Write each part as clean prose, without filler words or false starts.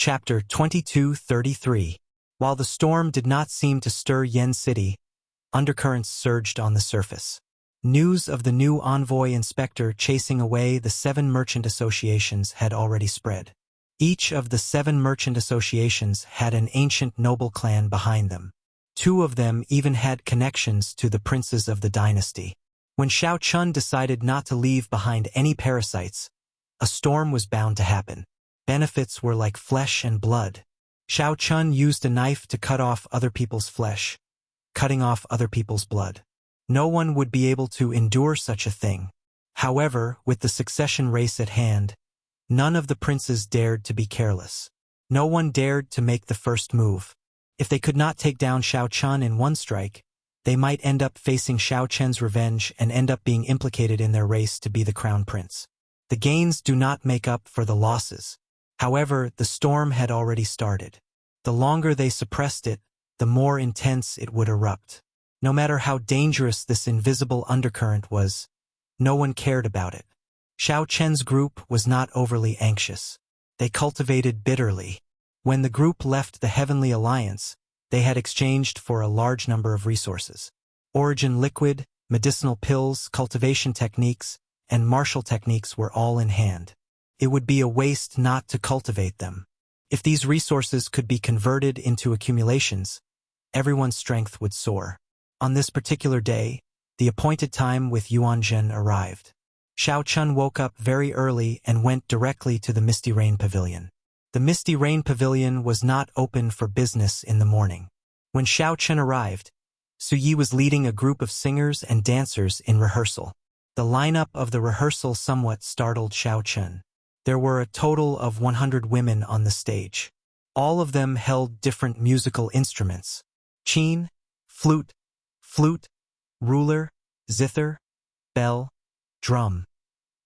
Chapter 2233. While the storm did not seem to stir Yen City, undercurrents surged on the surface. News of the new envoy inspector chasing away the 7 merchant associations had already spread. Each of the 7 merchant associations had an ancient noble clan behind them. 2 of them even had connections to the princes of the dynasty. When Xiao Chun decided not to leave behind any parasites, a storm was bound to happen. Benefits were like flesh and blood. Xiao Chun used a knife to cut off other people's flesh, cutting off other people's blood. No one would be able to endure such a thing. However, with the succession race at hand, none of the princes dared to be careless. No one dared to make the first move. If they could not take down Xiao Chun in one strike, they might end up facing Xiao Chen's revenge and end up being implicated in their race to be the crown prince. The gains do not make up for the losses. However, the storm had already started. The longer they suppressed it, the more intense it would erupt. No matter how dangerous this invisible undercurrent was, no one cared about it. Xiao Chen's group was not overly anxious. They cultivated bitterly. When the group left the Heavenly Alliance, they had exchanged for a large number of resources. Origin liquid, medicinal pills, cultivation techniques, and martial techniques were all in hand. It would be a waste not to cultivate them. If these resources could be converted into accumulations, everyone's strength would soar. On this particular day, the appointed time with Yuanzhen arrived. Xiao Chun woke up very early and went directly to the Misty Rain Pavilion. The Misty Rain Pavilion was not open for business in the morning. When Xiao Chun arrived, Su Yi was leading a group of singers and dancers in rehearsal. The lineup of the rehearsal somewhat startled Xiao Chun. There were a total of 100 women on the stage. All of them held different musical instruments: qin, flute, ruler, zither, bell, drum.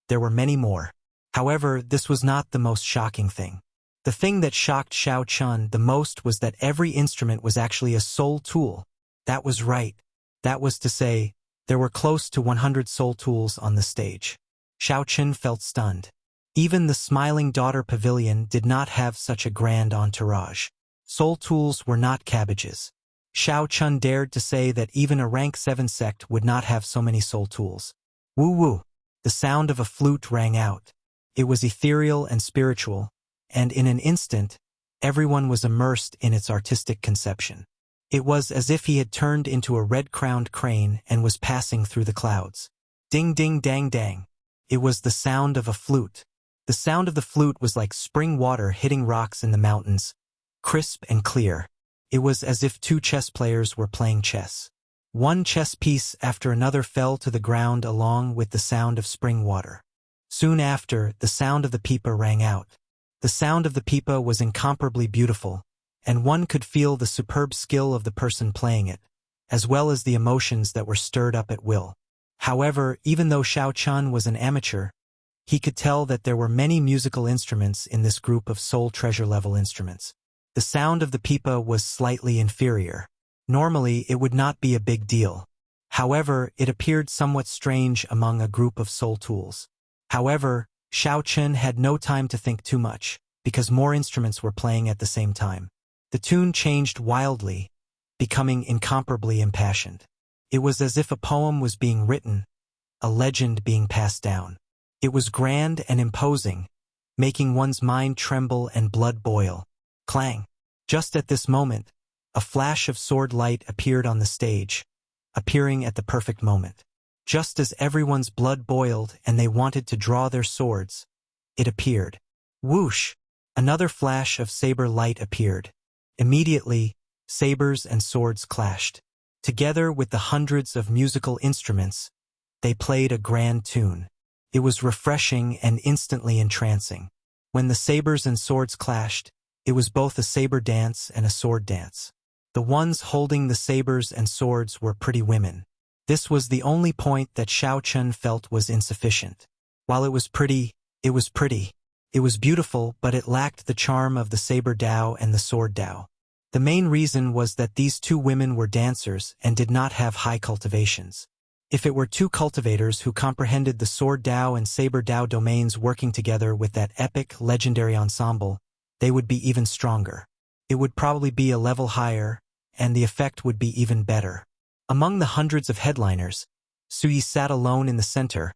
There were many more. However, this was not the most shocking thing. The thing that shocked Xiao Chun the most was that every instrument was actually a soul tool. That was right. That was to say, there were close to 100 soul tools on the stage. Xiao Chun felt stunned. Even the Smiling Daughter Pavilion did not have such a grand entourage. Soul tools were not cabbages. Xiao Chun dared to say that even a rank 7 sect would not have so many soul tools. Woo-woo! The sound of a flute rang out. It was ethereal and spiritual, and in an instant, everyone was immersed in its artistic conception. It was as if he had turned into a red-crowned crane and was passing through the clouds. Ding-ding-dang-dang. It was the sound of a flute. The sound of the flute was like spring water hitting rocks in the mountains, crisp and clear. It was as if 2 chess players were playing chess. One chess piece after another fell to the ground along with the sound of spring water. Soon after, the sound of the pipa rang out. The sound of the pipa was incomparably beautiful, and one could feel the superb skill of the person playing it, as well as the emotions that were stirred up at will. However, even though Xiao Chun was an amateur, he could tell that there were many musical instruments in this group of soul treasure-level instruments. The sound of the pipa was slightly inferior. Normally, it would not be a big deal. However, it appeared somewhat strange among a group of soul tools. However, Xiao Chun had no time to think too much, because more instruments were playing at the same time. The tune changed wildly, becoming incomparably impassioned. It was as if a poem was being written, a legend being passed down. It was grand and imposing, making one's mind tremble and blood boil. Clang! Just at this moment, a flash of sword light appeared on the stage, appearing at the perfect moment. Just as everyone's blood boiled and they wanted to draw their swords, it appeared. Whoosh! Another flash of saber light appeared. Immediately, sabers and swords clashed. Together with the hundreds of musical instruments, they played a grand tune. It was refreshing and instantly entrancing. When the sabers and swords clashed, it was both a saber dance and a sword dance. The ones holding the sabers and swords were pretty women. This was the only point that Xiao Chun felt was insufficient. While it was pretty, it was pretty. It was beautiful, but it lacked the charm of the saber Dao and the sword Dao. The main reason was that these 2 women were dancers and did not have high cultivations. If it were 2 cultivators who comprehended the sword Dao and saber Dao domains working together with that epic, legendary ensemble, they would be even stronger. It would probably be a level higher, and the effect would be even better. Among the hundreds of headliners, Suyi sat alone in the center,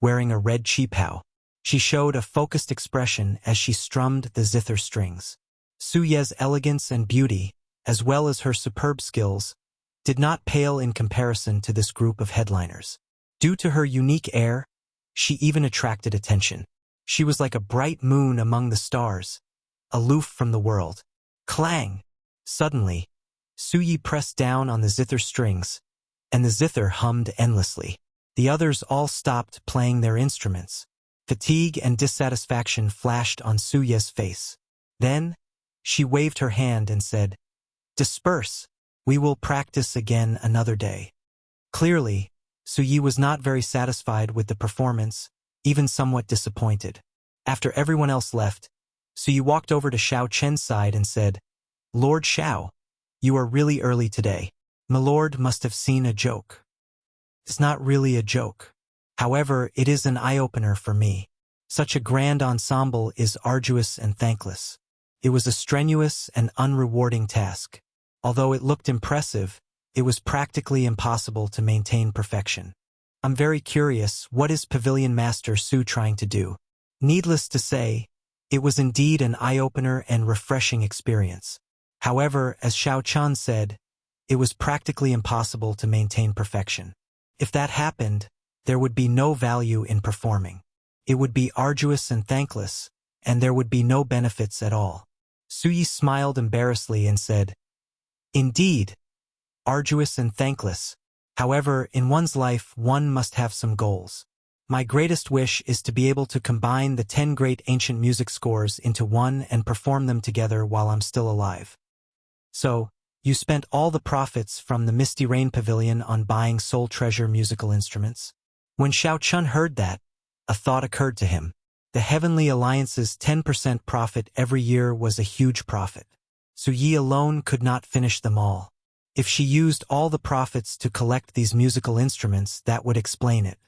wearing a red qipao. She showed a focused expression as she strummed the zither strings. Suye's elegance and beauty, as well as her superb skills, did not pale in comparison to this group of headliners. Due to her unique air, she even attracted attention. She was like a bright moon among the stars, aloof from the world. Clang! Suddenly, Suyi pressed down on the zither strings, and the zither hummed endlessly. The others all stopped playing their instruments. Fatigue and dissatisfaction flashed on Suye's face. Then, she waved her hand and said, "Disperse. We will practice again another day." Clearly, Suyi was not very satisfied with the performance, even somewhat disappointed. After everyone else left, Suyi walked over to Xiao Chen's side and said, "Lord Xiao, you are really early today. Milord must have seen a joke." "It's not really a joke. However, it is an eye-opener for me. Such a grand ensemble is arduous and thankless. It was a strenuous and unrewarding task. Although it looked impressive, it was practically impossible to maintain perfection. I'm very curious, what is Pavilion Master Su trying to do?" Needless to say, it was indeed an eye-opener and refreshing experience. However, as Xiao Chan said, it was practically impossible to maintain perfection. If that happened, there would be no value in performing. It would be arduous and thankless, and there would be no benefits at all. Suyi smiled embarrassedly and said, "Indeed, arduous and thankless. However, in one's life one must have some goals. My greatest wish is to be able to combine the 10 great ancient music scores into one and perform them together while I'm still alive." "So, you spent all the profits from the Misty Rain Pavilion on buying Soul Treasure musical instruments?" When Xiao Chun heard that, a thought occurred to him. The Heavenly Alliance's 10% profit every year was a huge profit. Suyi alone could not finish them all. If she used all the profits to collect these musical instruments, that would explain it.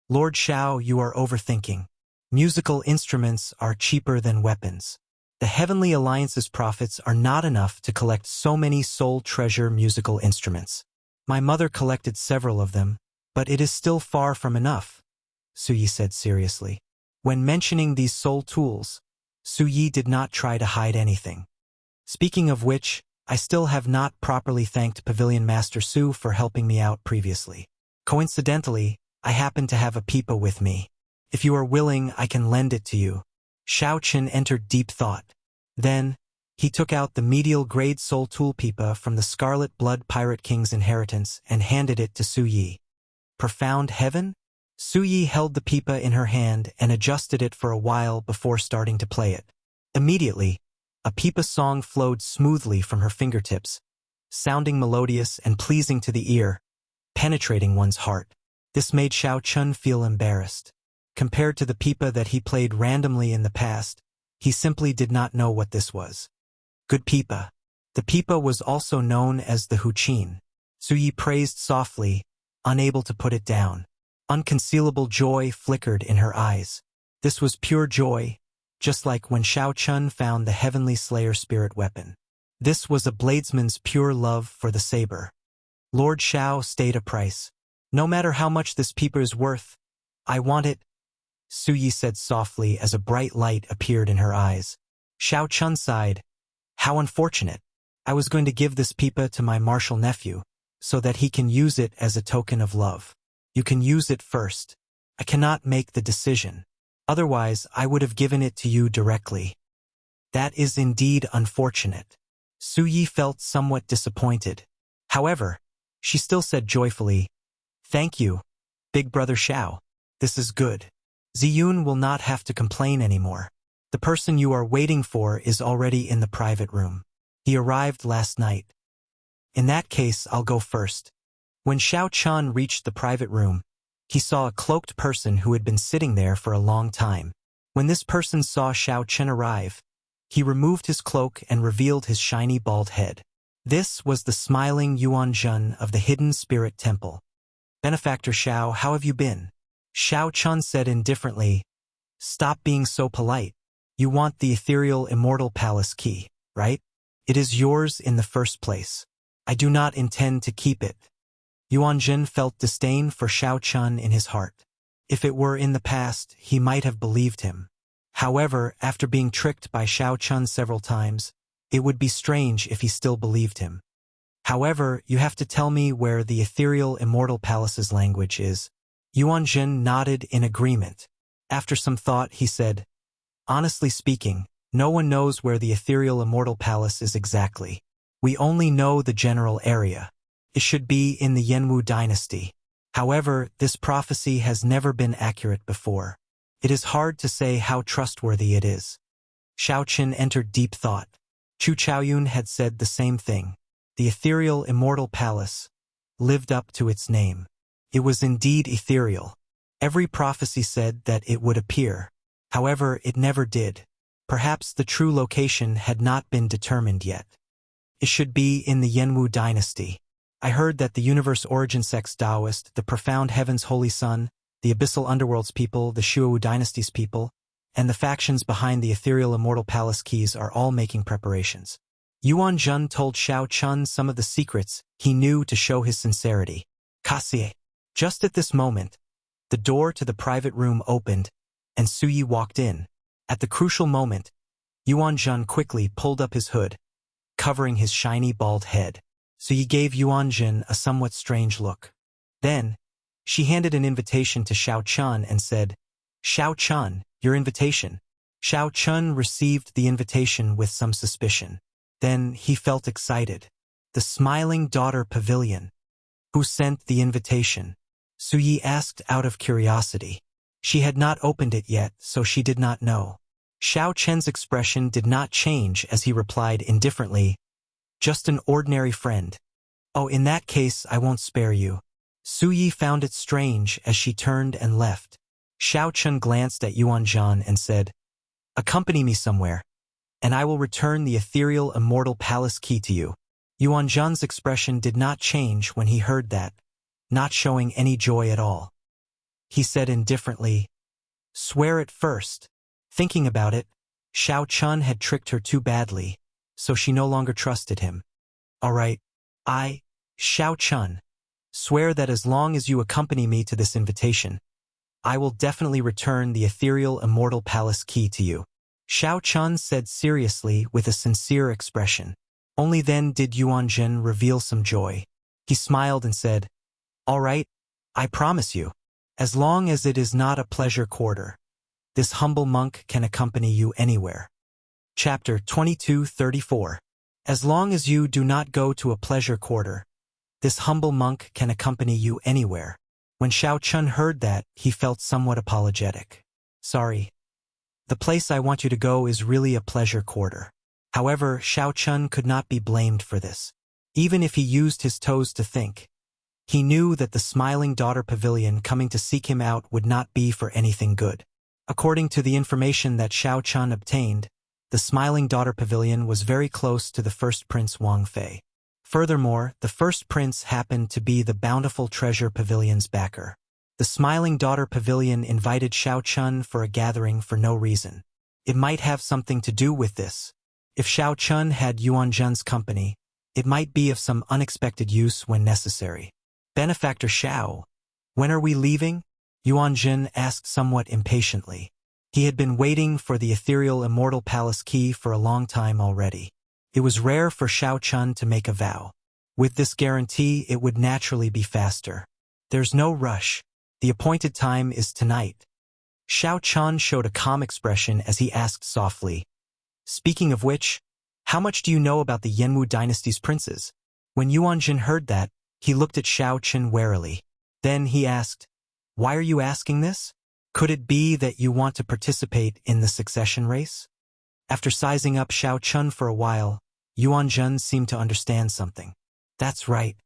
"Lord Xiao, you are overthinking. Musical instruments are cheaper than weapons. The Heavenly Alliance's profits are not enough to collect so many Soul Treasure musical instruments. My mother collected several of them, but it is still far from enough," Suyi said seriously. When mentioning these soul tools, Suyi did not try to hide anything. "Speaking of which, I still have not properly thanked Pavilion Master Su for helping me out previously. Coincidentally, I happen to have a pipa with me. If you are willing, I can lend it to you." Xiao Chen entered deep thought. Then, he took out the medial grade soul tool pipa from the Scarlet Blood Pirate King's inheritance and handed it to Suyi. Profound heaven? Suyi held the pipa in her hand and adjusted it for a while before starting to play it. Immediately, a pipa song flowed smoothly from her fingertips, sounding melodious and pleasing to the ear, penetrating one's heart. This made Xiao Chun feel embarrassed. Compared to the pipa that he played randomly in the past, he simply did not know what this was. Good pipa. The pipa was also known as the huqin. Suyi praised softly, unable to put it down. Unconcealable joy flickered in her eyes. This was pure joy, just like when Xiao Chun found the Heavenly Slayer spirit weapon. This was a bladesman's pure love for the saber. Lord Xiao stayed a price. "No matter how much this pipa is worth, I want it," Suyi said softly as a bright light appeared in her eyes. Xiao Chun sighed. "How unfortunate. I was going to give this pipa to my martial nephew, so that he can use it as a token of love. You can use it first. I cannot make the decision. Otherwise, I would have given it to you directly." "That is indeed unfortunate." Suyi felt somewhat disappointed. However, she still said joyfully, "Thank you, Big Brother Xiao. This is good. Ziyun will not have to complain anymore. The person you are waiting for is already in the private room. He arrived last night. In that case, I'll go first." When Xiao Chun reached the private room, he saw a cloaked person who had been sitting there for a long time. When this person saw Xiao Chun arrive, he removed his cloak and revealed his shiny bald head. This was the smiling Yuan Zhen of the Hidden Spirit Temple. "Benefactor Xiao, how have you been?" Xiao Chun said indifferently, "Stop being so polite. You want the ethereal immortal palace key, right? It is yours in the first place. I do not intend to keep it. Yuanjun felt disdain for Xiao Chun in his heart. If it were in the past, he might have believed him. However, after being tricked by Xiao Chun several times, it would be strange if he still believed him. However, you have to tell me where the ethereal immortal palace's language is. Yuanjun nodded in agreement. After some thought, he said, honestly speaking, no one knows where the ethereal immortal palace is exactly. We only know the general area. It should be in the Yenwu dynasty. However, this prophecy has never been accurate before. It is hard to say how trustworthy it is. Xiao Qin entered deep thought. Chu Chaoyun had said the same thing. The ethereal immortal palace lived up to its name. It was indeed ethereal. Every prophecy said that it would appear. However, it never did. Perhaps the true location had not been determined yet. It should be in the Yenwu dynasty. I heard that the universe origin sects Taoist, the profound heaven's holy sun, the abyssal underworld's people, the Shuowu dynasty's people, and the factions behind the ethereal immortal palace keys are all making preparations. Yuan Jun told Xiao Chun some of the secrets he knew to show his sincerity. Kasie. Just at this moment, the door to the private room opened, and Suyi walked in. At the crucial moment, Yuan Jun quickly pulled up his hood, covering his shiny bald head. Suyi gave Yuan Jun a somewhat strange look. Then, she handed an invitation to Xiao Chun and said, Xiao Chun, your invitation. Xiao Chun received the invitation with some suspicion. Then he felt excited. The Smiling Daughter Pavilion. Who sent the invitation? Suyi asked out of curiosity. She had not opened it yet, so she did not know. Xiao Chen's expression did not change as he replied indifferently, just an ordinary friend. Oh, in that case, I won't spare you. Suyi found it strange as she turned and left. Xiao Chen glanced at Yuan Zhan and said, accompany me somewhere, and I will return the ethereal immortal palace key to you. Yuan Zhan's expression did not change when he heard that, not showing any joy at all. He said indifferently, swear it first. Thinking about it, Xiao Chun had tricked her too badly, so she no longer trusted him. All right, Xiao Chun, swear that as long as you accompany me to this invitation, I will definitely return the ethereal immortal palace key to you. Xiao Chun said seriously with a sincere expression. Only then did Yuan Jin reveal some joy. He smiled and said, all right, I promise you, as long as it is not a pleasure quarter, this humble monk can accompany you anywhere. Chapter 22:34. As long as you do not go to a pleasure quarter, this humble monk can accompany you anywhere. When Xiao Chun heard that, he felt somewhat apologetic. Sorry. The place I want you to go is really a pleasure quarter. However, Xiao Chun could not be blamed for this. Even if he used his toes to think, he knew that the Smiling Daughter Pavilion coming to seek him out would not be for anything good. According to the information that Xiao Chun obtained, the Smiling Daughter Pavilion was very close to the first prince Wang Fei. Furthermore, the first prince happened to be the Bountiful Treasure Pavilion's backer. The Smiling Daughter Pavilion invited Xiao Chun for a gathering for no reason. It might have something to do with this. If Xiao Chun had Yuan Zhen's company, it might be of some unexpected use when necessary. Benefactor Xiao, when are we leaving? Yuan Zhen asked somewhat impatiently. He had been waiting for the ethereal immortal palace key for a long time already. It was rare for Xiao Chun to make a vow. With this guarantee, it would naturally be faster. There's no rush. The appointed time is tonight. Xiao Chun showed a calm expression as he asked softly, speaking of which, how much do you know about the Yenwu dynasty's princes? When Yuan Zhen heard that, he looked at Xiao Chun warily. Then he asked, why are you asking this? Could it be that you want to participate in the succession race? After sizing up Xiao Chun for a while, Yuan Zhen seemed to understand something. That's right.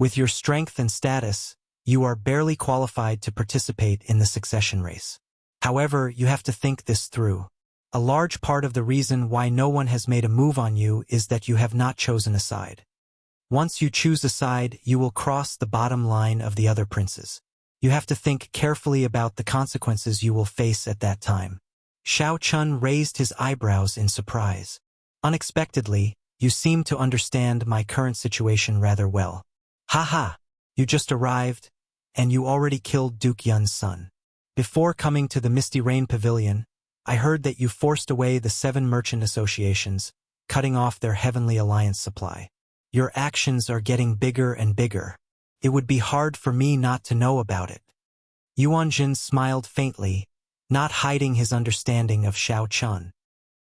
With your strength and status, you are barely qualified to participate in the succession race. However, you have to think this through. A large part of the reason why no one has made a move on you is that you have not chosen a side. Once you choose a side, you will cross the bottom line of the other princes. You have to think carefully about the consequences you will face at that time. Xiao Chun raised his eyebrows in surprise. Unexpectedly, you seem to understand my current situation rather well. Ha! You just arrived, and you already killed Duke Yun's son. Before coming to the Misty Rain Pavilion, I heard that you forced away the 7 merchant associations, cutting off their Heavenly Alliance supply. Your actions are getting bigger and bigger. It would be hard for me not to know about it. Yuanjun smiled faintly, not hiding his understanding of Xiao Chun.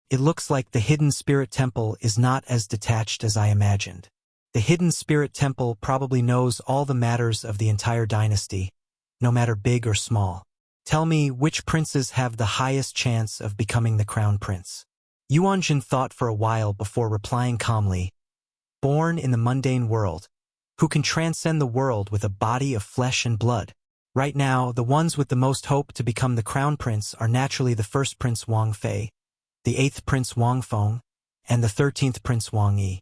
It looks like the Hidden Spirit Temple is not as detached as I imagined. The Hidden Spirit Temple probably knows all the matters of the entire dynasty, no matter big or small. Tell me which princes have the highest chance of becoming the crown prince. Yuanjun thought for a while before replying calmly. Born in the mundane world, who can transcend the world with a body of flesh and blood. Right now, the ones with the most hope to become the crown prince are naturally the first Prince Wang Fei, the 8th Prince Wang Feng, and the 13th Prince Wang Yi.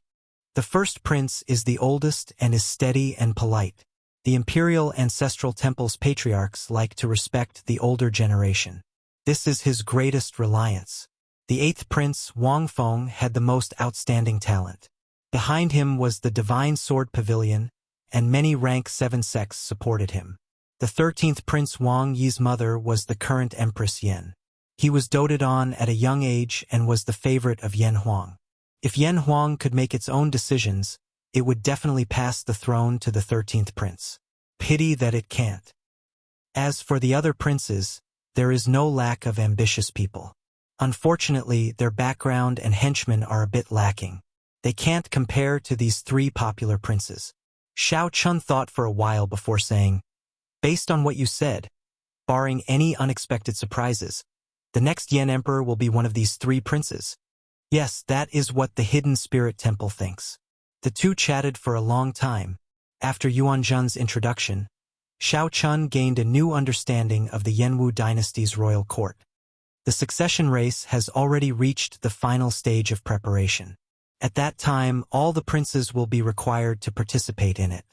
The first prince is the oldest and is steady and polite. The imperial ancestral temple's patriarchs like to respect the older generation. This is his greatest reliance. The 8th Prince, Wang Feng, had the most outstanding talent. Behind him was the Divine Sword Pavilion, and many rank 7 sects supported him. The 13th Prince Wang Yi's mother was the current Empress Yan. He was doted on at a young age and was the favorite of Yan Huang. If Yan Huang could make its own decisions, it would definitely pass the throne to the 13th prince. Pity that it can't. As for the other princes, there is no lack of ambitious people. Unfortunately, their background and henchmen are a bit lacking. They can't compare to these 3 popular princes. Xiao Chun thought for a while before saying, based on what you said, barring any unexpected surprises, the next Yan Emperor will be one of these 3 princes. Yes, that is what the Hidden Spirit Temple thinks. The two chatted for a long time. After Yuanzhen's introduction, Xiao Chun gained a new understanding of the Yanwu dynasty's royal court. The succession race has already reached the final stage of preparation. At that time, all the princes will be required to participate in it.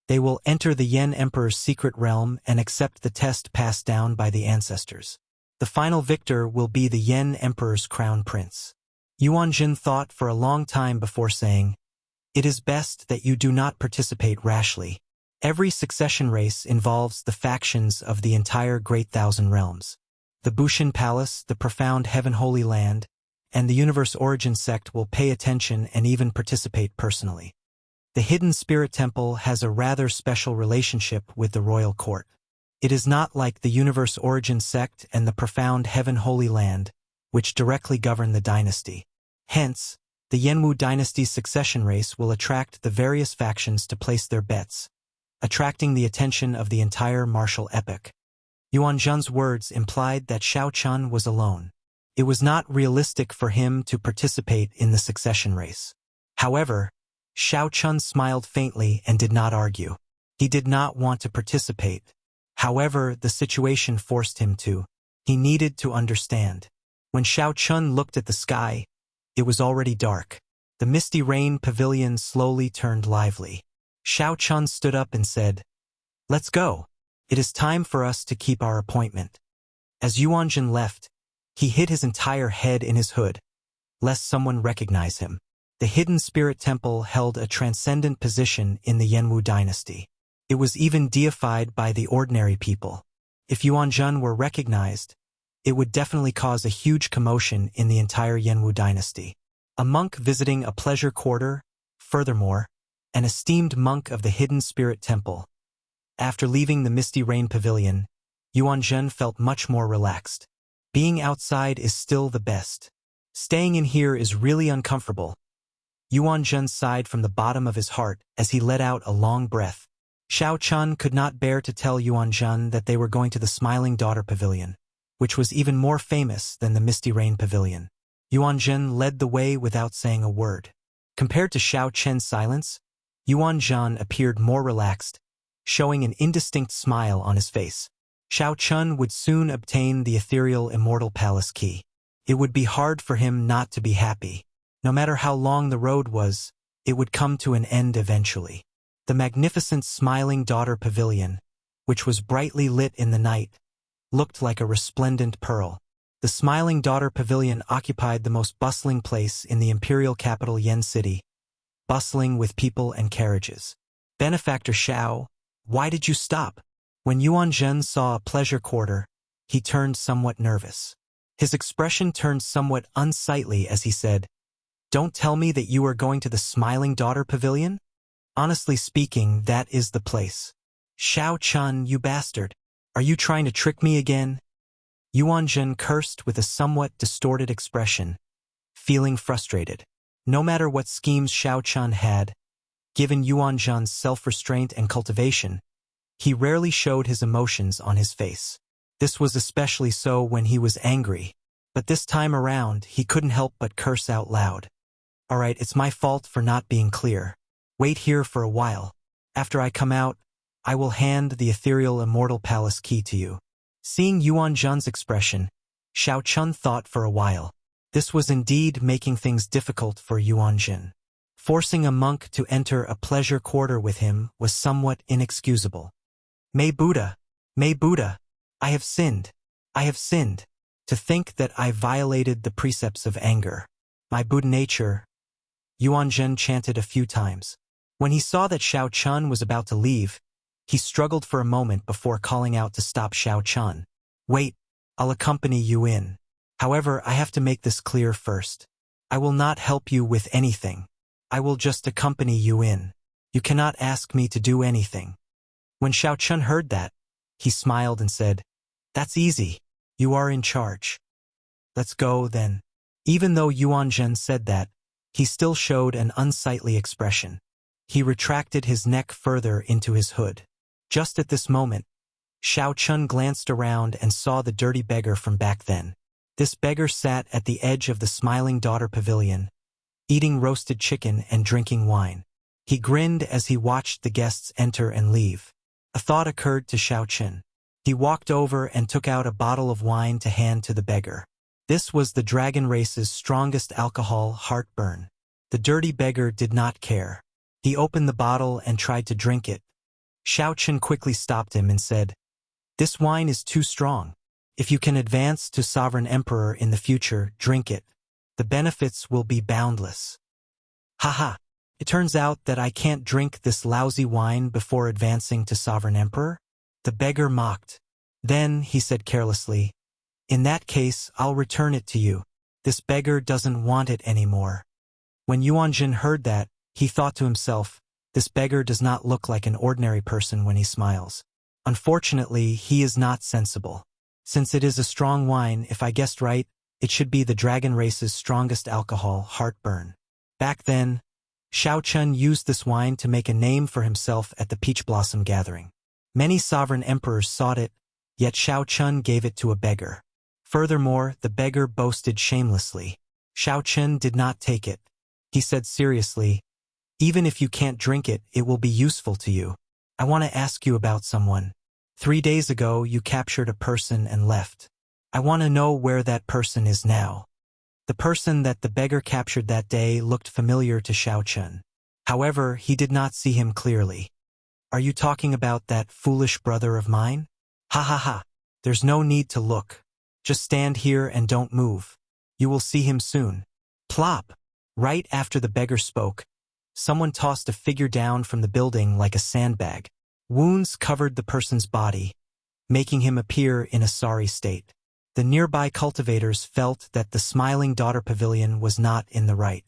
They will enter the Yan Emperor's secret realm and accept the test passed down by the ancestors. The final victor will be the Yan Emperor's crown prince. Yuanzhen thought for a long time before saying, it is best that you do not participate rashly. Every succession race involves the factions of the entire Great Thousand Realms. The Bushin Palace, the Profound Heaven Holy Land, and the Universe Origin sect will pay attention and even participate personally. The Hidden Spirit Temple has a rather special relationship with the royal court. It is not like the Universe Origin sect and the Profound Heaven Holy Land, which directly govern the dynasty. Hence, the Yanwu dynasty's succession race will attract the various factions to place their bets, attracting the attention of the entire martial epoch. Yuanzhen's words implied that Xiao Chun was alone. It was not realistic for him to participate in the succession race. However, Xiao Chun smiled faintly and did not argue. He did not want to participate. However, the situation forced him to. He needed to understand. When Xiao Chun looked at the sky, it was already dark. The Misty Rain Pavilion slowly turned lively. Xiao Chun stood up and said, let's go. It is time for us to keep our appointment. As Yuanzhen left, he hid his entire head in his hood, lest someone recognize him. The Hidden Spirit Temple held a transcendent position in the Yanwu dynasty. It was even deified by the ordinary people. If Yuanzhen were recognized, it would definitely cause a huge commotion in the entire Yanwu dynasty. A monk visiting a pleasure quarter, furthermore, an esteemed monk of the Hidden Spirit Temple. After leaving the Misty Rain Pavilion, Yuanzhen felt much more relaxed. Being outside is still the best. Staying in here is really uncomfortable. Yuanzhen sighed from the bottom of his heart as he let out a long breath. Xiao Chun could not bear to tell Yuanzhen that they were going to the Smiling Daughter Pavilion, which was even more famous than the Misty Rain Pavilion. Yuanzhen led the way without saying a word. Compared to Xiao Chen's silence, Yuanzhen appeared more relaxed, showing an indistinct smile on his face. Xiao Chun would soon obtain the ethereal Immortal Palace key. It would be hard for him not to be happy. No matter how long the road was, it would come to an end eventually. The magnificent Smiling Daughter Pavilion, which was brightly lit in the night, looked like a resplendent pearl. The Smiling Daughter Pavilion occupied the most bustling place in the imperial capital Yen City, bustling with people and carriages. Benefactor Xiao, why did you stop? When Yuan Zhen saw a pleasure quarter, he turned somewhat nervous. His expression turned somewhat unsightly as he said, "Don't tell me that you are going to the Smiling Daughter Pavilion? Honestly speaking, that is the place." "Xiao Chun, you bastard. Are you trying to trick me again?" Yuan Zhen cursed with a somewhat distorted expression, feeling frustrated. No matter what schemes Xiao Chun had, given Yuan Zhen's self-restraint and cultivation, he rarely showed his emotions on his face. This was especially so when he was angry, but this time around he couldn't help but curse out loud. "Alright, it's my fault for not being clear. Wait here for a while. After I come out, I will hand the ethereal Immortal Palace key to you." Seeing Yuan Zhen's expression, Xiao Chun thought for a while. This was indeed making things difficult for Yuan Zhen. Forcing a monk to enter a pleasure quarter with him was somewhat inexcusable. May Buddha, I have sinned. I have sinned. To think that I violated the precepts of anger. My Buddha nature," Yuan Zhen chanted a few times. When he saw that Xiao Chun was about to leave, he struggled for a moment before calling out to stop Xiao Chun. "Wait, I'll accompany you in. However, I have to make this clear first. I will not help you with anything. I will just accompany you in. You cannot ask me to do anything." When Xiao Chun heard that, he smiled and said, "That's easy. You are in charge. Let's go, then." Even though Yuan Zhen said that, he still showed an unsightly expression. He retracted his neck further into his hood. Just at this moment, Xiao Chun glanced around and saw the dirty beggar from back then. This beggar sat at the edge of the Smiling Daughter Pavilion, eating roasted chicken and drinking wine. He grinned as he watched the guests enter and leave. A thought occurred to Xiao Chun. He walked over and took out a bottle of wine to hand to the beggar. This was the dragon race's strongest alcohol, Heartburn. The dirty beggar did not care. He opened the bottle and tried to drink it. Xiao Chun quickly stopped him and said, "This wine is too strong. If you can advance to Sovereign Emperor in the future, drink it. The benefits will be boundless." "Haha, it turns out that I can't drink this lousy wine before advancing to Sovereign Emperor?" The beggar mocked. Then he said carelessly, "In that case, I'll return it to you. This beggar doesn't want it anymore." When Yuan Zhen heard that, he thought to himself, this beggar does not look like an ordinary person when he smiles. Unfortunately, he is not sensible. Since it is a strong wine, if I guessed right, it should be the dragon race's strongest alcohol, Heartburn. Back then, Xiao Chun used this wine to make a name for himself at the Peach Blossom Gathering. Many sovereign emperors sought it, yet Xiao Chun gave it to a beggar. Furthermore, the beggar boasted shamelessly. Xiao Chun did not take it. He said seriously, "Even if you can't drink it, it will be useful to you. I want to ask you about someone. 3 days ago, you captured a person and left. I want to know where that person is now." The person that the beggar captured that day looked familiar to Xiao Chun. However, he did not see him clearly. "Are you talking about that foolish brother of mine? Ha ha ha. There's no need to look. Just stand here and don't move. You will see him soon." Plop! Right after the beggar spoke, someone tossed a figure down from the building like a sandbag. Wounds covered the person's body, making him appear in a sorry state. The nearby cultivators felt that the Smiling Daughter Pavilion was not in the right.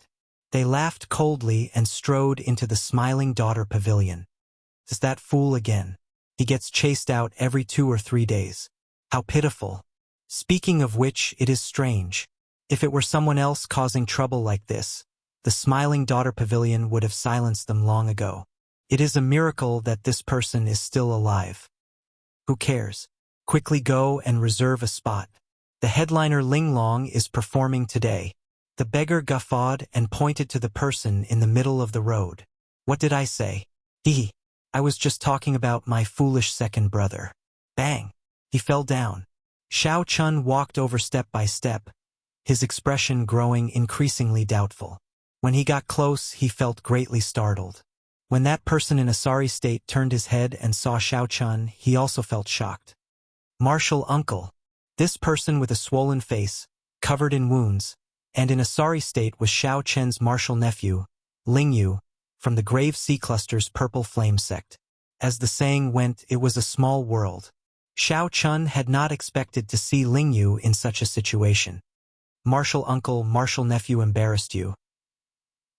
They laughed coldly and strode into the Smiling Daughter Pavilion. "Is that fool again? He gets chased out every 2 or 3 days. How pitiful. Speaking of which, it is strange. If it were someone else causing trouble like this, the Smiling Daughter Pavilion would have silenced them long ago. It is a miracle that this person is still alive. Who cares? Quickly go and reserve a spot. The headliner Ling Long is performing today." The beggar guffawed and pointed to the person in the middle of the road. "What did I say? Hee. I was just talking about my foolish second brother." Bang! He fell down. Xiao Chun walked over step by step, his expression growing increasingly doubtful. When he got close, he felt greatly startled. When that person in a sorry state turned his head and saw Xiao Chun, he also felt shocked. "Martial uncle, This person with a swollen face, covered in wounds, and in a sorry state was Xiao Chen's martial nephew, Ling Yu, from the Grave Sea Cluster's Purple Flame sect. As the saying went, it was a small world. Xiao Chun had not expected to see Ling Yu in such a situation. Martial uncle, martial nephew embarrassed you.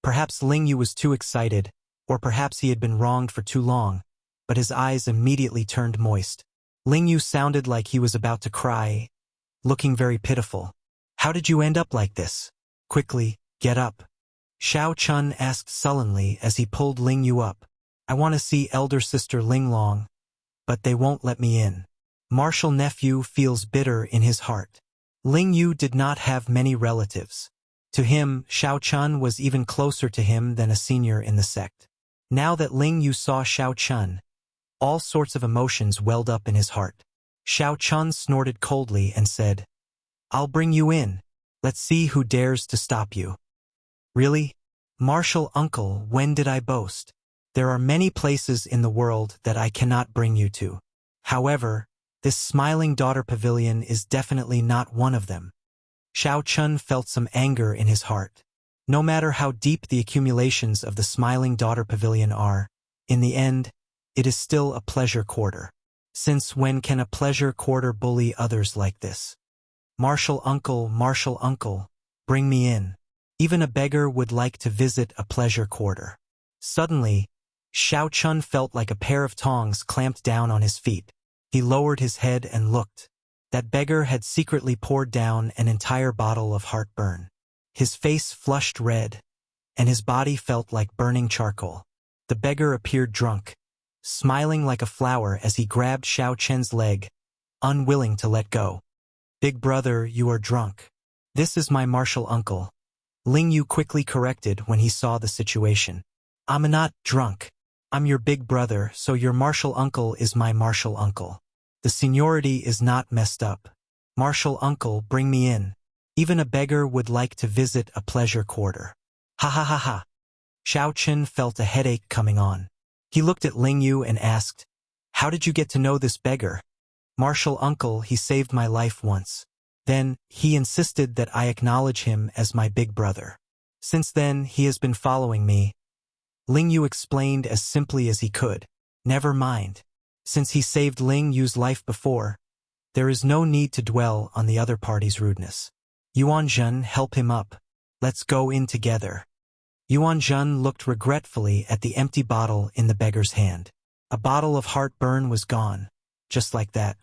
Perhaps Ling Yu was too excited, or perhaps he had been wronged for too long, but his eyes immediately turned moist. Ling Yu sounded like he was about to cry, looking very pitiful. How did you end up like this? Quickly, get up. Xiao Chun asked sullenly as he pulled Ling Yu up. I want to see elder sister Ling Long, but they won't let me in. Martial nephew feels bitter in his heart. Ling Yu did not have many relatives. To him, Xiao Chun was even closer to him than a senior in the sect. Now that Ling Yu saw Xiao Chun, all sorts of emotions welled up in his heart. Xiao Chun snorted coldly and said, I'll bring you in. Let's see who dares to stop you. Really? Martial uncle, when did I boast? There are many places in the world that I cannot bring you to. However, this Smiling Daughter Pavilion is definitely not one of them. Xiao Chun felt some anger in his heart. No matter how deep the accumulations of the Smiling Daughter Pavilion are, in the end, it is still a pleasure quarter. Since when can a pleasure quarter bully others like this? Martial uncle, bring me in. Even a beggar would like to visit a pleasure quarter. Suddenly, Xiao Chun felt like a pair of tongs clamped down on his feet. He lowered his head and looked. That beggar had secretly poured down an entire bottle of heartburn. His face flushed red, and his body felt like burning charcoal. The beggar appeared drunk, smiling like a flower as he grabbed Xiao Chen's leg, unwilling to let go. Big brother, you are drunk. This is my martial uncle. Ling Yu quickly corrected when he saw the situation. I'm not drunk. I'm your big brother, so your martial uncle is my martial uncle. The seniority is not messed up. Martial uncle, bring me in. Even a beggar would like to visit a pleasure quarter. Ha ha ha ha. Xiao Chen felt a headache coming on. He looked at Ling Yu and asked, How did you get to know this beggar? Martial uncle, he saved my life once. Then, he insisted that I acknowledge him as my big brother. Since then, he has been following me. Ling Yu explained as simply as he could. Never mind. Since he saved Ling Yu's life before, there is no need to dwell on the other party's rudeness. Yuan Zhen, help him up. Let's go in together. Yuan Zhen looked regretfully at the empty bottle in the beggar's hand. A bottle of heartburn was gone. Just like that.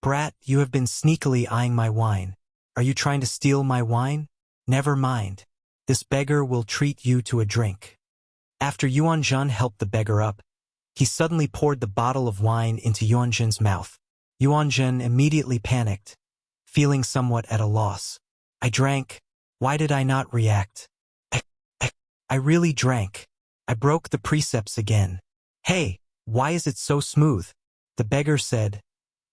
Brat, you have been sneakily eyeing my wine. Are you trying to steal my wine? Never mind. This beggar will treat you to a drink. After Yuan Zhen helped the beggar up, he suddenly poured the bottle of wine into Yuan Zhen's mouth. Yuan Zhen immediately panicked, feeling somewhat at a loss. I drank. Why did I not react? I really drank. I broke the precepts again. Hey, why is it so smooth? The beggar said,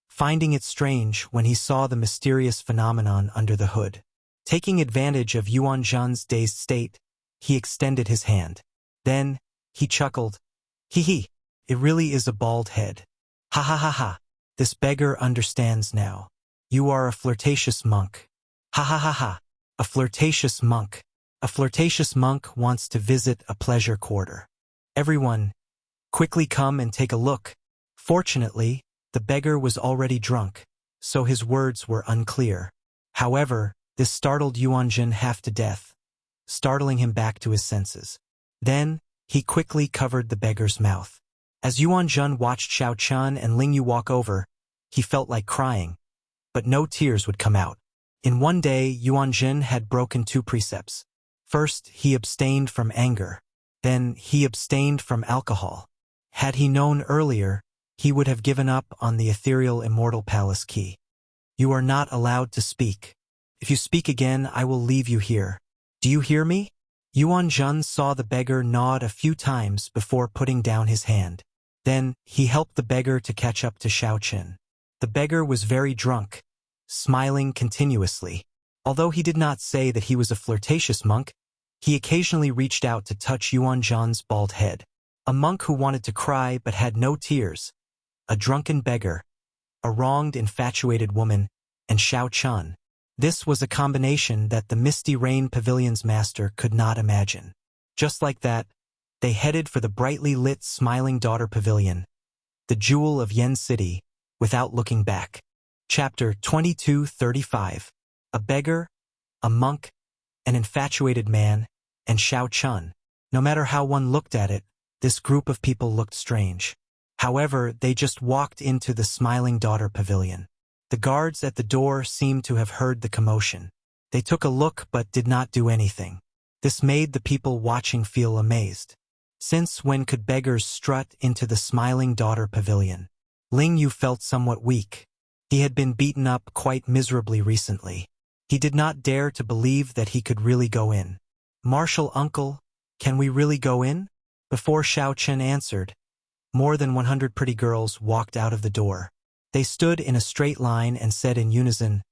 finding it strange when he saw the mysterious phenomenon under the hood. Taking advantage of Yuan Zhen's dazed state, he extended his hand. Then, he chuckled. Hee. It really is a bald head. Ha ha ha ha. This beggar understands now. You are a flirtatious monk. Ha ha ha ha. A flirtatious monk. A flirtatious monk wants to visit a pleasure quarter. Everyone, quickly come and take a look. Fortunately, the beggar was already drunk, so his words were unclear. However, this startled Yuan Zhen half to death, startling him back to his senses. Then, he quickly covered the beggar's mouth. As Yuan Zhen watched Xiao Chun and Ling Yu walk over, he felt like crying, but no tears would come out. In one day, Yuan Zhen had broken 2 precepts. First, he abstained from anger. Then, he abstained from alcohol. Had he known earlier, he would have given up on the ethereal Immortal Palace key. You are not allowed to speak. If you speak again, I will leave you here. Do you hear me? Yuan Zhen saw the beggar nod a few times before putting down his hand. Then, he helped the beggar to catch up to Xiao Chen. The beggar was very drunk, smiling continuously. Although he did not say that he was a flirtatious monk, he occasionally reached out to touch Yuan Zhen's bald head. A monk who wanted to cry but had no tears. A drunken beggar. A wronged, infatuated woman. and Xiao Chun. This was a combination that the Misty Rain Pavilion's master could not imagine. Just like that, they headed for the brightly lit Smiling Daughter Pavilion, the jewel of Yen City, without looking back. Chapter 2235. A beggar, a monk, an infatuated man, and Xiao Chun. No matter how one looked at it, this group of people looked strange. However, they just walked into the Smiling Daughter Pavilion. The guards at the door seemed to have heard the commotion. They took a look but did not do anything. This made the people watching feel amazed. Since when could beggars strut into the Smiling Daughter Pavilion? Ling Yu felt somewhat weak. He had been beaten up quite miserably recently. He did not dare to believe that he could really go in. "Martial uncle, can we really go in?" Before Xiao Chen answered, more than 100 pretty girls walked out of the door. They stood in a straight line and said in unison,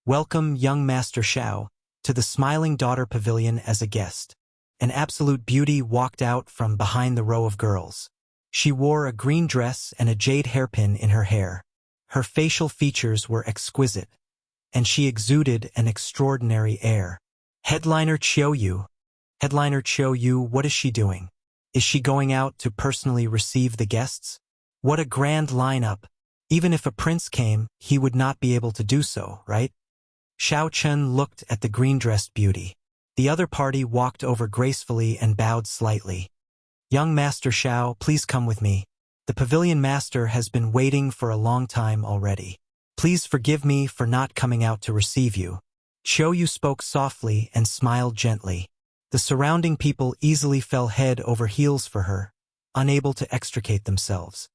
"Welcome, young Master Xiao, to the Smiling Daughter Pavilion as a guest." An absolute beauty walked out from behind the row of girls. She wore a green dress and a jade hairpin in her hair. Her facial features were exquisite, and she exuded an extraordinary air. Headliner Qiu. Headliner Qiu, what is she doing? Is she going out to personally receive the guests? What a grand lineup. Even if a prince came, he would not be able to do so, right? Xiao Chen looked at the green-dressed beauty. The other party walked over gracefully and bowed slightly. "Young Master Xiao, please come with me. The pavilion master has been waiting for a long time already. Please forgive me for not coming out to receive you." Qiu spoke softly and smiled gently. The surrounding people easily fell head over heels for her, unable to extricate themselves.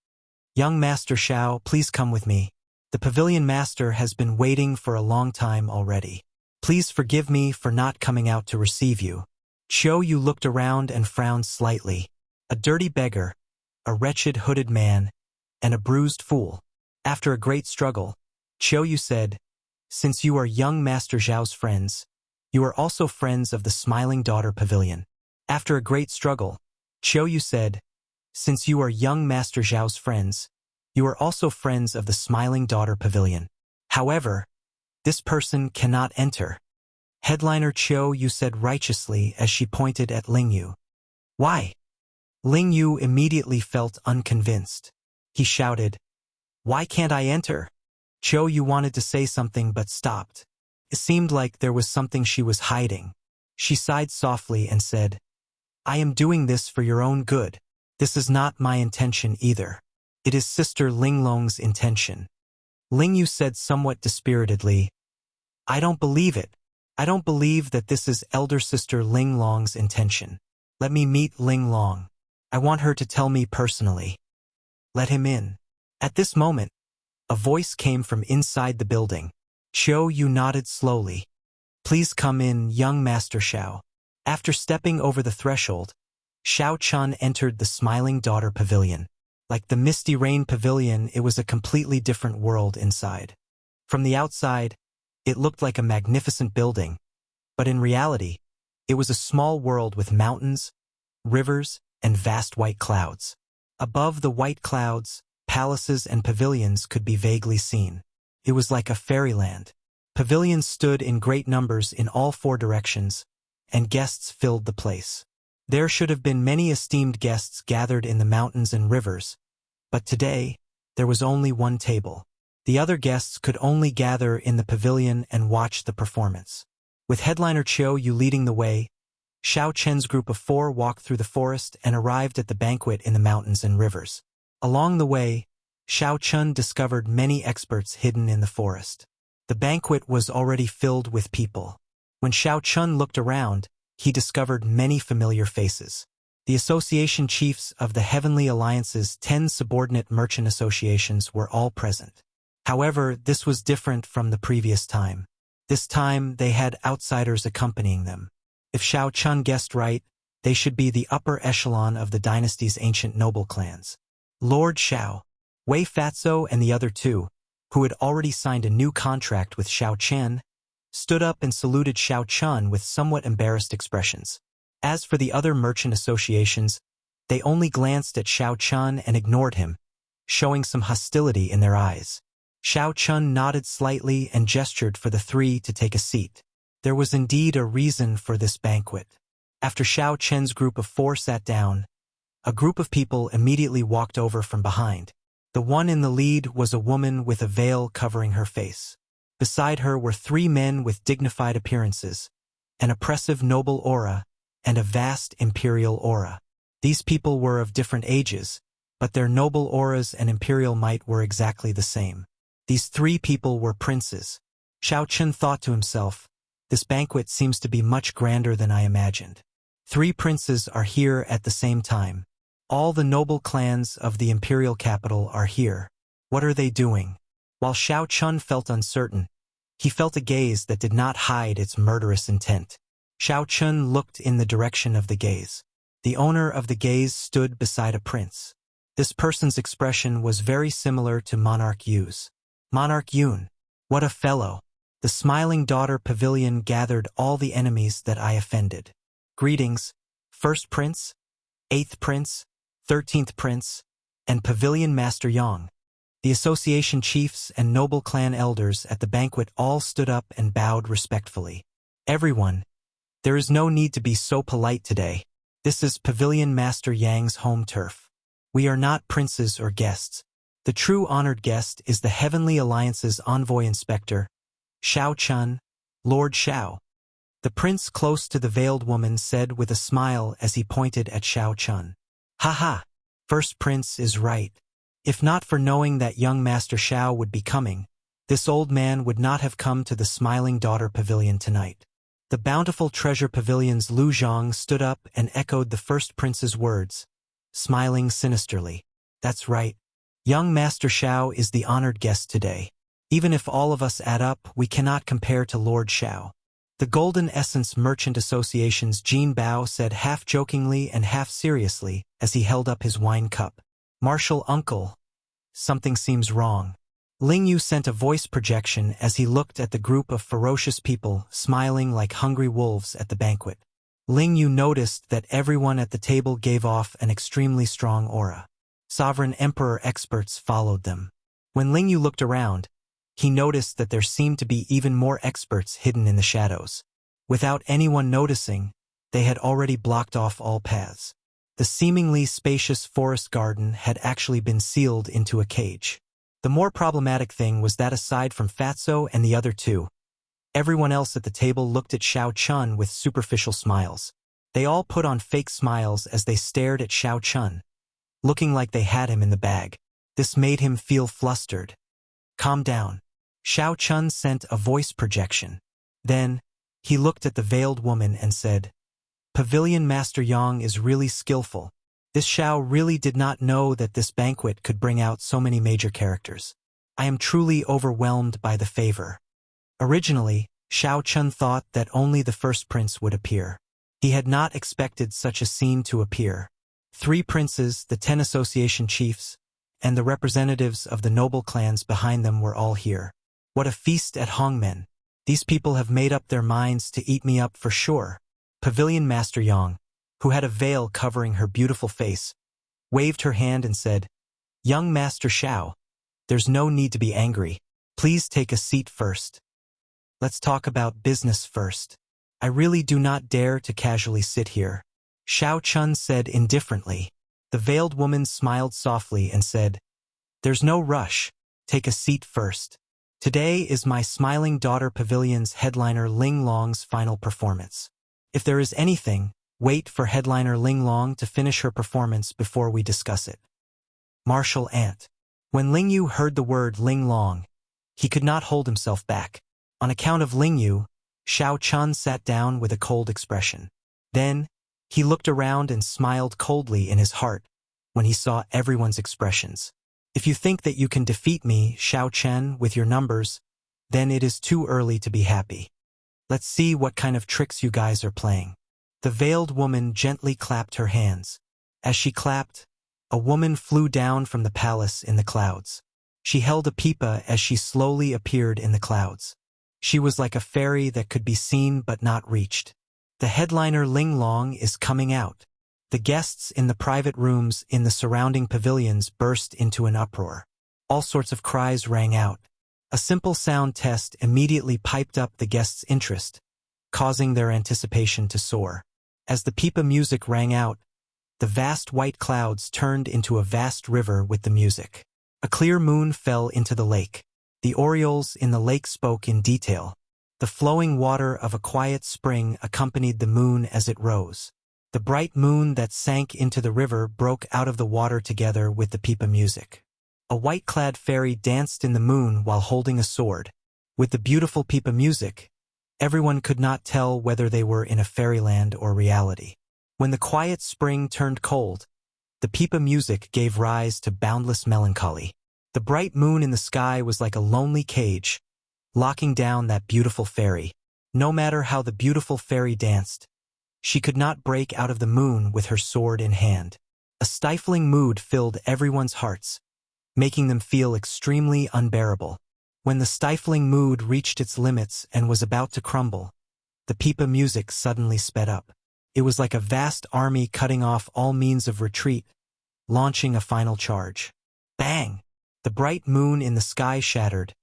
"Young Master Xiao, please come with me. The pavilion master has been waiting for a long time already. Please forgive me for not coming out to receive you." Qiu looked around and frowned slightly. A dirty beggar, a wretched hooded man, and a bruised fool. After a great struggle, Qiu said, "Since you are young Master Zhao's friends, you are also friends of the Smiling Daughter Pavilion." After a great struggle, Qiu said, "Since you are young Master Zhao's friends, you are also friends of the Smiling Daughter Pavilion. However, this person cannot enter." Headliner Qiu said righteously as she pointed at Ling Yu. "Why?" Ling Yu immediately felt unconvinced. He shouted, "Why can't I enter?" Qiu wanted to say something but stopped. It seemed like there was something she was hiding. She sighed softly and said, "I am doing this for your own good. This is not my intention either. It is Sister Linglong's intention." Ling Yu said somewhat dispiritedly, "I don't believe it. I don't believe that this is Elder Sister Linglong's intention. Let me meet Linglong. I want her to tell me personally. Let him in." At this moment, a voice came from inside the building. Qiu nodded slowly. "Please come in, young Master Xiao." After stepping over the threshold, Xiao Chun entered the Smiling Daughter Pavilion. Like the Misty Rain Pavilion, it was a completely different world inside. From the outside, it looked like a magnificent building, but in reality, it was a small world with mountains, rivers, and vast white clouds. Above the white clouds, palaces and pavilions could be vaguely seen. It was like a fairyland. Pavilions stood in great numbers in all four directions, and guests filled the place. There should have been many esteemed guests gathered in the mountains and rivers, but today, there was only one table. The other guests could only gather in the pavilion and watch the performance. With headliner Qiu leading the way, Xiao Chen's group of 4 walked through the forest and arrived at the banquet in the mountains and rivers. Along the way, Xiao Chen discovered many experts hidden in the forest. The banquet was already filled with people. When Xiao Chen looked around, he discovered many familiar faces. The association chiefs of the Heavenly Alliance's 10 subordinate merchant associations were all present. However, this was different from the previous time. This time, they had outsiders accompanying them. If Xiao Chen guessed right, they should be the upper echelon of the dynasty's ancient noble clans. Lord Xiao, Wei Fatso and the other 2, who had already signed a new contract with Xiao Chen, stood up and saluted Xiao Chen with somewhat embarrassed expressions. As for the other merchant associations, they only glanced at Xiao Chen and ignored him, showing some hostility in their eyes. Xiao Chun nodded slightly and gestured for the three to take a seat. There was indeed a reason for this banquet. After Xiao Chen's group of four sat down, a group of people immediately walked over from behind. The one in the lead was a woman with a veil covering her face. Beside her were three men with dignified appearances, an oppressive noble aura, and a vast imperial aura. These people were of different ages, but their noble auras and imperial might were exactly the same. These three people were princes. Xiao Chun thought to himself, this banquet seems to be much grander than I imagined. 3 princes are here at the same time. All the noble clans of the imperial capital are here. What are they doing? While Xiao Chun felt uncertain, he felt a gaze that did not hide its murderous intent. Xiao Chun looked in the direction of the gaze. The owner of the gaze stood beside a prince. This person's expression was very similar to Monarch Yu's. Monarch Yun, what a fellow! The smiling daughter pavilion gathered all the enemies that I offended. Greetings, 1st Prince, 8th Prince, 13th Prince, and Pavilion Master Yang. The association chiefs and noble clan elders at the banquet all stood up and bowed respectfully. Everyone, there is no need to be so polite today. This is Pavilion Master Yang's home turf. We are not princes or guests. The true honored guest is the Heavenly Alliance's envoy inspector, Xiao Chun, Lord Xiao. The prince close to the veiled woman said with a smile as he pointed at Xiao Chun. Ha! 1st Prince is right. If not for knowing that young Master Xiao would be coming, this old man would not have come to the Smiling Daughter Pavilion tonight. The Bountiful Treasure Pavilion's Lu Zhang stood up and echoed the 1st Prince's words, smiling sinisterly. That's right. Young Master Xiao is the honored guest today. Even if all of us add up, we cannot compare to Lord Xiao. The Golden Essence Merchant Association's Jin Bao said half jokingly and half seriously as he held up his wine cup. Martial uncle, something seems wrong. Ling Yu sent a voice projection as he looked at the group of ferocious people smiling like hungry wolves at the banquet. Ling Yu noticed that everyone at the table gave off an extremely strong aura. Sovereign Emperor experts followed them. When Ling Yu looked around, he noticed that there seemed to be even more experts hidden in the shadows. Without anyone noticing, they had already blocked off all paths. The seemingly spacious forest garden had actually been sealed into a cage. The more problematic thing was that aside from Fatso and the other two, everyone else at the table looked at Xiao Chun with superficial smiles. They all put on fake smiles as they stared at Xiao Chun, looking like they had him in the bag. This made him feel flustered. Calm down. Xiao Chun sent a voice projection. Then, he looked at the veiled woman and said, Pavilion Master Yang is really skillful. This Xiao really did not know that this banquet could bring out so many major characters. I am truly overwhelmed by the favor. Originally, Xiao Chun thought that only the 1st Prince would appear. He had not expected such a scene to appear. 3 princes, the 10 association chiefs, and the representatives of the noble clans behind them were all here. What a feast at Hongmen. These people have made up their minds to eat me up for sure. Pavilion Master Yang, who had a veil covering her beautiful face, waved her hand and said, Young Master Xiao, there's no need to be angry. Please take a seat first. Let's talk about business first. I really do not dare to casually sit here. Xiao Chun said indifferently. The veiled woman smiled softly and said, There's no rush. Take a seat first. Today is my Smiling Daughter Pavilion's headliner Ling Long's final performance. If there is anything, wait for headliner Ling Long to finish her performance before we discuss it. Martial Ant. When Ling Yu heard the word Ling Long, he could not hold himself back. On account of Ling Yu, Xiao Chun sat down with a cold expression. Then, he looked around and smiled coldly in his heart when he saw everyone's expressions. If you think that you can defeat me, Xiao Chen, with your numbers, then it is too early to be happy. Let's see what kind of tricks you guys are playing. The veiled woman gently clapped her hands. As she clapped, a woman flew down from the palace in the clouds. She held a pipa as she slowly appeared in the clouds. She was like a fairy that could be seen but not reached. The headliner Ling Long is coming out. The guests in the private rooms in the surrounding pavilions burst into an uproar. All sorts of cries rang out. A simple sound test immediately piped up the guests' interest, causing their anticipation to soar. As the pipa music rang out, the vast white clouds turned into a vast river with the music. A clear moon fell into the lake. The orioles in the lake spoke in detail. The flowing water of a quiet spring accompanied the moon as it rose. The bright moon that sank into the river broke out of the water together with the pipa music. A white-clad fairy danced in the moon while holding a sword. With the beautiful pipa music, everyone could not tell whether they were in a fairyland or reality. When the quiet spring turned cold, the pipa music gave rise to boundless melancholy. The bright moon in the sky was like a lonely cage, locking down that beautiful fairy. No matter how the beautiful fairy danced, she could not break out of the moon with her sword in hand. A stifling mood filled everyone's hearts, making them feel extremely unbearable. When the stifling mood reached its limits and was about to crumble, the pipa music suddenly sped up. It was like a vast army cutting off all means of retreat, launching a final charge. Bang! The bright moon in the sky shattered,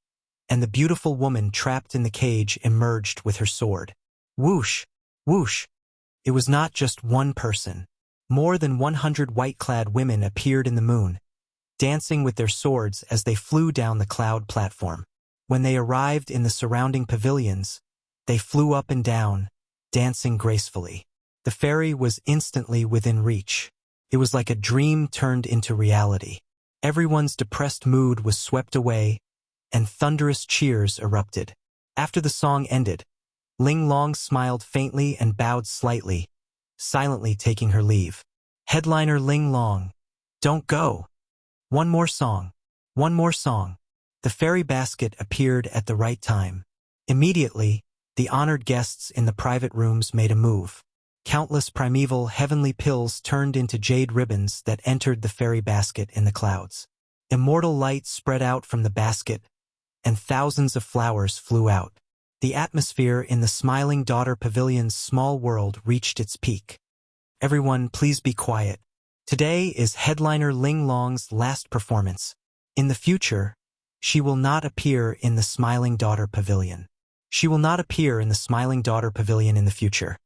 and the beautiful woman trapped in the cage emerged with her sword. Whoosh! Whoosh! It was not just one person. More than 100 white-clad women appeared in the moon, dancing with their swords as they flew down the cloud platform. When they arrived in the surrounding pavilions, they flew up and down, dancing gracefully. The fairy was instantly within reach. It was like a dream turned into reality. Everyone's depressed mood was swept away, and thunderous cheers erupted. After the song ended, Ling Long smiled faintly and bowed slightly, silently taking her leave. Headliner Ling Long, don't go. One more song. One more song. The fairy basket appeared at the right time. Immediately, the honored guests in the private rooms made a move. Countless primeval heavenly pills turned into jade ribbons that entered the fairy basket in the clouds. Immortal light spread out from the basket, and thousands of flowers flew out. The atmosphere in the Smiling Daughter Pavilion's small world reached its peak. Everyone, please be quiet. Today is headliner Ling Long's last performance. In the future, she will not appear in the Smiling Daughter Pavilion. She will not appear in the Smiling Daughter Pavilion in the future.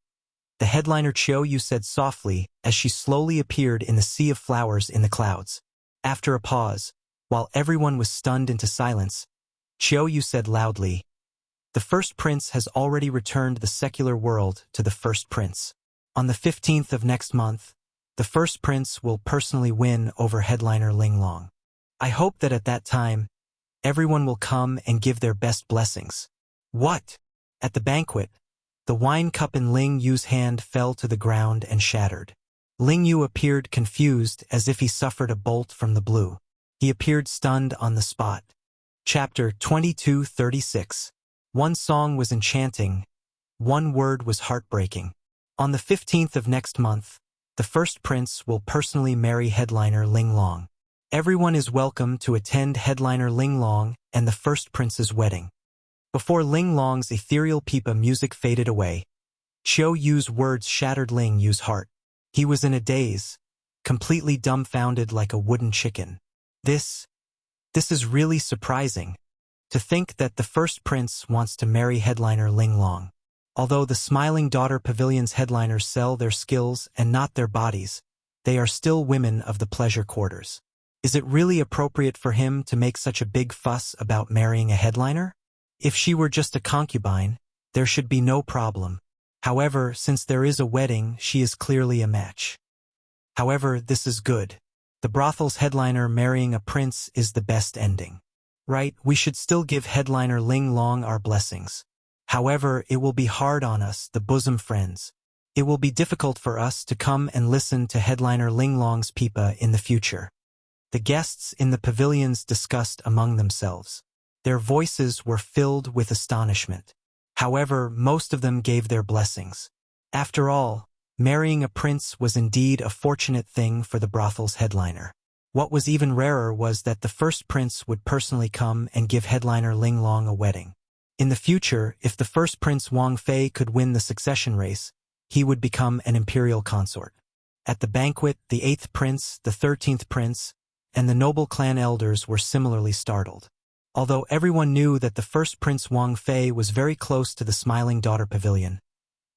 The headliner Chiao Yu said softly as she slowly appeared in the sea of flowers in the clouds. After a pause, while everyone was stunned into silence, Chiao Yu said loudly, "The first prince has already returned the secular world to the first prince. On the 15th of next month, the first prince will personally win over headliner Ling Long. I hope that at that time, everyone will come and give their best blessings." What? At the banquet, the wine cup in Ling Yu's hand fell to the ground and shattered. Ling Yu appeared confused as if he suffered a bolt from the blue. He appeared stunned on the spot. Chapter 2236. One song was enchanting, one word was heartbreaking. On the 15th of next month, the first prince will personally marry headliner Ling Long. Everyone is welcome to attend headliner Ling Long and the first prince's wedding. Before Ling Long's ethereal pipa music faded away, Chiao Yu's words shattered Ling Yu's heart. He was in a daze, completely dumbfounded like a wooden chicken. This is really surprising. To think that the first prince wants to marry headliner Ling Long. Although the Smiling Daughter Pavilion's headliners sell their skills and not their bodies, they are still women of the pleasure quarters. Is it really appropriate for him to make such a big fuss about marrying a headliner? If she were just a concubine, there should be no problem. However, since there is a wedding, she is clearly a match. However, this is good. The brothel's headliner marrying a prince is the best ending. Right, we should still give headliner Ling Long our blessings. However, it will be hard on us, the bosom friends. It will be difficult for us to come and listen to headliner Ling Long's pipa in the future. The guests in the pavilions discussed among themselves. Their voices were filled with astonishment. However, most of them gave their blessings. After all, marrying a prince was indeed a fortunate thing for the brothel's headliner. What was even rarer was that the first prince would personally come and give headliner Ling Long a wedding. In the future, if the first prince Wang Fei could win the succession race, he would become an imperial consort. At the banquet, the 8th prince, the 13th prince, and the noble clan elders were similarly startled. Although everyone knew that the first Prince Wang Fei was very close to the Smiling Daughter Pavilion,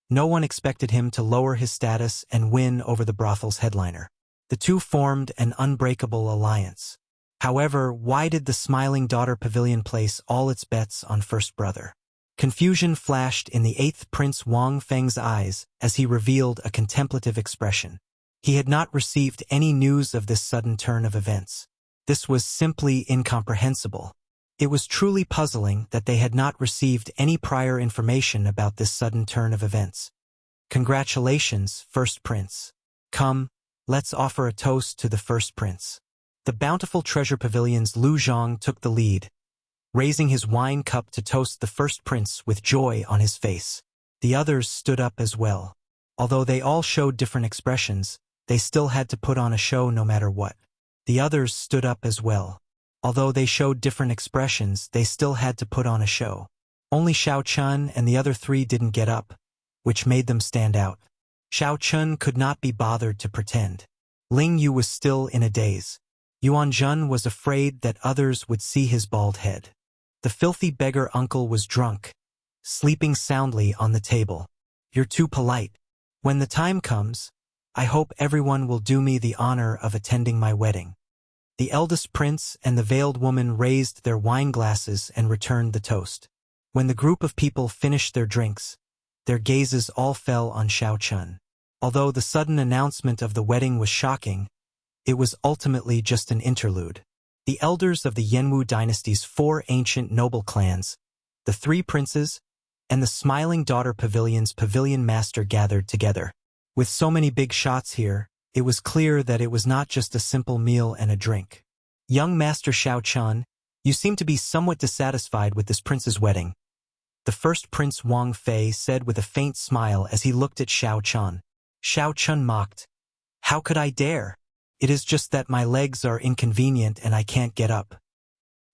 no one expected him to lower his status and win over the brothel's headliner. The two formed an unbreakable alliance. However, why did the Smiling Daughter Pavilion place all its bets on first brother? Confusion flashed in the eighth Prince Wang Feng's eyes as he revealed a contemplative expression. He had not received any news of this sudden turn of events. This was simply incomprehensible. It was truly puzzling that they had not received any prior information about this sudden turn of events. Congratulations, First Prince. Come, let's offer a toast to the First Prince. The Bountiful Treasure Pavilion's Lu Zhang took the lead, raising his wine cup to toast the First Prince with joy on his face. The others stood up as well. Although they all showed different expressions, they still had to put on a show no matter what. The others stood up as well. Although they showed different expressions, they still had to put on a show. Only Xiao Chun and the other three didn't get up, which made them stand out. Xiao Chun could not be bothered to pretend. Ling Yu was still in a daze. Yuan Jun was afraid that others would see his bald head. The filthy beggar uncle was drunk, sleeping soundly on the table. You're too polite. When the time comes, I hope everyone will do me the honor of attending my wedding. The eldest prince and the veiled woman raised their wine glasses and returned the toast. When the group of people finished their drinks, their gazes all fell on Xiao Chun. Although the sudden announcement of the wedding was shocking, it was ultimately just an interlude. The elders of the Yanwu dynasty's 4 ancient noble clans, the 3 princes, and the Smiling Daughter Pavilion's pavilion master gathered together. With so many big shots here, it was clear that it was not just a simple meal and a drink. Young Master Xiao Chun, you seem to be somewhat dissatisfied with this prince's wedding. The first Prince Wang Fei said with a faint smile as he looked at Xiao Chun. Xiao Chun mocked. How could I dare? It is just that my legs are inconvenient and I can't get up.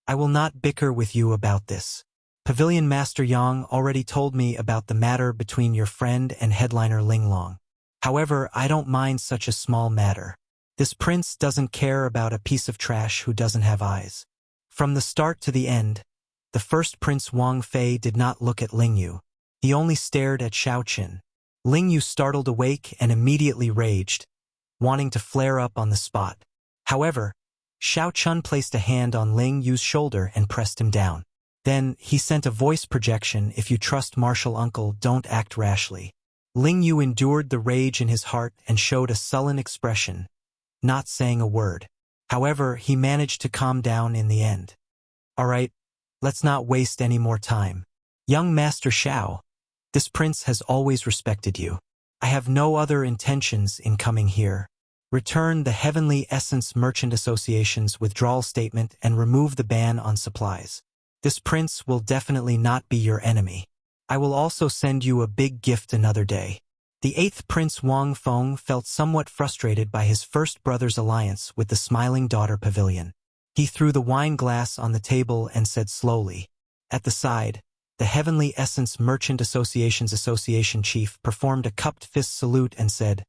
I will not bicker with you about this. Pavilion Master Yang already told me about the matter between your friend and headliner Ling Long. However, I don't mind such a small matter. This prince doesn't care about a piece of trash who doesn't have eyes. From the start to the end, the first Prince Wang Fei did not look at Ling Yu. He only stared at Xiao Qin. Ling Yu startled awake and immediately raged, wanting to flare up on the spot. However, Xiao Chun placed a hand on Ling Yu's shoulder and pressed him down. Then, he sent a voice projection, if you trust martial uncle, don't act rashly. Ling Yu endured the rage in his heart and showed a sullen expression, not saying a word. However, he managed to calm down in the end. All right, let's not waste any more time. Young Master Xiao, this prince has always respected you. I have no other intentions in coming here. Return the Heavenly Essence Merchant Association's withdrawal statement and remove the ban on supplies. This prince will definitely not be your enemy. I will also send you a big gift another day. The 8th Prince Wang Feng felt somewhat frustrated by his first brother's alliance with the Smiling Daughter Pavilion. He threw the wine glass on the table and said slowly. At the side, the Heavenly Essence Merchant Association's association chief performed a cupped fist salute and said,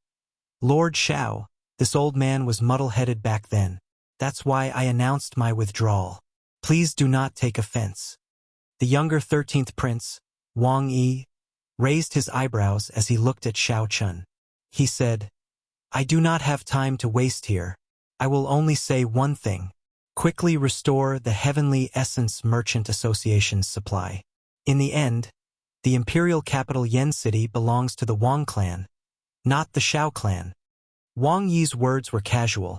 Lord Xiao, this old man was muddle-headed back then. That's why I announced my withdrawal. Please do not take offense. The younger 13th Prince, Wang Yi, raised his eyebrows as he looked at Xiao Chun. He said, I do not have time to waste here. I will only say one thing. Quickly restore the Heavenly Essence Merchant Association's supply. In the end, the imperial capital Yen City belongs to the Wang clan, not the Xiao clan. Wang Yi's words were casual,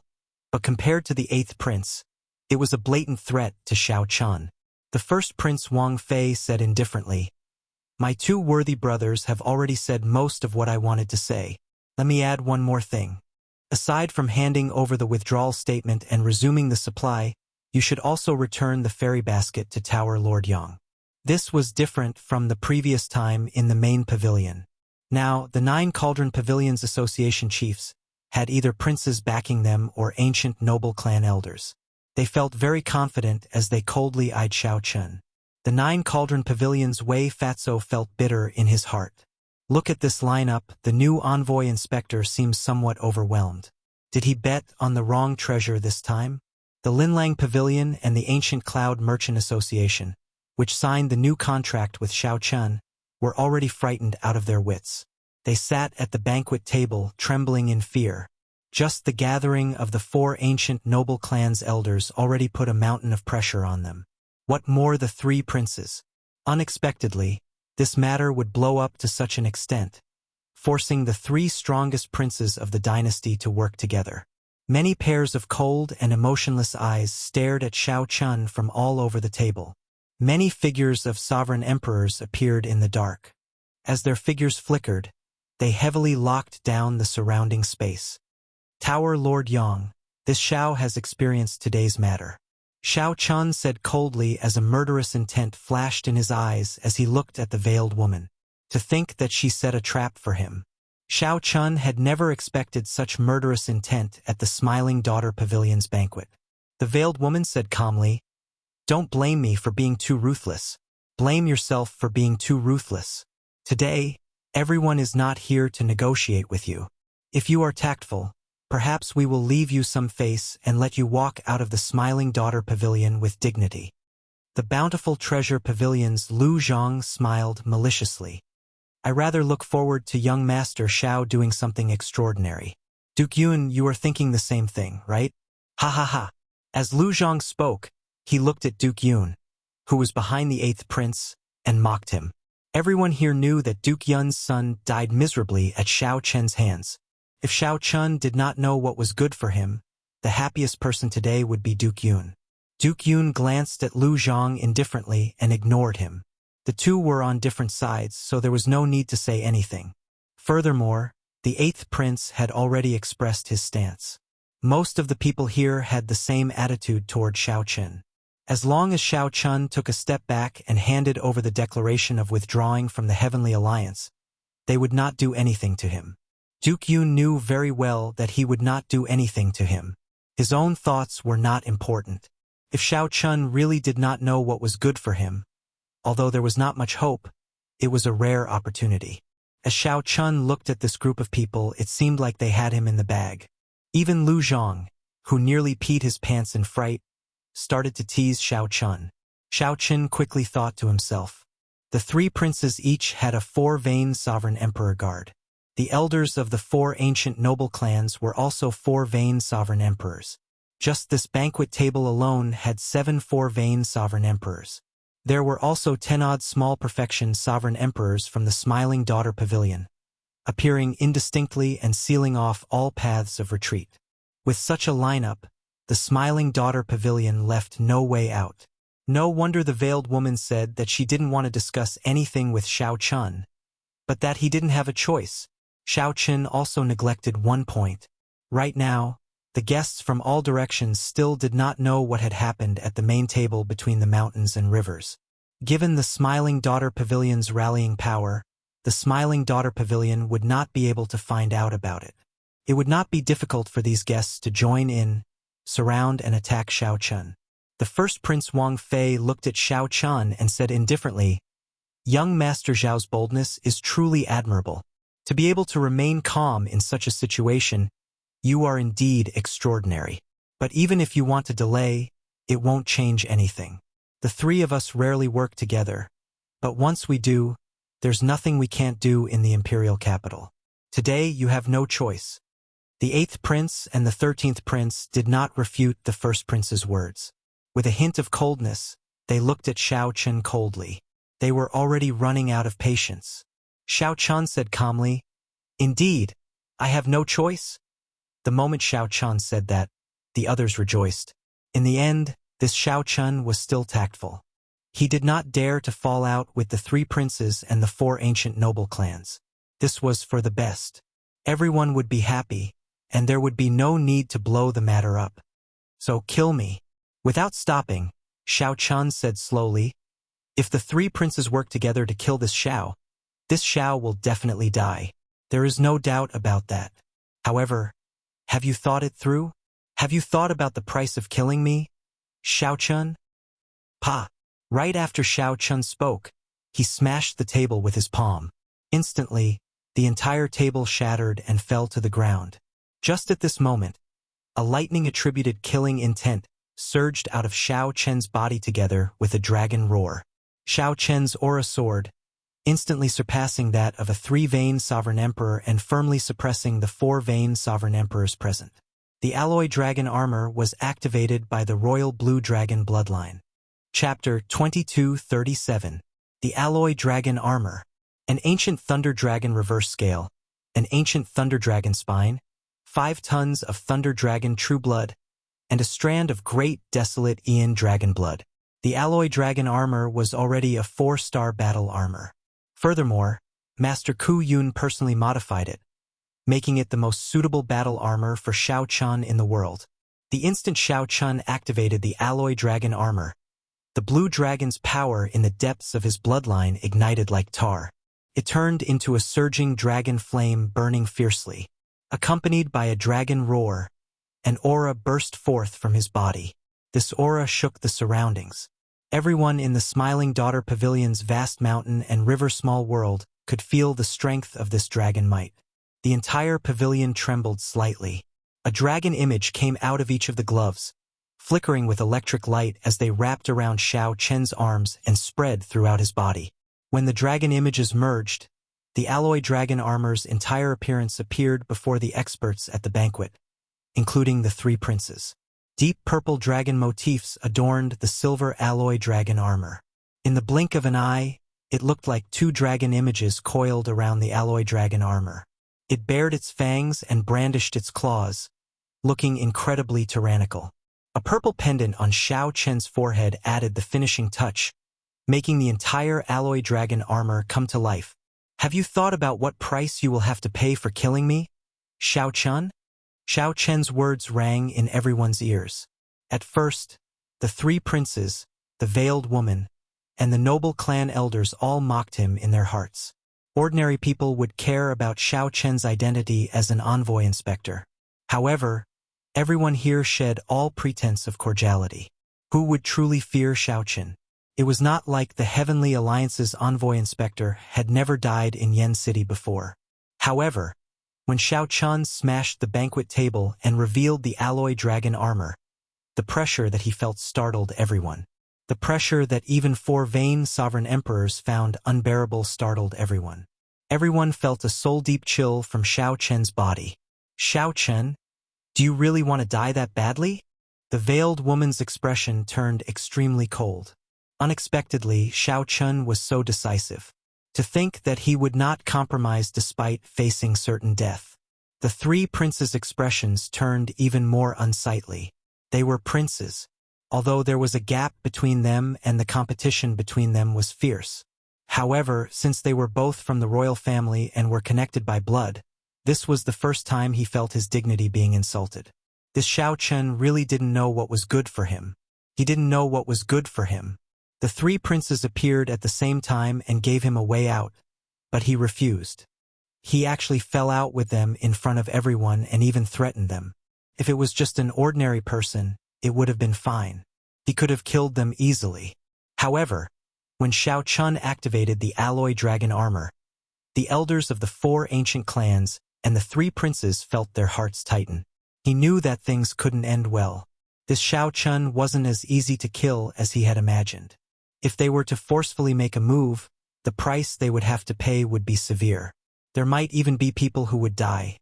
but compared to the 8th prince, it was a blatant threat to Xiao Chun. The first Prince Wang Fei said indifferently, My 2 worthy brothers have already said most of what I wanted to say. Let me add one more thing. Aside from handing over the withdrawal statement and resuming the supply, you should also return the fairy basket to Tower Lord Yang. This was different from the previous time in the main pavilion. Now, the 9 Cauldron Pavilions Association chiefs had either princes backing them or ancient noble clan elders. They felt very confident as they coldly eyed Xiao Chun. The 9 Cauldron Pavilions Wei Fatso felt bitter in his heart. Look at this lineup, the new envoy inspector seems somewhat overwhelmed. Did he bet on the wrong treasure this time? The Linlang Pavilion and the Ancient Cloud Merchant Association, which signed the new contract with Xiao Chun, were already frightened out of their wits. They sat at the banquet table, trembling in fear. Just the gathering of the 4 ancient noble clans' elders already put a mountain of pressure on them. What more the 3 princes? Unexpectedly, this matter would blow up to such an extent, forcing the 3 strongest princes of the dynasty to work together. Many pairs of cold and emotionless eyes stared at Xiao Chun from all over the table. Many figures of sovereign emperors appeared in the dark. As their figures flickered, they heavily locked down the surrounding space. Tower Lord Yang, this Xiao has experienced today's matter. Xiao Chun said coldly as a murderous intent flashed in his eyes as he looked at the veiled woman. To think that she set a trap for him. Xiao Chun had never expected such murderous intent at the Smiling Daughter Pavilion's banquet. The veiled woman said calmly, "Don't blame me for being too ruthless. Blame yourself for being too ruthless. Today, everyone is not here to negotiate with you. If you are tactful, perhaps we will leave you some face and let you walk out of the Smiling Daughter Pavilion with dignity." The Bountiful Treasure Pavilion's Lu Zhang smiled maliciously. "I rather look forward to young Master Xiao doing something extraordinary. Duke Yun, you are thinking the same thing, right? Ha ha ha." As Lu Zhang spoke, he looked at Duke Yun, who was behind the 8th prince, and mocked him. Everyone here knew that Duke Yun's son died miserably at Xiao Chen's hands. If Xiao Chun did not know what was good for him, the happiest person today would be Duke Yun. Duke Yun glanced at Lu Zhang indifferently and ignored him. The two were on different sides, so there was no need to say anything. Furthermore, the 8th prince had already expressed his stance. Most of the people here had the same attitude toward Xiao Chun. As long as Xiao Chun took a step back and handed over the declaration of withdrawing from the Heavenly Alliance, they would not do anything to him. Duke Yun knew very well that he would not do anything to him. His own thoughts were not important. If Xiao Chun really did not know what was good for him, although there was not much hope, it was a rare opportunity. As Xiao Chun looked at this group of people, it seemed like they had him in the bag. Even Lu Zhang, who nearly peed his pants in fright, started to tease Xiao Chun. Xiao Chun quickly thought to himself. The 3 princes each had a 4-veined sovereign emperor guard. The elders of the 4 ancient noble clans were also 4-veined sovereign emperors. Just this banquet table alone had 7 4-veined sovereign emperors. There were also 10-odd small perfection sovereign emperors from the Smiling Daughter Pavilion, appearing indistinctly and sealing off all paths of retreat. With such a lineup, the Smiling Daughter Pavilion left no way out. No wonder the veiled woman said that she didn't want to discuss anything with Xiao Chun, but that he didn't have a choice. Xiao Chun also neglected one point. Right now, the guests from all directions still did not know what had happened at the main table between the mountains and rivers. Given the Smiling Daughter Pavilion's rallying power, the Smiling Daughter Pavilion would not be able to find out about it. It would not be difficult for these guests to join in, surround and attack Xiao Chun. The first Prince Wang Fei looked at Xiao Chun and said indifferently, "Young Master Zhao's boldness is truly admirable. To be able to remain calm in such a situation, you are indeed extraordinary. But even if you want to delay, it won't change anything. The 3 of us rarely work together, but once we do, there's nothing we can't do in the imperial capital. Today you have no choice." The 8th prince and the 13th prince did not refute the first prince's words. With a hint of coldness, they looked at Xiao Chun coldly. They were already running out of patience. Xiao Chun said calmly, "Indeed, I have no choice." The moment Xiao Chun said that, the others rejoiced. In the end, this Xiao Chun was still tactful. He did not dare to fall out with the 3 princes and the 4 ancient noble clans. This was for the best. Everyone would be happy, and there would be no need to blow the matter up. "So kill me." Without stopping, Xiao Chun said slowly, "If the 3 princes work together to kill this Xiao will definitely die. There is no doubt about that. However, have you thought it through? Have you thought about the price of killing me, Xiao Chun?" Pa! Right after Xiao Chun spoke, he smashed the table with his palm. Instantly, the entire table shattered and fell to the ground. Just at this moment, a lightning-attributed killing intent surged out of Xiao Chen's body together with a dragon roar. Xiao Chen's aura soared, instantly surpassing that of a 3-vein sovereign emperor and firmly suppressing the 4-vein sovereign emperors present. The alloy dragon armor was activated by the royal blue dragon bloodline. Chapter 2237. The Alloy Dragon Armor. An ancient thunder dragon reverse scale, an ancient thunder dragon spine, 5 tons of thunder dragon true blood, and a strand of great desolate Ian dragon blood. The alloy dragon armor was already a 4-star battle armor. Furthermore, Master Ku Yun personally modified it, making it the most suitable battle armor for Xiao Chun in the world. The instant Xiao Chun activated the alloy dragon armor, the blue dragon's power in the depths of his bloodline ignited like tar. It turned into a surging dragon flame burning fiercely. Accompanied by a dragon roar, an aura burst forth from his body. This aura shook the surroundings. Everyone in the Smiling Daughter Pavilion's vast mountain and river small world could feel the strength of this dragon might. The entire pavilion trembled slightly. A dragon image came out of each of the gloves, flickering with electric light as they wrapped around Xiao Chen's arms and spread throughout his body. When the dragon images merged, the alloy dragon armor's entire appearance appeared before the experts at the banquet, including the 3 princes. Deep purple dragon motifs adorned the silver alloy dragon armor. In the blink of an eye, it looked like 2 dragon images coiled around the alloy dragon armor. It bared its fangs and brandished its claws, looking incredibly tyrannical. A purple pendant on Xiao Chen's forehead added the finishing touch, making the entire alloy dragon armor come to life. Have you thought about what price you will have to pay for killing me, Xiao Chun? Xiao Chen's words rang in everyone's ears. At first, the 3 princes, the veiled woman, and the noble clan elders all mocked him in their hearts. Ordinary people would care about Xiao Chen's identity as an envoy inspector. However, everyone here shed all pretense of cordiality. Who would truly fear Xiao Chen? It was not like the Heavenly Alliance's envoy inspector had never died in Yen City before. However, when Xiao Chun smashed the banquet table and revealed the alloy dragon armor, the pressure that he felt startled everyone. The pressure that even 4-vein sovereign emperors found unbearable startled everyone. Everyone felt a soul-deep chill from Xiao Chen's body. Xiao Chen, do you really want to die that badly? The veiled woman's expression turned extremely cold. Unexpectedly, Xiao Chun was so decisive. To think that he would not compromise despite facing certain death. The 3 princes' expressions turned even more unsightly. They were princes, although there was a gap between them and the competition between them was fierce. However, since they were both from the royal family and were connected by blood, this was the first time he felt his dignity being insulted. This Xiao Chen really didn't know what was good for him. He didn't know what was good for him. The 3 princes appeared at the same time and gave him a way out, but he refused. He actually fell out with them in front of everyone and even threatened them. If it was just an ordinary person, it would have been fine. He could have killed them easily. However, when Xiao Chun activated the alloy dragon armor, the elders of the 4 ancient clans and the 3 princes felt their hearts tighten. He knew that things couldn't end well. This Xiao Chun wasn't as easy to kill as he had imagined. If they were to forcefully make a move, the price they would have to pay would be severe. There might even be people who would die.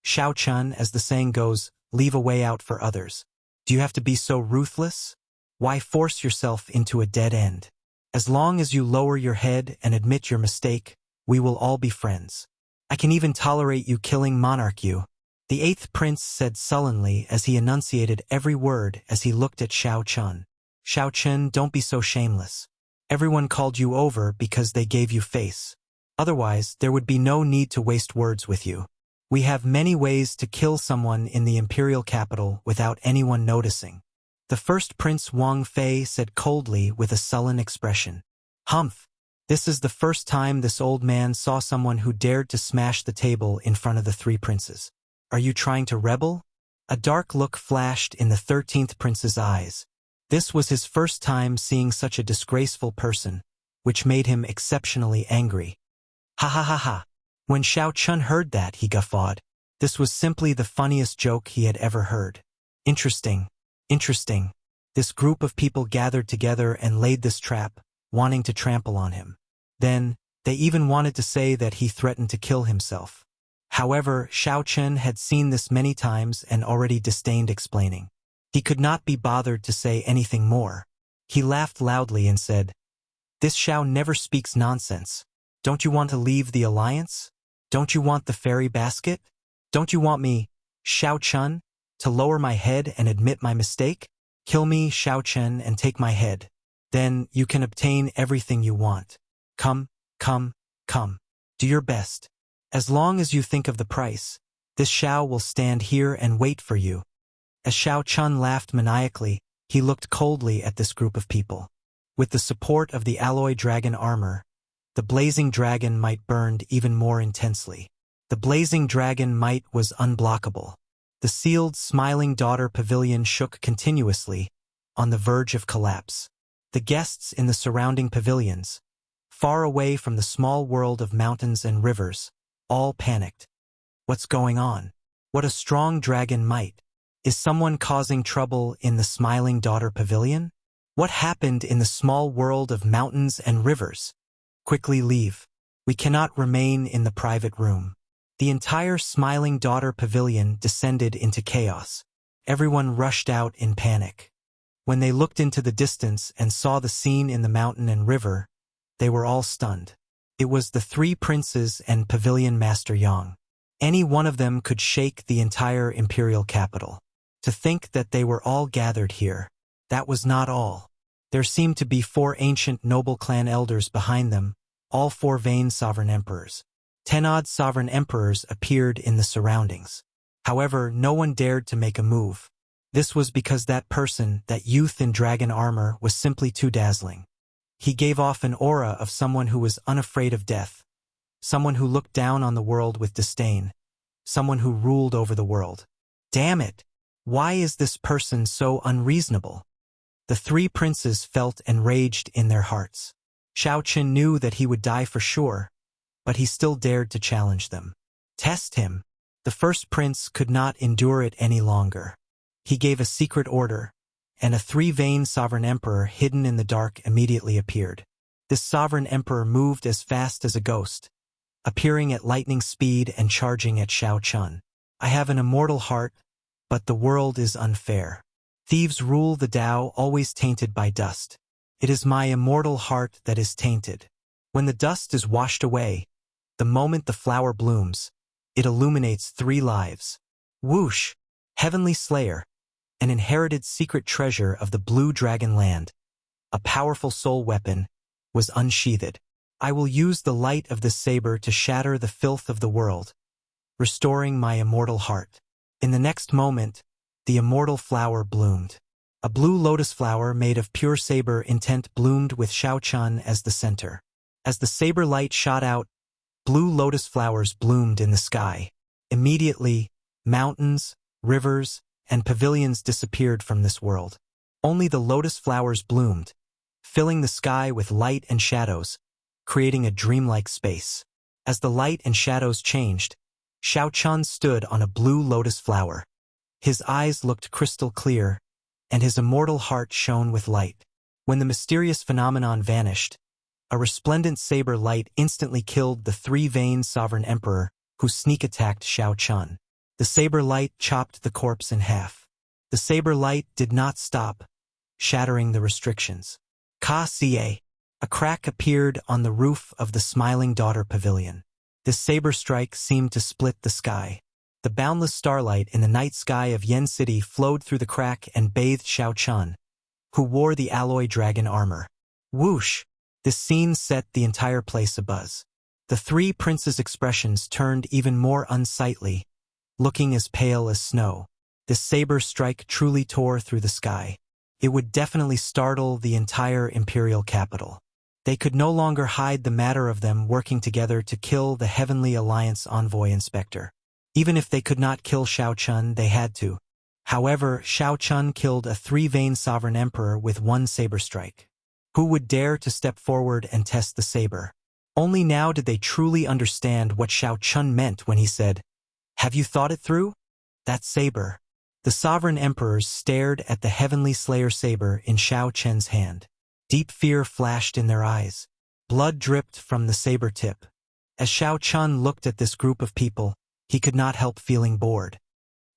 Xiao Chun, as the saying goes, leave a way out for others. Do you have to be so ruthless? Why force yourself into a dead end? As long as you lower your head and admit your mistake, we will all be friends. I can even tolerate you killing Monarch you. The 8th prince said sullenly as he enunciated every word as he looked at Xiao Chun. Xiao Chen, don't be so shameless. Everyone called you over because they gave you face. Otherwise, there would be no need to waste words with you. We have many ways to kill someone in the imperial capital without anyone noticing. The first Prince Wang Fei said coldly with a sullen expression. Humph! This is the first time this old man saw someone who dared to smash the table in front of the 3 princes. Are you trying to rebel? A dark look flashed in the 13th prince's eyes. This was his first time seeing such a disgraceful person, which made him exceptionally angry. Ha ha ha ha. When Xiao Chun heard that, he guffawed. This was simply the funniest joke he had ever heard. Interesting. Interesting. This group of people gathered together and laid this trap, wanting to trample on him. Then, they even wanted to say that he threatened to kill himself. However, Xiao Chen had seen this many times and already disdained explaining. He could not be bothered to say anything more. He laughed loudly and said, "This Xiao never speaks nonsense. Don't you want to leave the alliance? Don't you want the fairy basket? Don't you want me, Xiao Chen, to lower my head and admit my mistake? Kill me, Xiao Chen, and take my head. Then you can obtain everything you want. Come, come, come. Do your best. As long as you think of the price, this Xiao will stand here and wait for you." As Xiao Chen laughed maniacally, he looked coldly at this group of people. With the support of the alloy dragon armor, the blazing dragon might burned even more intensely. The blazing dragon might was unblockable. The sealed, smiling daughter pavilion shook continuously, on the verge of collapse. The guests in the surrounding pavilions, far away from the small world of mountains and rivers, all panicked. What's going on? What a strong dragon might! Is someone causing trouble in the smiling daughter pavilion? What happened in the small world of mountains and rivers? Quickly leave. We cannot remain in the private room. The entire smiling daughter pavilion descended into chaos. Everyone rushed out in panic. When they looked into the distance and saw the scene in the mountain and river, they were all stunned. It was the three princes and pavilion master Yang. Any one of them could shake the entire imperial capital. To think that they were all gathered here. That was not all. There seemed to be 4 ancient noble clan elders behind them, all 4 vain sovereign emperors. 10 odd sovereign emperors appeared in the surroundings. However, no one dared to make a move. This was because that person, that youth in dragon armor, was simply too dazzling. He gave off an aura of someone who was unafraid of death, someone who looked down on the world with disdain, someone who ruled over the world. Damn it! Why is this person so unreasonable? The 3 princes felt enraged in their hearts. Xiao Chen knew that he would die for sure, but he still dared to challenge them. Test him. The first prince could not endure it any longer. He gave a secret order, and a 3-vain sovereign emperor hidden in the dark immediately appeared. This sovereign emperor moved as fast as a ghost, appearing at lightning speed and charging at Xiao Chen. "I have an immortal heart, but the world is unfair. Thieves rule the Tao, always tainted by dust. It is my immortal heart that is tainted. When the dust is washed away, the moment the flower blooms, it illuminates 3 lives. Whoosh! Heavenly Slayer, an inherited secret treasure of the Blue Dragon Land, a powerful soul weapon, was unsheathed. I will use the light of this saber to shatter the filth of the world, restoring my immortal heart." In the next moment, the immortal flower bloomed. A blue lotus flower made of pure saber intent bloomed with Xiao Chen as the center. As the saber light shot out, blue lotus flowers bloomed in the sky. Immediately, mountains, rivers, and pavilions disappeared from this world. Only the lotus flowers bloomed, filling the sky with light and shadows, creating a dreamlike space. As the light and shadows changed, Xiao Chen stood on a blue lotus flower. His eyes looked crystal clear, and his immortal heart shone with light. When the mysterious phenomenon vanished, a resplendent saber light instantly killed the 3-vain sovereign emperor who sneak attacked Xiao Chen. The saber light chopped the corpse in half. The saber light did not stop, shattering the restrictions. Ka-ca! A crack appeared on the roof of the Smiling Daughter Pavilion. This saber strike seemed to split the sky. The boundless starlight in the night sky of Yen City flowed through the crack and bathed Xiao Chen, who wore the alloy dragon armor. Whoosh! This scene set the entire place abuzz. The 3 princes' expressions turned even more unsightly, looking as pale as snow. This saber strike truly tore through the sky. It would definitely startle the entire imperial capital. They could no longer hide the matter of them working together to kill the Heavenly Alliance envoy inspector. Even if they could not kill Xiao Chen, they had to. However, Xiao Chen killed a 3-vain sovereign emperor with 1 saber strike. Who would dare to step forward and test the saber? Only now did they truly understand what Xiao Chen meant when he said, "Have you thought it through? That saber. The sovereign emperors stared at the heavenly slayer saber in Xiao Chen's hand. Deep fear flashed in their eyes. Blood dripped from the saber tip. As Xiao Chun looked at this group of people, he could not help feeling bored.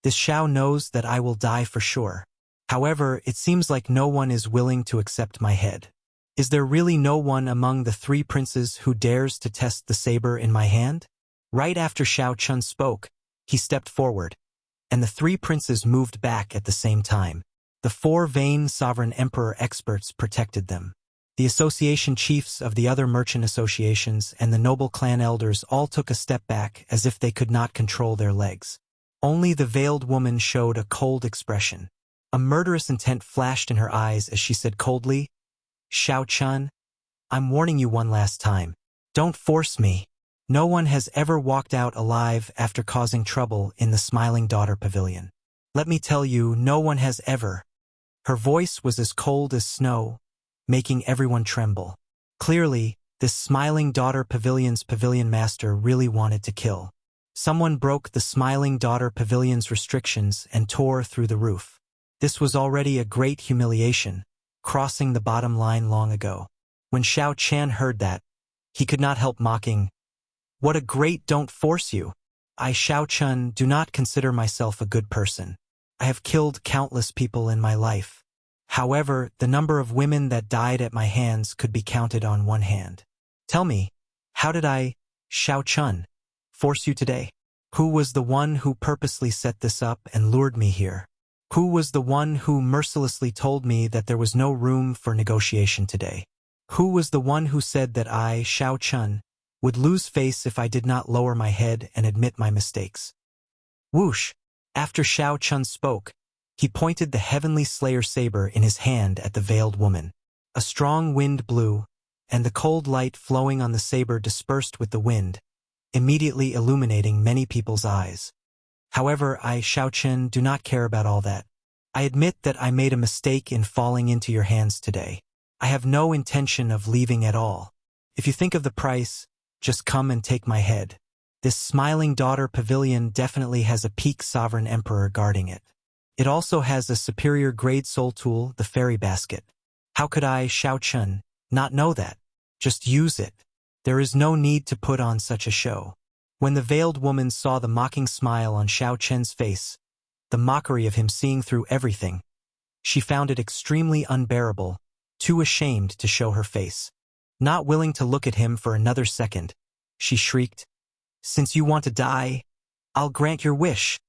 This Xiao knows that I will die for sure. However, it seems like no one is willing to accept my head. Is there really no one among the three princes who dares to test the saber in my hand? Right after Xiao Chun spoke, he stepped forward, and the three princes moved back at the same time. The four vain sovereign emperor experts protected them. The association chiefs of the other merchant associations and the noble clan elders all took a step back as if they could not control their legs. Only the veiled woman showed a cold expression. A murderous intent flashed in her eyes as she said coldly, "Xiao Chun, I'm warning you one last time. Don't force me." No one has ever walked out alive after causing trouble in the Smiling Daughter Pavilion. Let me tell you, no one has ever. Her voice was as cold as snow, making everyone tremble. Clearly, this Smiling Daughter Pavilion's pavilion master really wanted to kill. Someone broke the Smiling Daughter Pavilion's restrictions and tore through the roof. This was already a great humiliation, crossing the bottom line long ago. When Xiao Chan heard that, he could not help mocking, "What a great don't force you. I, Xiao Chun, do not consider myself a good person. I have killed countless people in my life. However, the number of women that died at my hands could be counted on one hand. Tell me, how did I, Xiao Chun, force you today? Who was the one who purposely set this up and lured me here? Who was the one who mercilessly told me that there was no room for negotiation today? Who was the one who said that I, Xiao Chun, would lose face if I did not lower my head and admit my mistakes?" Whoosh! After Xiao Chun spoke, he pointed the heavenly slayer saber in his hand at the veiled woman. A strong wind blew, and the cold light flowing on the saber dispersed with the wind, immediately illuminating many people's eyes. However, I, Xiao Chun, do not care about all that. I admit that I made a mistake in falling into your hands today. I have no intention of leaving at all. If you think of the price, just come and take my head. This Smiling Daughter Pavilion definitely has a peak sovereign emperor guarding it. It also has a superior grade soul tool, the fairy basket. How could I, Xiao Chun, not know that? Just use it. There is no need to put on such a show. When the veiled woman saw the mocking smile on Xiao Chen's face, the mockery of him seeing through everything, she found it extremely unbearable, too ashamed to show her face. Not willing to look at him for another second, she shrieked, "Since you want to die, I'll grant your wish.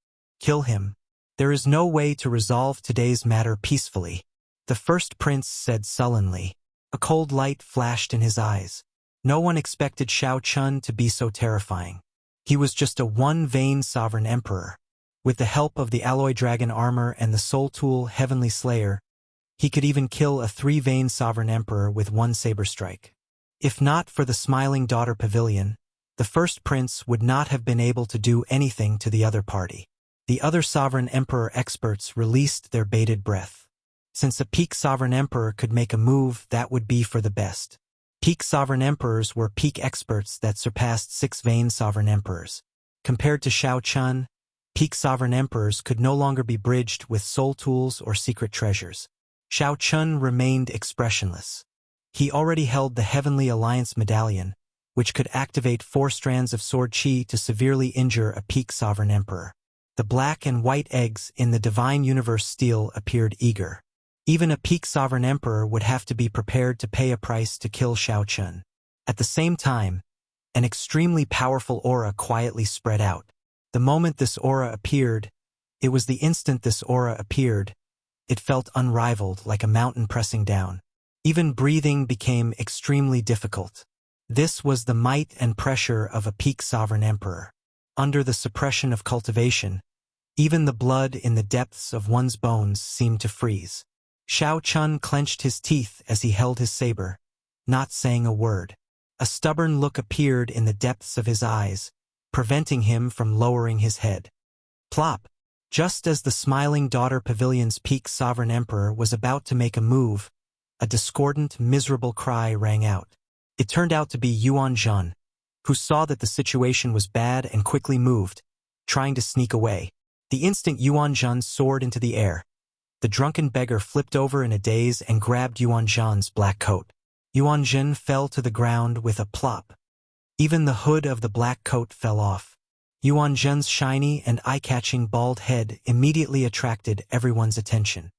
Kill him. There is no way to resolve today's matter peacefully," the first prince said sullenly. A cold light flashed in his eyes. No one expected Xiao Chun to be so terrifying. He was just a one-vain sovereign emperor. With the help of the alloy dragon armor and the soul tool Heavenly Slayer, he could even kill a three-vain sovereign emperor with one saber strike. If not for the Smiling Daughter Pavilion, the first prince would not have been able to do anything to the other party. The other sovereign emperor experts released their bated breath. Since a peak sovereign emperor could make a move, that would be for the best. Peak sovereign emperors were peak experts that surpassed six-vain sovereign emperors. Compared to Xiao Chun, peak sovereign emperors could no longer be bridged with soul tools or secret treasures. Xiao Chun remained expressionless. He already held the Heavenly Alliance medallion, which could activate 4 strands of sword chi to severely injure a peak sovereign emperor. The black and white eggs in the Divine Universe steel appeared eager. Even a peak sovereign emperor would have to be prepared to pay a price to kill Xiao Chun. At the same time, an extremely powerful aura quietly spread out. The moment this aura appeared, it was the instant this aura appeared, it felt unrivaled like a mountain pressing down. Even breathing became extremely difficult. This was the might and pressure of a peak sovereign emperor. Under the suppression of cultivation, even the blood in the depths of one's bones seemed to freeze. Xiao Chun clenched his teeth as he held his saber, not saying a word. A stubborn look appeared in the depths of his eyes, preventing him from lowering his head. Plop! Just as the Smiling Daughter Pavilion's peak sovereign emperor was about to make a move, a discordant, miserable cry rang out. It turned out to be Yuan Zhan, who saw that the situation was bad and quickly moved, trying to sneak away. The instant Yuan Zhen soared into the air, the drunken beggar flipped over in a daze and grabbed Yuan Zhen's black coat. Yuan Zhen fell to the ground with a plop. Even the hood of the black coat fell off. Yuan Zhen's shiny and eye-catching bald head immediately attracted everyone's attention.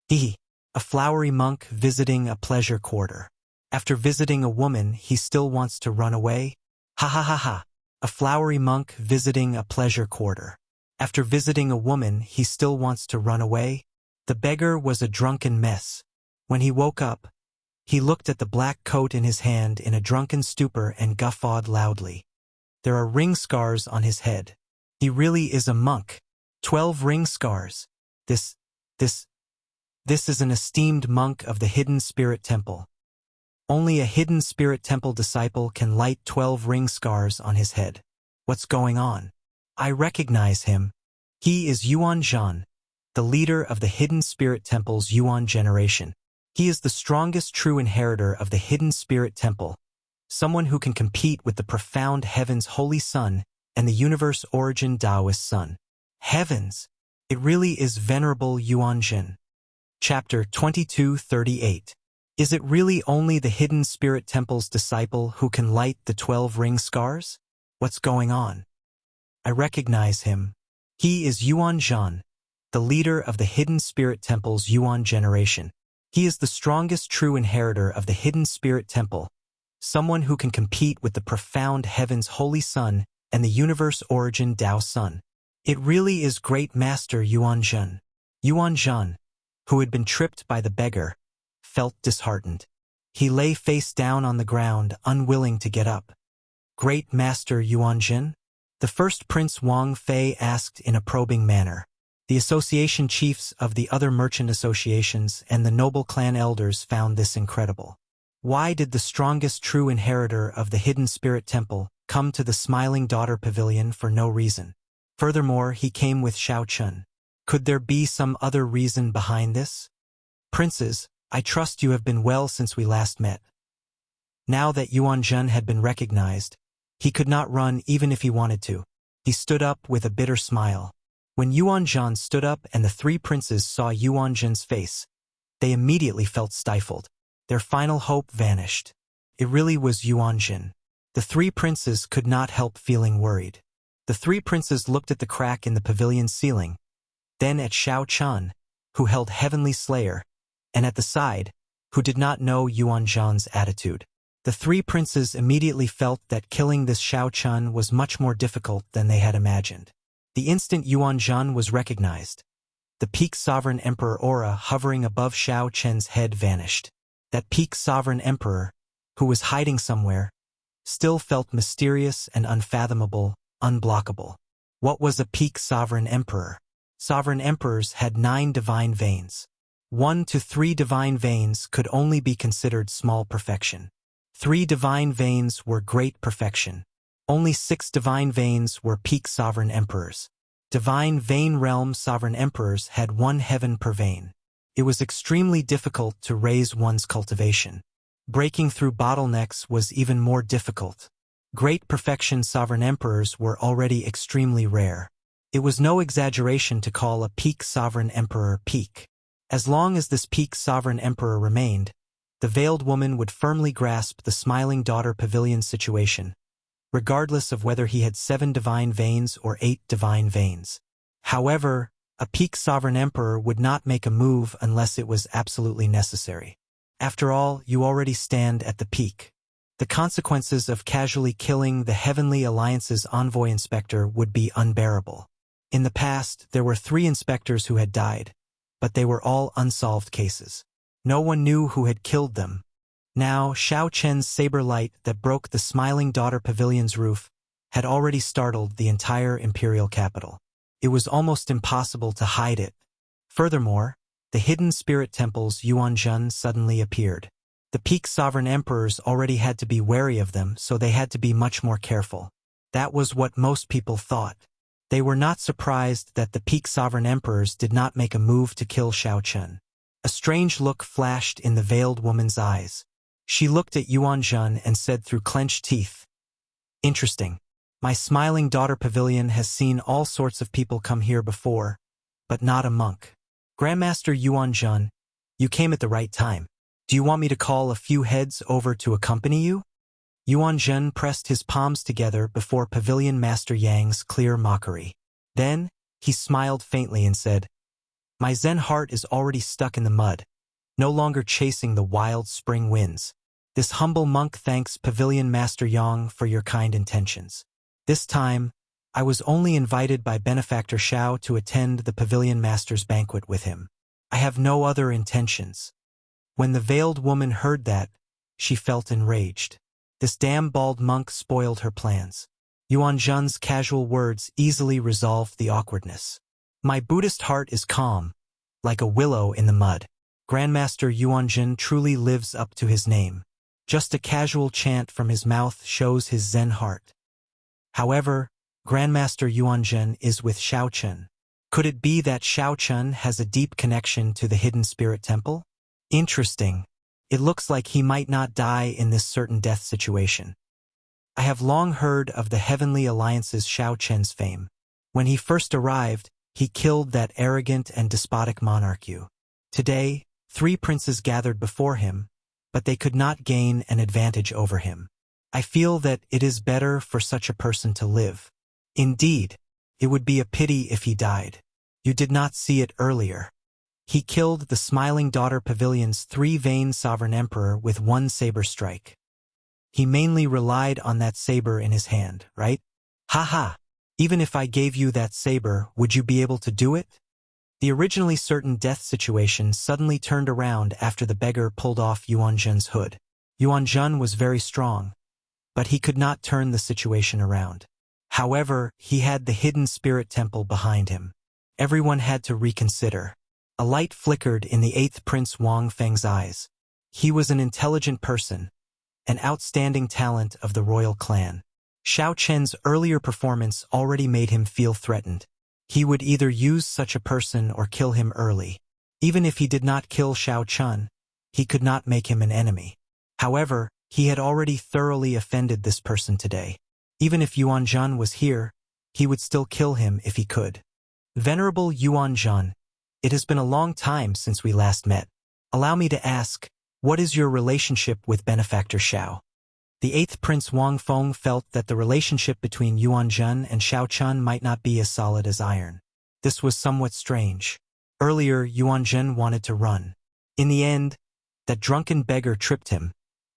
He, a flowery monk visiting a pleasure quarter. After visiting a woman, he still wants to run away? Ha ha ha ha. A flowery monk visiting a pleasure quarter. After visiting a woman, he still wants to run away? The beggar was a drunken mess. When he woke up, he looked at the black coat in his hand in a drunken stupor and guffawed loudly. There are ring scars on his head. He really is a monk. 12 ring scars. This is an esteemed monk of the Hidden Spirit Temple. Only a Hidden Spirit Temple disciple can light 12 ring scars on his head. What's going on? I recognize him. He is Yuan Zhen, the leader of the Hidden Spirit Temple's Yuan generation. He is the strongest true inheritor of the Hidden Spirit Temple, someone who can compete with the profound Heaven's Holy Sun and the universe origin Taoist Sun. Heavens! It really is Venerable Yuan Zhen. Chapter 2238. Is it really only the Hidden Spirit Temple's disciple who can light the 12 ring scars? What's going on? I recognize him. He is Yuan Zhen, the leader of the Hidden Spirit Temple's Yuan generation. He is the strongest true inheritor of the Hidden Spirit Temple, someone who can compete with the profound Heaven's Holy Sun and the universe origin Tao Sun. It really is Great Master Yuan Zhen. Yuan Zhen, who had been tripped by the beggar, felt disheartened. He lay face down on the ground, unwilling to get up. Great Master Yuan Zhen? The first Prince Wang Fei asked in a probing manner. The association chiefs of the other merchant associations and the noble clan elders found this incredible. Why did the strongest true inheritor of the Hidden Spirit Temple come to the Smiling Daughter Pavilion for no reason? Furthermore, he came with Xiao Chun. Could there be some other reason behind this? Princes, I trust you have been well since we last met. Now that Yuan Zhen had been recognized, he could not run even if he wanted to. He stood up with a bitter smile. When Yuan Zhen stood up and the three princes saw Yuan Zhen's face, they immediately felt stifled. Their final hope vanished. It really was Yuan Zhen. The three princes could not help feeling worried. The three princes looked at the crack in the pavilion's ceiling, then at Xiao Chun, who held Heavenly Slayer, and at the side, who did not know Yuan Zhen's attitude. The three princes immediately felt that killing this Xiao Chun was much more difficult than they had imagined. The instant Yuan Zhen was recognized, the peak Sovereign Emperor aura hovering above Xiao Chen's head vanished. That peak Sovereign Emperor, who was hiding somewhere, still felt mysterious and unfathomable, unblockable. What was a peak Sovereign Emperor? Sovereign Emperors had 9 divine veins. 1 to 3 divine veins could only be considered small perfection. 3 divine veins were great perfection. Only 6 divine veins were peak Sovereign Emperors. Divine vein realm Sovereign Emperors had 1 heaven per vein. It was extremely difficult to raise one's cultivation. Breaking through bottlenecks was even more difficult. Great perfection Sovereign Emperors were already extremely rare. It was no exaggeration to call a peak Sovereign Emperor peak. As long as this peak Sovereign Emperor remained, the veiled woman would firmly grasp the Smiling Daughter Pavilion situation, regardless of whether he had 7 divine veins or 8 divine veins. However, a peak Sovereign Emperor would not make a move unless it was absolutely necessary. After all, you already stand at the peak. The consequences of casually killing the Heavenly Alliance's envoy inspector would be unbearable. In the past, there were 3 inspectors who had died, but they were all unsolved cases. No one knew who had killed them. Now, Xiao Chen's saber light that broke the Smiling Daughter Pavilion's roof had already startled the entire imperial capital. It was almost impossible to hide it. Furthermore, the Hidden Spirit Temple's Yuan Zhen suddenly appeared. The peak Sovereign Emperors already had to be wary of them, so they had to be much more careful. That was what most people thought. They were not surprised that the peak Sovereign Emperors did not make a move to kill Xiao Chen. A strange look flashed in the veiled woman's eyes. She looked at Yuan Zhen and said through clenched teeth, "Interesting. My smiling daughter pavilion has seen all sorts of people come here before, but not a monk. Grandmaster Yuanjun, you came at the right time. Do you want me to call a few heads over to accompany you? Yuanjun pressed his palms together before Pavilion Master Yang's clear mockery. Then, he smiled faintly and said, My Zen heart is already stuck in the mud, no longer chasing the wild spring winds. This humble monk thanks Pavilion Master Yang for your kind intentions. This time, I was only invited by Benefactor Shao to attend the Pavilion Master's banquet with him. I have no other intentions. When the veiled woman heard that, she felt enraged. This damn bald monk spoiled her plans. Yuanjun's casual words easily resolved the awkwardness. My Buddhist heart is calm, like a willow in the mud. Grandmaster Yuanjun truly lives up to his name. Just a casual chant from his mouth shows his Zen heart. However, Grandmaster Yuanjun is with Shaochun. Could it be that Shaochun has a deep connection to the hidden spirit temple? Interesting. It looks like he might not die in this certain death situation. I have long heard of the Heavenly Alliance's Shaochun's fame. When he first arrived, he killed that arrogant and despotic monarch Yu. Today, 3 princes gathered before him, but they could not gain an advantage over him. I feel that it is better for such a person to live. Indeed, it would be a pity if he died. You did not see it earlier. He killed the Smiling Daughter Pavilion's 3-vein sovereign emperor with 1 saber strike. He mainly relied on that saber in his hand, right? Haha! Even if I gave you that saber, would you be able to do it? The originally certain death situation suddenly turned around after the beggar pulled off Yuanjun's hood. Yuanjun was very strong, but he could not turn the situation around. However, he had the hidden spirit temple behind him. Everyone had to reconsider. A light flickered in the 8th Prince Wang Feng's eyes. He was an intelligent person, an outstanding talent of the royal clan. Xiao Chen's earlier performance already made him feel threatened. He would either use such a person or kill him early. Even if he did not kill Xiao Chun, he could not make him an enemy. However, he had already thoroughly offended this person today. Even if Yuanjun was here, he would still kill him if he could. Venerable Yuanjun, it has been a long time since we last met. Allow me to ask, what is your relationship with Benefactor Shao? The 8th Prince Wang Feng felt that the relationship between Yuanjun and Xiao Chun might not be as solid as iron. This was somewhat strange. Earlier, Yuanjun wanted to run. In the end, that drunken beggar tripped him,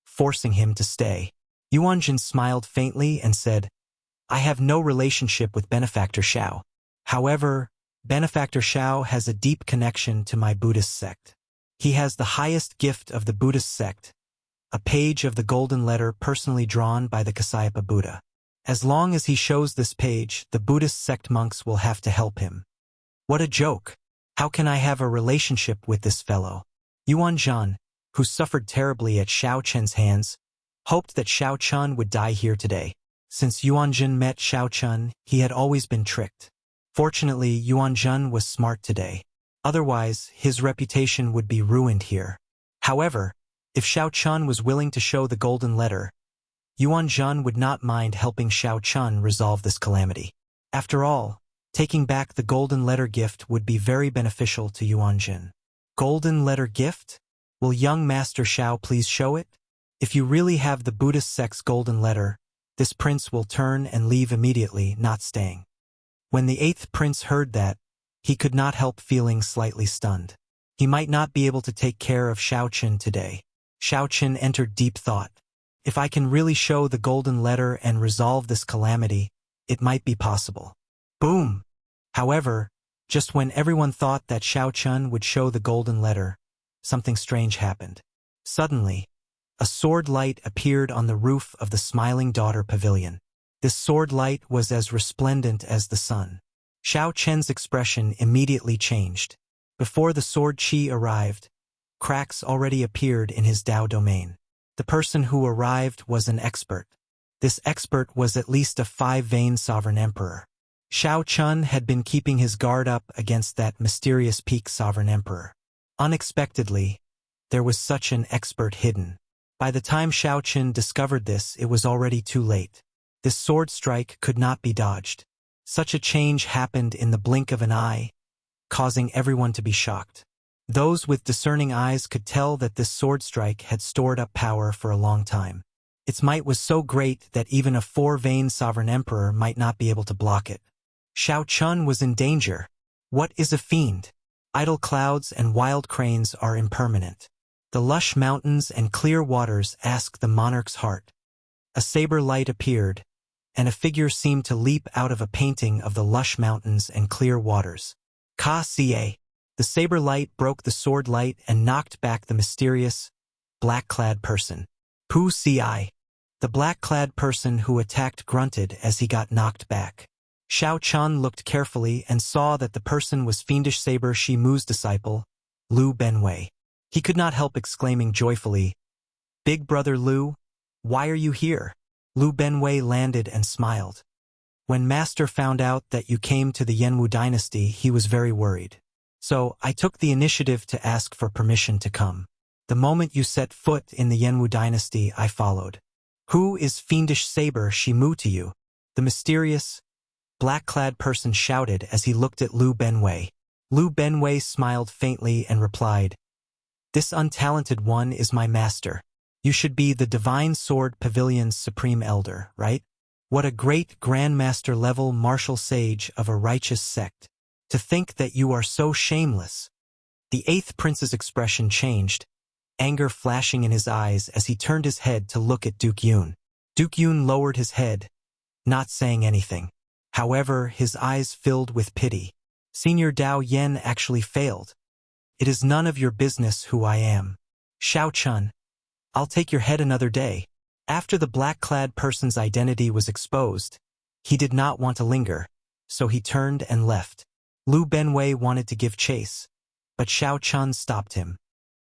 forcing him to stay. Yuanjun smiled faintly and said, I have no relationship with Benefactor Shao. However, Benefactor Shao has a deep connection to my Buddhist sect. He has the highest gift of the Buddhist sect, a page of the golden letter personally drawn by the Kasayapa Buddha. As long as he shows this page, the Buddhist sect monks will have to help him. What a joke! How can I have a relationship with this fellow? Yuanjun, who suffered terribly at Xiao Chen's hands, hoped that Xiao Chun would die here today. Since Yuanjun met Xiao Chun, he had always been tricked. Fortunately, Yuanjun was smart today. Otherwise, his reputation would be ruined here. However, if Xiao Chun was willing to show the golden letter, Yuanjun would not mind helping Xiao Chun resolve this calamity. After all, taking back the golden letter gift would be very beneficial to Yuanjun. Golden letter gift? Will young Master Shao please show it? If you really have the Buddhist sect's golden letter, this prince will turn and leave immediately, not staying. When the 8th prince heard that, he could not help feeling slightly stunned. He might not be able to take care of Shaochun today. Shaochun entered deep thought. If I can really show the golden letter and resolve this calamity, it might be possible. Boom! However, just when everyone thought that Shaochun would show the golden letter, something strange happened. Suddenly, a sword light appeared on the roof of the Smiling Daughter Pavilion. This sword light was as resplendent as the sun. Xiao Chen's expression immediately changed. Before the sword chi arrived, cracks already appeared in his Dao domain. The person who arrived was an expert. This expert was at least a 5-vein sovereign emperor. Xiao Chun had been keeping his guard up against that mysterious peak sovereign emperor. Unexpectedly, there was such an expert hidden. By the time Xiao Chun discovered this, it was already too late. This sword strike could not be dodged. Such a change happened in the blink of an eye, causing everyone to be shocked. Those with discerning eyes could tell that this sword strike had stored up power for a long time. Its might was so great that even a four-veined sovereign emperor might not be able to block it. Shao Chun was in danger. What is a fiend? Idle clouds and wild cranes are impermanent. The lush mountains and clear waters ask the monarch's heart. A saber light appeared, and a figure seemed to leap out of a painting of the lush mountains and clear waters. Ka-ca. The saber light broke the sword light and knocked back the mysterious, black-clad person. Pu-ci. The black-clad person who attacked grunted as he got knocked back. Shao Chun looked carefully and saw that the person was Fiendish Saber Shi Mu's disciple, Lu Benwei. He could not help exclaiming joyfully, "Big brother Lu, why are you here?" Lu Benwei landed and smiled. "When Master found out that you came to the Yanwu dynasty, he was very worried. So I took the initiative to ask for permission to come. The moment you set foot in the Yanwu dynasty, I followed." "Who is Fiendish Saber Shi Mu to you?" the mysterious, black-clad person shouted as he looked at Lu Benwei. Lu Benwei smiled faintly and replied, "This untalented one is my master. You should be the Divine Sword Pavilion's supreme elder, right? What a great grandmaster-level martial sage of a righteous sect. To think that you are so shameless." The eighth prince's expression changed, anger flashing in his eyes as he turned his head to look at Duke Yun. Duke Yun lowered his head, not saying anything. However, his eyes filled with pity. Senior Dao Yen actually failed. "It is none of your business who I am. Shao Chun, I'll take your head another day." After the black-clad person's identity was exposed, he did not want to linger, so he turned and left. Lu Benwei wanted to give chase, but Shao Chun stopped him.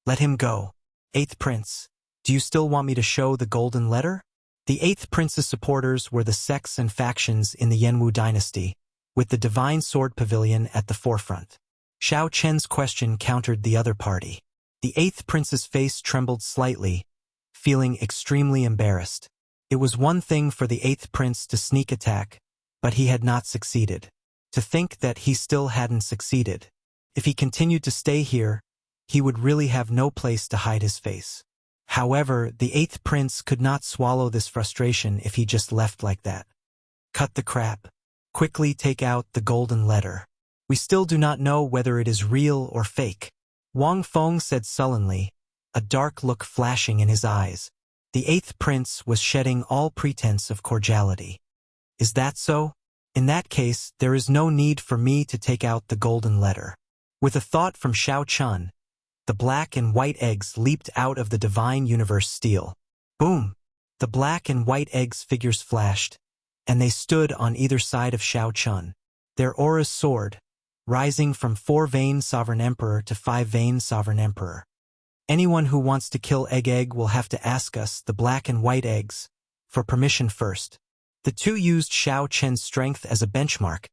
"Let him go. Eighth Prince, do you still want me to show the golden letter?" The eighth prince's supporters were the sects and factions in the Yanwu dynasty, with the Divine Sword Pavilion at the forefront. Shao Chen's question countered the other party. The eighth prince's face trembled slightly, feeling extremely embarrassed. It was one thing for the eighth prince to sneak attack, but he had not succeeded. To think that he still hadn't succeeded. If he continued to stay here, he would really have no place to hide his face. However, the eighth prince could not swallow this frustration if he just left like that. "Cut the crap. Quickly take out the golden letter. We still do not know whether it is real or fake," Wang Feng said sullenly, a dark look flashing in his eyes. The eighth prince was shedding all pretense of cordiality. "Is that so? In that case, there is no need for me to take out the golden letter." With a thought from Shao Chun, the black and white eggs leaped out of the Divine Universe steel. Boom! The black and white eggs figures flashed, and they stood on either side of Shao Chun. Their auras soared, rising from 4-vein Sovereign Emperor to 5-vein Sovereign Emperor. "Anyone who wants to kill Egg will have to ask us, the black and white eggs, for permission first." The two used Shao Chen's strength as a benchmark,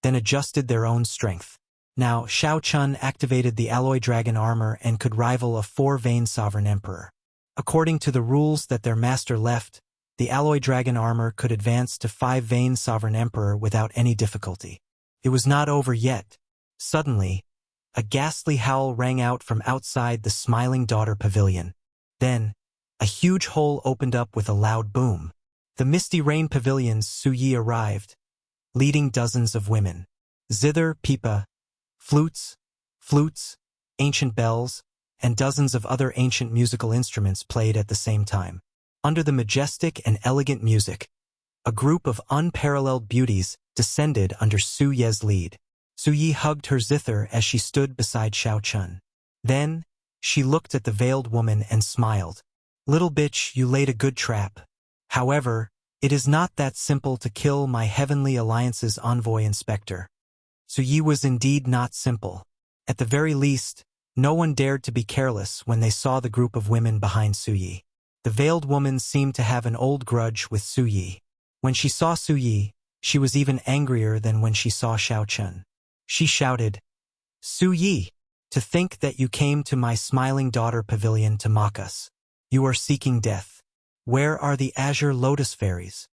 then adjusted their own strength. Now, Shao Chun activated the alloy dragon armor and could rival a 4-vein Sovereign Emperor. According to the rules that their master left, the alloy dragon armor could advance to 5-vein Sovereign Emperor without any difficulty. It was not over yet. Suddenly, a ghastly howl rang out from outside the Smiling Daughter Pavilion. Then, a huge hole opened up with a loud boom. The Misty Rain Pavilion's Su Yi arrived, leading dozens of women. Zither, pipa, flutes, ancient bells, and dozens of other ancient musical instruments played at the same time. Under the majestic and elegant music, a group of unparalleled beauties descended under Su Ye's lead. Su Yi hugged her zither as she stood beside Shao Chun. Then, she looked at the veiled woman and smiled. "Little bitch, you laid a good trap. However, it is not that simple to kill my Heavenly Alliance's envoy inspector." Su Yi was indeed not simple. At the very least, no one dared to be careless when they saw the group of women behind Su Yi. The veiled woman seemed to have an old grudge with Su Yi. When she saw Su Yi, she was even angrier than when she saw Shao Chun. She shouted, "Su Yi, to think that you came to my Smiling Daughter Pavilion to mock us. You are seeking death. Where are the Azure Lotus Fairies?"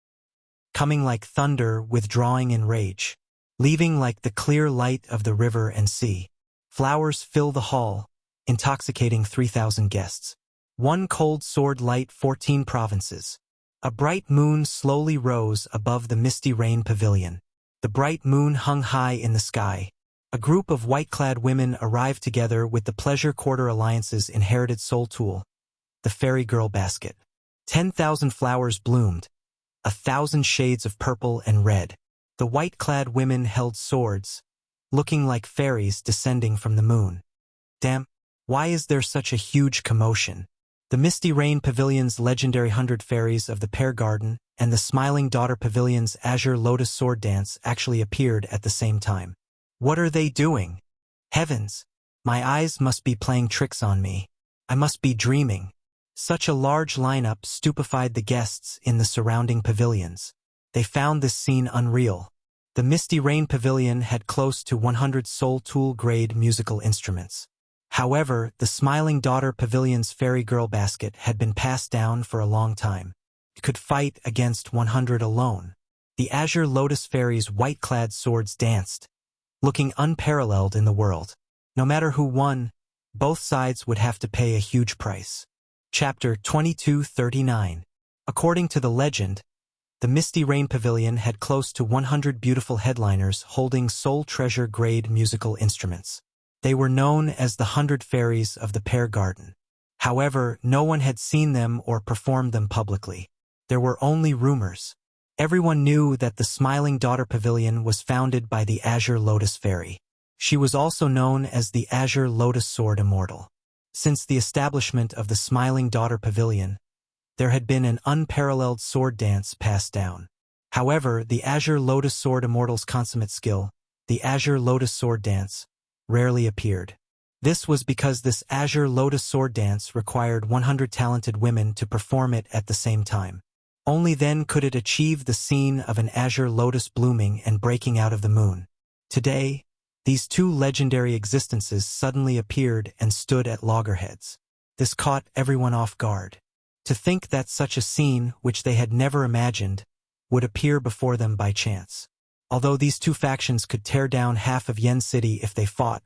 coming like thunder, withdrawing in rage, leaving like the clear light of the river and sea. Flowers fill the hall, intoxicating 3,000 guests. One cold sword light 14 provinces. A bright moon slowly rose above the misty rain pavilion. The bright moon hung high in the sky. A group of white-clad women arrived together with the Pleasure Quarter Alliance's inherited soul tool, the Fairy Girl Basket. 10,000 flowers bloomed, 1,000 shades of purple and red. The white-clad women held swords, looking like fairies descending from the moon. Damn, why is there such a huge commotion? The Misty Rain Pavilion's legendary 100 Fairies of the Pear Garden and the Smiling Daughter Pavilion's Azure Lotus Sword Dance actually appeared at the same time. What are they doing? Heavens! My eyes must be playing tricks on me. I must be dreaming. Such a large lineup stupefied the guests in the surrounding pavilions. They found this scene unreal. The Misty Rain Pavilion had close to 100 Soul Tool-grade musical instruments. However, the Smiling Daughter Pavilion's Fairy Girl Basket had been passed down for a long time. It could fight against 100 alone. The Azure Lotus Fairy's white-clad swords danced, looking unparalleled in the world. No matter who won, both sides would have to pay a huge price. Chapter 2239. According to the legend, the Misty Rain Pavilion had close to 100 beautiful headliners holding soul treasure-grade musical instruments. They were known as the 100 Fairies of the Pear Garden. However, no one had seen them or performed them publicly. There were only rumors. Everyone knew that the Smiling Daughter Pavilion was founded by the Azure Lotus Fairy. She was also known as the Azure Lotus Sword Immortal. Since the establishment of the Smiling Daughter Pavilion, there had been an unparalleled sword dance passed down. However, the Azure Lotus Sword Immortal's consummate skill, the Azure Lotus Sword Dance, rarely appeared. This was because this Azure Lotus Sword Dance required 100 talented women to perform it at the same time. Only then could it achieve the scene of an azure lotus blooming and breaking out of the moon. Today, these two legendary existences suddenly appeared and stood at loggerheads. This caught everyone off guard. To think that such a scene, which they had never imagined, would appear before them by chance. Although these two factions could tear down half of Yen City if they fought,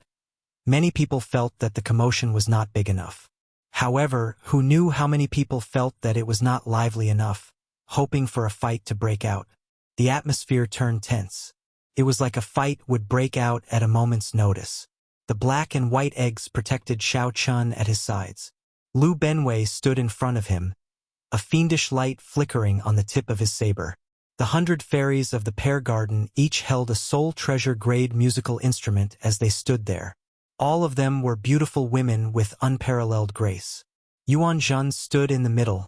many people felt that the commotion was not big enough. However, who knew how many people felt that it was not lively enough, hoping for a fight to break out? The atmosphere turned tense. It was like a fight would break out at a moment's notice. The black and white eggs protected Xiao Chun at his sides. Lu Benwei stood in front of him, a fiendish light flickering on the tip of his saber. The 100 Fairies of the Pear Garden each held a soul treasure-grade musical instrument as they stood there. All of them were beautiful women with unparalleled grace. Yuan Zhen stood in the middle,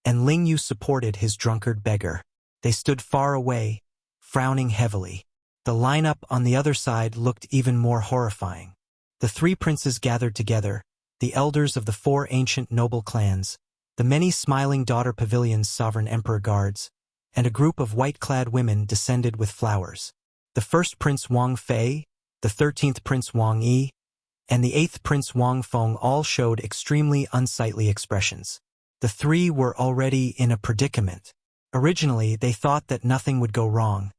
and Ling Yu supported his drunkard beggar. They stood far away, frowning heavily. The lineup on the other side looked even more horrifying. The three princes gathered together, the elders of the four ancient noble clans, the many Smiling Daughter Pavilion's sovereign emperor guards, and a group of white-clad women descended with flowers. The first Prince Wang Fei, the 13th Prince Wang Yi, and the 8th Prince Wang Feng all showed extremely unsightly expressions. The three were already in a predicament. Originally, they thought that nothing would go wrong,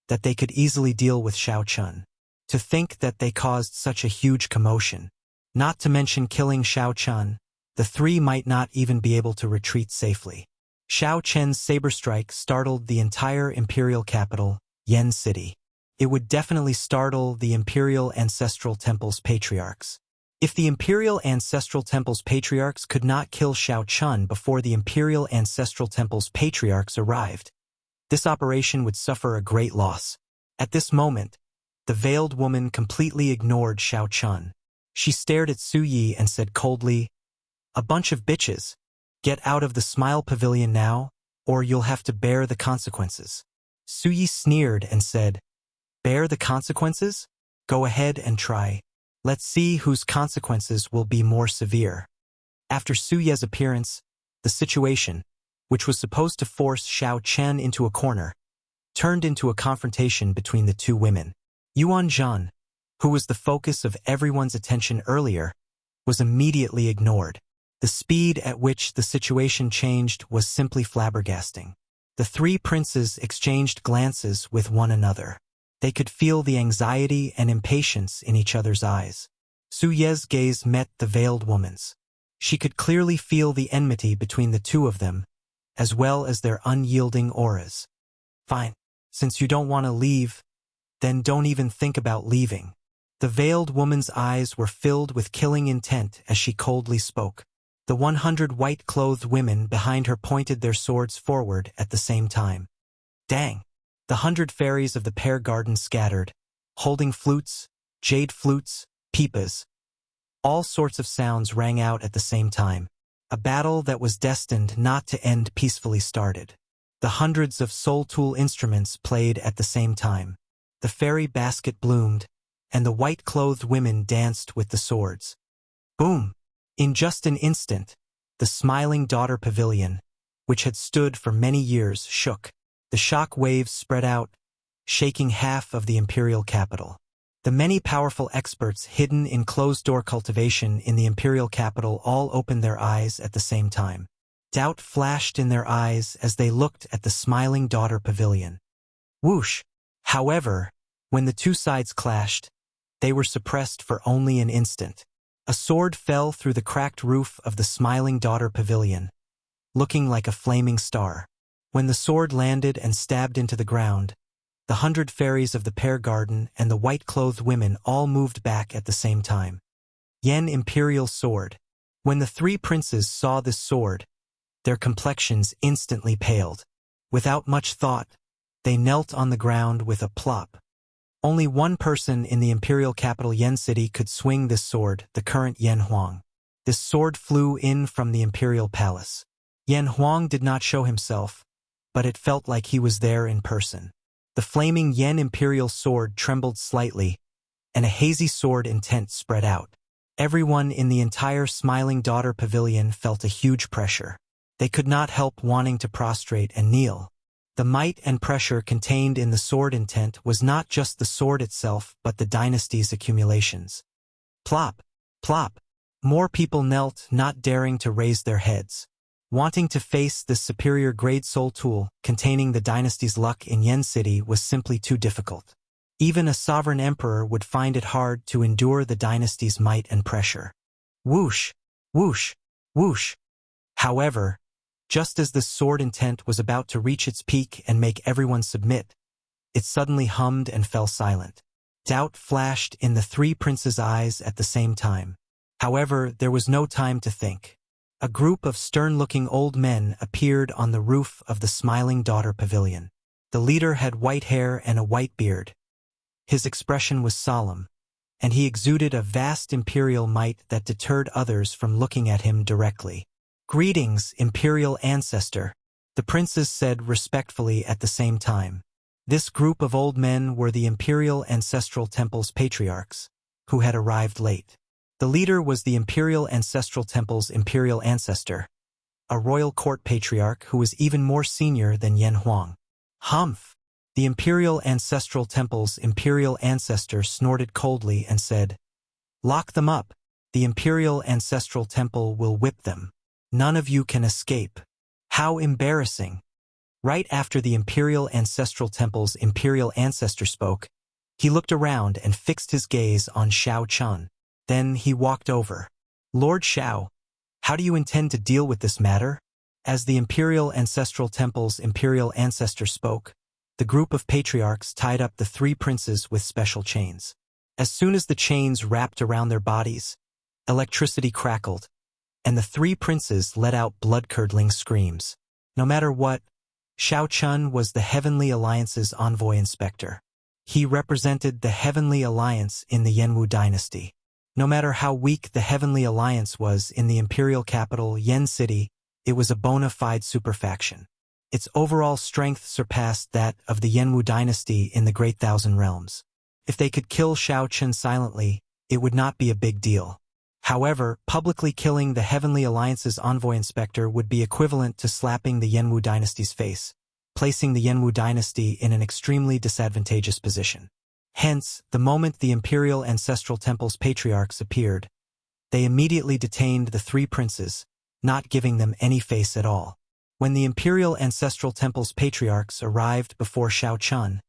that they could easily deal with Xiao Chun. To think that they caused such a huge commotion, not to mention killing Xiao Chun, the three might not even be able to retreat safely. Xiao Chen's saber strike startled the entire imperial capital, Yen City. It would definitely startle the Imperial Ancestral Temple's patriarchs. If the Imperial Ancestral Temple's patriarchs could not kill Xiao Chun before the Imperial Ancestral Temple's patriarchs arrived, this operation would suffer a great loss. At this moment, the veiled woman completely ignored Xiao Chun. She stared at Su Yi and said coldly, "A bunch of bitches. Get out of the Smile Pavilion now, or you'll have to bear the consequences." Su Yi sneered and said, "Bear the consequences? Go ahead and try. Let's see whose consequences will be more severe." After Su Ye's appearance, the situation, which was supposed to force Xiao Chen into a corner, turned into a confrontation between the two women. Yuan Zhen, who was the focus of everyone's attention earlier, was immediately ignored. The speed at which the situation changed was simply flabbergasting. The three princes exchanged glances with one another. They could feel the anxiety and impatience in each other's eyes. Su Ye's gaze met the veiled woman's. She could clearly feel the enmity between the two of them, as well as their unyielding auras. Fine. Since you don't want to leave, then don't even think about leaving. The veiled woman's eyes were filled with killing intent as she coldly spoke. The 100 white-clothed women behind her pointed their swords forward at the same time. Dang! The 100 fairies of the pear garden scattered, holding flutes, jade flutes, pipas. All sorts of sounds rang out at the same time. A battle that was destined not to end peacefully started. The hundreds of soul tool instruments played at the same time. The fairy basket bloomed, and the white-clothed women danced with the swords. Boom! In just an instant, the Smiling Daughter Pavilion, which had stood for many years, shook. The shock waves spread out, shaking half of the imperial capital. The many powerful experts hidden in closed-door cultivation in the imperial capital all opened their eyes at the same time. Doubt flashed in their eyes as they looked at the Smiling Daughter Pavilion. Whoosh! However, when the two sides clashed, they were suppressed for only an instant. A sword fell through the cracked roof of the Smiling Daughter Pavilion, looking like a flaming star. When the sword landed and stabbed into the ground, the 100 fairies of the pear garden and the white-clothed women all moved back at the same time. Yen Imperial Sword. When the three princes saw this sword, their complexions instantly paled. Without much thought, they knelt on the ground with a plop. Only one person in the imperial capital Yen City could swing this sword, the current Yen Huang. This sword flew in from the imperial palace. Yen Huang did not show himself, but it felt like he was there in person. The flaming Yen Imperial Sword trembled slightly, and a hazy sword intent spread out. Everyone in the entire Smiling Daughter Pavilion felt a huge pressure. They could not help wanting to prostrate and kneel. The might and pressure contained in the sword intent was not just the sword itself but the dynasty's accumulations. Plop! Plop! More people knelt, not daring to raise their heads. Wanting to face this superior-grade soul tool containing the dynasty's luck in Yen City was simply too difficult. Even a sovereign emperor would find it hard to endure the dynasty's might and pressure. Whoosh! Whoosh! Whoosh! However, just as the sword intent was about to reach its peak and make everyone submit, it suddenly hummed and fell silent. Doubt flashed in the three princes' eyes at the same time. However, there was no time to think. A group of stern-looking old men appeared on the roof of the Smiling Daughter Pavilion. The leader had white hair and a white beard. His expression was solemn, and he exuded a vast imperial might that deterred others from looking at him directly. "Greetings, Imperial Ancestor," the princes said respectfully at the same time. This group of old men were the Imperial Ancestral Temple's patriarchs, who had arrived late. The leader was the Imperial Ancestral Temple's imperial ancestor, a royal court patriarch who was even more senior than Yen Huang. Humph! The Imperial Ancestral Temple's imperial ancestor snorted coldly and said, "Lock them up. The Imperial Ancestral Temple will whip them. None of you can escape." How embarrassing! Right after the Imperial Ancestral Temple's imperial ancestor spoke, he looked around and fixed his gaze on Xiao Chun. Then he walked over. "Lord Xiao, how do you intend to deal with this matter?" As the Imperial Ancestral Temple's imperial ancestor spoke, the group of patriarchs tied up the three princes with special chains. As soon as the chains wrapped around their bodies, electricity crackled, and the three princes let out blood-curdling screams. No matter what, Xiao Chun was the Heavenly Alliance's envoy inspector. He represented the Heavenly Alliance in the Yenwu dynasty. No matter how weak the Heavenly Alliance was in the imperial capital, Yen City, it was a bona fide superfaction. Its overall strength surpassed that of the Yenwu dynasty in the Great Thousand Realms. If they could kill Xiao Chun silently, it would not be a big deal. However, publicly killing the Heavenly Alliance's envoy inspector would be equivalent to slapping the Yenwu dynasty's face, placing the Yenwu dynasty in an extremely disadvantageous position. Hence, the moment the Imperial Ancestral Temple's patriarchs appeared, they immediately detained the three princes, not giving them any face at all. When the Imperial Ancestral Temple's patriarchs arrived before Shao Chun,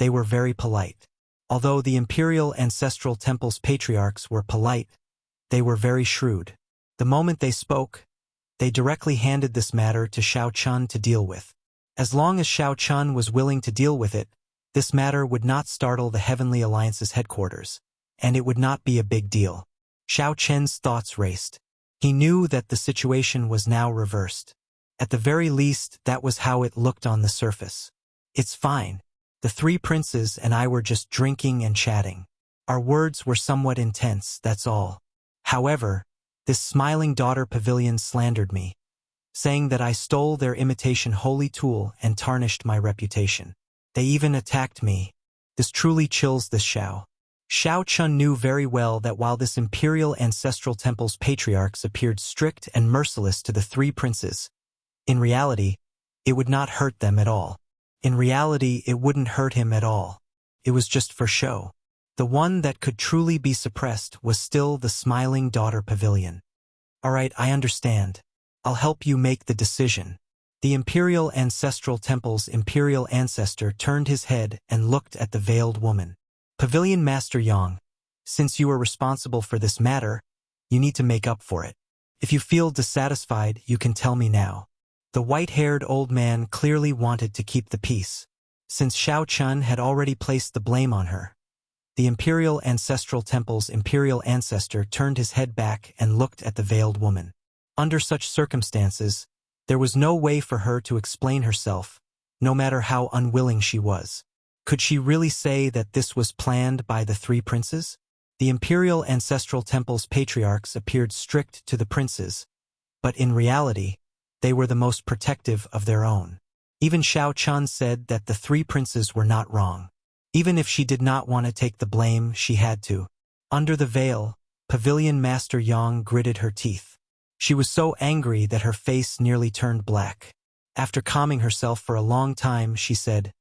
they were very polite. Although the Imperial Ancestral Temple's patriarchs were polite, they were very shrewd. The moment they spoke, they directly handed this matter to Shao Chun to deal with. As long as Shao Chun was willing to deal with it, this matter would not startle the Heavenly Alliance's headquarters, and it would not be a big deal. Shao Chun's thoughts raced. He knew that the situation was now reversed. At the very least, that was how it looked on the surface. It's fine. The three princes and I were just drinking and chatting. Our words were somewhat intense, that's all. However, this smiling daughter pavilion slandered me, saying that I stole their imitation holy tool and tarnished my reputation. They even attacked me. This truly chills this Shao. Shao Chun knew very well that while this Imperial Ancestral Temple's patriarchs appeared strict and merciless to the three princes, in reality, it would not hurt them at all. In reality, it wouldn't hurt him at all. It was just for show. The one that could truly be suppressed was still the smiling daughter pavilion. All right, I understand. I'll help you make the decision. The Imperial Ancestral Temple's Imperial Ancestor turned his head and looked at the veiled woman. Pavilion Master Yang, since you are responsible for this matter, you need to make up for it. If you feel dissatisfied, you can tell me now. The white-haired old man clearly wanted to keep the peace, since Shao Chun had already placed the blame on her. The Imperial Ancestral Temple's Imperial Ancestor turned his head back and looked at the veiled woman. Under such circumstances, there was no way for her to explain herself, no matter how unwilling she was. Could she really say that this was planned by the three princes? The Imperial Ancestral Temple's patriarchs appeared strict to the princes, but in reality, they were the most protective of their own. Even Shao Chun said that the three princes were not wrong. Even if she did not want to take the blame, she had to. Under the veil, Pavilion Master Yang gritted her teeth. She was so angry that her face nearly turned black. After calming herself for a long time, she said,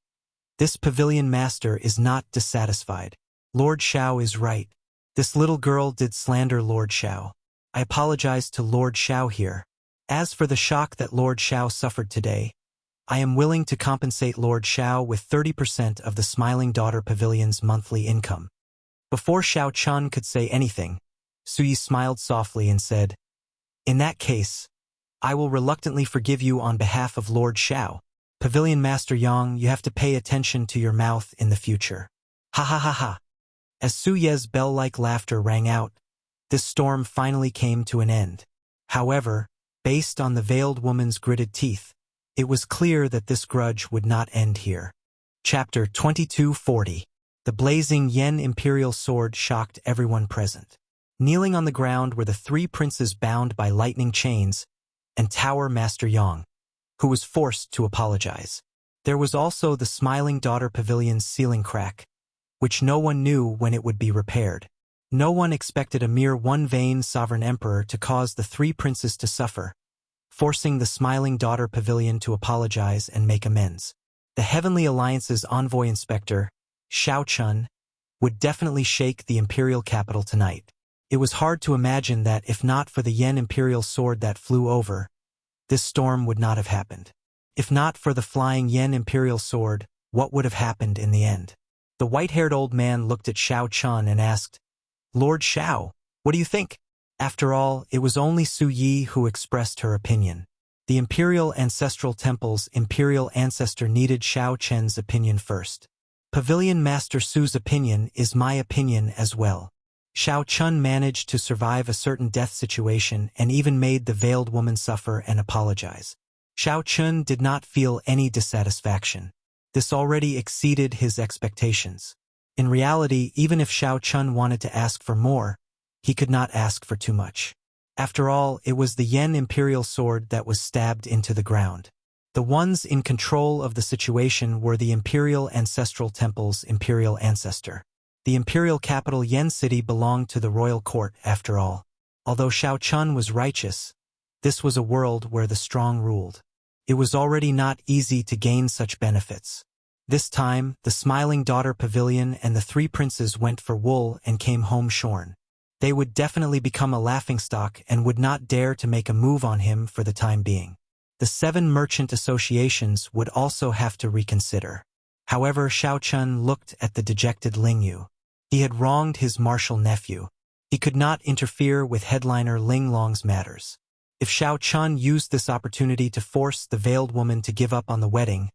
"This Pavilion Master is not dissatisfied. Lord Shao is right. This little girl did slander Lord Shao. I apologize to Lord Shao here. As for the shock that Lord Shao suffered today, I am willing to compensate Lord Shao with 30% of the Smiling Daughter Pavilion's monthly income." Before Shao Chun could say anything, Suyi smiled softly and said, "In that case, I will reluctantly forgive you on behalf of Lord Shao. Pavilion Master Yang, you have to pay attention to your mouth in the future." Ha ha ha ha. As Suye's bell-like laughter rang out, this storm finally came to an end. However, based on the veiled woman's gritted teeth, it was clear that this grudge would not end here. Chapter 2240. The blazing Yen Imperial Sword shocked everyone present. Kneeling on the ground were the three princes bound by lightning chains, and Tower Master Yang, who was forced to apologize. There was also the Smiling Daughter Pavilion's ceiling crack, which no one knew when it would be repaired. No one expected a mere one-vain sovereign emperor to cause the three princes to suffer, forcing the Smiling Daughter Pavilion to apologize and make amends. The Heavenly Alliance's envoy inspector, Shao Chun, would definitely shake the imperial capital tonight. It was hard to imagine that if not for the Yen Imperial Sword that flew over, this storm would not have happened. If not for the flying Yen Imperial Sword, what would have happened in the end? The white-haired old man looked at Shao Chun and asked, "Lord Shao, what do you think?" After all, it was only Su Yi who expressed her opinion. The Imperial Ancestral Temple's Imperial Ancestor needed Shao Chen's opinion first. Pavilion Master Su's opinion is my opinion as well. Shao Chun managed to survive a certain death situation and even made the veiled woman suffer and apologize. Shao Chun did not feel any dissatisfaction. This already exceeded his expectations. In reality, even if Shao Chun wanted to ask for more, he could not ask for too much. After all, it was the Yen Imperial Sword that was stabbed into the ground. The ones in control of the situation were the Imperial Ancestral Temple's Imperial Ancestor. The imperial capital Yen City belonged to the royal court, after all. Although Shao Chun was righteous, this was a world where the strong ruled. It was already not easy to gain such benefits. This time, the Smiling Daughter Pavilion and the three princes went for wool and came home shorn. They would definitely become a laughingstock and would not dare to make a move on him for the time being. The 7 merchant associations would also have to reconsider. However, Xiao Chun looked at the dejected Ling Yu. He had wronged his martial nephew. He could not interfere with headliner Ling Long's matters. If Xiao Chun used this opportunity to force the veiled woman to give up on the wedding,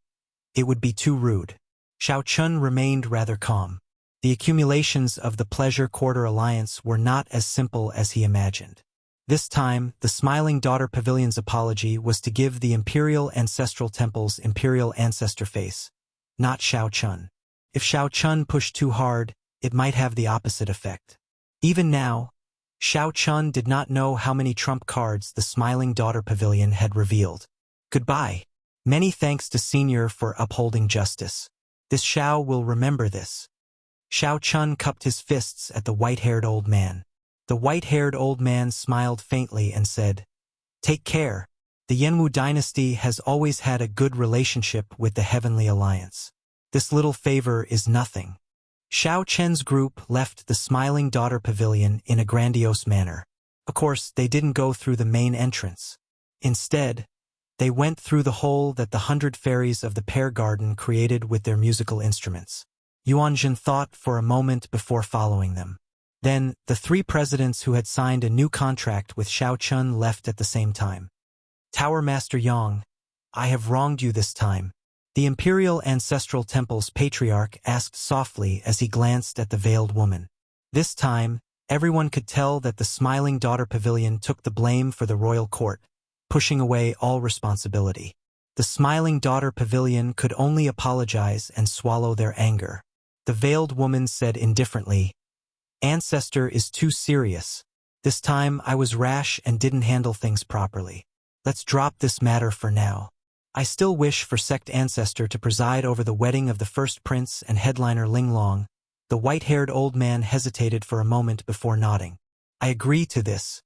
it would be too rude. Xiao Chun remained rather calm. The accumulations of the Pleasure Quarter Alliance were not as simple as he imagined. This time, the Smiling Daughter Pavilion's apology was to give the Imperial Ancestral Temple's Imperial Ancestor face, not Xiao Chun. If Xiao Chun pushed too hard, it might have the opposite effect. Even now, Xiao Chun did not know how many trump cards the Smiling Daughter Pavilion had revealed. Goodbye. Many thanks to Senior for upholding justice. This Xiao will remember this. Xiao Chun cupped his fists at the white-haired old man. The white-haired old man smiled faintly and said, "Take care. The Yanwu dynasty has always had a good relationship with the Heavenly Alliance. This little favor is nothing." Xiao Chen's group left the Smiling Daughter Pavilion in a grandiose manner. Of course, they didn't go through the main entrance. Instead, they went through the hole that the 100 fairies of the Pear Garden created with their musical instruments. Yuanjun thought for a moment before following them. Then, the 3 presidents who had signed a new contract with Xiao Chun left at the same time. "Tower Master Yang, I have wronged you this time," the Imperial Ancestral Temple's patriarch asked softly as he glanced at the veiled woman. This time, everyone could tell that the Smiling Daughter Pavilion took the blame for the royal court, pushing away all responsibility. The Smiling Daughter Pavilion could only apologize and swallow their anger. The veiled woman said indifferently, "Ancestor is too serious. This time I was rash and didn't handle things properly. Let's drop this matter for now. I still wish for Sect Ancestor to preside over the wedding of the first prince and headliner Ling Long." The white-haired old man hesitated for a moment before nodding. "I agree to this.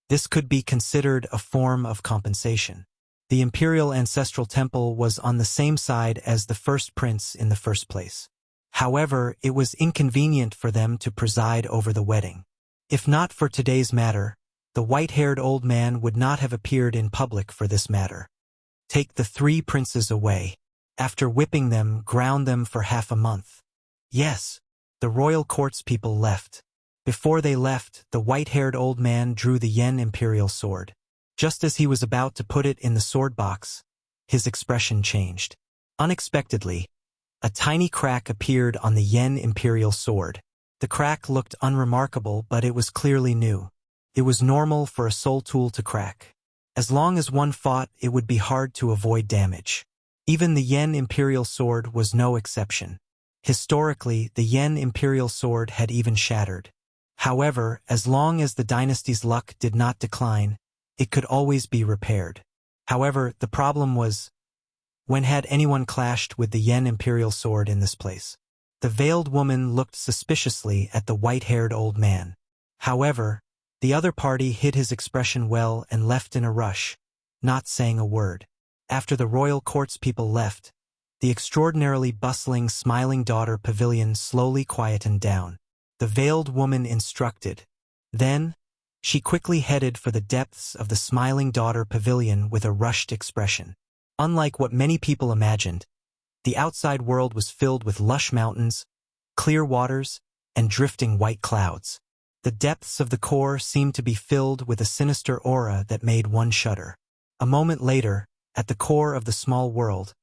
This could be considered a form of compensation." The Imperial Ancestral Temple was on the same side as the first prince in the first place. However, it was inconvenient for them to preside over the wedding. If not for today's matter, the white-haired old man would not have appeared in public for this matter. "Take the 3 princes away. After whipping them, ground them for half a month." Yes, the royal court's people left. Before they left, the white-haired old man drew the Yen Imperial sword. Just as he was about to put it in the sword box, his expression changed. Unexpectedly, a tiny crack appeared on the Yen Imperial sword. The crack looked unremarkable, but it was clearly new. It was normal for a soul tool to crack. As long as one fought, it would be hard to avoid damage. Even the Yen Imperial sword was no exception. Historically, the Yen Imperial sword had even shattered. However, as long as the dynasty's luck did not decline, it could always be repaired. However, the problem was, when had anyone clashed with the Yen Imperial sword in this place? The veiled woman looked suspiciously at the white-haired old man. However, the other party hid his expression well and left in a rush, not saying a word. After the royal court's people left, the extraordinarily bustling Smiling Daughter Pavilion slowly quietened down. The veiled woman instructed. Then, she quickly headed for the depths of the Smiling Daughter Pavilion with a rushed expression. Unlike what many people imagined, the outside world was filled with lush mountains, clear waters, and drifting white clouds. The depths of the core seemed to be filled with a sinister aura that made one shudder. A moment later, at the core of the small world,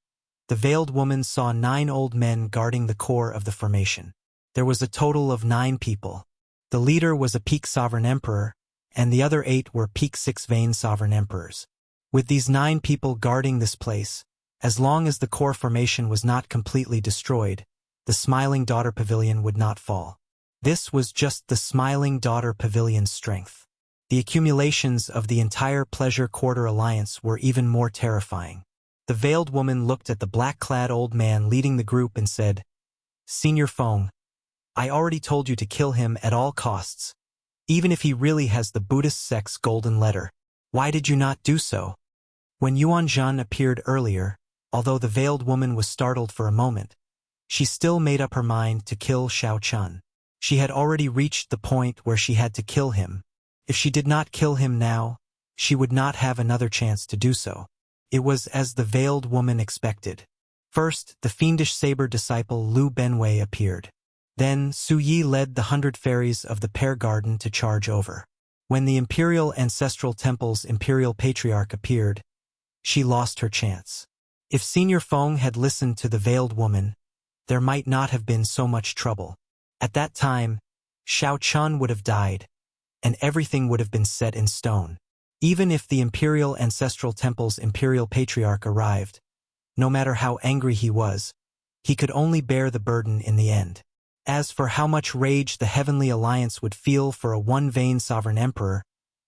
the veiled woman saw 9 old men guarding the core of the formation. There was a total of 9 people. The leader was a peak sovereign emperor, and the other 8 were peak 6-vein sovereign emperors. With these 9 people guarding this place, as long as the core formation was not completely destroyed, the Smiling Daughter Pavilion would not fall. This was just the Smiling Daughter Pavilion's strength. The accumulations of the entire Pleasure Quarter Alliance were even more terrifying. The veiled woman looked at the black-clad old man leading the group and said, "Senior Feng, I already told you to kill him at all costs. Even if he really has the Buddhist sect's golden letter, why did you not do so?" When Yuan Zhan appeared earlier, although the veiled woman was startled for a moment, she still made up her mind to kill Xiao Chun. She had already reached the point where she had to kill him. If she did not kill him now, she would not have another chance to do so. It was as the veiled woman expected. First, the fiendish saber disciple Lu Benwei appeared. Then, Su Yi led the 100 fairies of the Pear Garden to charge over. When the Imperial Ancestral Temple's Imperial Patriarch appeared, she lost her chance. If Senior Feng had listened to the veiled woman, there might not have been so much trouble. At that time, Xiao Chun would have died, and everything would have been set in stone. Even if the Imperial Ancestral Temple's Imperial Patriarch arrived, no matter how angry he was, he could only bear the burden in the end. As for how much rage the Heavenly Alliance would feel for a one-vein sovereign emperor,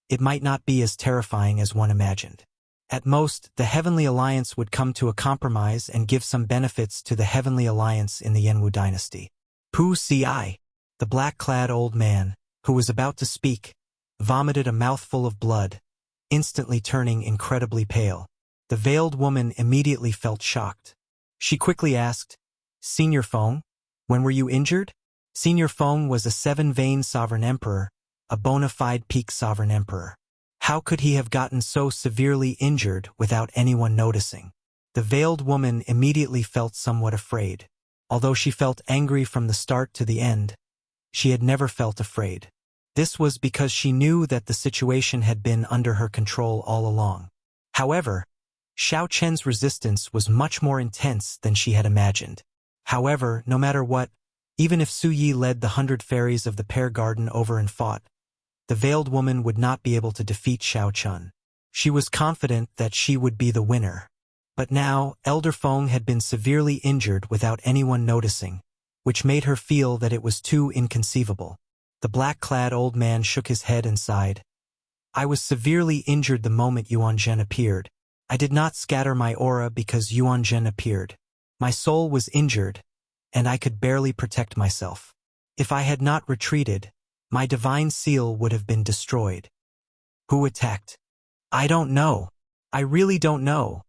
it might not be as terrifying as one imagined. At most, the Heavenly Alliance would come to a compromise and give some benefits to the Heavenly Alliance in the Yenwu dynasty. Pu Ci, the black-clad old man, who was about to speak, vomited a mouthful of blood, instantly turning incredibly pale. The veiled woman immediately felt shocked. She quickly asked, "Senior Feng, when were you injured?" Senior Feng was a 7-vein sovereign emperor, a bona fide peak sovereign emperor. How could he have gotten so severely injured without anyone noticing? The veiled woman immediately felt somewhat afraid. Although she felt angry from the start to the end, she had never felt afraid. This was because she knew that the situation had been under her control all along. However, Xiao Chen's resistance was much more intense than she had imagined. However, no matter what, even if Su Yi led the 100 fairies of the Pear Garden over and fought, the veiled woman would not be able to defeat Xiao Chun. She was confident that she would be the winner. But now, Elder Feng had been severely injured without anyone noticing, which made her feel that it was too inconceivable. The black-clad old man shook his head and sighed. "I was severely injured the moment Yuan Zhen appeared. I did not scatter my aura because Yuan Zhen appeared. My soul was injured, and I could barely protect myself. If I had not retreated, my divine seal would have been destroyed." "Who attacked?" "I don't know. I really don't know."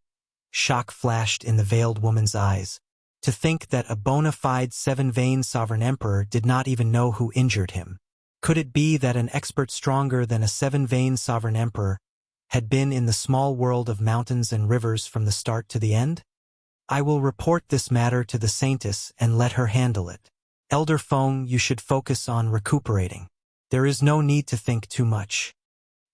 Shock flashed in the veiled woman's eyes. To think that a bona fide 7-vein sovereign emperor did not even know who injured him. Could it be that an expert stronger than a 7-vein sovereign emperor had been in the small world of mountains and rivers from the start to the end? "I will report this matter to the Saintess and let her handle it. Elder Feng, you should focus on recuperating. There is no need to think too much."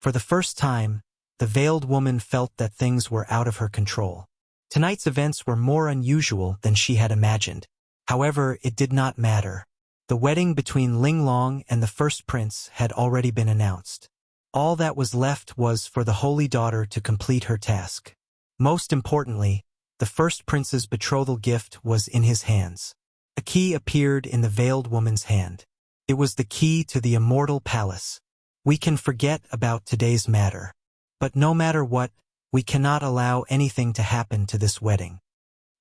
For the first time, the veiled woman felt that things were out of her control. Tonight's events were more unusual than she had imagined. However, it did not matter. The wedding between Ling Long and the first prince had already been announced. All that was left was for the holy daughter to complete her task. Most importantly, the first prince's betrothal gift was in his hands. A key appeared in the veiled woman's hand. It was the key to the Immortal Palace. We can forget about today's matter. But no matter what, we cannot allow anything to happen to this wedding.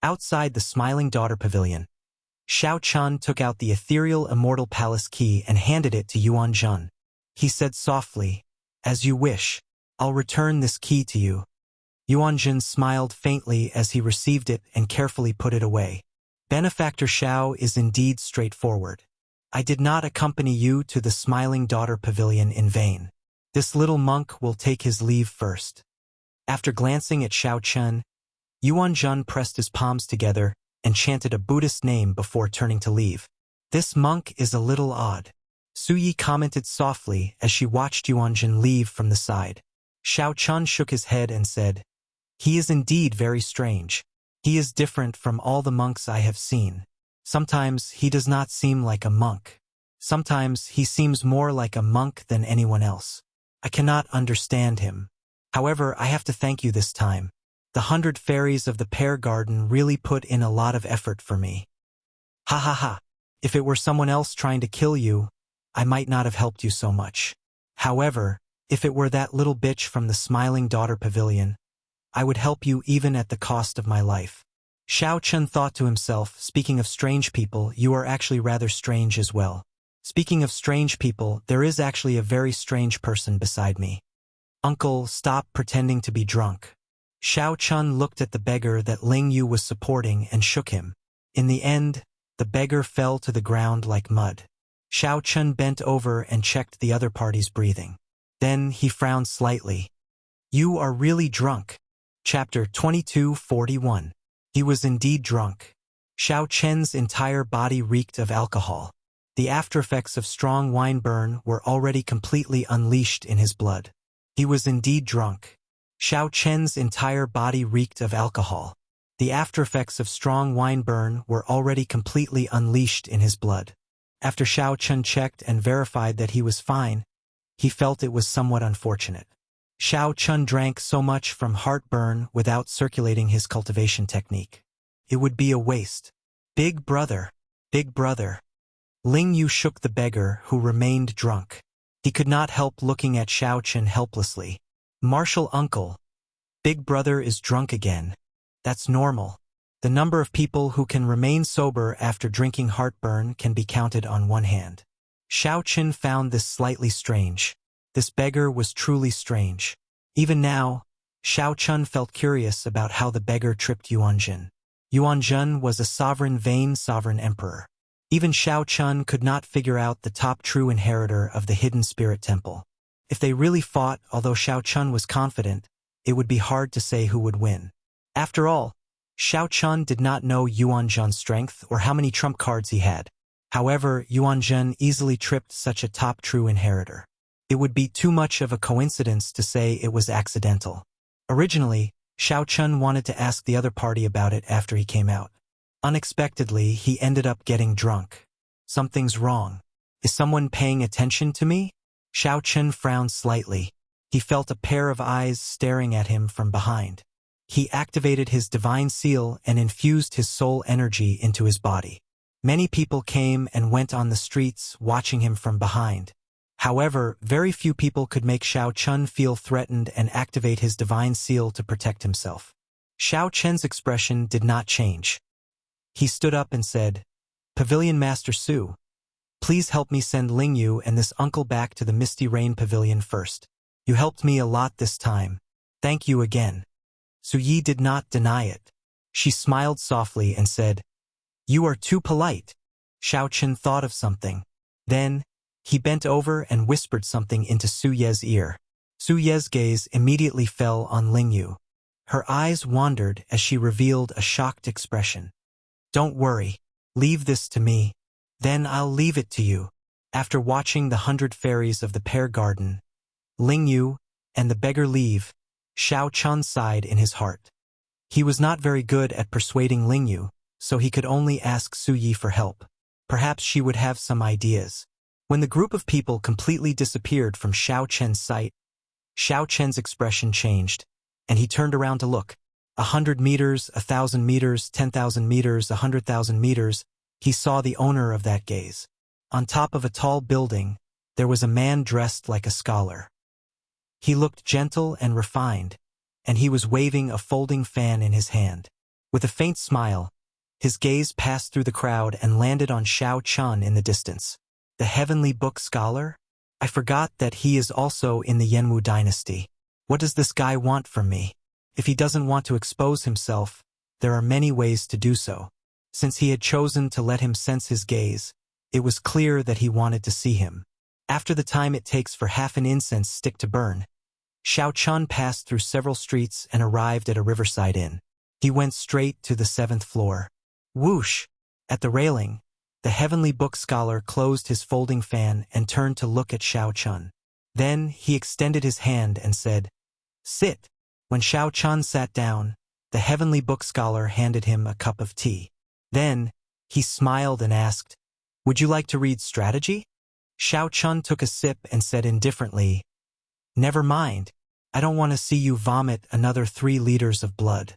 Outside the Smiling Daughter Pavilion, Xiao Chun took out the ethereal Immortal Palace key and handed it to Yuan Zhen. He said softly, "As you wish, I'll return this key to you." Yuan Zhen smiled faintly as he received it and carefully put it away. "Benefactor Xiao is indeed straightforward. I did not accompany you to the Smiling Daughter Pavilion in vain. This little monk will take his leave first." After glancing at Xiao Chun, Yuan Zhen pressed his palms together and chanted a Buddhist name before turning to leave. "This monk is a little odd," Su Yi commented softly as she watched Yuan Zhen leave from the side. Xiao Chun shook his head and said, "He is indeed very strange. He is different from all the monks I have seen. Sometimes he does not seem like a monk. Sometimes he seems more like a monk than anyone else. I cannot understand him. However, I have to thank you this time. The 100 fairies of the Pear Garden really put in a lot of effort for me." "Ha ha ha. If it were someone else trying to kill you, I might not have helped you so much. However, if it were that little bitch from the Smiling Daughter Pavilion, I would help you even at the cost of my life." Xiao Chun thought to himself, "Speaking of strange people, you are actually rather strange as well. Speaking of strange people, there is actually a very strange person beside me. Uncle, stop pretending to be drunk." Xiao Chun looked at the beggar that Ling Yu was supporting and shook him. In the end, the beggar fell to the ground like mud. Xiao Chun bent over and checked the other party's breathing. Then he frowned slightly. "You are really drunk. Chapter 2241. He was indeed drunk. Xiao Chen's entire body reeked of alcohol. The aftereffects of strong wine burn were already completely unleashed in his blood. He was indeed drunk. Xiao Chen's entire body reeked of alcohol. The aftereffects of strong wine burn were already completely unleashed in his blood. After Xiao Chen checked and verified that he was fine, he felt it was somewhat unfortunate. Xiao Chen drank so much from heartburn without circulating his cultivation technique. It would be a waste. Big brother, big brother. Ling Yu shook the beggar who remained drunk. He could not help looking at Xiao Chen helplessly. Martial uncle. Big brother is drunk again. That's normal. The number of people who can remain sober after drinking heartburn can be counted on one hand. Xiao Chen found this slightly strange. This beggar was truly strange. Even now, Xiao Chen felt curious about how the beggar tripped Yuanjun. Yuanjun was a vain sovereign emperor. Even Xiao Chen could not figure out the top true inheritor of the hidden spirit temple. If they really fought, although Xiao Chen was confident, it would be hard to say who would win. After all, Xiao Chen did not know Yuanjun's strength or how many trump cards he had. However, Yuanjun easily tripped such a top true inheritor. It would be too much of a coincidence to say it was accidental. Originally, Xiao Chen wanted to ask the other party about it after he came out. Unexpectedly, he ended up getting drunk. Something's wrong. Is someone paying attention to me? Xiao Chen frowned slightly. He felt a pair of eyes staring at him from behind. He activated his divine seal and infused his soul energy into his body. Many people came and went on the streets watching him from behind. However, very few people could make Xiao Chen feel threatened and activate his divine seal to protect himself. Xiao Chen's expression did not change. He stood up and said, "Pavilion Master Su, please help me send Ling Yu and this uncle back to the Misty Rain Pavilion first. You helped me a lot this time. Thank you again." Su Yi did not deny it. She smiled softly and said, "You are too polite." Xiao Chen thought of something. Then, he bent over and whispered something into Su Ye's ear. Su Ye's gaze immediately fell on Ling Yu. Her eyes wandered as she revealed a shocked expression. "Don't worry. Leave this to me. Then I'll leave it to you." After watching the 100 fairies of the pear garden, Ling Yu and the beggar leave, Xiao Chen sighed in his heart. He was not very good at persuading Ling Yu, so he could only ask Su Yi for help. Perhaps she would have some ideas. When the group of people completely disappeared from Xiao Chen's sight, Xiao Chen's expression changed, and he turned around to look. 100 meters, 1,000 meters, 10,000 meters, 100,000 meters, he saw the owner of that gaze. On top of a tall building, there was a man dressed like a scholar. He looked gentle and refined, and he was waving a folding fan in his hand. With a faint smile, his gaze passed through the crowd and landed on Xiao Chen in the distance. The Heavenly Book Scholar? I forgot that he is also in the Yanwu dynasty. What does this guy want from me? If he doesn't want to expose himself, there are many ways to do so. Since he had chosen to let him sense his gaze, it was clear that he wanted to see him. After the time it takes for half an incense stick to burn, Xiao Chen passed through several streets and arrived at a riverside inn. He went straight to the 7th floor. Whoosh! At the railing, the Heavenly Book Scholar closed his folding fan and turned to look at Xiao Chen. Then he extended his hand and said, "Sit." When Xiao Chen sat down, the Heavenly Book Scholar handed him a cup of tea. Then, he smiled and asked, "Would you like to read strategy?" Xiao Chen took a sip and said indifferently, "Never mind. I don't want to see you vomit another 3 liters of blood."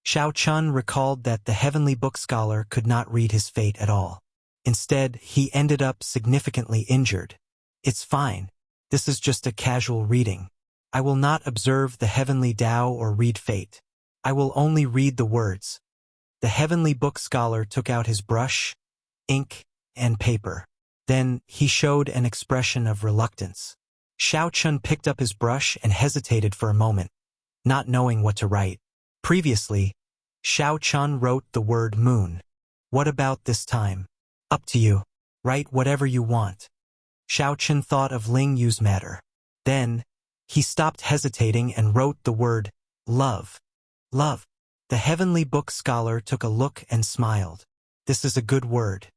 Xiao Chen recalled that the Heavenly Book Scholar could not read his fate at all. Instead, he ended up significantly injured. "It's fine. This is just a casual reading. I will not observe the Heavenly Tao or read fate. I will only read the words." The Heavenly Book Scholar took out his brush, ink, and paper. Then, he showed an expression of reluctance. Xiao Chen picked up his brush and hesitated for a moment, not knowing what to write. Previously, Xiao Chen wrote the word moon. What about this time? Up to you. Write whatever you want. Xiao Chen thought of Ling Yu's matter. Then, he stopped hesitating and wrote the word love. Love. The heavenly book scholar took a look and smiled. This is a good word.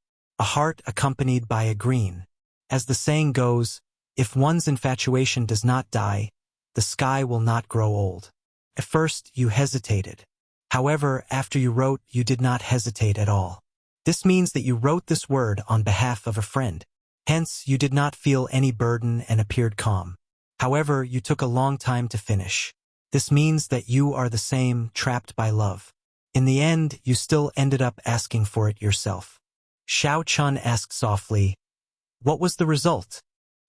A heart accompanied by a green. As the saying goes, if one's infatuation does not die, the sky will not grow old. At first, you hesitated. However, after you wrote, you did not hesitate at all. This means that you wrote this word on behalf of a friend. Hence, you did not feel any burden and appeared calm. However, you took a long time to finish. This means that you are the same, trapped by love. In the end, you still ended up asking for it yourself. Xiao Chun asked softly, "What was the result?"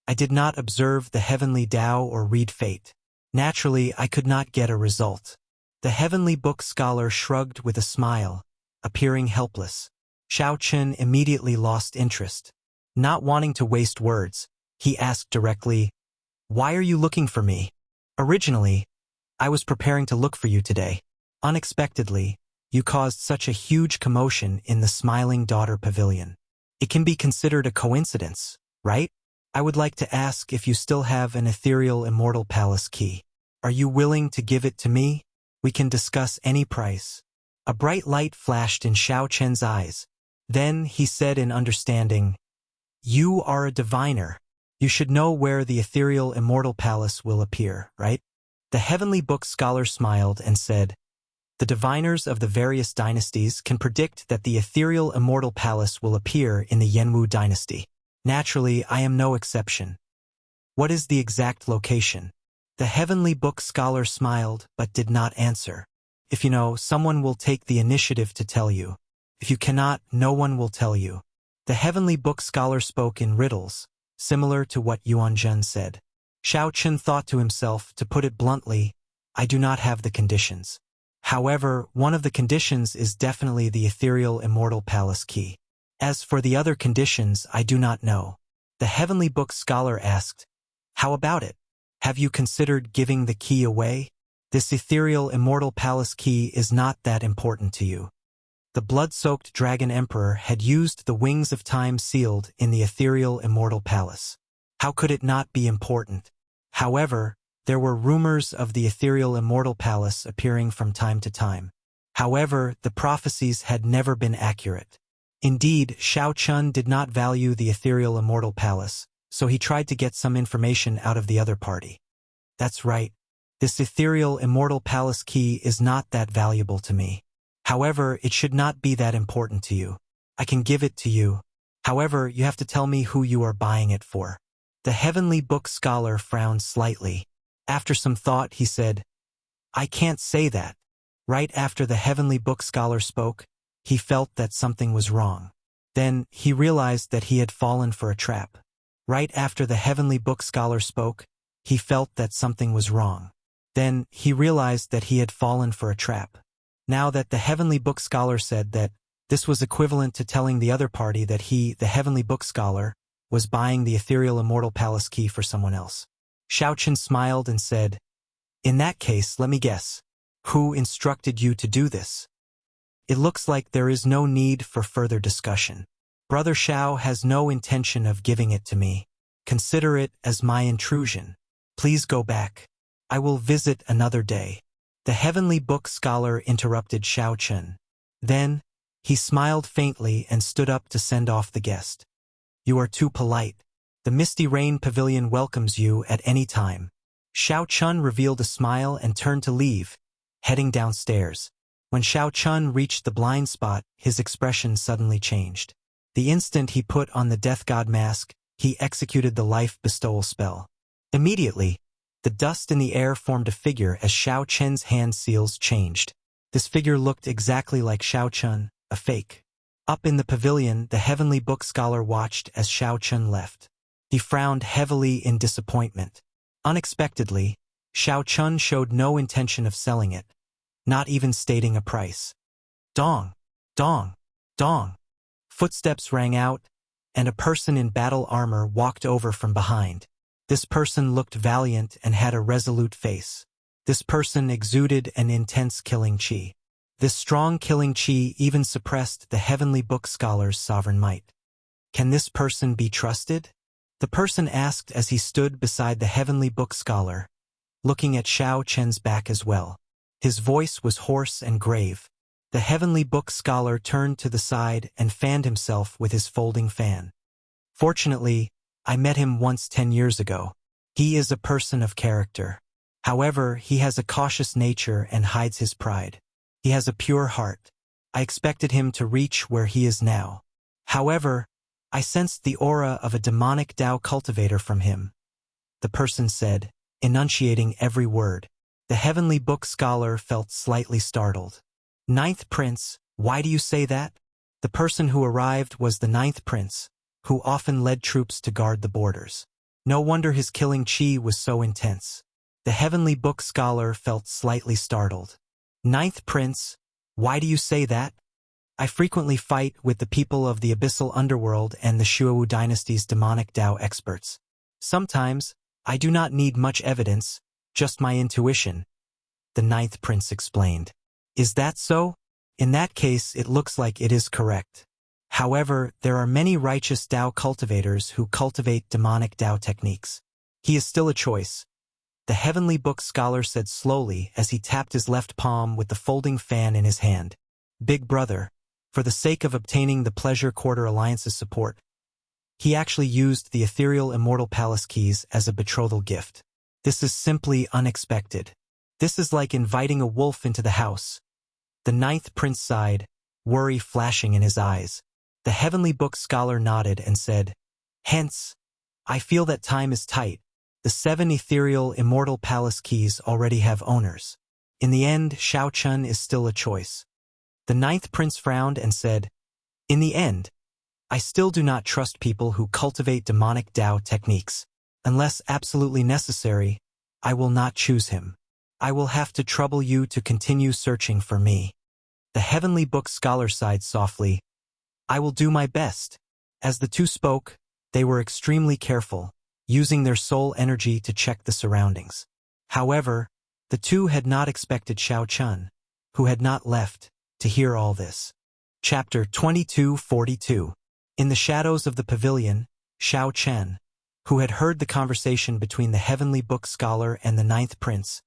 "I did not observe the heavenly Tao or read fate. Naturally, I could not get a result." The heavenly book scholar shrugged with a smile, appearing helpless. Xiao Chun immediately lost interest. Not wanting to waste words, he asked directly, "Why are you looking for me?" "Originally, I was preparing to look for you today. Unexpectedly, you caused such a huge commotion in the Smiling Daughter Pavilion. It can be considered a coincidence, right? I would like to ask if you still have an ethereal Immortal Palace key. Are you willing to give it to me? We can discuss any price." A bright light flashed in Xiao Chen's eyes. Then he said in understanding, "You are a diviner. You should know where the ethereal Immortal Palace will appear, right?" The heavenly book scholar smiled and said, "The diviners of the various dynasties can predict that the ethereal Immortal Palace will appear in the Yanwu dynasty. Naturally, I am no exception." "What is the exact location?" The heavenly book scholar smiled but did not answer. "If you know, someone will take the initiative to tell you. If you cannot, no one will tell you." The heavenly book scholar spoke in riddles, similar to what Yuan Zhen said. Xiao Chun thought to himself, to put it bluntly, I do not have the conditions. However, one of the conditions is definitely the ethereal Immortal Palace key. As for the other conditions, I do not know. The heavenly book scholar asked, "How about it? Have you considered giving the key away? This ethereal Immortal Palace key is not that important to you." The blood-soaked Dragon Emperor had used the Wings of Time sealed in the ethereal Immortal Palace. How could it not be important? However, there were rumors of the ethereal Immortal Palace appearing from time to time. However, the prophecies had never been accurate. Indeed, Xiao Chun did not value the ethereal Immortal Palace, so he tried to get some information out of the other party. "That's right. This ethereal Immortal Palace key is not that valuable to me. However, it should not be that important to you. I can give it to you. However, you have to tell me who you are buying it for." The heavenly book scholar frowned slightly. After some thought, he said, "I can't say that." Right after the heavenly book scholar spoke, he felt that something was wrong. Then, he realized that he had fallen for a trap. Right after the heavenly book scholar spoke, he felt that something was wrong. Then, he realized that he had fallen for a trap. Now that the heavenly book scholar said that, this was equivalent to telling the other party that he, the heavenly book scholar, was buying the ethereal Immortal Palace key for someone else. Xiao Chun smiled and said, "In that case, let me guess. Who instructed you to do this?" "It looks like there is no need for further discussion. Brother Xiao has no intention of giving it to me. Consider it as my intrusion. Please go back. I will visit another day." The heavenly book scholar interrupted Xiao Chun. Then, he smiled faintly and stood up to send off the guest. "You are too polite. The Misty Rain Pavilion welcomes you at any time." Xiao Chun revealed a smile and turned to leave, heading downstairs. When Xiao Chun reached the blind spot, his expression suddenly changed. The instant he put on the Death God mask, he executed the life bestowal spell. Immediately, the dust in the air formed a figure as Xiao Chen's hand seals changed. This figure looked exactly like Xiao Chun, a fake. Up in the pavilion, the heavenly book scholar watched as Xiao Chun left. He frowned heavily in disappointment. Unexpectedly, Xiao Chun showed no intention of selling it, not even stating a price. Dong! Dong! Dong! Footsteps rang out, and a person in battle armor walked over from behind. This person looked valiant and had a resolute face. This person exuded an intense killing chi. This strong killing chi even suppressed the heavenly book scholar's sovereign might. "Can this person be trusted?" the person asked as he stood beside the heavenly book scholar, looking at Xiao Chen's back as well. His voice was hoarse and grave. The heavenly book scholar turned to the side and fanned himself with his folding fan. Fortunately, I met him once 10 years ago. He is a person of character. However, he has a cautious nature and hides his pride. He has a pure heart. I expected him to reach where he is now. However, I sensed the aura of a demonic Tao cultivator from him. The person said, enunciating every word. The heavenly book scholar felt slightly startled. Ninth Prince, why do you say that? The person who arrived was the Ninth Prince, who often led troops to guard the borders. No wonder his killing chi was so intense. The heavenly book scholar felt slightly startled. Ninth Prince, why do you say that? I frequently fight with the people of the abyssal underworld and the Shuowu dynasty's demonic Tao experts. Sometimes, I do not need much evidence, just my intuition. The Ninth Prince explained. Is that so? In that case, it looks like it is correct. However, there are many righteous Tao cultivators who cultivate demonic Tao techniques. He is still a choice. The heavenly book scholar said slowly as he tapped his left palm with the folding fan in his hand. Big brother, for the sake of obtaining the Pleasure Quarter Alliance's support, he actually used the ethereal Immortal Palace keys as a betrothal gift. This is simply unexpected. This is like inviting a wolf into the house. The Ninth Prince sighed, worry flashing in his eyes. The heavenly book scholar nodded and said, hence, I feel that time is tight. The 7 ethereal Immortal Palace keys already have owners. In the end, Shao Chun is still a choice. The Ninth Prince frowned and said, in the end, I still do not trust people who cultivate demonic Tao techniques. Unless absolutely necessary, I will not choose him. I will have to trouble you to continue searching for me. The heavenly book scholar sighed softly. I will do my best. As the two spoke, they were extremely careful, using their soul energy to check the surroundings. However, the two had not expected Shao Chun, who had not left, to hear all this. Chapter 2242. In the shadows of the pavilion, Shao Chen, who had heard the conversation between the heavenly book scholar and the Ninth Prince,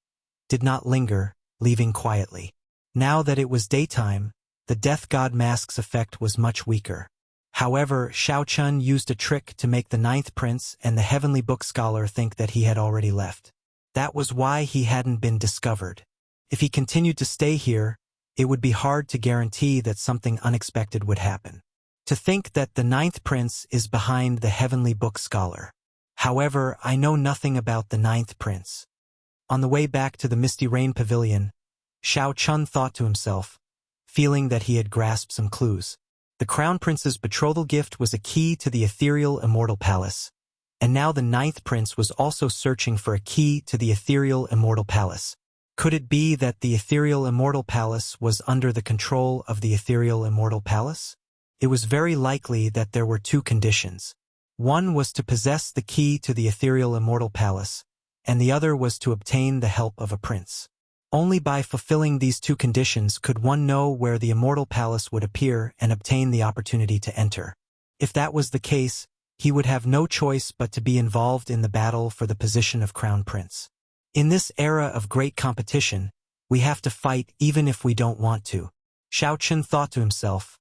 did not linger, leaving quietly. Now that it was daytime, the Death God Mask's effect was much weaker. However, Shao Chun used a trick to make the Ninth Prince and the heavenly book scholar think that he had already left. That was why he hadn't been discovered. If he continued to stay here, it would be hard to guarantee that something unexpected would happen. To think that the Ninth Prince is behind the heavenly book scholar. However, I know nothing about the Ninth Prince. On the way back to the Misty Rain Pavilion, Shao Chun thought to himself, feeling that he had grasped some clues. The Crown Prince's betrothal gift was a key to the ethereal Immortal Palace, and now the Ninth Prince was also searching for a key to the ethereal Immortal Palace. Could it be that the ethereal Immortal Palace was under the control of the ethereal Immortal Palace? It was very likely that there were two conditions. One was to possess the key to the ethereal Immortal Palace, and the other was to obtain the help of a prince. Only by fulfilling these two conditions could one know where the Immortal Palace would appear and obtain the opportunity to enter. If that was the case, he would have no choice but to be involved in the battle for the position of Crown Prince. In this era of great competition, we have to fight even if we don't want to. Shao Chun thought to himself,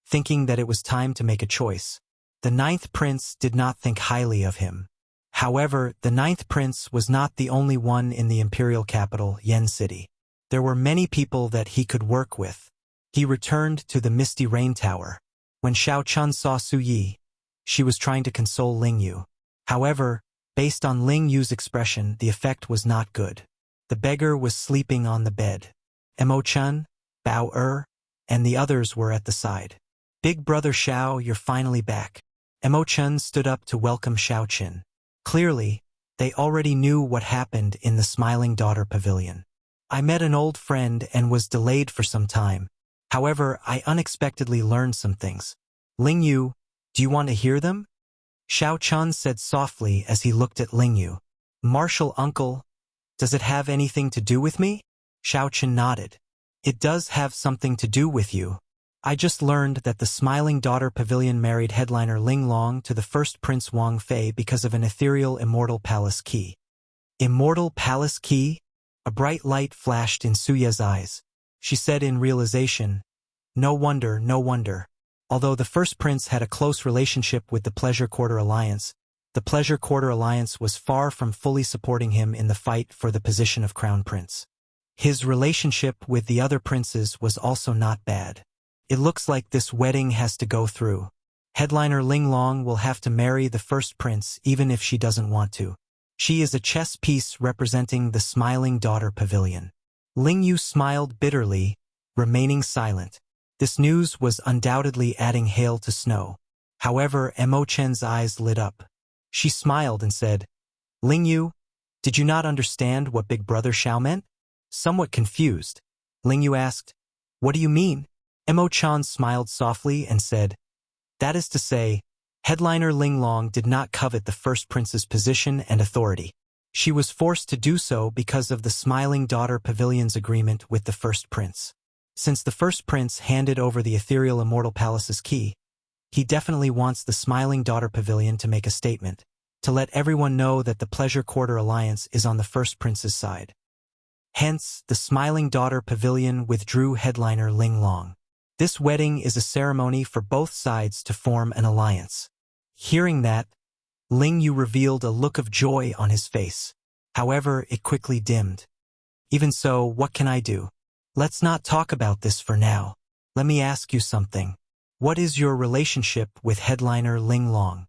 thinking that it was time to make a choice. The Ninth Prince did not think highly of him. However, the Ninth Prince was not the only one in the imperial capital, Yen City. There were many people that he could work with. He returned to the Misty Rain Tower. When Shao Chun saw Su Yi, she was trying to console Ling Yu. However, based on Ling Yu's expression, the effect was not good. The beggar was sleeping on the bed. Mo Chun, Bao and the others were at the side. Big brother Shao, you're finally back. Mo Chun stood up to welcome Shao Chun. Clearly, they already knew what happened in the Smiling Daughter Pavilion. I met an old friend and was delayed for some time. However, I unexpectedly learned some things. Ling Yu, do you want to hear them? Shao Chun said softly as he looked at Ling Yu. Martial uncle, does it have anything to do with me? Shao Chun nodded. It does have something to do with you. I just learned that the Smiling Daughter Pavilion married headliner Ling Long to the first Prince Wang Fei because of an ethereal Immortal Palace key. Immortal Palace key? A bright light flashed in Suye's eyes. She said in realization, "No wonder, no wonder." Although the first prince had a close relationship with the Pleasure Quarter Alliance, the Pleasure Quarter Alliance was far from fully supporting him in the fight for the position of crown prince. His relationship with the other princes was also not bad. It looks like this wedding has to go through. Headliner Linglong will have to marry the first prince even if she doesn't want to. She is a chess piece representing the Smiling Daughter Pavilion. Lingyu smiled bitterly, remaining silent. This news was undoubtedly adding hail to snow. However, Mo Chen's eyes lit up. She smiled and said, "Lingyu, did you not understand what Big Brother Xiao meant?" Somewhat confused, Lingyu asked, "What do you mean?" Mo Chan smiled softly and said, "That is to say, Headliner Linglong did not covet the first prince's position and authority. She was forced to do so because of the Smiling Daughter Pavilion's agreement with the first prince. Since the first prince handed over the ethereal Immortal Palace's key, he definitely wants the Smiling Daughter Pavilion to make a statement, to let everyone know that the Pleasure Quarter Alliance is on the first prince's side. Hence, the Smiling Daughter Pavilion withdrew Headliner Linglong. This wedding is a ceremony for both sides to form an alliance." Hearing that, Lingyu revealed a look of joy on his face. However, it quickly dimmed. "Even so, what can I do? Let's not talk about this for now. Let me ask you something. What is your relationship with Headliner Linglong?"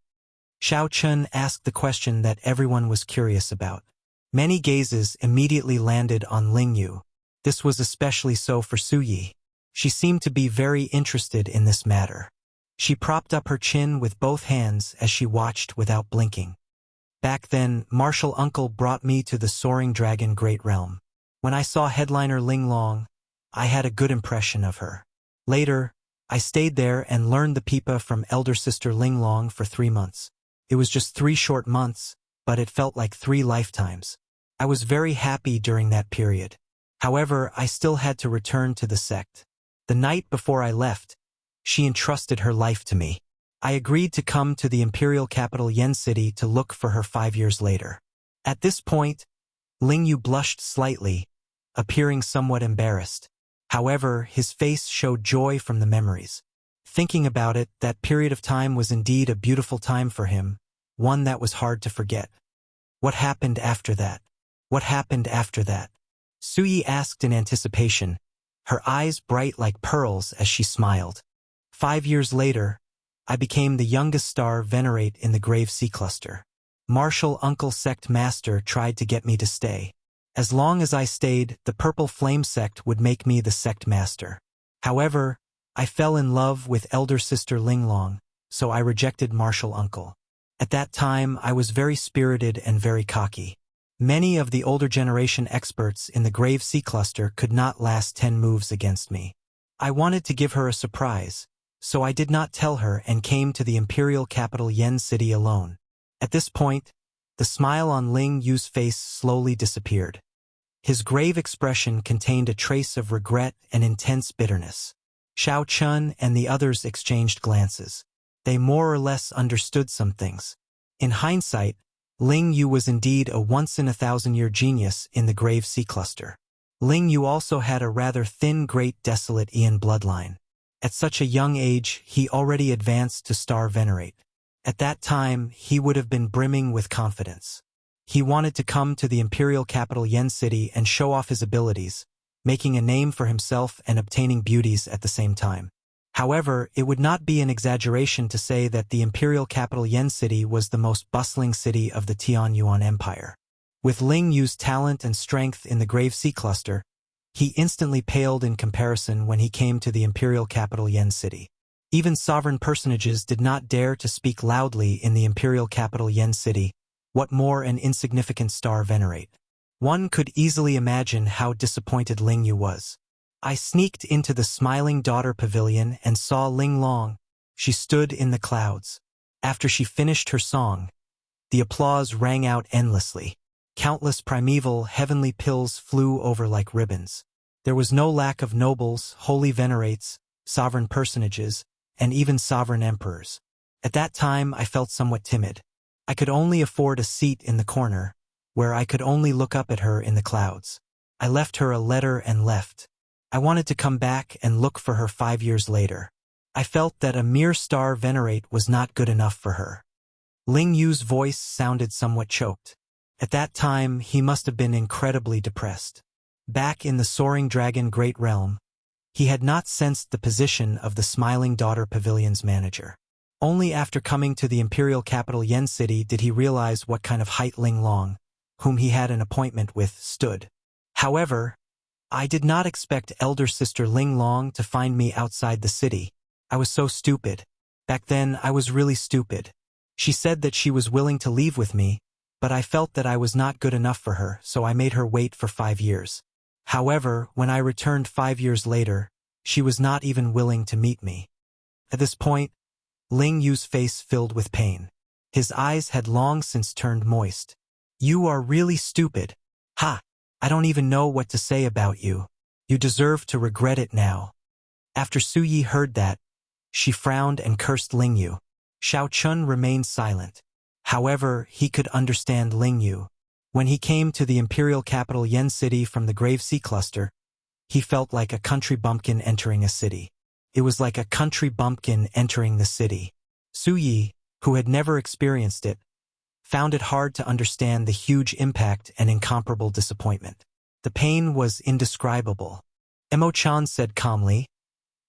Xiao Chun asked the question that everyone was curious about. Many gazes immediately landed on Lingyu. This was especially so for Suyi. She seemed to be very interested in this matter. She propped up her chin with both hands as she watched without blinking. "Back then, Martial Uncle brought me to the Soaring Dragon Great Realm. When I saw Headliner Linglong, I had a good impression of her. Later, I stayed there and learned the pipa from elder sister Linglong for 3 months. It was just 3 short months, but it felt like 3 lifetimes. I was very happy during that period. However, I still had to return to the sect. The night before I left, she entrusted her life to me. I agreed to come to the imperial capital Yen City to look for her 5 years later." At this point, Lingyu blushed slightly, appearing somewhat embarrassed. However, his face showed joy from the memories. Thinking about it, that period of time was indeed a beautiful time for him, one that was hard to forget. "What happened after that? What happened after that?" Suyi asked in anticipation, her eyes bright like pearls as she smiled. 5 years later, I became the youngest star venerate in the Grave Sea Cluster. Martial Uncle Sect Master tried to get me to stay. As long as I stayed, the Purple Flame Sect would make me the Sect Master. However, I fell in love with elder sister Linglong, so I rejected Martial Uncle. At that time, I was very spirited and very cocky. Many of the older generation experts in the Grave Sea Cluster could not last 10 moves against me. I wanted to give her a surprise, so I did not tell her and came to the imperial capital Yen City alone. At this point, the smile on Ling Yu's face slowly disappeared. His grave expression contained a trace of regret and intense bitterness. Xiao Chun and the others exchanged glances. They more or less understood some things. In hindsight, Ling Yu was indeed a once-in-a-thousand-year genius in the Grave Sea Cluster. Ling Yu also had a rather thin Great Desolate Aeon bloodline. At such a young age, he already advanced to Star Venerate. At that time, he would have been brimming with confidence. He wanted to come to the imperial capital Yen City and show off his abilities, making a name for himself and obtaining beauties at the same time. However, it would not be an exaggeration to say that the imperial capital Yen City was the most bustling city of the Tianyuan Empire. With Ling Yu's talent and strength in the Grave Sea Cluster, he instantly paled in comparison when he came to the imperial capital Yen City. Even sovereign personages did not dare to speak loudly in the imperial capital Yen City, what more an insignificant star venerate. One could easily imagine how disappointed Ling Yu was. I sneaked into the Smiling Daughter Pavilion and saw Linglong. She stood in the clouds. After she finished her song, the applause rang out endlessly. Countless primeval, heavenly pills flew over like ribbons. There was no lack of nobles, holy venerates, sovereign personages, and even sovereign emperors. At that time, I felt somewhat timid. I could only afford a seat in the corner, where I could only look up at her in the clouds. I left her a letter and left. I wanted to come back and look for her 5 years later. I felt that a mere star venerate was not good enough for her. Ling Yu's voice sounded somewhat choked. At that time, he must have been incredibly depressed. Back in the Soaring Dragon Great Realm, he had not sensed the position of the Smiling Daughter Pavilion's manager. Only after coming to the imperial capital Yen City did he realize what kind of height Ling Long, whom he had an appointment with, stood. However, I did not expect elder sister Ling Long to find me outside the city. I was so stupid. Back then, I was really stupid. She said that she was willing to leave with me, but I felt that I was not good enough for her, so I made her wait for 5 years. However, when I returned 5 years later, she was not even willing to meet me. At this point, Ling Yu's face filled with pain. His eyes had long since turned moist. You are really stupid. Ha! I don't even know what to say about you. You deserve to regret it now. After Su Yi heard that, she frowned and cursed Ling Yu. Xiao Chun remained silent. However, he could understand Ling Yu. When he came to the imperial capital Yen City from the Grave Sea Cluster, he felt like a country bumpkin entering a city. It was like a country bumpkin entering the city. Su Yi, who had never experienced it, found it hard to understand the huge impact and incomparable disappointment. The pain was indescribable. Emo-chan said calmly,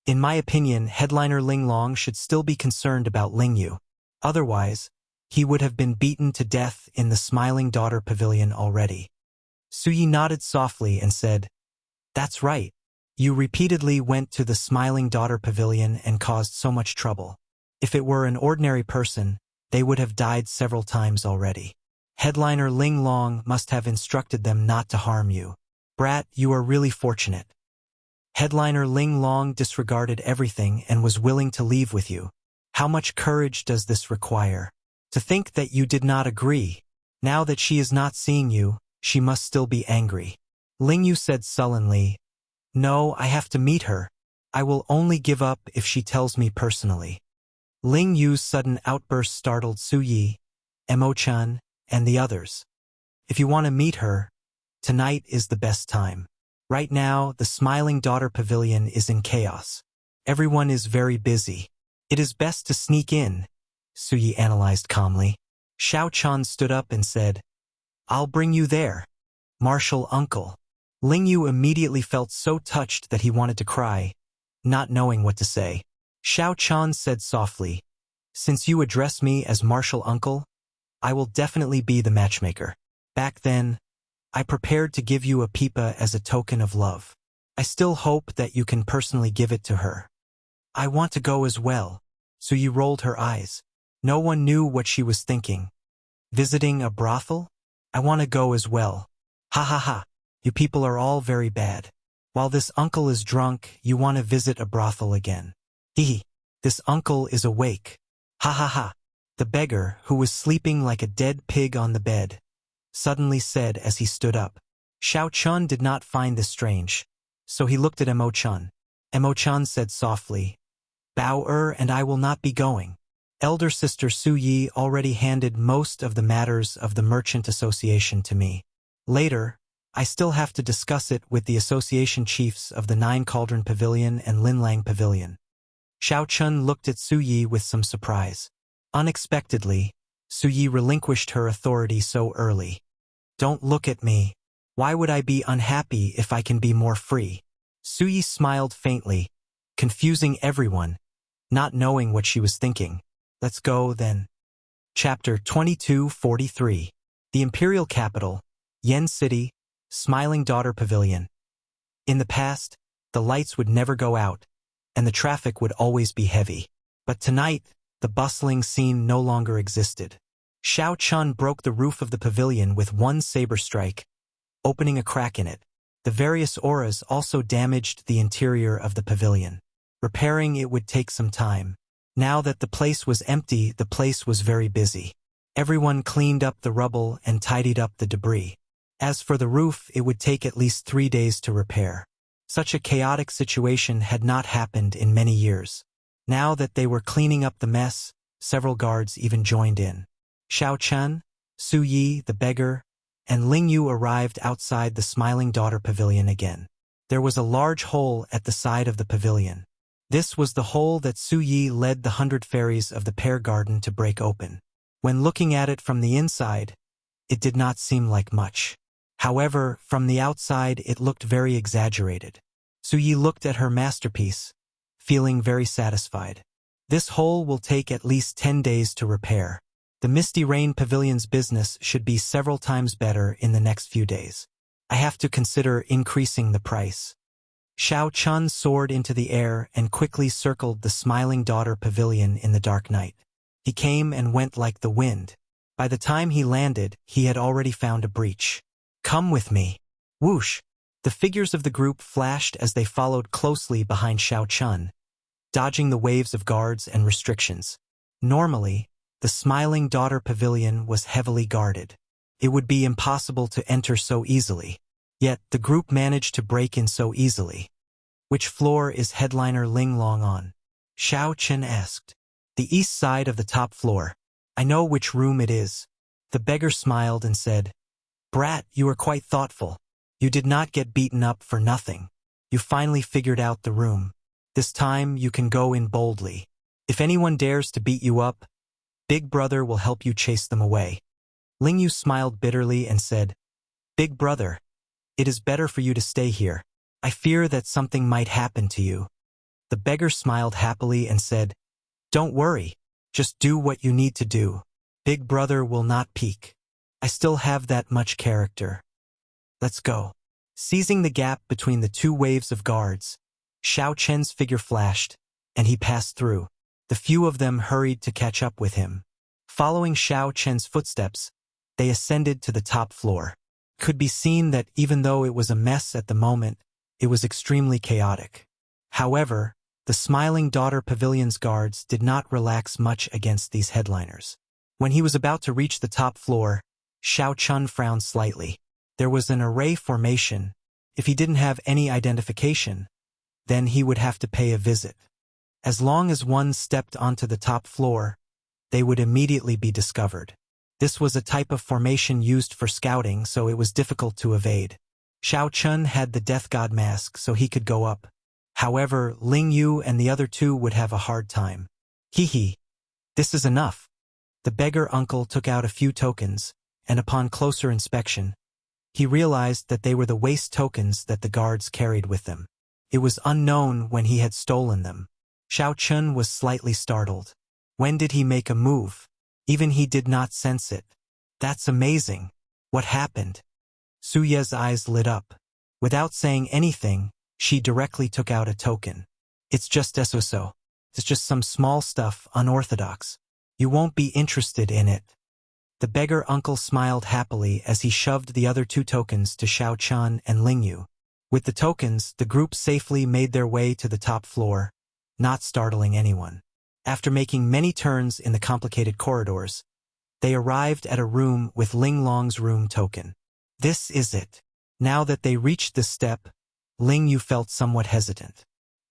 "In my opinion, headliner Ling Long should still be concerned about Ling Yu. Otherwise, he would have been beaten to death in the Smiling Daughter Pavilion already." Su Yi nodded softly and said, "That's right. You repeatedly went to the Smiling Daughter Pavilion and caused so much trouble. If it were an ordinary person, they would have died several times already. Headliner Ling Long must have instructed them not to harm you. Brat, you are really fortunate. Headliner Ling Long disregarded everything and was willing to leave with you. How much courage does this require? To think that you did not agree. Now that she is not seeing you, she must still be angry." Ling Yu said sullenly, "No, I have to meet her. I will only give up if she tells me personally." Ling Yu's sudden outburst startled Su Yi, Emo-chan, and the others. "If you want to meet her, tonight is the best time. Right now, the Smiling Daughter Pavilion is in chaos. Everyone is very busy. It is best to sneak in," Su Yi analyzed calmly. Xiao Chan stood up and said, "I'll bring you there, Martial Uncle." Ling Yu immediately felt so touched that he wanted to cry, not knowing what to say. Xiao Chan said softly, "Since you address me as Martial Uncle, I will definitely be the matchmaker. Back then, I prepared to give you a pipa as a token of love. I still hope that you can personally give it to her." "I want to go as well." Su Yi rolled her eyes. No one knew what she was thinking. "Visiting a brothel? I want to go as well. Ha ha ha, you people are all very bad. While this uncle is drunk, you want to visit a brothel again. Hee, this uncle is awake. Ha ha ha." The beggar, who was sleeping like a dead pig on the bed, suddenly said as he stood up. Xiao Chun did not find this strange, so he looked at Emo-chan. Emo-chan said softly, "Bow and I will not be going. Elder sister Su Yi already handed most of the matters of the Merchant Association to me. Later, I still have to discuss it with the association chiefs of the Nine Cauldron Pavilion and Linlang Pavilion." Xiao Chun looked at Su Yi with some surprise. Unexpectedly, Su Yi relinquished her authority so early. "Don't look at me. Why would I be unhappy if I can be more free?" Su Yi smiled faintly, confusing everyone, not knowing what she was thinking. Let's go, then. Chapter 2243. The Imperial Capital, Yen City, Smiling Daughter Pavilion. In the past, the lights would never go out, and the traffic would always be heavy. But tonight, the bustling scene no longer existed. Xiao Chun broke the roof of the pavilion with one saber strike, opening a crack in it. The various auras also damaged the interior of the pavilion. Repairing it would take some time. Now that the place was empty, the place was very busy. Everyone cleaned up the rubble and tidied up the debris. As for the roof, it would take at least 3 days to repair. Such a chaotic situation had not happened in many years. Now that they were cleaning up the mess, several guards even joined in. Xiao Chun, Su Yi, the beggar, and Ling Yu arrived outside the Smiling Daughter Pavilion again. There was a large hole at the side of the pavilion. This was the hole that Su Yi led the 100 fairies of the Pear Garden to break open. When looking at it from the inside, it did not seem like much. However, from the outside it looked very exaggerated. Su Yi looked at her masterpiece, feeling very satisfied. This hole will take at least 10 days to repair. The Misty Rain Pavilion's business should be several times better in the next few days. I have to consider increasing the price. Xiao Chun soared into the air and quickly circled the Smiling Daughter Pavilion in the dark night. He came and went like the wind. By the time he landed, he had already found a breach. Come with me. Whoosh! The figures of the group flashed as they followed closely behind Xiao Chun, dodging the waves of guards and restrictions. Normally, the Smiling Daughter Pavilion was heavily guarded. It would be impossible to enter so easily. Yet, the group managed to break in so easily. Which floor is headliner Ling Long on? Xiao Chun asked. The east side of the top floor. I know which room it is. The beggar smiled and said, Brat, you are quite thoughtful. You did not get beaten up for nothing. You finally figured out the room. This time you can go in boldly. If anyone dares to beat you up, Big Brother will help you chase them away. Ling Yu smiled bitterly and said, Big Brother, it is better for you to stay here. I fear that something might happen to you. The beggar smiled happily and said, Don't worry, just do what you need to do. Big Brother will not peek. I still have that much character. Let's go. Seizing the gap between the two waves of guards, Xiao Chen's figure flashed, and he passed through. The few of them hurried to catch up with him. Following Xiao Chen's footsteps, they ascended to the top floor. It could be seen that even though it was a mess at the moment, it was extremely chaotic. However, the Smiling Daughter Pavilion's guards did not relax much against these headliners. When he was about to reach the top floor, Xiao Chun frowned slightly. There was an array formation. If he didn't have any identification, then he would have to pay a visit. As long as one stepped onto the top floor, they would immediately be discovered. This was a type of formation used for scouting, so it was difficult to evade. Xiao Chun had the Death God mask, so he could go up. However, Ling Yu and the other two would have a hard time. Hee. This is enough. The beggar uncle took out a few tokens, and upon closer inspection, he realized that they were the waste tokens that the guards carried with them. It was unknown when he had stolen them. Xiao Chun was slightly startled. When did he make a move? Even he did not sense it. That's amazing. What happened? Su Ye's eyes lit up. Without saying anything, she directly took out a token. It's just eso. It's just some small stuff, unorthodox. You won't be interested in it. The beggar uncle smiled happily as he shoved the other two tokens to Xiao Chun and Ling Yu. With the tokens, the group safely made their way to the top floor, not startling anyone. After making many turns in the complicated corridors, they arrived at a room with Ling Long's room token. This is it. Now that they reached this step, Ling Yu felt somewhat hesitant.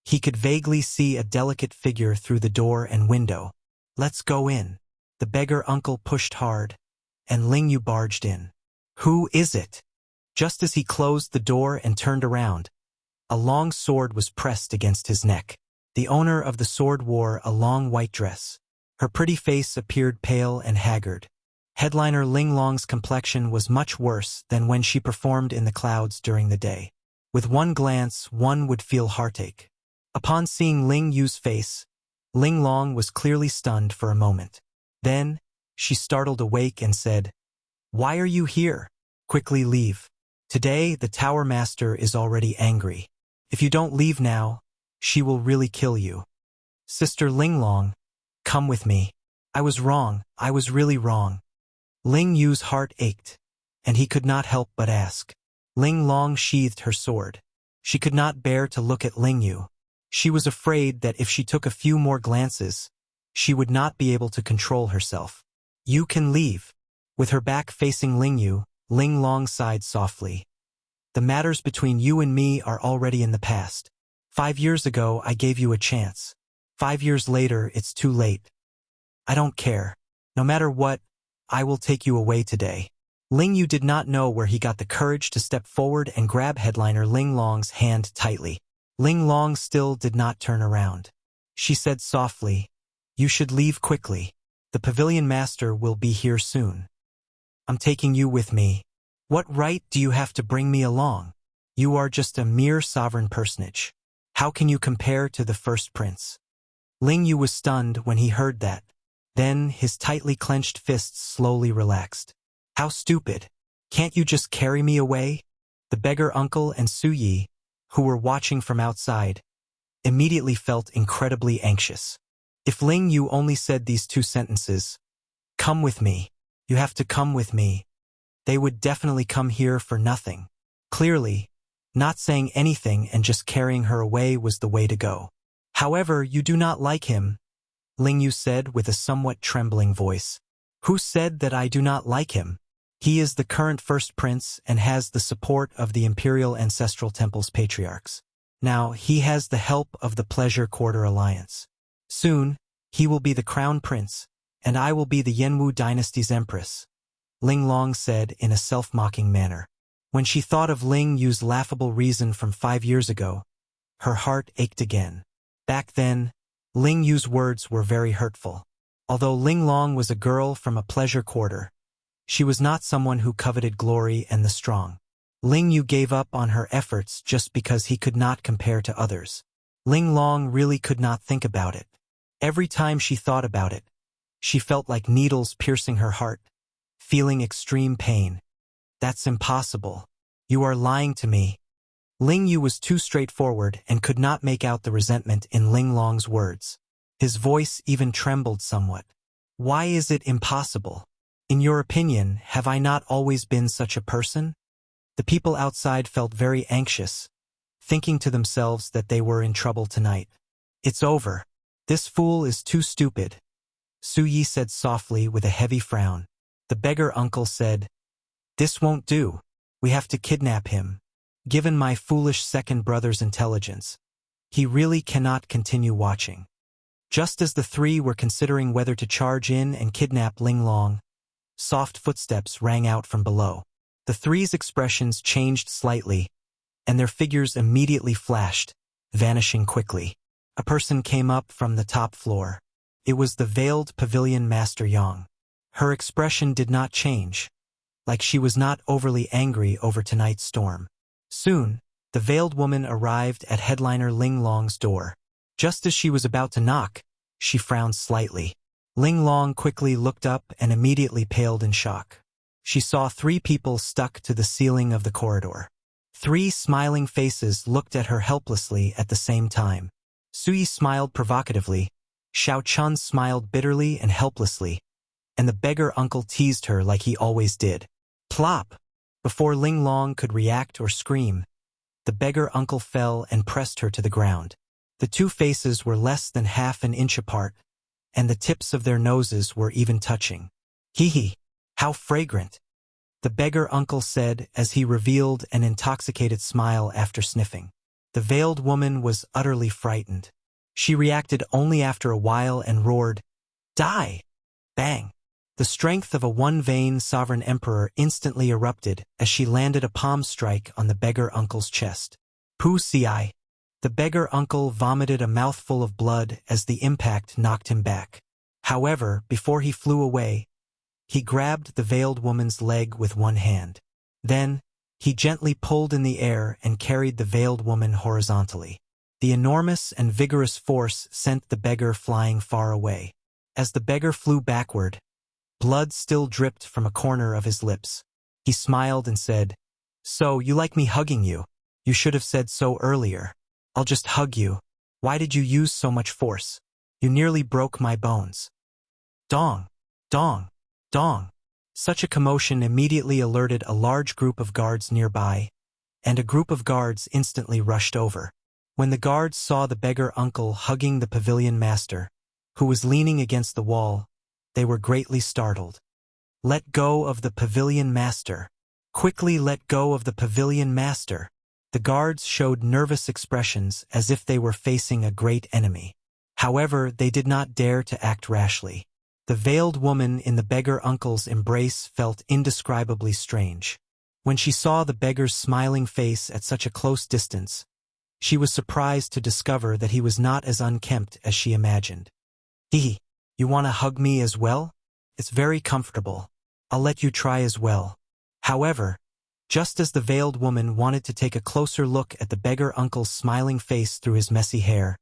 He could vaguely see a delicate figure through the door and window. Let's go in. The beggar uncle pushed hard, and Ling Yu barged in. Who is it? Just as he closed the door and turned around, a long sword was pressed against his neck. The owner of the sword wore a long white dress. Her pretty face appeared pale and haggard. Headliner Ling Long's complexion was much worse than when she performed in the clouds during the day. With one glance, one would feel heartache. Upon seeing Ling Yu's face, Ling Long was clearly stunned for a moment. Then, she startled awake and said, Why are you here? Quickly leave. Today, the Tower Master is already angry. If you don't leave now, she will really kill you. Sister Ling Long, come with me. I was wrong. I was really wrong. Ling Yu's heart ached, and he could not help but ask. Ling Long sheathed her sword. She could not bear to look at Ling Yu. She was afraid that if she took a few more glances, she would not be able to control herself. You can leave. With her back facing Ling Yu, Ling Long sighed softly. The matters between you and me are already in the past. 5 years ago, I gave you a chance. 5 years later, it's too late. I don't care. No matter what, I will take you away today. Ling Yu did not know where he got the courage to step forward and grab headliner Ling Long's hand tightly. Ling Long still did not turn around. She said softly, "You should leave quickly. The pavilion master will be here soon. I'm taking you with me. What right do you have to bring me along? You are just a mere sovereign personage. How can you compare to the first prince?" Ling Yu was stunned when he heard that. Then his tightly clenched fists slowly relaxed. "How stupid. Can't you just carry me away?" The beggar uncle and Su Yi, who were watching from outside, immediately felt incredibly anxious. If Ling Yu only said these two sentences, "Come with me. You have to come with me," they would definitely come here for nothing. Clearly, not saying anything and just carrying her away was the way to go. "However, you do not like him," Ling Yu said with a somewhat trembling voice. "Who said that I do not like him? He is the current first prince and has the support of the Imperial Ancestral Temple's patriarchs. Now, he has the help of the Pleasure Quarter Alliance. Soon, he will be the crown prince, and I will be the Yanwu dynasty's empress," Ling Long said in a self-mocking manner. When she thought of Ling Yu's laughable reason from 5 years ago, her heart ached again. Back then, Ling Yu's words were very hurtful. Although Ling Long was a girl from a pleasure quarter, she was not someone who coveted glory and the strong. Ling Yu gave up on her efforts just because he could not compare to others. Ling Long really could not think about it. Every time she thought about it, she felt like needles piercing her heart, feeling extreme pain. "That's impossible. You are lying to me." Ling Yu was too straightforward and could not make out the resentment in Ling Long's words. His voice even trembled somewhat. "Why is it impossible? In your opinion, have I not always been such a person?" The people outside felt very anxious, thinking to themselves that they were in trouble tonight. "It's over. This fool is too stupid," Su Yi said softly with a heavy frown. The beggar uncle said, "This won't do. We have to kidnap him. Given my foolish second brother's intelligence, he really cannot continue watching." Just as the three were considering whether to charge in and kidnap Ling Long, soft footsteps rang out from below. The three's expressions changed slightly, and their figures immediately flashed, vanishing quickly. A person came up from the top floor. It was the veiled pavilion master Yang. Her expression did not change, like she was not overly angry over tonight's storm. Soon, the veiled woman arrived at headliner Ling Long's door. Just as she was about to knock, she frowned slightly. Ling Long quickly looked up and immediately paled in shock. She saw 3 people stuck to the ceiling of the corridor. 3 smiling faces looked at her helplessly at the same time. Sui smiled provocatively, Xiao Chun smiled bitterly and helplessly, and the beggar uncle teased her like he always did. Plop! Before Ling Long could react or scream, the beggar uncle fell and pressed her to the ground. The 2 faces were less than half an inch apart, and the tips of their noses were even touching. "Hee, how fragrant," the beggar uncle said as he revealed an intoxicated smile after sniffing. The veiled woman was utterly frightened. She reacted only after a while and roared, "Die!" Bang! The strength of a one-vein sovereign emperor instantly erupted as she landed a palm strike on the beggar uncle's chest. Pu Ci. The beggar uncle vomited a mouthful of blood as the impact knocked him back. However, before he flew away, he grabbed the veiled woman's leg with one hand. Then, he gently pulled in the air and carried the veiled woman horizontally. The enormous and vigorous force sent the beggar flying far away. As the beggar flew backward, blood still dripped from a corner of his lips. He smiled and said, "So, you like me hugging you? You should have said so earlier. I'll just hug you. Why did you use so much force? You nearly broke my bones." Dong! Dong! Dong! Such a commotion immediately alerted a large group of guards nearby, and a group of guards instantly rushed over. When the guards saw the beggar uncle hugging the pavilion master, who was leaning against the wall, they were greatly startled. "Let go of the pavilion master. Quickly let go of the pavilion master." The guards showed nervous expressions as if they were facing a great enemy. However, they did not dare to act rashly. The veiled woman in the beggar uncle's embrace felt indescribably strange. When she saw the beggar's smiling face at such a close distance, she was surprised to discover that he was not as unkempt as she imagined. "Hee, you want to hug me as well? It's very comfortable. I'll let you try as well." However, just as the veiled woman wanted to take a closer look at the beggar uncle's smiling face through his messy hair,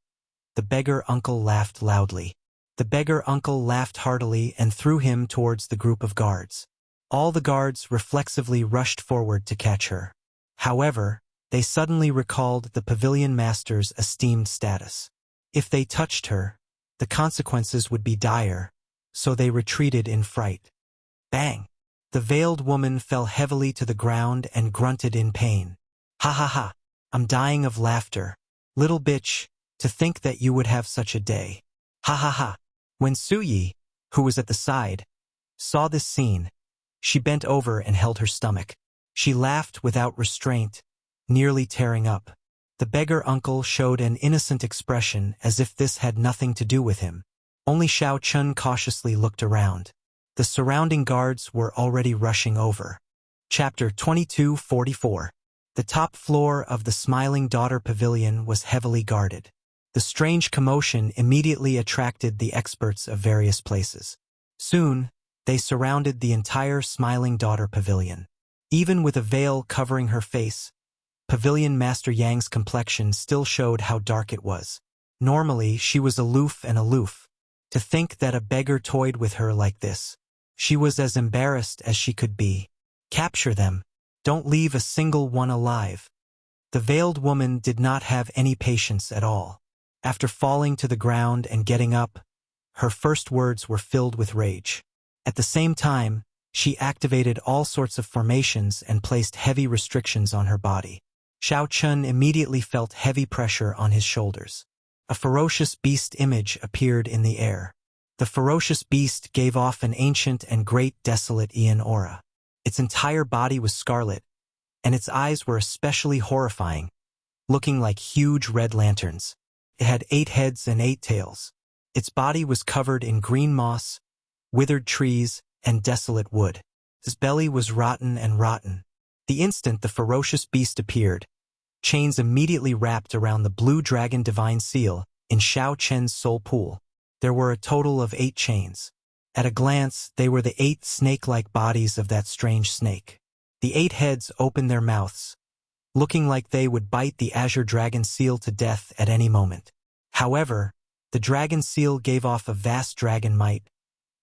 the beggar uncle laughed loudly. The beggar uncle laughed heartily and threw him towards the group of guards. All the guards reflexively rushed forward to catch her. However, they suddenly recalled the pavilion master's esteemed status. If they touched her, the consequences would be dire, so they retreated in fright. Bang! The veiled woman fell heavily to the ground and grunted in pain. "Ha ha ha! I'm dying of laughter. Little bitch, to think that you would have such a day. Ha ha ha!" When Suyi, who was at the side, saw this scene, she bent over and held her stomach. She laughed without restraint, nearly tearing up. The beggar uncle showed an innocent expression as if this had nothing to do with him. Only Xiao Chun cautiously looked around. The surrounding guards were already rushing over. Chapter 2244. The top floor of the Smiling Daughter Pavilion was heavily guarded. The strange commotion immediately attracted the experts of various places. Soon, they surrounded the entire Smiling Daughter Pavilion. Even with a veil covering her face, Pavilion Master Yang's complexion still showed how dark it was. Normally, she was aloof and aloof. To think that a beggar toyed with her like this. She was as embarrassed as she could be. "Capture them. Don't leave a single one alive." The veiled woman did not have any patience at all. After falling to the ground and getting up, her first words were filled with rage. At the same time, she activated all sorts of formations and placed heavy restrictions on her body. Xiao Chun immediately felt heavy pressure on his shoulders. A ferocious beast image appeared in the air. The ferocious beast gave off an ancient and great desolate Aeon aura. Its entire body was scarlet, and its eyes were especially horrifying, looking like huge red lanterns. It had 8 heads and 8 tails. Its body was covered in green moss, withered trees, and desolate wood. His belly was rotten and rotten. The instant the ferocious beast appeared, chains immediately wrapped around the blue dragon divine seal in Xiao Chen's soul pool. There were a total of 8 chains. At a glance, they were the 8 snake-like bodies of that strange snake. The 8 heads opened their mouths, looking like they would bite the azure dragon seal to death at any moment. However, the dragon seal gave off a vast dragon might,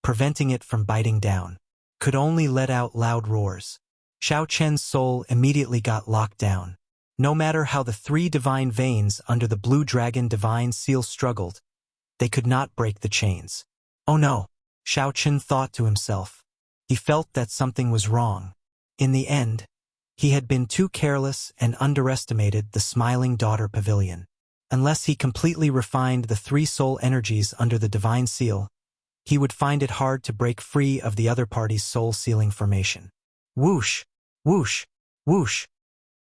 preventing it from biting down. Could only let out loud roars. Xiao Chen's soul immediately got locked down. No matter how the 3 divine veins under the blue dragon divine seal struggled, they could not break the chains. "Oh no," Xiao Chen thought to himself. He felt that something was wrong. In the end, he had been too careless and underestimated the Smiling Daughter Pavilion. Unless he completely refined the 3 soul energies under the divine seal, he would find it hard to break free of the other party's soul sealing formation. Whoosh! Whoosh! Whoosh!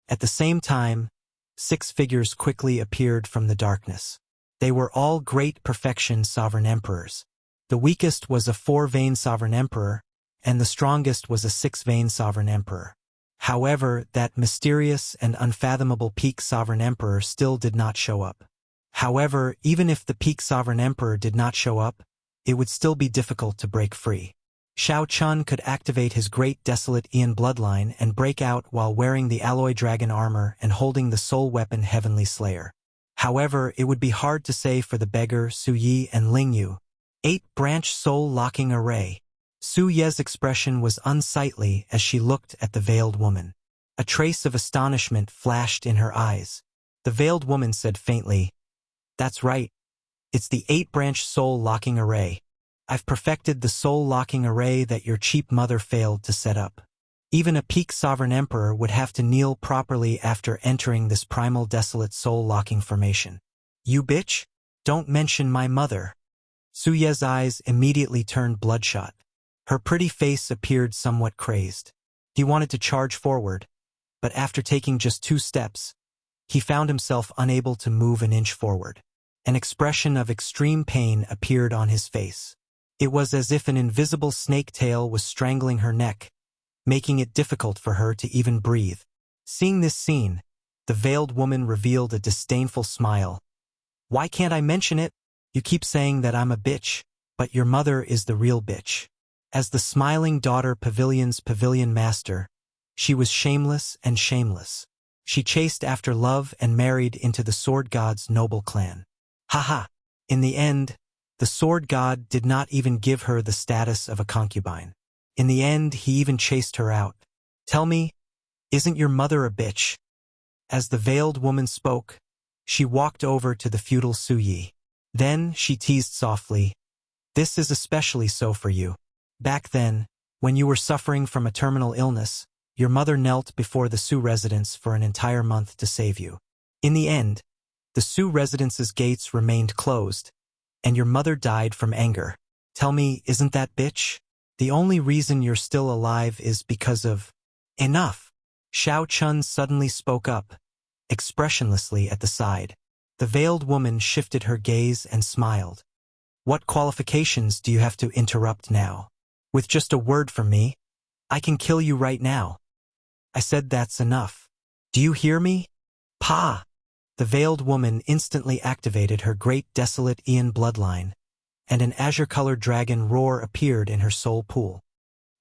At the same time, 6 figures quickly appeared from the darkness. They were all great perfection sovereign emperors. The weakest was a 4-vein sovereign emperor, and the strongest was a 6-vein sovereign emperor. However, that mysterious and unfathomable peak sovereign emperor still did not show up. However, even if the peak sovereign emperor did not show up, it would still be difficult to break free. Xiao Chun could activate his great desolate Aeon bloodline and break out while wearing the alloy dragon armor and holding the soul weapon Heavenly Slayer. However, it would be hard to say for the beggar, Su Yi and Ling Yu. 8-branch soul locking array. Su Ye's expression was unsightly as she looked at the veiled woman. A trace of astonishment flashed in her eyes. The veiled woman said faintly, "That's right. It's the 8-branch soul locking array. I've perfected the soul locking array that your cheap mother failed to set up. Even a peak sovereign emperor would have to kneel properly after entering this primal desolate soul locking formation. You bitch? Don't mention my mother." Su Ye's eyes immediately turned bloodshot. Her pretty face appeared somewhat crazed. He wanted to charge forward, but after taking just 2 steps, he found himself unable to move an inch forward. An expression of extreme pain appeared on his face. It was as if an invisible snake tail was strangling her neck, making it difficult for her to even breathe. Seeing this scene, the veiled woman revealed a disdainful smile. "Why can't I mention it? You keep saying that I'm a bitch, but your mother is the real bitch." As the smiling daughter pavilion's pavilion master, she was shameless and shameless. She chased after love and married into the sword god's noble clan. Haha! In the end, the sword god did not even give her the status of a concubine. In the end, he even chased her out. "Tell me, isn't your mother a bitch?" As the veiled woman spoke, she walked over to the feudal Su Yi. Then she teased softly, "This is especially so for you. Back then, when you were suffering from a terminal illness, your mother knelt before the Su residence for an entire month to save you. In the end, the Su residence's gates remained closed, and your mother died from anger. Tell me, isn't that bitch? The only reason you're still alive is because of—" "Enough!" Xiao Chun suddenly spoke up, expressionlessly at the side. The veiled woman shifted her gaze and smiled. "What qualifications do you have to interrupt now? With just a word from me, I can kill you right now. I said that's enough. Do you hear me? Pa!" The veiled woman instantly activated her great desolate Ian bloodline, and an azure-colored dragon roar appeared in her soul pool.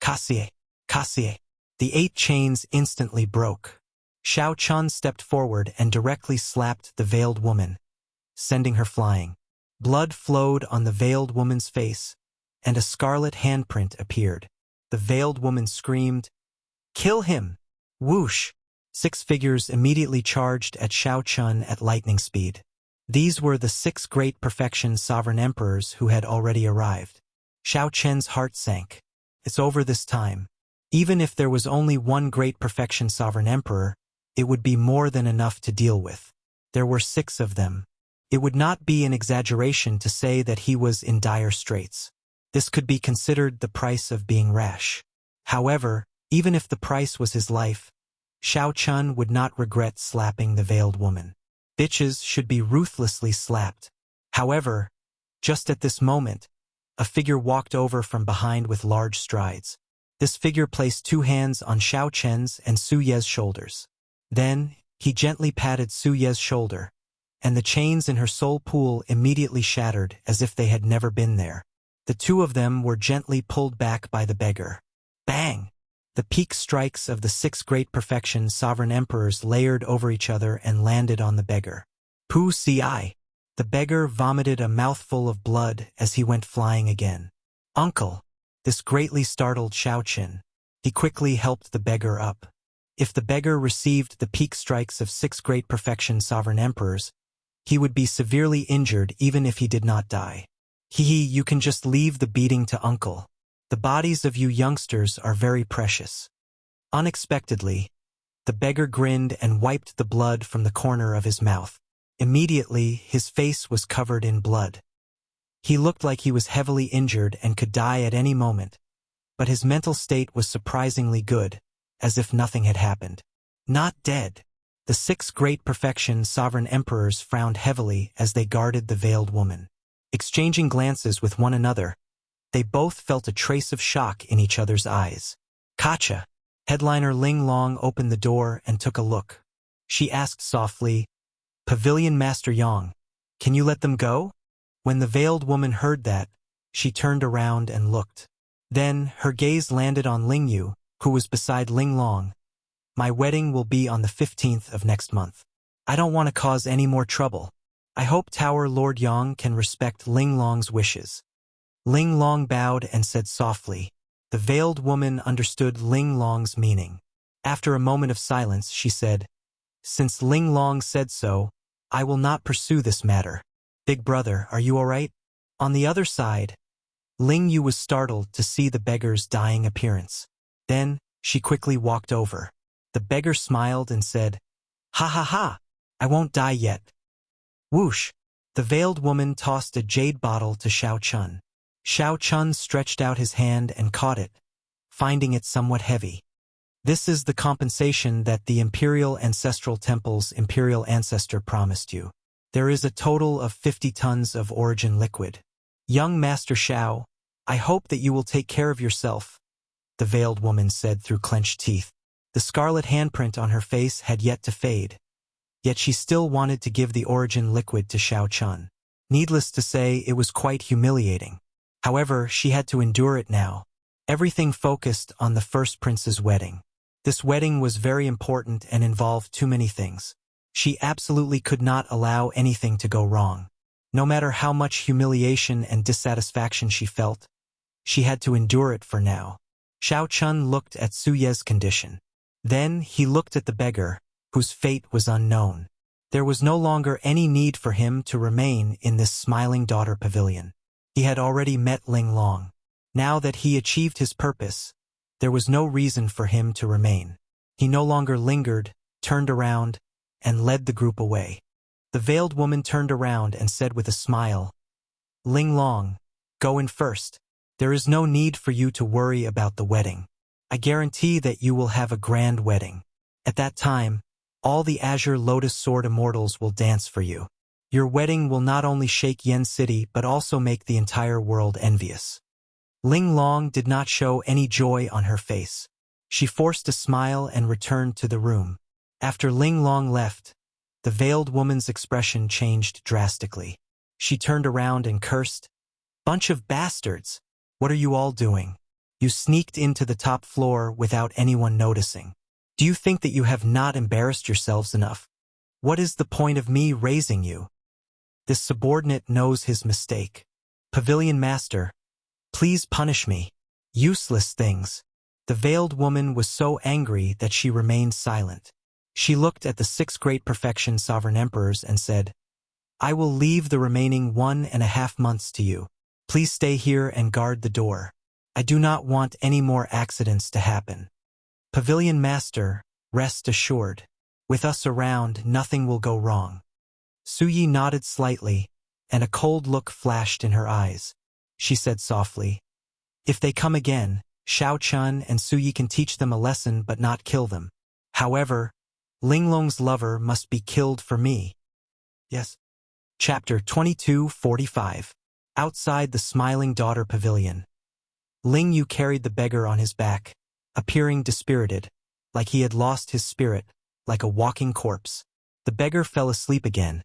"Cassie! Cassie!" The 8 chains instantly broke. Xiao Chun stepped forward and directly slapped the veiled woman, sending her flying. Blood flowed on the veiled woman's face, and a scarlet handprint appeared. The veiled woman screamed, "Kill him!" Whoosh! 6 figures immediately charged at Xiao Chun at lightning speed. These were the 6 great perfection sovereign emperors who had already arrived. Xiao Chen's heart sank. It's over this time. Even if there was only one great perfection sovereign emperor, it would be more than enough to deal with. There were 6 of them. It would not be an exaggeration to say that he was in dire straits. This could be considered the price of being rash. However, even if the price was his life, Xiao Chun would not regret slapping the veiled woman. Bitches should be ruthlessly slapped. However, just at this moment, a figure walked over from behind with large strides. This figure placed 2 hands on Xiao Chen's and Su Ye's shoulders. Then, he gently patted Su Ye's shoulder, and the chains in her soul pool immediately shattered as if they had never been there. The 2 of them were gently pulled back by the beggar. Bang! The peak strikes of the 6 great perfection sovereign emperors layered over each other and landed on the beggar. Pu ci. The beggar vomited a mouthful of blood as he went flying again. "Uncle!" This greatly startled Xiao Qin. He quickly helped the beggar up. If the beggar received the peak strikes of 6 great perfection sovereign emperors, he would be severely injured even if he did not die. "Hee, you can just leave the beating to Uncle. The bodies of you youngsters are very precious." Unexpectedly, the beggar grinned and wiped the blood from the corner of his mouth. Immediately, his face was covered in blood. He looked like he was heavily injured and could die at any moment, but his mental state was surprisingly good, as if nothing had happened. Not dead. The 6 great perfection sovereign emperors frowned heavily as they guarded the veiled woman. Exchanging glances with one another, they both felt a trace of shock in each other's eyes. "Kacha!" Headliner Ling Long opened the door and took a look. She asked softly, "Pavilion Master Yang, can you let them go?" When the veiled woman heard that, she turned around and looked. Then, her gaze landed on Ling Yu, who was beside Ling Long. "My wedding will be on the 15th of next month. I don't want to cause any more trouble. I hope Tower Lord Yang can respect Ling Long's wishes." Ling Long bowed and said softly. The veiled woman understood Ling Long's meaning. After a moment of silence, she said, "Since Ling Long said so, I will not pursue this matter. Big brother, are you all right?" On the other side, Ling Yu was startled to see the beggar's dying appearance. Then, she quickly walked over. The beggar smiled and said, "Ha ha ha, I won't die yet." Whoosh! The veiled woman tossed a jade bottle to Xiao Chun. Xiao Chun stretched out his hand and caught it, finding it somewhat heavy. "This is the compensation that the Imperial Ancestral Temple's Imperial Ancestor promised you. There is a total of 50 tons of origin liquid. Young Master Xiao, I hope that you will take care of yourself, the veiled woman said through clenched teeth. The scarlet handprint on her face had yet to fade, yet she still wanted to give the origin liquid to Xiao Chun. Needless to say, it was quite humiliating. However, she had to endure it now. Everything focused on the first prince's wedding. This wedding was very important and involved too many things. She absolutely could not allow anything to go wrong. No matter how much humiliation and dissatisfaction she felt, she had to endure it for now. Xiao Chun looked at Su Ye's condition. Then he looked at the beggar, whose fate was unknown. There was no longer any need for him to remain in this smiling daughter pavilion. He had already met Ling Long. Now that he achieved his purpose, there was no reason for him to remain. He no longer lingered, turned around, and led the group away. The veiled woman turned around and said with a smile, "Ling Long, go in first. There is no need for you to worry about the wedding. I guarantee that you will have a grand wedding. At that time, all the Azure Lotus Sword Immortals will dance for you. Your wedding will not only shake Yen City but also make the entire world envious." Ling Long did not show any joy on her face. She forced a smile and returned to the room. After Ling Long left, the veiled woman's expression changed drastically. She turned around and cursed, "Bunch of bastards! What are you all doing? You sneaked into the top floor without anyone noticing. Do you think that you have not embarrassed yourselves enough? What is the point of me raising you?" This subordinate knows his mistake. "Pavilion Master, please punish me. Useless things." The veiled woman was so angry that she remained silent. She looked at the 6 great perfection sovereign emperors and said, "I will leave the remaining 1.5 months to you. Please stay here and guard the door. I do not want any more accidents to happen. Pavilion Master, rest assured. With us around, nothing will go wrong." Su Yi nodded slightly, and a cold look flashed in her eyes. She said softly, "If they come again, Xiao Chun and Su Yi can teach them a lesson but not kill them. However, Ling Long's lover must be killed for me." Yes. Chapter 22:45. Outside the smiling daughter pavilion. Ling Yu carried the beggar on his back, appearing dispirited, like he had lost his spirit, like a walking corpse. The beggar fell asleep again,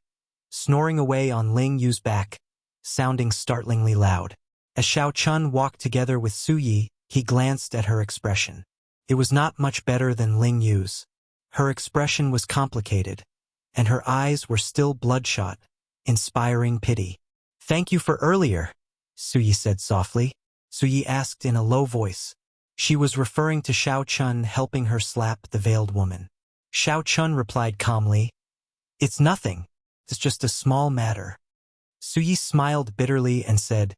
snoring away on Ling Yu's back, sounding startlingly loud. As Xiao Chun walked together with Su Yi, he glanced at her expression. It was not much better than Ling Yu's. Her expression was complicated, and her eyes were still bloodshot, inspiring pity. "Thank you for earlier," Su Yi said softly. Su Yi asked in a low voice. She was referring to Xiao Chun helping her slap the veiled woman. Xiao Chun replied calmly, "It's nothing. It's just a small matter." Su Yi smiled bitterly and said,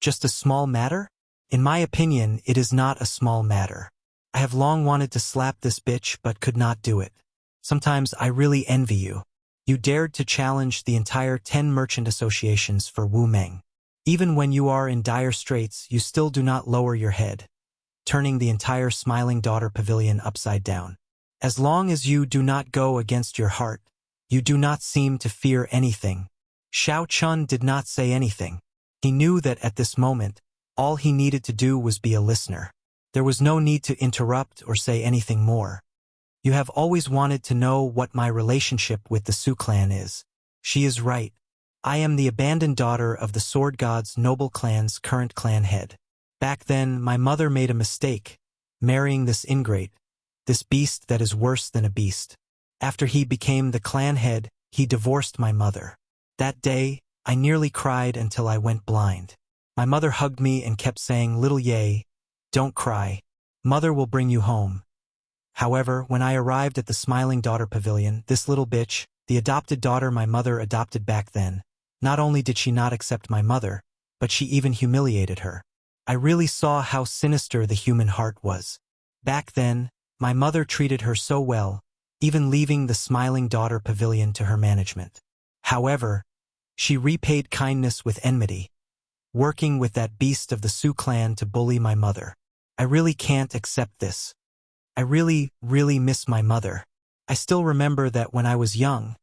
"Just a small matter? In my opinion, it is not a small matter. I have long wanted to slap this bitch but could not do it. Sometimes I really envy you. You dared to challenge the entire 10 merchant associations for Wu Meng. Even when you are in dire straits, you still do not lower your head, turning the entire smiling daughter pavilion upside down. As long as you do not go against your heart, you do not seem to fear anything." Xiao Chun did not say anything. He knew that at this moment, all he needed to do was be a listener. There was no need to interrupt or say anything more. "You have always wanted to know what my relationship with the Su clan is. She is right. I am the abandoned daughter of the Sword God's noble clan's current clan head. Back then, my mother made a mistake, marrying this ingrate, this beast that is worse than a beast. After he became the clan head, he divorced my mother. That day, I nearly cried until I went blind. My mother hugged me and kept saying, 'Little Ye, don't cry. Mother will bring you home.' However, when I arrived at the Smiling Daughter Pavilion, this little bitch, the adopted daughter my mother adopted back then, not only did she not accept my mother, but she even humiliated her. I really saw how sinister the human heart was. Back then, my mother treated her so well, even leaving the Smiling Daughter Pavilion to her management. However, she repaid kindness with enmity, working with that beast of the Su clan to bully my mother. I really can't accept this. I really miss my mother. I still remember that when I was young,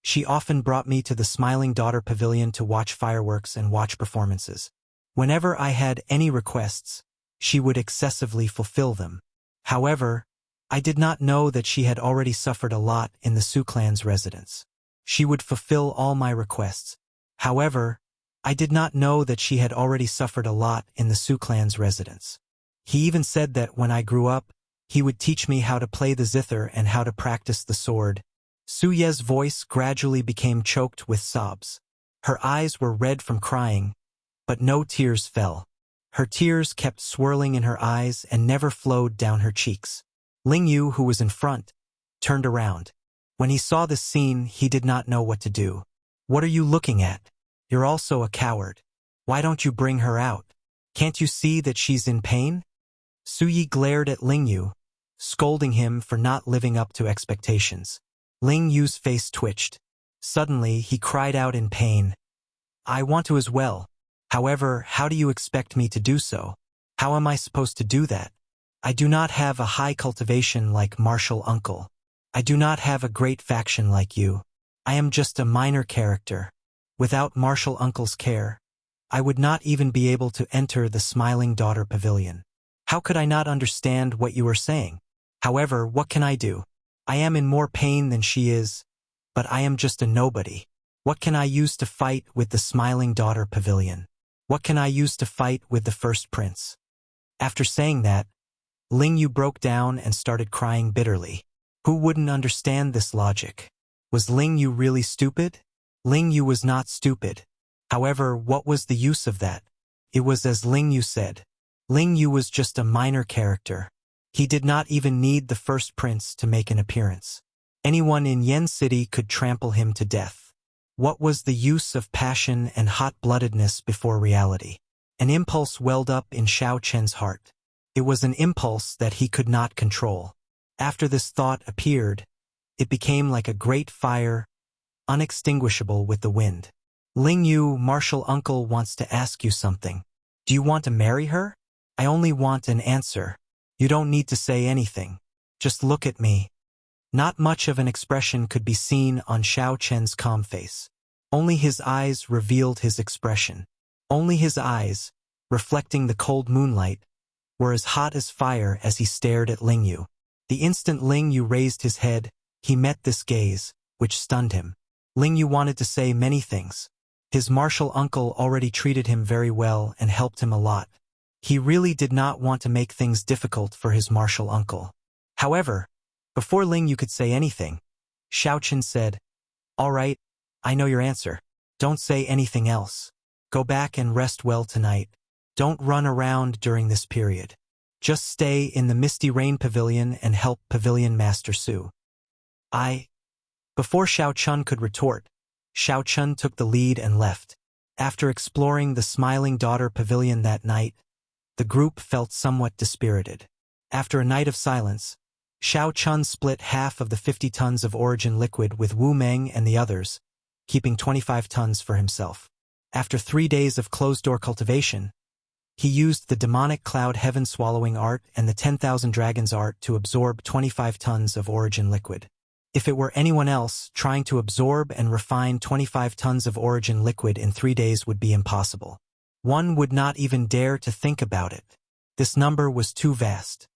she often brought me to the Smiling Daughter Pavilion to watch fireworks and watch performances. Whenever I had any requests, she would excessively fulfill them. However, I did not know that she had already suffered a lot in the Su clan's residence. She would fulfill all my requests. However, I did not know that she had already suffered a lot in the Su clan's residence. He even said that when I grew up, he would teach me how to play the zither and how to practice the sword. Su Ye's voice gradually became choked with sobs. Her eyes were red from crying, but no tears fell. Her tears kept swirling in her eyes and never flowed down her cheeks. Ling Yu, who was in front, turned around. When he saw this scene, he did not know what to do. "What are you looking at? You're also a coward. Why don't you bring her out? Can't you see that she's in pain?" Su Yi glared at Ling Yu, scolding him for not living up to expectations. Ling Yu's face twitched. Suddenly, he cried out in pain. "I want to as well. However, how do you expect me to do so? How am I supposed to do that? I do not have a high cultivation like martial uncle. I do not have a great faction like you. I am just a minor character. Without martial uncle's care, I would not even be able to enter the Smiling Daughter Pavilion. How could I not understand what you are saying? However, what can I do? I am in more pain than she is, but I am just a nobody. What can I use to fight with the Smiling Daughter Pavilion? What can I use to fight with the first prince?" After saying that, Ling Yu broke down and started crying bitterly. Who wouldn't understand this logic? Was Ling Yu really stupid? Ling Yu was not stupid. However, what was the use of that? It was as Ling Yu said. Ling Yu was just a minor character. He did not even need the first prince to make an appearance. Anyone in Yen City could trample him to death. What was the use of passion and hot-bloodedness before reality? An impulse welled up in Xiao Chen's heart. It was an impulse that he could not control. After this thought appeared, it became like a great fire, unextinguishable with the wind. "Ling Yu, martial uncle wants to ask you something. Do you want to marry her? I only want an answer. You don't need to say anything. Just look at me." Not much of an expression could be seen on Xiao Chen's calm face. Only his eyes revealed his expression. Only his eyes, reflecting the cold moonlight, were as hot as fire as he stared at Ling Yu. The instant Ling Yu raised his head, he met this gaze, which stunned him. Ling Yu wanted to say many things. His martial uncle already treated him very well and helped him a lot. He really did not want to make things difficult for his martial uncle. However, before Ling Yu could say anything, Xiao Chen said, "All right, I know your answer. Don't say anything else. Go back and rest well tonight. Don't run around during this period. Just stay in the Misty Rain Pavilion and help Pavilion Master Su." Before Xiao Chen could retort, Xiao Chen took the lead and left. After exploring the Smiling Daughter Pavilion that night, the group felt somewhat dispirited. After a night of silence, Xiao Chen split half of the 50 tons of origin liquid with Wu Meng and the others, keeping 25 tons for himself. After 3 days of closed-door cultivation, he used the demonic cloud heaven swallowing art and the 10,000 dragons art to absorb 25 tons of origin liquid. If it were anyone else, trying to absorb and refine 25 tons of origin liquid in 3 days would be impossible. One would not even dare to think about it. This number was too vast.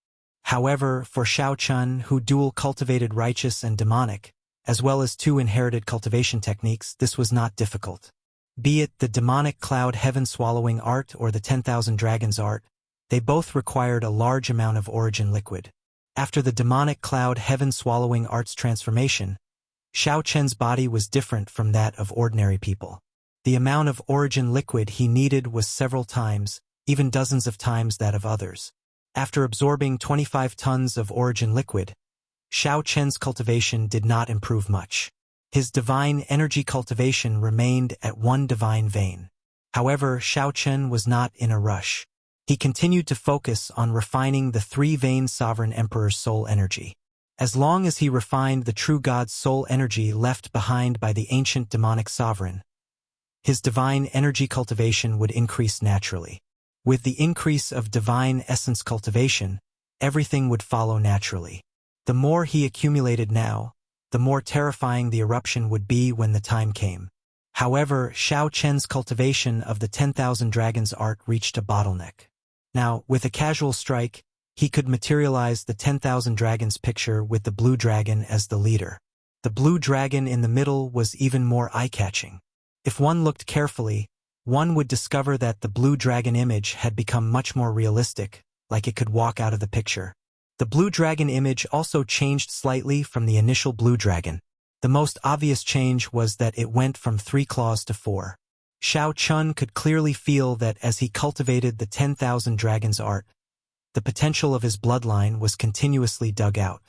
However, for Xiao Chen, who dual-cultivated righteous and demonic, as well as 2 inherited cultivation techniques, this was not difficult. Be it the demonic cloud heaven-swallowing art or the 10,000 dragons art, they both required a large amount of origin liquid. After the demonic cloud heaven-swallowing art's transformation, Xiao Chen's body was different from that of ordinary people. The amount of origin liquid he needed was several times, even dozens of times that of others. After absorbing 25 tons of origin liquid, Xiao Chen's cultivation did not improve much. His divine energy cultivation remained at 1 divine vein. However, Xiao Chen was not in a rush. He continued to focus on refining the 3-vein sovereign emperor's soul energy. As long as he refined the true God's soul energy left behind by the ancient demonic sovereign, his divine energy cultivation would increase naturally. With the increase of divine essence cultivation, everything would follow naturally. The more he accumulated now, the more terrifying the eruption would be when the time came. However, Xiao Chen's cultivation of the 10,000 Dragons art reached a bottleneck. Now, with a casual strike, he could materialize the 10,000 Dragons picture with the blue dragon as the leader. The blue dragon in the middle was even more eye-catching. If one looked carefully, one would discover that the blue dragon image had become much more realistic, like it could walk out of the picture. The blue dragon image also changed slightly from the initial blue dragon. The most obvious change was that it went from 3 claws to 4. Xiao Chun could clearly feel that as he cultivated the 10,000 Dragons art, the potential of his bloodline was continuously dug out.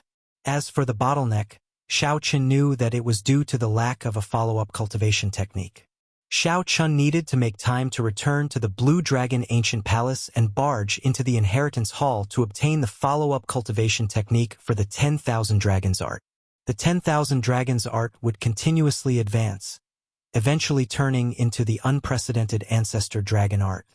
As for the bottleneck, Xiao Chun knew that it was due to the lack of a follow-up cultivation technique. Xiao Chun needed to make time to return to the Blue Dragon Ancient Palace and barge into the Inheritance Hall to obtain the follow-up cultivation technique for the 10,000 Dragons art. The 10,000 Dragons art would continuously advance, eventually turning into the unprecedented Ancestor Dragon art.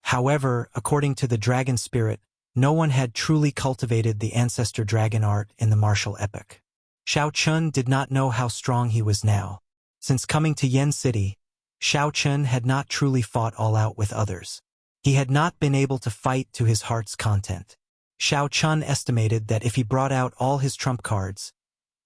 However, according to the Dragon Spirit, no one had truly cultivated the Ancestor Dragon art in the martial epoch. Xiao Chun did not know how strong he was now. Since coming to Yen City, Xiao Chun had not truly fought all out with others. He had not been able to fight to his heart's content. Xiao Chun estimated that if he brought out all his trump cards,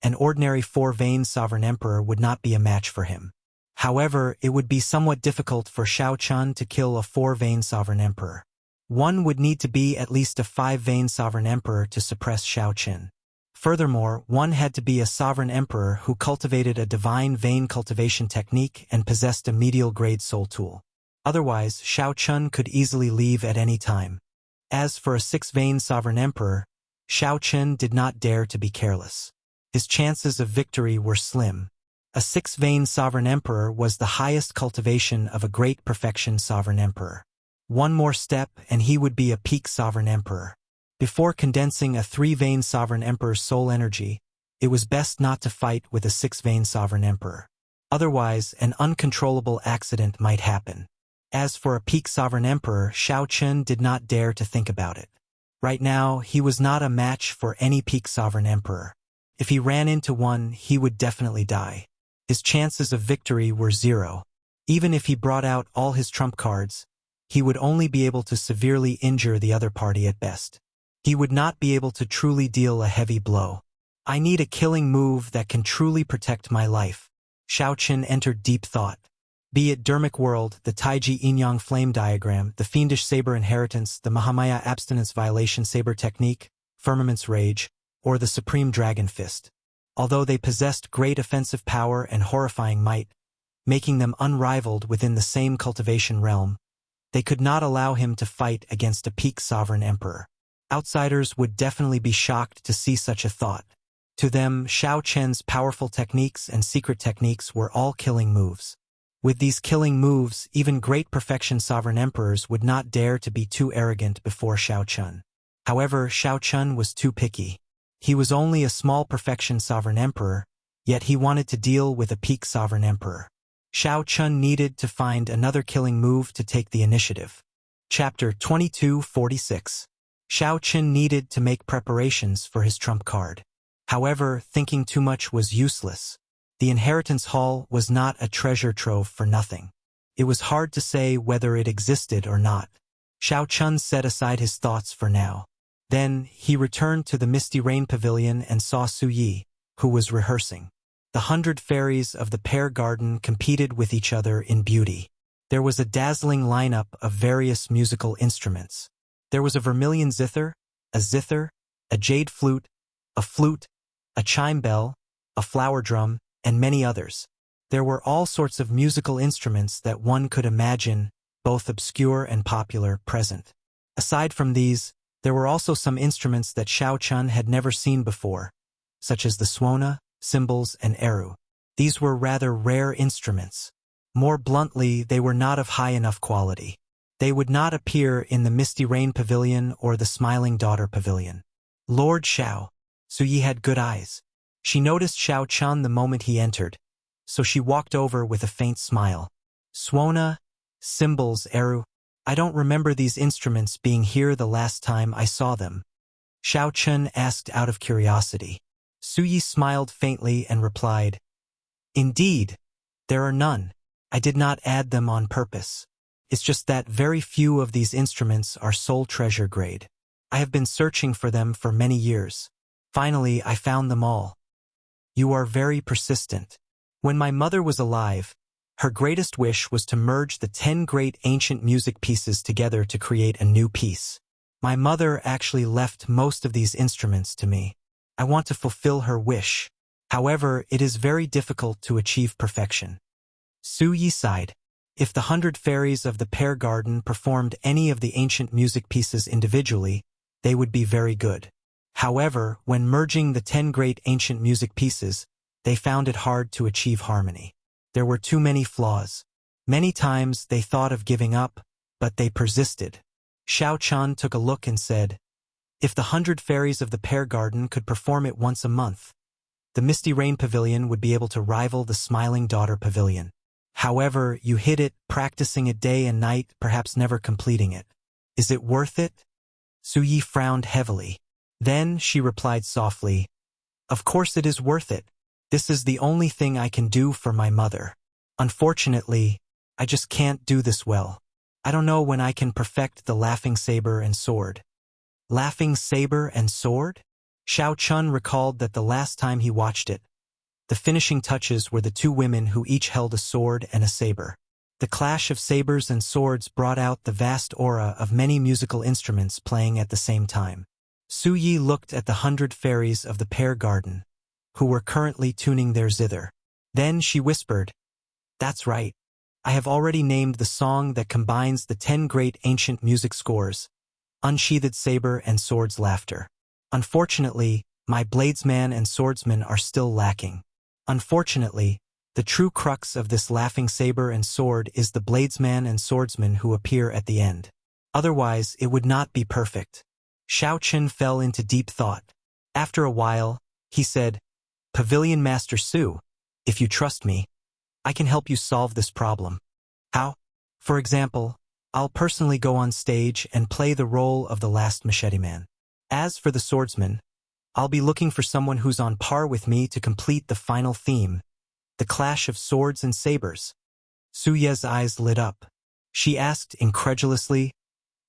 an ordinary 4-vein sovereign emperor would not be a match for him. However, it would be somewhat difficult for Xiao Chun to kill a 4-vein sovereign emperor. One would need to be at least a 5-vein sovereign emperor to suppress Xiao Chun. Furthermore, one had to be a sovereign emperor who cultivated a divine vein cultivation technique and possessed a medial grade soul tool. Otherwise, Xiao Chun could easily leave at any time. As for a 6-vein sovereign emperor, Xiao Chun did not dare to be careless. His chances of victory were slim. A 6-vein sovereign emperor was the highest cultivation of a great perfection sovereign emperor. One more step and he would be a peak sovereign emperor. Before condensing a 3-vein sovereign emperor's soul energy, it was best not to fight with a 6-vein sovereign emperor. Otherwise, an uncontrollable accident might happen. As for a peak sovereign emperor, Xiao Chun did not dare to think about it. Right now, he was not a match for any peak sovereign emperor. If he ran into one, he would definitely die. His chances of victory were 0. Even if he brought out all his trump cards, he would only be able to severely injure the other party at best. He would not be able to truly deal a heavy blow. I need a killing move that can truly protect my life. Xiao Chun entered deep thought. Be it Dermic World, the Taiji Yin-Yang Flame Diagram, the Fiendish Saber Inheritance, the Mahamaya Abstinence Violation Saber Technique, Firmament's Rage, or the Supreme Dragon Fist. Although they possessed great offensive power and horrifying might, making them unrivaled within the same cultivation realm, they could not allow him to fight against a peak sovereign emperor. Outsiders would definitely be shocked to see such a thought. To them, Xiao Chen's powerful techniques and secret techniques were all killing moves. With these killing moves, even great perfection sovereign emperors would not dare to be too arrogant before Xiao Chun. However, Xiao Chun was too picky. He was only a small perfection sovereign emperor, yet he wanted to deal with a peak sovereign emperor. Xiao Chun needed to find another killing move to take the initiative. Chapter 2246. Xiao Chun needed to make preparations for his trump card. However, thinking too much was useless. The Inheritance Hall was not a treasure trove for nothing. It was hard to say whether it existed or not. Xiao Chun set aside his thoughts for now. Then, he returned to the Misty Rain Pavilion and saw Su Yi, who was rehearsing. The 100 fairies of the Pear Garden competed with each other in beauty. There was a dazzling lineup of various musical instruments. There was a vermilion zither, a jade flute, a chime bell, a flower drum, and many others. There were all sorts of musical instruments that one could imagine, both obscure and popular, present. Aside from these, there were also some instruments that Xiao Chun had never seen before, such as the suona, cymbals, and eru. These were rather rare instruments. More bluntly, they were not of high enough quality. They would not appear in the Misty Rain Pavilion or the Smiling Daughter Pavilion. Lord Xiao. Su Yi had good eyes. She noticed Xiao Chun the moment he entered, so she walked over with a faint smile. Suona, cymbals, eru. I don't remember these instruments being here the last time I saw them. Xiao Chun asked out of curiosity. Su Yi smiled faintly and replied, Indeed, there are none. I did not add them on purpose. It's just that very few of these instruments are soul treasure grade. I have been searching for them for many years. Finally, I found them all. You are very persistent. When my mother was alive, her greatest wish was to merge the 10 great ancient music pieces together to create a new piece. My mother actually left most of these instruments to me. I want to fulfill her wish. However, it is very difficult to achieve perfection. Su Yi sighed. If the 100 fairies of the Pear Garden performed any of the ancient music pieces individually, they would be very good. However, when merging the 10 great ancient music pieces, they found it hard to achieve harmony. There were too many flaws. Many times they thought of giving up, but they persisted. Xiao Chun took a look and said, if the 100 fairies of the Pear Garden could perform it once a month, the Misty Rain Pavilion would be able to rival the Smiling Daughter Pavilion. However, you hit it, practicing it day and night, perhaps never completing it. Is it worth it? Su Yi frowned heavily. Then she replied softly, of course it is worth it. This is the only thing I can do for my mother. Unfortunately, I just can't do this well. I don't know when I can perfect the Laughing Saber and Sword. Laughing Saber and Sword? Xiao Chun recalled that the last time he watched it, the finishing touches were the two women who each held a sword and a saber. The clash of sabers and swords brought out the vast aura of many musical instruments playing at the same time. Su Yi looked at the 100 fairies of the Pear Garden, who were currently tuning their zither. Then she whispered, that's right. I have already named the song that combines the 10 great ancient music scores, Unsheathed Saber and Sword's Laughter. Unfortunately, my bladesman and swordsman are still lacking. Unfortunately, the true crux of this Laughing Saber and Sword is the bladesman and swordsman who appear at the end. Otherwise, it would not be perfect. Xiao Chun fell into deep thought. After a while, he said, Pavilion Master Su, if you trust me, I can help you solve this problem. How? For example, I'll personally go on stage and play the role of the last machete man. As for the swordsman, I'll be looking for someone who's on par with me to complete the final theme, the clash of swords and sabers. Su Ye's eyes lit up. She asked incredulously,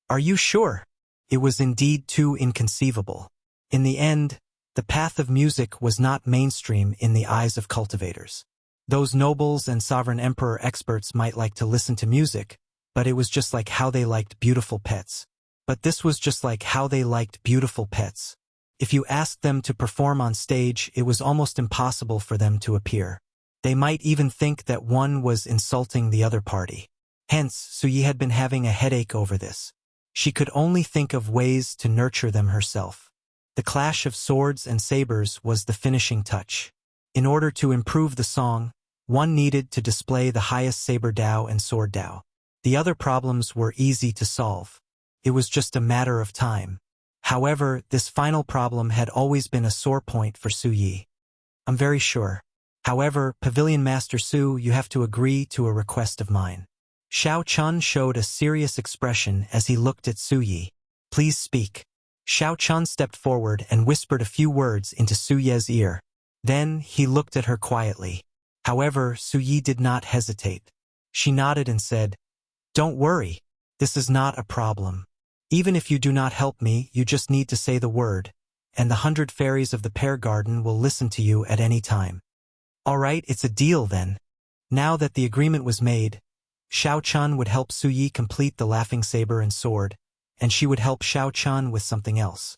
are you sure? It was indeed too inconceivable. In the end, the path of music was not mainstream in the eyes of cultivators. Those nobles and sovereign emperor experts might like to listen to music, but it was just like how they liked beautiful pets. But this was just like how they liked beautiful pets. If you asked them to perform on stage, it was almost impossible for them to appear. They might even think that one was insulting the other party. Hence, Su Yi had been having a headache over this. She could only think of ways to nurture them herself. The clash of swords and sabers was the finishing touch. In order to improve the song, one needed to display the highest saber Dao and sword Dao. The other problems were easy to solve. It was just a matter of time. However, this final problem had always been a sore point for Su Yi. I'm very sure. However, Pavilion Master Su, you have to agree to a request of mine. Xiao Chun showed a serious expression as he looked at Su Yi. Please speak. Xiao Chun stepped forward and whispered a few words into Su Ye's ear. Then he looked at her quietly. However, Su Yi did not hesitate. She nodded and said, don't worry. This is not a problem. Even if you do not help me, you just need to say the word, and the 100 fairies of the Pear Garden will listen to you at any time. All right, it's a deal then. Now that the agreement was made, Xiao Chun would help Su Yi complete the Laughing Saber and Sword, and she would help Xiao Chun with something else.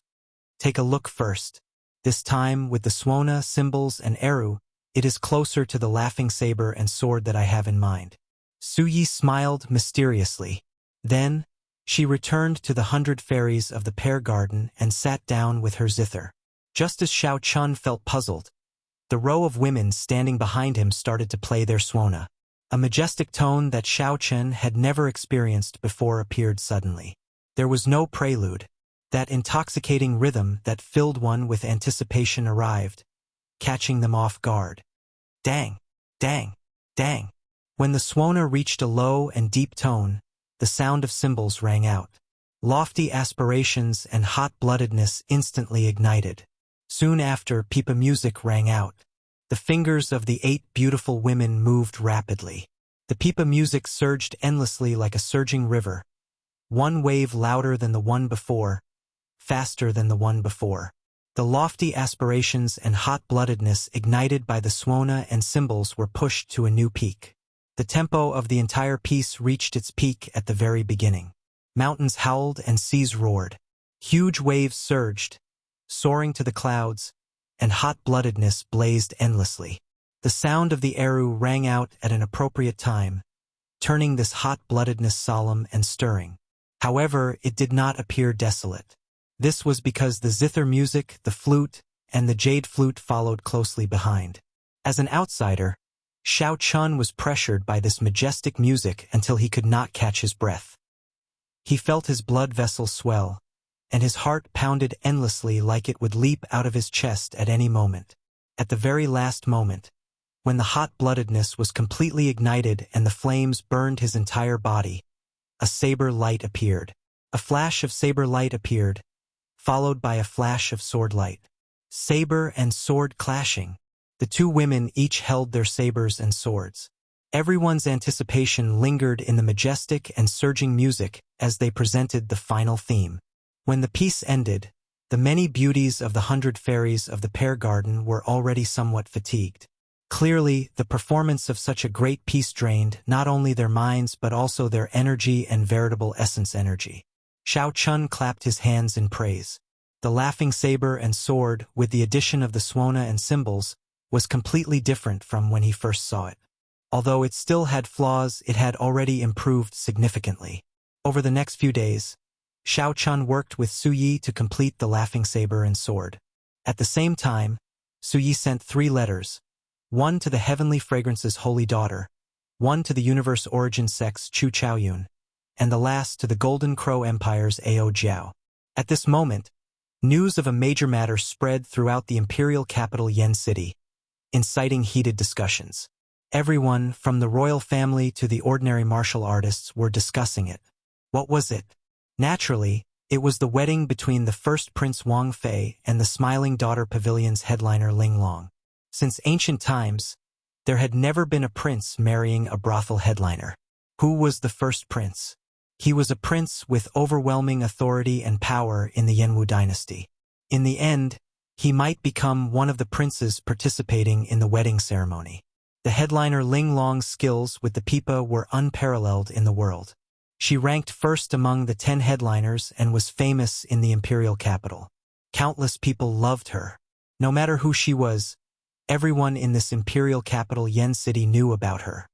Take a look first. This time, with the Suona, Cymbals, and Eru, it is closer to the Laughing Saber and Sword that I have in mind. Su Yi smiled mysteriously. Then, she returned to the 100 fairies of the Pear Garden and sat down with her zither. Just as Xiao Chun felt puzzled, the row of women standing behind him started to play their Suona. A majestic tone that Xiao Chun had never experienced before appeared suddenly. There was no prelude. That intoxicating rhythm that filled one with anticipation arrived, catching them off guard. Dang, dang, dang. When the Suona reached a low and deep tone, the sound of cymbals rang out. Lofty aspirations and hot-bloodedness instantly ignited. Soon after, pipa music rang out. The fingers of the 8 beautiful women moved rapidly. The pipa music surged endlessly like a surging river, one wave louder than the one before, faster than the one before. The lofty aspirations and hot-bloodedness ignited by the suona and cymbals were pushed to a new peak. The tempo of the entire piece reached its peak at the very beginning. Mountains howled and seas roared. Huge waves surged, soaring to the clouds, and hot-bloodedness blazed endlessly. The sound of the eru rang out at an appropriate time, turning this hot-bloodedness solemn and stirring. However, it did not appear desolate. This was because the zither music, the flute, and the jade flute followed closely behind. As an outsider, Xiao Chun was pressured by this majestic music until he could not catch his breath. He felt his blood vessels swell, and his heart pounded endlessly like it would leap out of his chest at any moment. At the very last moment, when the hot-bloodedness was completely ignited and the flames burned his entire body, a saber light appeared. A flash of saber light appeared, followed by a flash of sword light. Saber and sword clashing. The two women each held their sabers and swords. Everyone's anticipation lingered in the majestic and surging music as they presented the final theme. When the piece ended, the many beauties of the 100 fairies of the pear garden were already somewhat fatigued. Clearly, the performance of such a great piece drained not only their minds but also their energy and veritable essence energy. Xiao Chun clapped his hands in praise. The laughing saber and sword, with the addition of the suona and cymbals, was completely different from when he first saw it. Although it still had flaws, it had already improved significantly. Over the next few days, Xiao Chun worked with Su Yi to complete the laughing saber and sword. At the same time, Su Yi sent 3 letters, one to the Heavenly Fragrance's holy daughter, one to the Universe Origin Sect's Chu Chaoyun, and the last to the Golden Crow Empire's Ao Jiao. At this moment, news of a major matter spread throughout the imperial capital Yen City, inciting heated discussions. Everyone, from the royal family to the ordinary martial artists, were discussing it. What was it? Naturally, it was the wedding between the first Prince Wang Fei and the Smiling Daughter Pavilion's headliner Ling Long. Since ancient times, there had never been a prince marrying a brothel headliner. Who was the first prince? He was a prince with overwhelming authority and power in the Yenwu dynasty. In the end, he might become one of the princes participating in the wedding ceremony. The headliner Ling Long's skills with the pipa were unparalleled in the world. She ranked first among the 10 headliners and was famous in the imperial capital. Countless people loved her. No matter who she was, everyone in this imperial capital Yen City knew about her.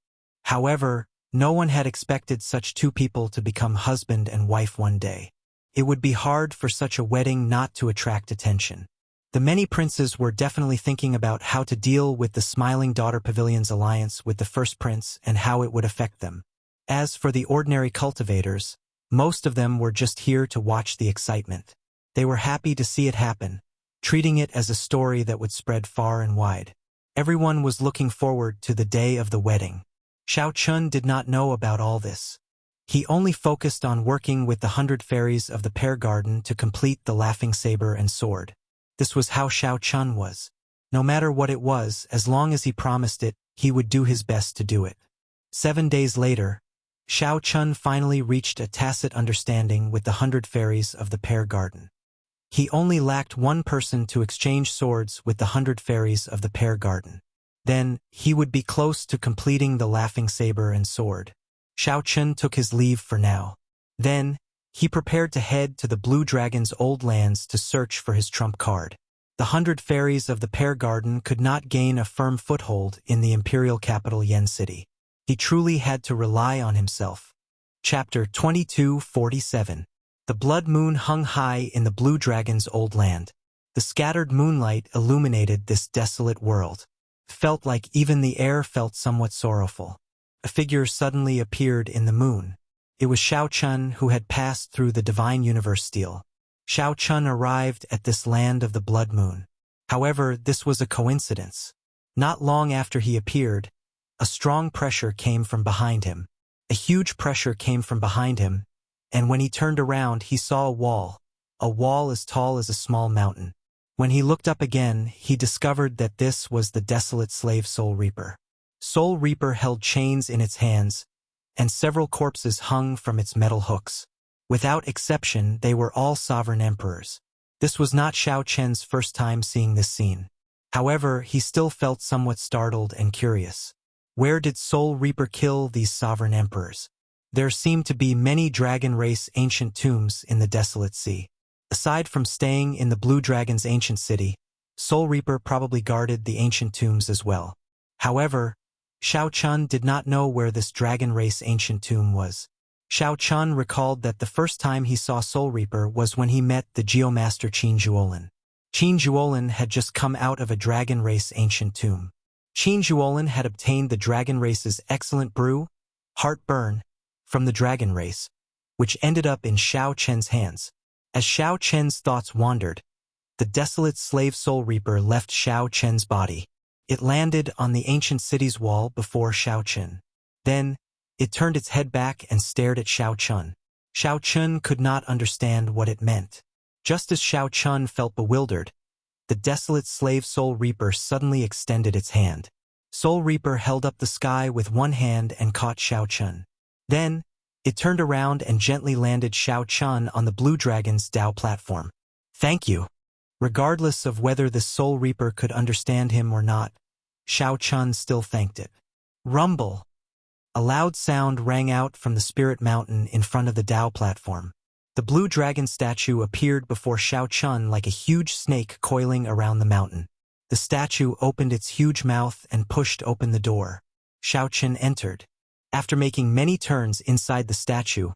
However, no one had expected such two people to become husband and wife one day. It would be hard for such a wedding not to attract attention. The many princes were definitely thinking about how to deal with the Smiling Daughter Pavilion's alliance with the first prince and how it would affect them. As for the ordinary cultivators, most of them were just here to watch the excitement. They were happy to see it happen, treating it as a story that would spread far and wide. Everyone was looking forward to the day of the wedding. Xiao Chun did not know about all this. He only focused on working with the 100 fairies of the pear garden to complete the laughing saber and sword. This was how Xiao Chun was. No matter what it was, as long as he promised it, he would do his best to do it. 7 days later, Xiao Chun finally reached a tacit understanding with the 100 fairies of the pear garden. He only lacked one person to exchange swords with the 100 fairies of the pear garden. Then, he would be close to completing the laughing saber and sword. Xiao Chun took his leave for now. Then, he prepared to head to the Blue Dragon's old lands to search for his trump card. The 100 fairies of the pear garden could not gain a firm foothold in the imperial capital Yen City. He truly had to rely on himself. Chapter 2247. The blood moon hung high in the Blue Dragon's old land. The scattered moonlight illuminated this desolate world. Felt like even the air felt somewhat sorrowful. A figure suddenly appeared in the moon. It was Xiao Chun who had passed through the divine universe steel. Xiao Chun arrived at this land of the blood moon. However, this was a coincidence. Not long after he appeared, a strong pressure came from behind him. A huge pressure came from behind him, and when he turned around he saw a wall as tall as a small mountain. When he looked up again, he discovered that this was the desolate slave soul reaper. Soul Reaper held chains in its hands, and several corpses hung from its metal hooks. Without exception, they were all sovereign emperors. This was not Xiao Chen's first time seeing this scene. However, he still felt somewhat startled and curious. Where did Soul Reaper kill these sovereign emperors? There seemed to be many dragon race ancient tombs in the desolate sea. Aside from staying in the Blue Dragon's ancient city, Soul Reaper probably guarded the ancient tombs as well. However, Xiao Chun did not know where this dragon race ancient tomb was. Xiao Chun recalled that the first time he saw Soul Reaper was when he met the Geomaster Qin Zhuolin. Qin Zhuolin had just come out of a dragon race ancient tomb. Qin Zhuolin had obtained the dragon race's excellent brew, Heartburn, from the dragon race, which ended up in Xiao Chen's hands. As Xiao Chen's thoughts wandered, the desolate slave Soul Reaper left Xiao Chen's body. It landed on the ancient city's wall before Xiao Chen. Then, it turned its head back and stared at Xiao Chun. Xiao Chun could not understand what it meant. Just as Xiao Chun felt bewildered, the desolate slave Soul Reaper suddenly extended its hand. Soul Reaper held up the sky with one hand and caught Xiao Chun. Then, it turned around and gently landed Xiao Chun on the Blue Dragon's Dao platform. Thank you. Regardless of whether this Soul Reaper could understand him or not, Xiao Chun still thanked it. Rumble. A loud sound rang out from the Spirit Mountain in front of the Dao platform. The Blue Dragon statue appeared before Xiao Chun like a huge snake coiling around the mountain. The statue opened its huge mouth and pushed open the door. Xiao Chun entered. After making many turns inside the statue,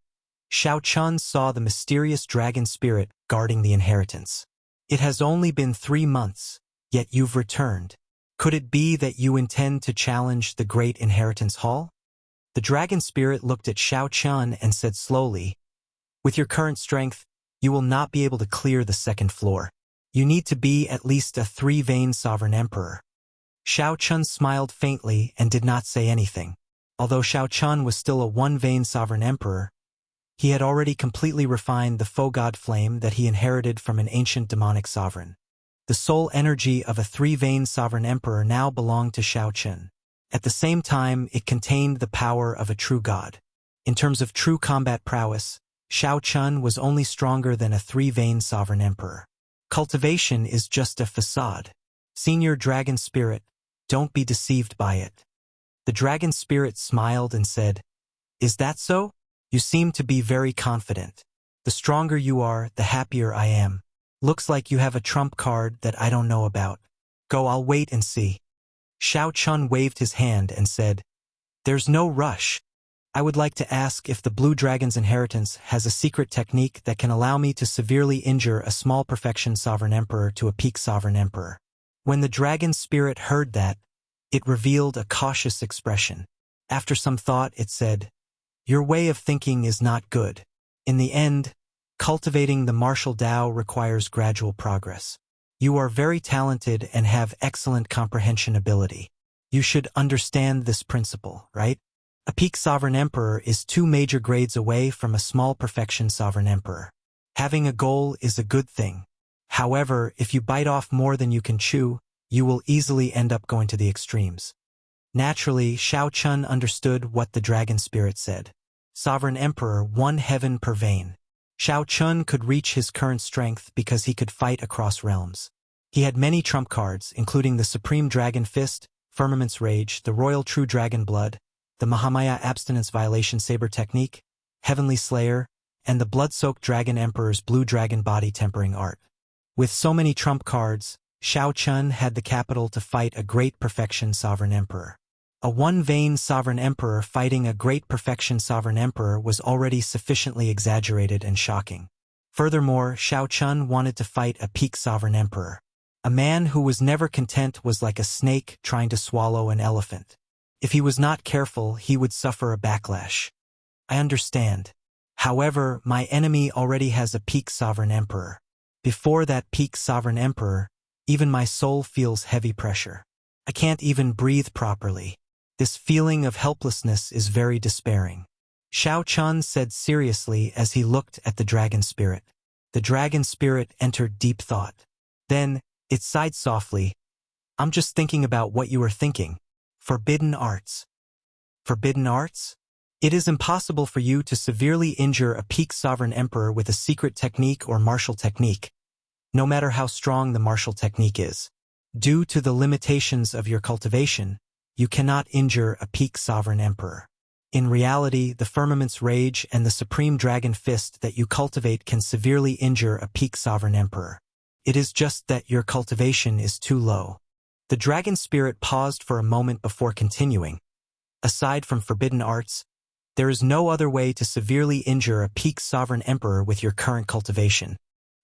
Xiao Chun saw the mysterious dragon spirit guarding the inheritance. It has only been 3 months, yet you've returned. Could it be that you intend to challenge the Great Inheritance Hall? The dragon spirit looked at Xiao Chun and said slowly, with your current strength, you will not be able to clear the 2nd floor. You need to be at least a 3-vein sovereign emperor. Xiao Chun smiled faintly and did not say anything. Although Xiao Chun was still a 1-vein sovereign emperor, he had already completely refined the faux god flame that he inherited from an ancient demonic sovereign. The soul energy of a 3-vein sovereign emperor now belonged to Xiao Chun. At the same time, it contained the power of a true god. In terms of true combat prowess, Xiao Chun was only stronger than a 3-vein sovereign emperor. Cultivation is just a facade. Senior Dragon Spirit, don't be deceived by it. The Dragon Spirit smiled and said, Is that so? You seem to be very confident. The stronger you are, the happier I am. Looks like you have a trump card that I don't know about. Go, I'll wait and see. Xiao Chun waved his hand and said, There's no rush. I would like to ask if the Blue Dragon's inheritance has a secret technique that can allow me to severely injure a small perfection sovereign emperor to a peak sovereign emperor. When the dragon spirit heard that, it revealed a cautious expression. After some thought, it said, Your way of thinking is not good. In the end, cultivating the martial Tao requires gradual progress. You are very talented and have excellent comprehension ability. You should understand this principle, right? A peak sovereign emperor is 2 major grades away from a small perfection sovereign emperor. Having a goal is a good thing. However, if you bite off more than you can chew, you will easily end up going to the extremes. Naturally, Xiao Chun understood what the dragon spirit said. Sovereign emperor, 1 heaven per vein. Xiao Chun could reach his current strength because he could fight across realms. He had many trump cards, including the Supreme Dragon Fist, Firmament's Rage, the Royal True Dragon Blood, the Mahamaya Abstinence Violation Saber Technique, Heavenly Slayer, and the Blood-Soaked Dragon Emperor's Blue Dragon Body Tempering Art. With so many trump cards, Xiao Chun had the capital to fight a Great Perfection Sovereign Emperor. A 1-vein sovereign emperor fighting a Great Perfection Sovereign Emperor was already sufficiently exaggerated and shocking. Furthermore, Xiao Chun wanted to fight a peak sovereign emperor. A man who was never content was like a snake trying to swallow an elephant. If he was not careful, he would suffer a backlash. I understand. However, my enemy already has a peak sovereign emperor. Before that peak sovereign emperor, even my soul feels heavy pressure. I can't even breathe properly. This feeling of helplessness is very despairing. Xiao Chun said seriously as he looked at the dragon spirit. The dragon spirit entered deep thought. Then, it sighed softly. I'm just thinking about what you are thinking. Forbidden arts. Forbidden arts? It is impossible for you to severely injure a peak sovereign emperor with a secret technique or martial technique, no matter how strong the martial technique is. Due to the limitations of your cultivation, you cannot injure a peak sovereign emperor. In reality, the firmament's rage and the supreme dragon fist that you cultivate can severely injure a peak sovereign emperor. It is just that your cultivation is too low. The dragon spirit paused for a moment before continuing. Aside from forbidden arts, there is no other way to severely injure a peak sovereign emperor with your current cultivation.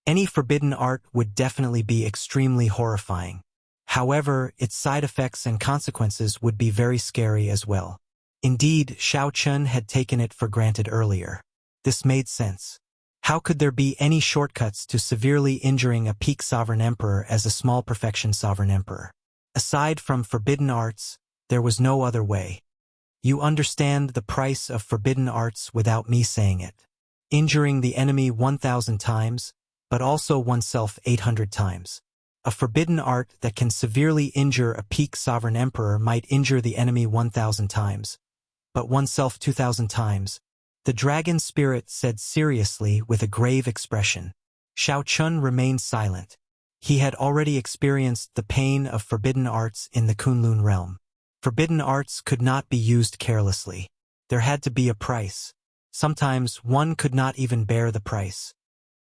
Any forbidden art would definitely be extremely horrifying. However, its side effects and consequences would be very scary as well. Indeed, Xiao Chun had taken it for granted earlier. This made sense. How could there be any shortcuts to severely injuring a peak sovereign emperor as a small perfection sovereign emperor? Aside from forbidden arts, there was no other way. You understand the price of forbidden arts without me saying it. Injuring the enemy 1,000 times, but also oneself 800 times. A forbidden art that can severely injure a peak sovereign emperor might injure the enemy 1,000 times, but oneself 2,000 times. The dragon spirit said seriously with a grave expression. Xiao Chun remained silent. He had already experienced the pain of forbidden arts in the Kunlun realm. Forbidden arts could not be used carelessly. There had to be a price. Sometimes one could not even bear the price.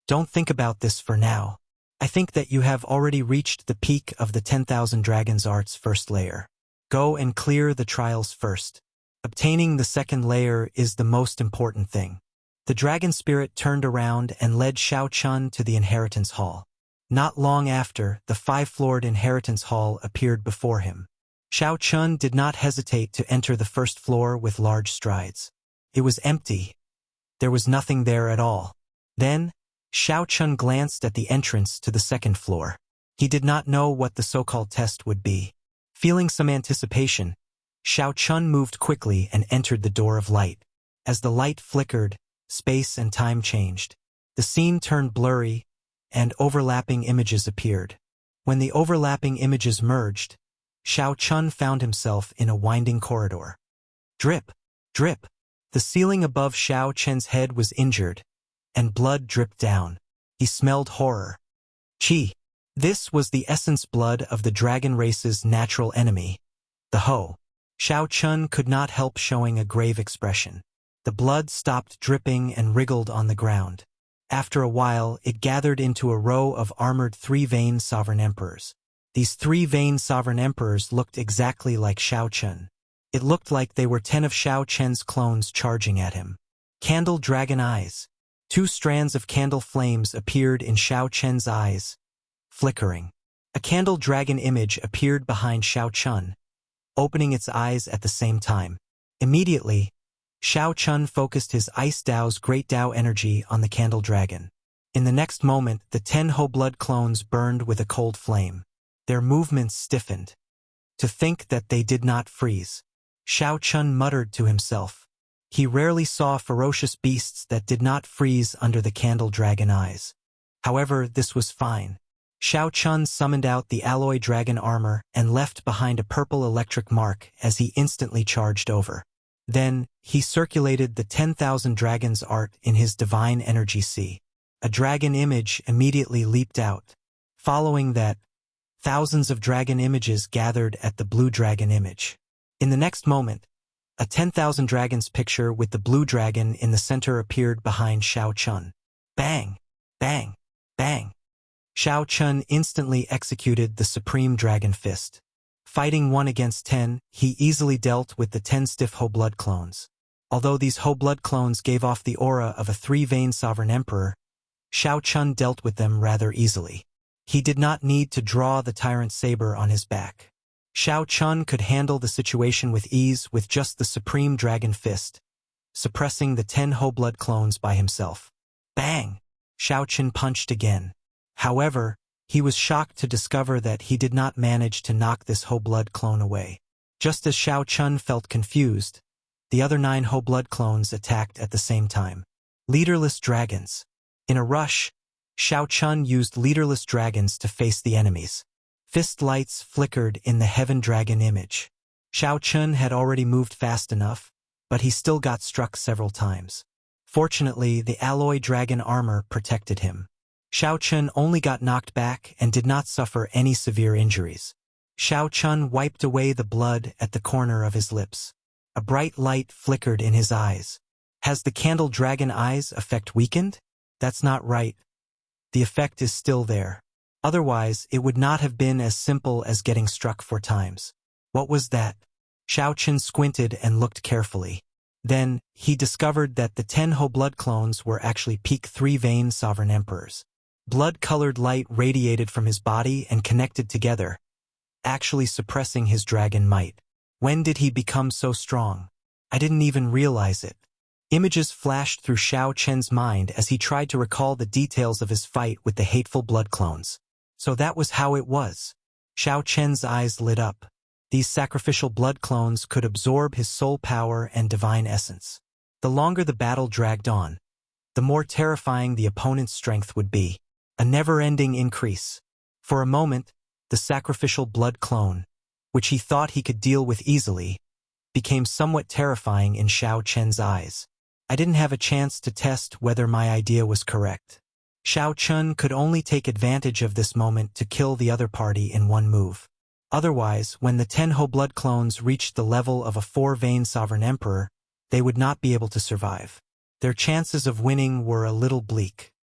Don't think about this for now. I think that you have already reached the peak of the 10,000 Dragons Arts first layer. Go and clear the trials first. Obtaining the second layer is the most important thing. The dragon spirit turned around and led Xiao Chun to the inheritance hall. Not long after, the 5-floored inheritance hall appeared before him. Xiao Chun did not hesitate to enter the first floor with large strides. It was empty. There was nothing there at all. Then, Xiao Chun glanced at the entrance to the second floor. He did not know what the so-called test would be. Feeling some anticipation, Xiao Chun moved quickly and entered the door of light. As the light flickered, space and time changed. The scene turned blurry, and overlapping images appeared. When the overlapping images merged, Xiao Chun found himself in a winding corridor. Drip, drip. The ceiling above Xiao Chun's head was injured, and blood dripped down. He smelled horror. Qi. This was the essence blood of the dragon race's natural enemy, the Ho. Xiao Chun could not help showing a grave expression. The blood stopped dripping and wriggled on the ground. After a while, it gathered into a row of armored 3-veined sovereign emperors. These 3-veined sovereign emperors looked exactly like Xiao Chun. It looked like they were 10 of Xiao Chun's clones charging at him. Candle dragon eyes. 2 strands of candle flames appeared in Xiao Chun's eyes, flickering. A candle dragon image appeared behind Xiao Chun, opening its eyes at the same time. Immediately, Xiao Chun focused his Ice Dao's Great Dao energy on the candle dragon. In the next moment, the 10 Ho blood clones burned with a cold flame. Their movements stiffened. To think that they did not freeze. Xiao Chun muttered to himself. He rarely saw ferocious beasts that did not freeze under the candle dragon eyes. However, this was fine. Xiao Chun summoned out the alloy dragon armor and left behind a purple electric mark as he instantly charged over. Then, he circulated the 10,000 dragons art in his divine energy sea. A dragon image immediately leaped out. Following that, thousands of dragon images gathered at the blue dragon image. In the next moment, a 10,000 dragons picture with the blue dragon in the center appeared behind Xiao Chun. Bang! Bang! Bang! Xiao Chun instantly executed the supreme dragon fist. Fighting 1 against 10, he easily dealt with the 10 stiff Ho blood clones. Although these Ho blood clones gave off the aura of a 3-veined sovereign emperor, Xiao Chun dealt with them rather easily. He did not need to draw the tyrant saber on his back. Xiao Chun could handle the situation with ease with just the supreme dragon fist, suppressing the 10 Ho blood clones by himself. Bang! Xiao Chun punched again. However, he was shocked to discover that he did not manage to knock this Ho blood clone away. Just as Xiao Chun felt confused, the other 9 Ho blood clones attacked at the same time. Leaderless dragons. In a rush, Xiao Chun used leaderless dragons to face the enemies. Fist lights flickered in the heaven dragon image. Xiao Chun had already moved fast enough, but he still got struck several times. Fortunately, the alloy dragon armor protected him. Xiao Chun only got knocked back and did not suffer any severe injuries. Xiao Chun wiped away the blood at the corner of his lips. A bright light flickered in his eyes. Has the candle dragon eyes effect weakened? That's not right. The effect is still there. Otherwise, it would not have been as simple as getting struck 4 times. What was that? Xiao Chun squinted and looked carefully. Then, he discovered that the 10 Ho blood clones were actually peak 3-vein sovereign emperors. Blood-colored light radiated from his body and connected together, actually suppressing his dragon might. When did he become so strong? I didn't even realize it. Images flashed through Xiao Chen's mind as he tried to recall the details of his fight with the hateful blood clones. So that was how it was. Xiao Chen's eyes lit up. These sacrificial blood clones could absorb his soul power and divine essence. The longer the battle dragged on, the more terrifying the opponent's strength would be. A never-ending increase. For a moment, the sacrificial blood clone, which he thought he could deal with easily, became somewhat terrifying in Xiao Chen's eyes. I didn't have a chance to test whether my idea was correct. Xiao Chun could only take advantage of this moment to kill the other party in one move. Otherwise, when the 10 Ho blood clones reached the level of a 4-vein sovereign emperor, they would not be able to survive. Their chances of winning were a little bleak.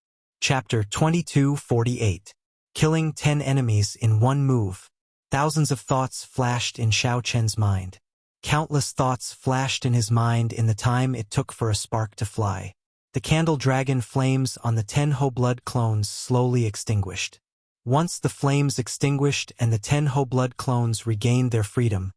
Chapter 2248. Killing 10 enemies in one move. Thousands of thoughts flashed in Xiao Chen's mind. Countless thoughts flashed in his mind in the time it took for a spark to fly. The candle dragon flames on the 10 Ho blood clones slowly extinguished. Once the flames extinguished and the 10 Ho blood clones regained their freedom,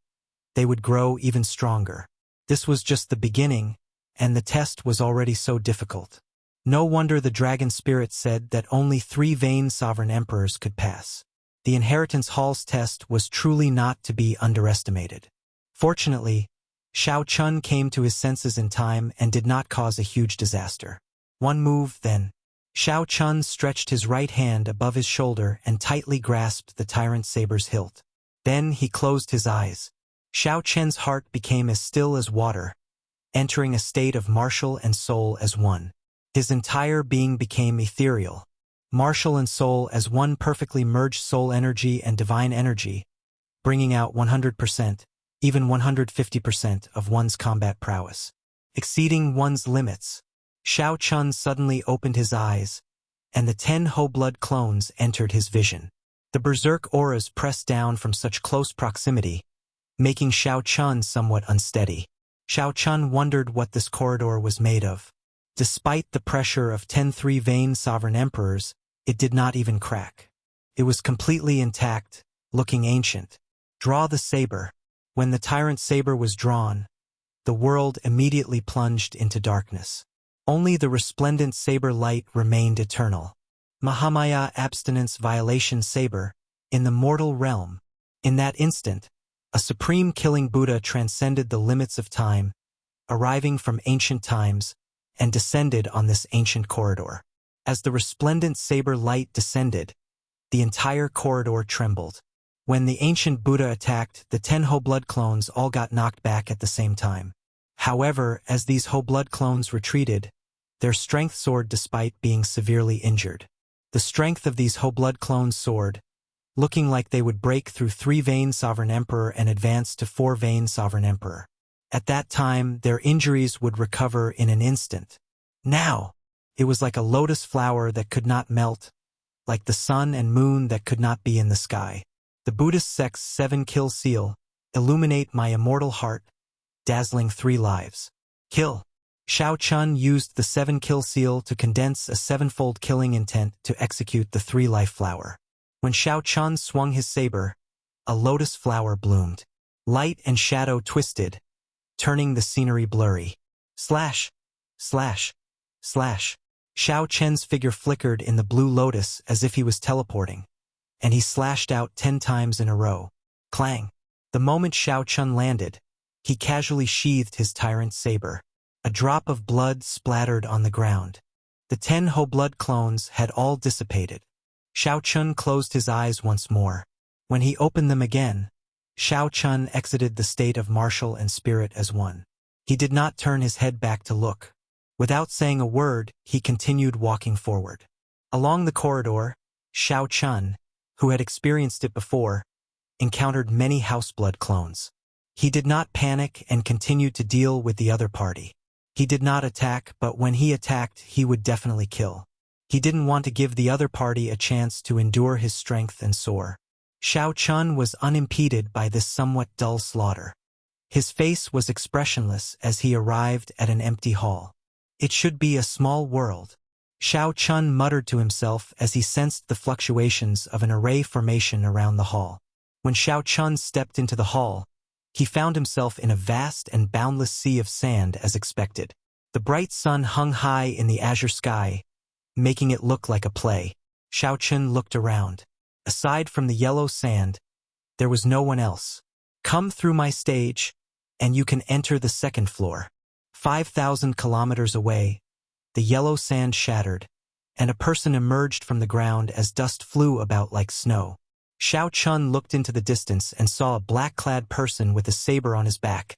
they would grow even stronger. This was just the beginning, and the test was already so difficult. No wonder the dragon spirit said that only 3-vein sovereign emperors could pass. The inheritance hall's test was truly not to be underestimated. Fortunately, Xiao Chun came to his senses in time and did not cause a huge disaster. One move, then. Xiao Chun stretched his right hand above his shoulder and tightly grasped the tyrant saber's hilt. Then he closed his eyes. Xiao Chen's heart became as still as water, entering a state of martial and soul as one. His entire being became ethereal. Martial and soul as one perfectly merged soul energy and divine energy, bringing out 100%, even 150% of one's combat prowess. Exceeding one's limits. Xiao Chun suddenly opened his eyes, and the 10 Ho blood clones entered his vision. The berserk auras pressed down from such close proximity, making Xiao Chun somewhat unsteady. Xiao Chun wondered what this corridor was made of. Despite the pressure of 10 3-vein sovereign emperors, it did not even crack. It was completely intact, looking ancient. Draw the saber. When the tyrant saber was drawn, the world immediately plunged into darkness. Only the resplendent saber light remained eternal. Mahamaya abstinence violation saber, in the mortal realm. In that instant, a supreme killing Buddha transcended the limits of time, arriving from ancient times, and descended on this ancient corridor. As the resplendent saber light descended, the entire corridor trembled. When the ancient Buddha attacked, the 10 Ho blood clones all got knocked back at the same time. However, as these Ho blood clones retreated, their strength soared despite being severely injured. The strength of these Ho blood clones soared, looking like they would break through 3-vein sovereign emperor and advance to 4-vein sovereign emperor. At that time, their injuries would recover in an instant. Now, it was like a lotus flower that could not melt, like the sun and moon that could not be in the sky. The Buddhist sect's 7-kill seal, illuminate my immortal heart, dazzling 3 lives. Kill. Xiao Chun used the 7-kill seal to condense a 7-fold killing intent to execute the 3-life flower. When Xiao Chun swung his saber, a lotus flower bloomed. Light and shadow twisted, turning the scenery blurry. Slash! Slash! Slash! Xiao Chen's figure flickered in the blue lotus as if he was teleporting, and he slashed out 10 times in a row. Clang! The moment Xiao Chun landed, he casually sheathed his tyrant saber. A drop of blood splattered on the ground. The 10 Ho blood clones had all dissipated. Xiao Chun closed his eyes once more. When he opened them again, Xiao Chun exited the state of martial and spirit as one. He did not turn his head back to look. Without saying a word, he continued walking forward. Along the corridor, Xiao Chun, who had experienced it before, encountered many Houseblood clones. He did not panic and continued to deal with the other party. He did not attack, but when he attacked, he would definitely kill. He didn't want to give the other party a chance to endure his strength and soar. Xiao Chun was unimpeded by this somewhat dull slaughter. His face was expressionless as he arrived at an empty hall. It should be a small world. Xiao Chun muttered to himself as he sensed the fluctuations of an array formation around the hall. When Xiao Chun stepped into the hall, he found himself in a vast and boundless sea of sand as expected. The bright sun hung high in the azure sky, making it look like a play. Xiao Chun looked around. Aside from the yellow sand, there was no one else. Come through my stage, and you can enter the second floor. 5,000 kilometers away, the yellow sand shattered, and a person emerged from the ground as dust flew about like snow. Xiao Chun looked into the distance and saw a black-clad person with a saber on his back,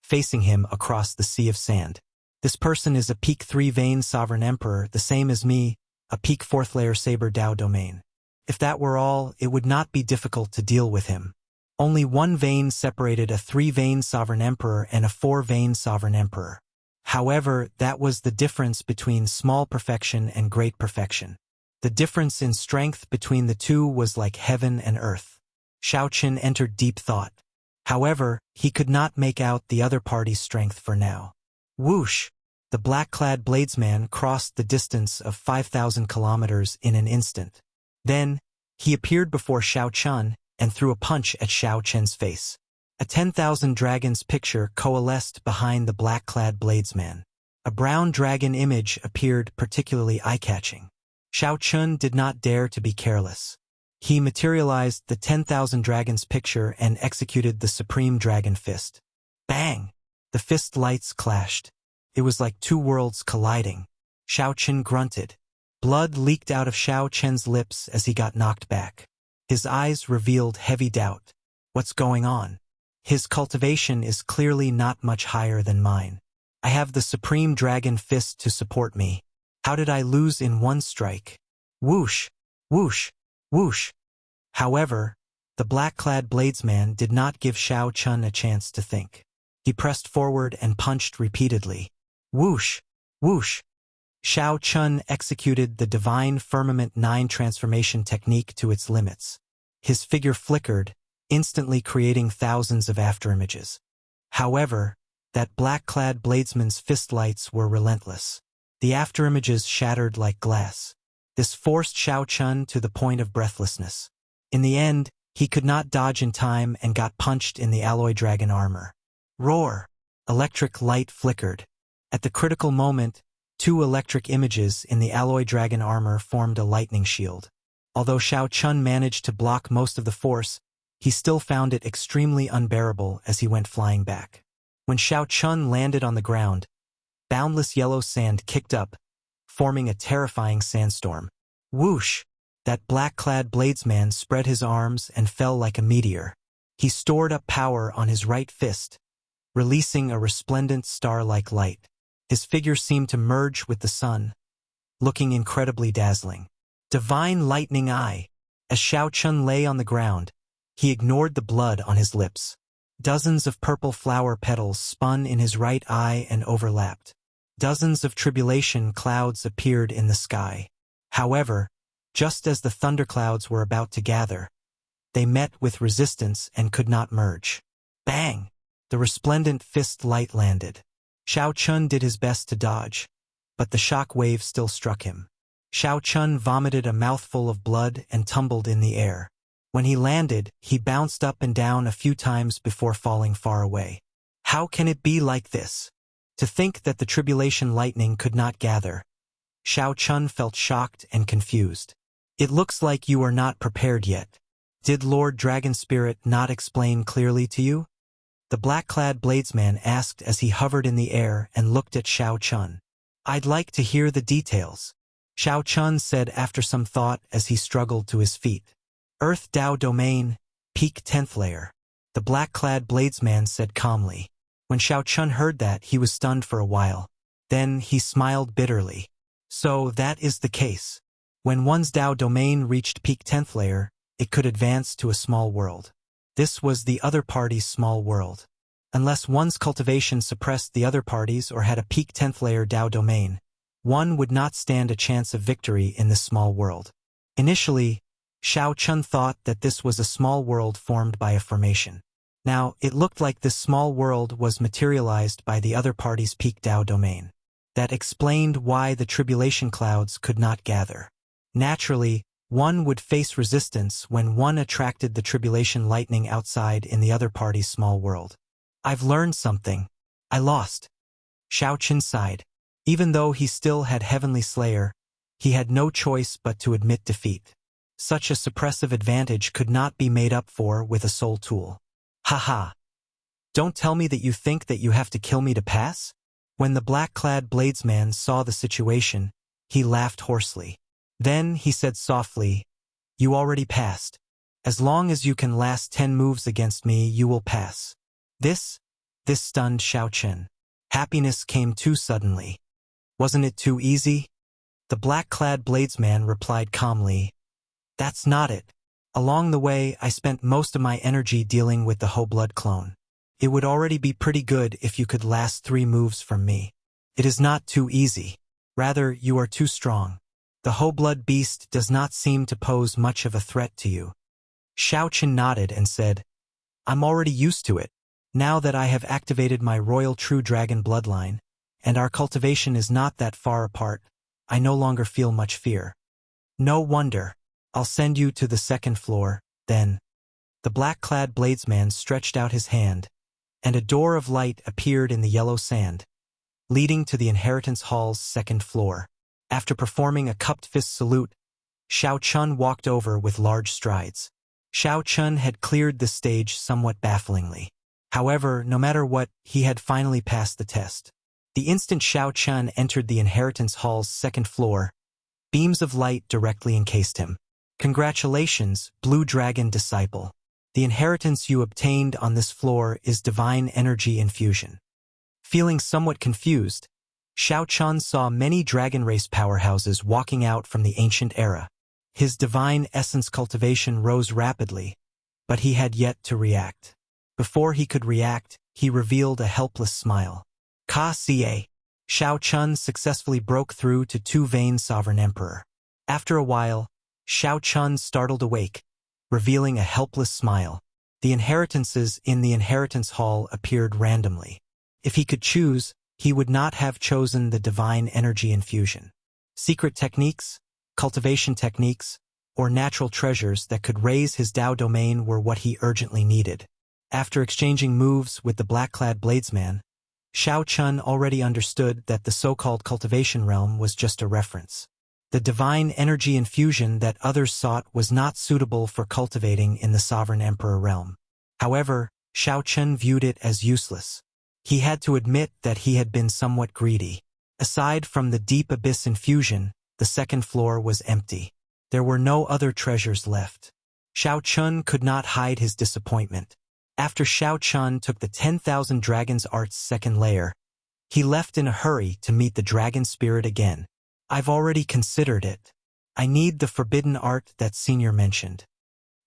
facing him across the sea of sand. This person is a peak 3 Vein Sovereign Emperor, the same as me, a peak 4th layer Saber Dao domain. If that were all, it would not be difficult to deal with him. Only one vein separated a 3 Vein Sovereign Emperor and a 4 Vein Sovereign Emperor. However, that was the difference between small perfection and great perfection. The difference in strength between the two was like heaven and earth. Xiao Chun entered deep thought. However, he could not make out the other party's strength for now. Whoosh! The black-clad bladesman crossed the distance of 5,000 kilometers in an instant. Then, he appeared before Xiao Chun and threw a punch at Xiao Chun's face. A 10,000 dragons picture coalesced behind the black-clad bladesman. A brown dragon image appeared particularly eye-catching. Xiao Chun did not dare to be careless. He materialized the 10,000 dragons picture and executed the Supreme Dragon Fist. Bang! The fist lights clashed. It was like two worlds colliding. Xiao Chun grunted. Blood leaked out of Xiao Chun's lips as he got knocked back. His eyes revealed heavy doubt. What's going on? His cultivation is clearly not much higher than mine. I have the Supreme Dragon Fist to support me. How did I lose in one strike? Whoosh! Whoosh! Whoosh! However, the black-clad bladesman did not give Xiao Chun a chance to think. He pressed forward and punched repeatedly. Whoosh! Whoosh! Xiao Chun executed the Divine Firmament 9 transformation technique to its limits. His figure flickered, instantly creating thousands of afterimages. However, that black-clad bladesman's fist lights were relentless. The afterimages shattered like glass. This forced Xiao Chun to the point of breathlessness. In the end, he could not dodge in time and got punched in the alloy dragon armor. Roar! Electric light flickered. At the critical moment, 2 electric images in the alloy dragon armor formed a lightning shield. Although Xiao Chun managed to block most of the force, he still found it extremely unbearable as he went flying back. When Xiao Chun landed on the ground, boundless yellow sand kicked up, forming a terrifying sandstorm. Whoosh! That black-clad bladesman spread his arms and fell like a meteor. He stored up power on his right fist, releasing a resplendent star-like light. His figure seemed to merge with the sun, looking incredibly dazzling. Divine Lightning Eye! As Xiao Chun lay on the ground, he ignored the blood on his lips. Dozens of purple flower petals spun in his right eye and overlapped. Dozens of tribulation clouds appeared in the sky. However, just as the thunderclouds were about to gather, they met with resistance and could not merge. Bang! The resplendent fist light landed. Xiao Chun did his best to dodge, but the shock wave still struck him. Xiao Chun vomited a mouthful of blood and tumbled in the air. When he landed, he bounced up and down a few times before falling far away. How can it be like this? To think that the tribulation lightning could not gather. Xiao Chun felt shocked and confused. It looks like you are not prepared yet. Did Lord Dragon Spirit not explain clearly to you? The black-clad bladesman asked as he hovered in the air and looked at Xiao Chun. I'd like to hear the details. Xiao Chun said after some thought as he struggled to his feet. Earth Dao Domain, Peak 10th Layer. the black-clad bladesman said calmly. When Xiao Chun heard that, he was stunned for a while. Then he smiled bitterly. So that is the case. When one's Dao domain reached peak 10th layer, it could advance to a small world. This was the other party's small world. Unless one's cultivation suppressed the other parties or had a peak 10th layer Dao domain, one would not stand a chance of victory in this small world. Initially, Xiao Chun thought that this was a small world formed by a formation. Now, it looked like this small world was materialized by the other party's peak Dao domain. That explained why the tribulation clouds could not gather. Naturally, one would face resistance when one attracted the tribulation lightning outside in the other party's small world. I've learned something. I lost. Xiao Chun sighed. Even though he still had Heavenly Slayer, he had no choice but to admit defeat. Such a suppressive advantage could not be made up for with a soul tool. Haha. Don't tell me that you think that you have to kill me to pass? When the black-clad bladesman saw the situation, he laughed hoarsely. Then he said softly, "You already passed. As long as you can last 10 moves against me, you will pass." This stunned Xiao Chun. Happiness came too suddenly. Wasn't it too easy? The black-clad bladesman replied calmly, "That's not it. Along the way, I spent most of my energy dealing with the whole blood clone. It would already be pretty good if you could last 3 moves from me. It is not too easy. Rather, you are too strong. The whole blood beast does not seem to pose much of a threat to you." Xiao Chun nodded and said, "I'm already used to it. Now that I have activated my royal true dragon bloodline, and our cultivation is not that far apart, I no longer feel much fear. No wonder. I'll send you to the 2nd floor, then." The black-clad bladesman stretched out his hand, and a door of light appeared in the yellow sand, leading to the inheritance hall's 2nd floor. After performing a cupped fist salute, Xiao Chun walked over with large strides. Xiao Chun had cleared the stage somewhat bafflingly. However, no matter what, he had finally passed the test. The instant Xiao Chun entered the inheritance hall's 2nd floor, beams of light directly encased him. "Congratulations, Blue Dragon Disciple. The inheritance you obtained on this floor is Divine Energy Infusion." Feeling somewhat confused, Xiao Chun saw many dragon race powerhouses walking out from the ancient era. His divine essence cultivation rose rapidly, but he had yet to react. Before he could react, he revealed a helpless smile. Ka-ca. Xiao Chun successfully broke through to 2-vein Sovereign Emperor. After a while, Xiao Chun startled awake, revealing a helpless smile. The inheritances in the inheritance hall appeared randomly. If he could choose, he would not have chosen the divine energy infusion. Secret techniques, cultivation techniques, or natural treasures that could raise his Dao domain were what he urgently needed. After exchanging moves with the black-clad bladesman, Xiao Chun already understood that the so-called cultivation realm was just a reference. The divine energy infusion that others sought was not suitable for cultivating in the Sovereign Emperor realm. However, Xiao Chun viewed it as useless. He had to admit that he had been somewhat greedy. Aside from the deep abyss infusion, the 2nd floor was empty. There were no other treasures left. Xiao Chun could not hide his disappointment. After Xiao Chun took the 10,000 Dragons Art's 2nd layer, he left in a hurry to meet the dragon spirit again. "I've already considered it. I need the forbidden art that Senior mentioned."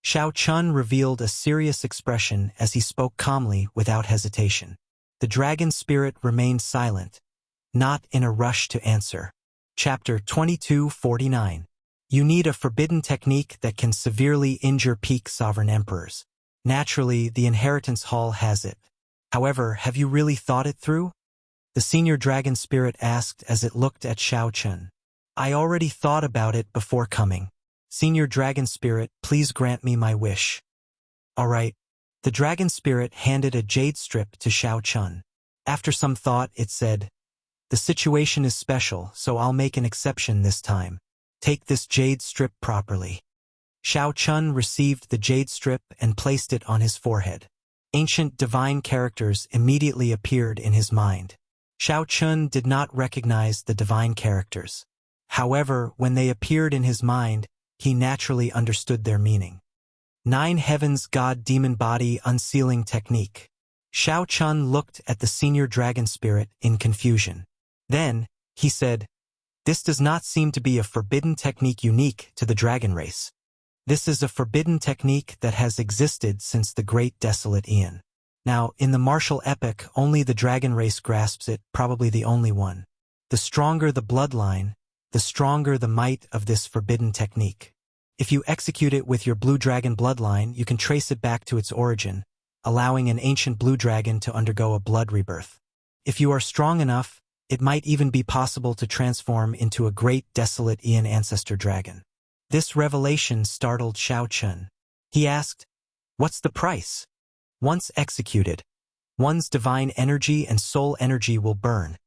Xiao Chun revealed a serious expression as he spoke calmly without hesitation. The dragon spirit remained silent, not in a rush to answer. Chapter 2249. You need a forbidden technique that can severely injure peak Sovereign Emperors. Naturally, the inheritance hall has it. However, have you really thought it through? The senior dragon spirit asked as it looked at Xiao Chun. "I already thought about it before coming. Senior dragon spirit, please grant me my wish." "All right." The dragon spirit handed a jade strip to Xiao Chun. After some thought, it said, "The situation is special, so I'll make an exception this time. Take this jade strip properly." Xiao Chun received the jade strip and placed it on his forehead. Ancient divine characters immediately appeared in his mind. Xiao Chun did not recognize the divine characters. However, when they appeared in his mind, he naturally understood their meaning. Nine Heavens God Demon Body Unsealing Technique. Shao Chun looked at the senior dragon spirit in confusion. Then, he said, "This does not seem to be a forbidden technique unique to the dragon race. This is a forbidden technique that has existed since the Great Desolate Aeon. Now, in the martial epic, only the dragon race grasps it, probably the only one. The stronger the bloodline, the stronger the might of this forbidden technique. If you execute it with your blue dragon bloodline, you can trace it back to its origin, allowing an ancient blue dragon to undergo a blood rebirth. If you are strong enough, it might even be possible to transform into a Great Desolate Aeon ancestor dragon." This revelation startled Shao Chun. He asked, "What's the price?" "Once executed, one's divine energy and soul energy will burn,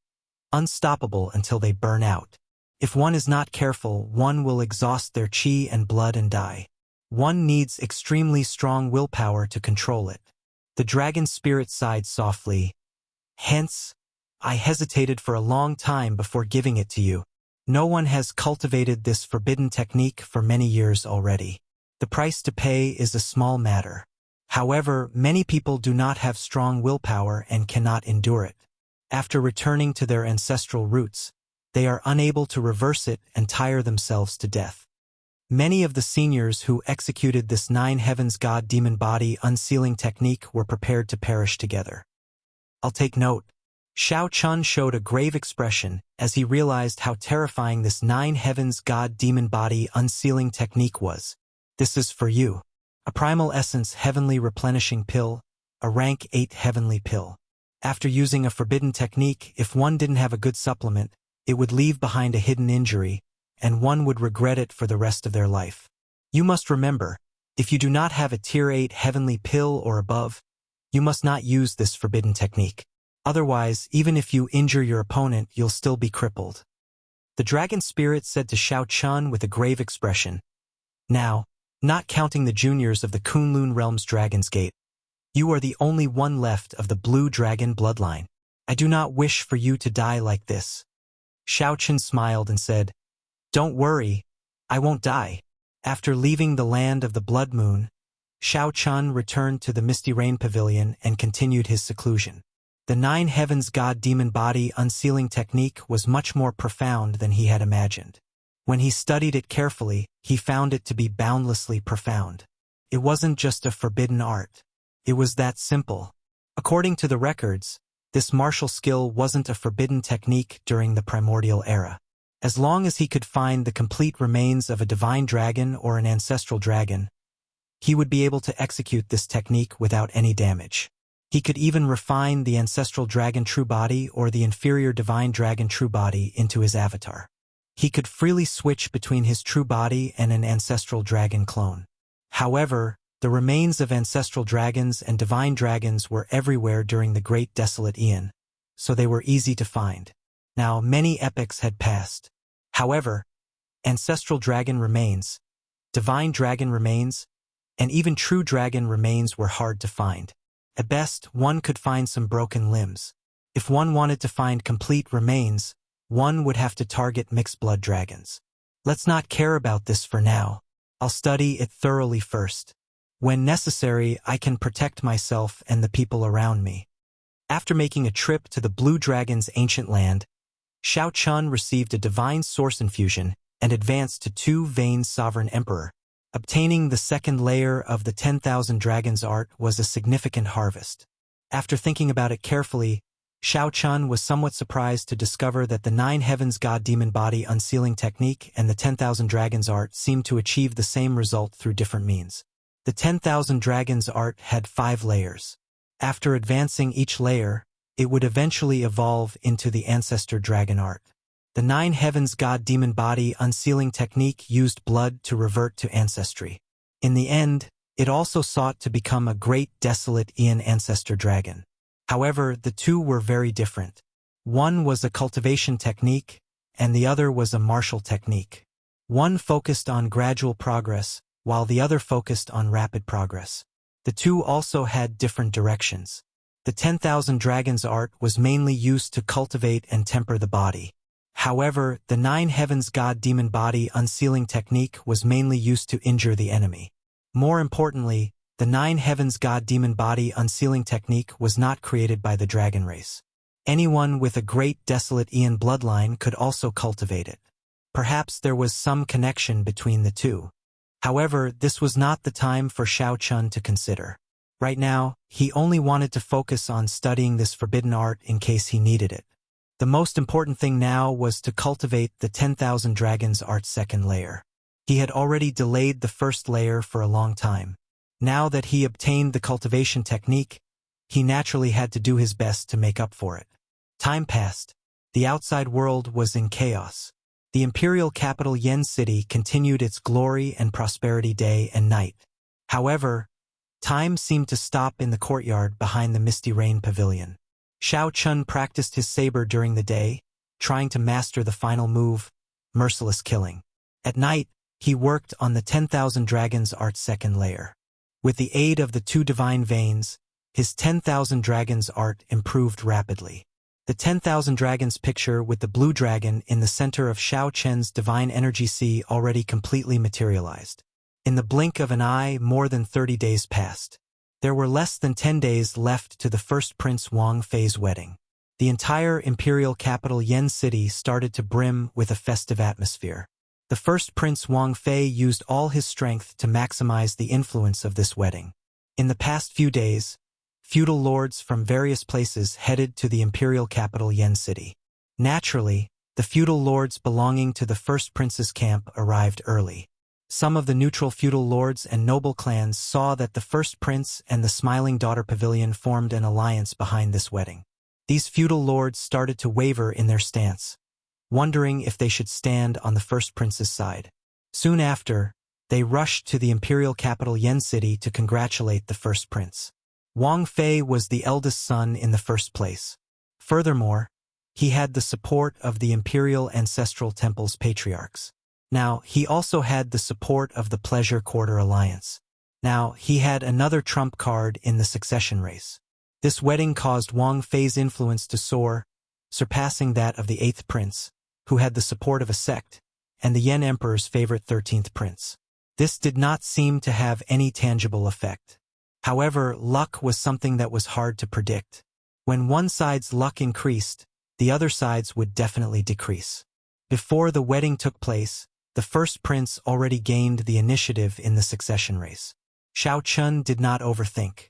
unstoppable until they burn out. If one is not careful, one will exhaust their chi and blood and die. One needs extremely strong willpower to control it." The dragon spirit sighed softly. "Hence, I hesitated for a long time before giving it to you. No one has cultivated this forbidden technique for many years already. The price to pay is a small matter. However, many people do not have strong willpower and cannot endure it. After returning to their ancestral roots, they are unable to reverse it and tire themselves to death. Many of the seniors who executed this Nine Heavens God Demon Body Unsealing technique were prepared to perish together." "I'll take note." Shao Chun showed a grave expression as he realized how terrifying this Nine Heavens God Demon Body Unsealing technique was. "This is for you. A Primal Essence Heavenly Replenishing Pill, a Rank 8 Heavenly Pill. After using a forbidden technique, if one didn't have a good supplement, it would leave behind a hidden injury, and one would regret it for the rest of their life. You must remember, if you do not have a Tier 8 Heavenly Pill or above, you must not use this forbidden technique. Otherwise, even if you injure your opponent, you'll still be crippled." The dragon spirit said to Shao Chun with a grave expression, "Now, not counting the juniors of the Kunlun Realm's Dragon's Gate, you are the only one left of the blue dragon bloodline. I do not wish for you to die like this." Shao Chun smiled and said, "Don't worry, I won't die." After leaving the land of the Blood Moon, Shao Chun returned to the Misty Rain Pavilion and continued his seclusion. The Nine Heavens God Demon Body Unsealing technique was much more profound than he had imagined. When he studied it carefully, he found it to be boundlessly profound. It wasn't just a forbidden art. It was that simple. According to the records, this martial skill wasn't a forbidden technique during the primordial era. As long as he could find the complete remains of a divine dragon or an ancestral dragon, he would be able to execute this technique without any damage. He could even refine the ancestral dragon true body or the inferior divine dragon true body into his avatar. He could freely switch between his true body and an ancestral dragon clone. However, the remains of ancestral dragons and divine dragons were everywhere during the Great Desolate Aeon, so they were easy to find. Now, many epochs had passed. However, ancestral dragon remains, divine dragon remains, and even true dragon remains were hard to find. At best, one could find some broken limbs. If one wanted to find complete remains, one would have to target mixed blood dragons. Let's not care about this for now. I'll study it thoroughly first. When necessary, I can protect myself and the people around me. After making a trip to the Blue Dragon's ancient land, Shao Chun received a divine source infusion and advanced to 2 Vane's sovereign emperor. Obtaining the second layer of the 10,000 Dragons art was a significant harvest. After thinking about it carefully, Shao Chun was somewhat surprised to discover that the Nine Heavens God Demon Body Unsealing technique and the 10,000 Dragons art seemed to achieve the same result through different means. The 10,000 Dragons art had 5 layers. After advancing each layer, it would eventually evolve into the Ancestor Dragon art. The Nine Heavens God Demon Body Unsealing technique used blood to revert to ancestry. In the end, it also sought to become a Great Desolate Aeon Ancestor Dragon. However, the two were very different. One was a cultivation technique, and the other was a martial technique. One focused on gradual progress, while the other focused on rapid progress. The two also had different directions. The 10,000 Dragons art was mainly used to cultivate and temper the body. However, the Nine Heavens God Demon Body Unsealing technique was mainly used to injure the enemy. More importantly, the 9 heavens god-demon body unsealing technique was not created by the dragon race. Anyone with a great desolate Aeon bloodline could also cultivate it. Perhaps there was some connection between the two. However, this was not the time for Shao Chun to consider. Right now, he only wanted to focus on studying this forbidden art in case he needed it. The most important thing now was to cultivate the 10,000 Dragons Art's second layer. He had already delayed the first layer for a long time. Now that he obtained the cultivation technique, he naturally had to do his best to make up for it. Time passed. The outside world was in chaos. The imperial capital Yen City continued its glory and prosperity day and night. However, time seemed to stop in the courtyard behind the Misty Rain Pavilion. Shao Chun practiced his saber during the day, trying to master the final move, merciless killing. At night, he worked on the 10,000 Dragons Art's second layer. With the aid of the 2 divine veins, his 10,000 Dragons Art improved rapidly. The 10,000 Dragons picture with the blue dragon in the center of Shao Chen's divine energy sea already completely materialized. In the blink of an eye, more than 30 days passed. There were less than 10 days left to the first Prince Wang Fei's wedding. The entire imperial capital Yen City started to brim with a festive atmosphere. The first Prince Wang Fei used all his strength to maximize the influence of this wedding. In the past few days, feudal lords from various places headed to the imperial capital Yen City. Naturally, the feudal lords belonging to the first prince's camp arrived early. Some of the neutral feudal lords and noble clans saw that the first prince and the Smiling Daughter Pavilion formed an alliance behind this wedding. These feudal lords started to waver in their stance, wondering if they should stand on the first prince's side. Soon after, they rushed to the imperial capital Yen City to congratulate the first prince. Wang Fei was the eldest son in the first place. Furthermore, he had the support of the imperial ancestral temple's patriarchs. Now, he also had the support of the Pleasure Quarter Alliance. Now, he had another trump card in the succession race. This wedding caused Wang Fei's influence to soar, surpassing that of the 8th prince, who had the support of a sect, and the Yen Emperor's favorite 13th prince. This did not seem to have any tangible effect. However, luck was something that was hard to predict. When one side's luck increased, the other side's would definitely decrease. Before the wedding took place, the first prince already gained the initiative in the succession race. Shao Chun did not overthink.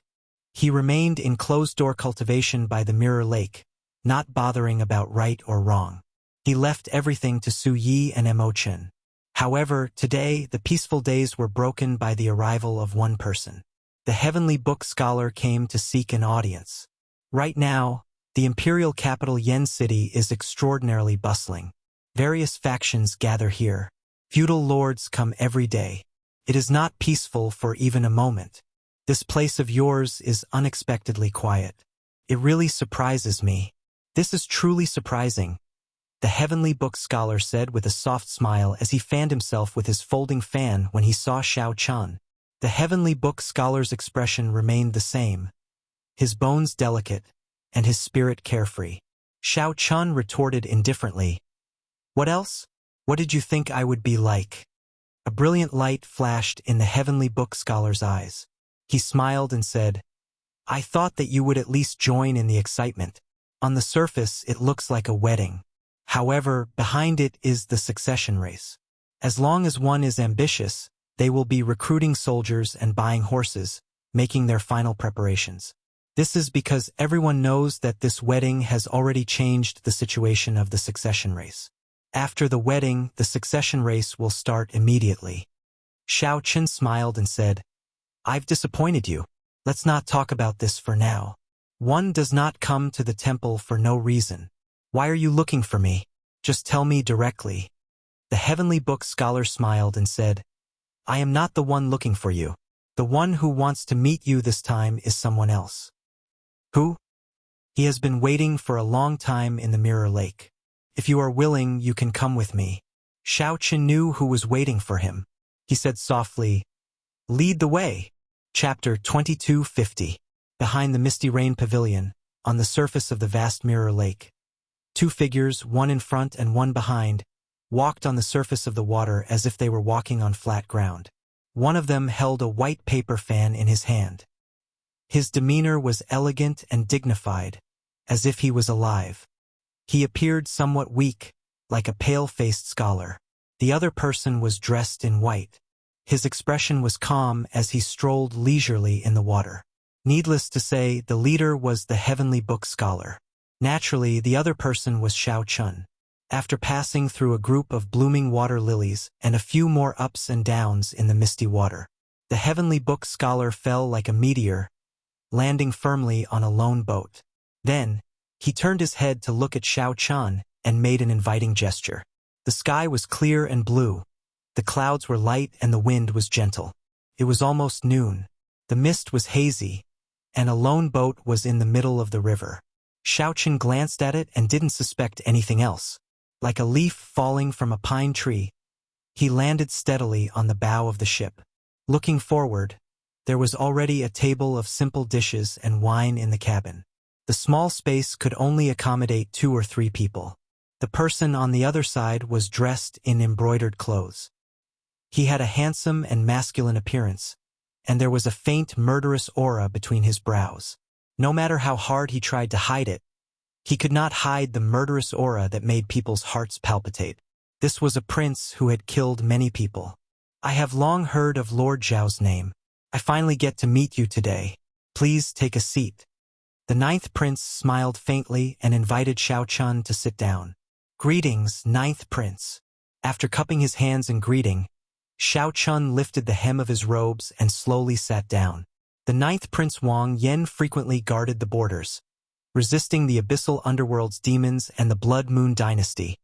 He remained in closed-door cultivation by the Mirror Lake, not bothering about right or wrong. He left everything to Su Yi and Mo Chen. However, today, the peaceful days were broken by the arrival of one person. The Heavenly Book Scholar came to seek an audience. Right now, the imperial capital Yen City is extraordinarily bustling. Various factions gather here. Feudal lords come every day. It is not peaceful for even a moment. This place of yours is unexpectedly quiet. It really surprises me. This is truly surprising, the Heavenly Book Scholar said with a soft smile as he fanned himself with his folding fan when he saw Shao Chun. The Heavenly Book Scholar's expression remained the same, his bones delicate, and his spirit carefree. Shao Chun retorted indifferently, "What else? What did you think I would be like?" A brilliant light flashed in the Heavenly Book Scholar's eyes. He smiled and said, "I thought that you would at least join in the excitement. On the surface, it looks like a wedding. However, behind it is the succession race. As long as one is ambitious, they will be recruiting soldiers and buying horses, making their final preparations. This is because everyone knows that this wedding has already changed the situation of the succession race. After the wedding, the succession race will start immediately." Shao Chun smiled and said, "I've disappointed you. Let's not talk about this for now. One does not come to the temple for no reason. Why are you looking for me? Just tell me directly." The Heavenly Book Scholar smiled and said, "I am not the one looking for you. The one who wants to meet you this time is someone else." "Who?" "He has been waiting for a long time in the Mirror Lake. If you are willing, you can come with me." Shao Chun knew who was waiting for him. He said softly, "Lead the way." Chapter 2250. Behind the Misty Rain Pavilion, on the surface of the vast Mirror Lake, 2 figures, one in front and one behind, walked on the surface of the water as if they were walking on flat ground. One of them held a white paper fan in his hand. His demeanor was elegant and dignified, as if he was alive. He appeared somewhat weak, like a pale-faced scholar. The other person was dressed in white. His expression was calm as he strolled leisurely in the water. Needless to say, the leader was the heavenly book scholar. Naturally, the other person was Xiao Chun. After passing through a group of blooming water lilies and a few more ups and downs in the misty water, the heavenly book scholar fell like a meteor, landing firmly on a lone boat. Then, he turned his head to look at Xiao Chun and made an inviting gesture. The sky was clear and blue. The clouds were light and the wind was gentle. It was almost noon. The mist was hazy, and a lone boat was in the middle of the river. Xiao Chun glanced at it and didn't suspect anything else. Like a leaf falling from a pine tree, he landed steadily on the bow of the ship. Looking forward, there was already a table of simple dishes and wine in the cabin. The small space could only accommodate 2 or 3 people. The person on the other side was dressed in embroidered clothes. He had a handsome and masculine appearance, and there was a faint murderous aura between his brows. No matter how hard he tried to hide it, he could not hide the murderous aura that made people's hearts palpitate. This was a prince who had killed many people. I have long heard of Lord Zhao's name. I finally get to meet you today. Please take a seat. The 9th prince smiled faintly and invited Xiao Chun to sit down. Greetings, 9th prince. After cupping his hands in greeting, Xiao Chun lifted the hem of his robes and slowly sat down. The 9th prince Wang Yen frequently guarded the borders, resisting the abyssal underworld's demons and the Blood Moon dynasty,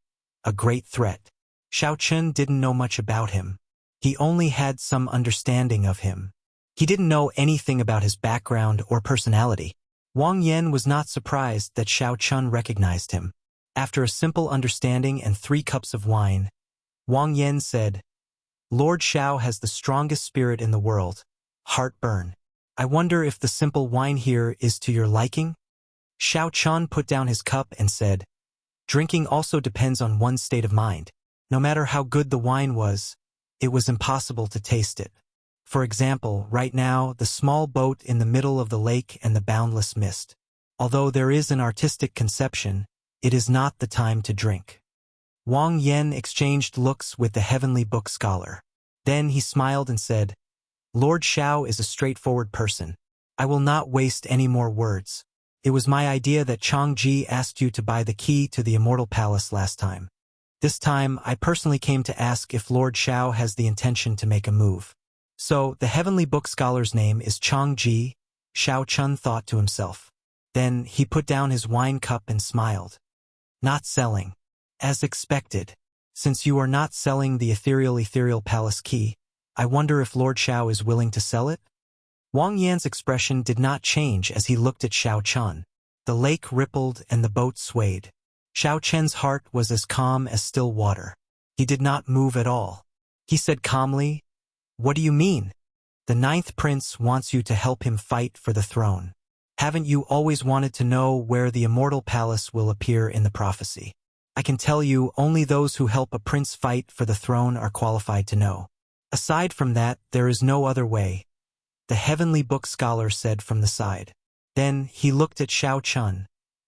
a great threat. Xiao Chun didn't know much about him. He only had some understanding of him. He didn't know anything about his background or personality. Wang Yen was not surprised that Xiao Chun recognized him. After a simple understanding and 3 cups of wine, Wang Yen said, Lord Xiao has the strongest spirit in the world. Heartburn. I wonder if the simple wine here is to your liking? Xiao Chun put down his cup and said, Drinking also depends on one's state of mind. No matter how good the wine was, it was impossible to taste it. For example, right now, the small boat in the middle of the lake and the boundless mist. Although there is an artistic conception, it is not the time to drink. Wang Yen exchanged looks with the heavenly book scholar. Then he smiled and said, Lord Xiao is a straightforward person. I will not waste any more words. It was my idea that Changji asked you to buy the key to the Immortal Palace last time. This time, I personally came to ask if Lord Xiao has the intention to make a move. So, the heavenly book scholar's name is Changji, Xiao Chun thought to himself. Then, he put down his wine cup and smiled. Not selling. As expected. Since you are not selling the ethereal palace key, I wonder if Lord Xiao is willing to sell it? Wang Yan's expression did not change as he looked at Xiao Chun. The lake rippled and the boat swayed. Xiao Chen's heart was as calm as still water. He did not move at all. He said calmly, What do you mean? The 9th prince wants you to help him fight for the throne. Haven't you always wanted to know where the Immortal Palace will appear in the prophecy? I can tell you only those who help a prince fight for the throne are qualified to know. Aside from that, there is no other way, the heavenly book scholar said from the side. Then he looked at Xiao Chun,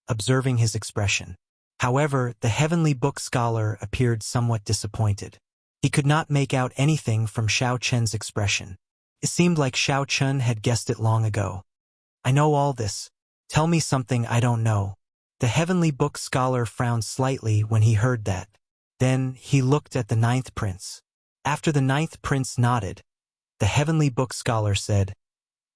observing his expression. However, the heavenly book scholar appeared somewhat disappointed. He could not make out anything from Xiao Chen's expression. It seemed like Xiao Chun had guessed it long ago. I know all this. Tell me something I don't know. The heavenly book scholar frowned slightly when he heard that. Then he looked at the 9th prince. After the 9th prince nodded, the heavenly book scholar said,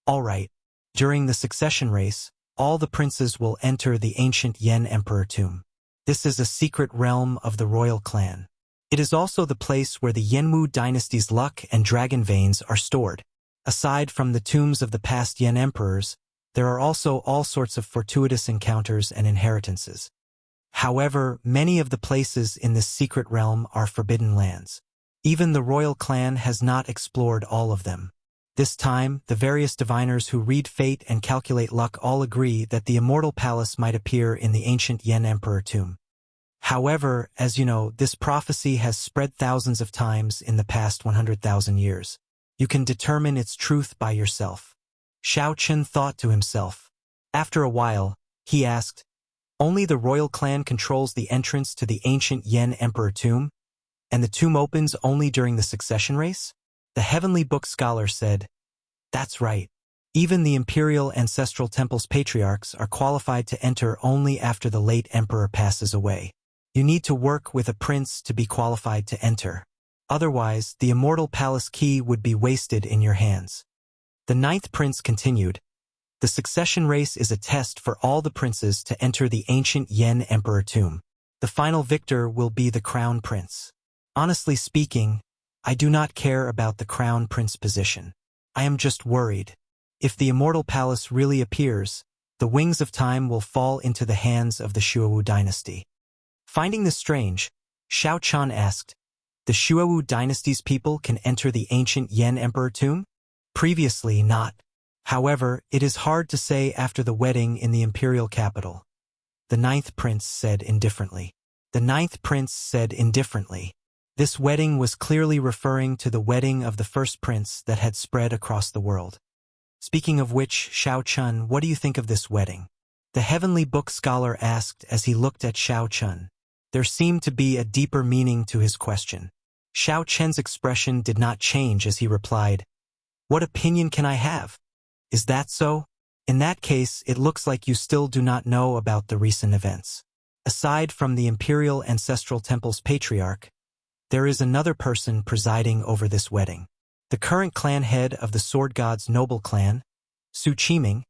All right. During the succession race, all the princes will enter the ancient Yen Emperor tomb. This is a secret realm of the royal clan. It is also the place where the Yenwu dynasty's luck and dragon veins are stored. Aside from the tombs of the past Yen emperors, there are also all sorts of fortuitous encounters and inheritances. However, many of the places in this secret realm are forbidden lands. Even the royal clan has not explored all of them. This time, the various diviners who read fate and calculate luck all agree that the Immortal Palace might appear in the ancient Yen Emperor tomb. However, as you know, this prophecy has spread thousands of times in the past 100,000 years. You can determine its truth by yourself. Xiao Chen thought to himself. After a while, he asked, only the royal clan controls the entrance to the ancient Yan Emperor tomb? And the tomb opens only during the succession race? The Heavenly Book scholar said, that's right. Even the imperial ancestral temple's patriarchs are qualified to enter only after the late emperor passes away. You need to work with a prince to be qualified to enter. Otherwise, the immortal palace key would be wasted in your hands. The ninth prince continued, the succession race is a test for all the princes to enter the ancient Yan Emperor tomb. The final victor will be the crown prince. Honestly speaking, I do not care about the crown prince position. I am just worried. If the immortal palace really appears, the wings of time will fall into the hands of the Shuowu dynasty. Finding this strange, Xiao Chen asked, the Shuowu dynasty's people can enter the ancient Yan Emperor tomb? Previously not. However, it is hard to say after the wedding in the imperial capital. The ninth prince said indifferently. This wedding was clearly referring to the wedding of the first prince that had spread across the world. Speaking of which, Xiao Chen, what do you think of this wedding? The Heavenly Book scholar asked as he looked at Xiao Chen. There seemed to be a deeper meaning to his question. Xiao Chen's expression did not change as he replied, what opinion can I have? Is that so? In that case, it looks like you still do not know about the recent events. Aside from the imperial ancestral temple's patriarch, there is another person presiding over this wedding. The current clan head of the Sword God's noble clan, Su Qiming,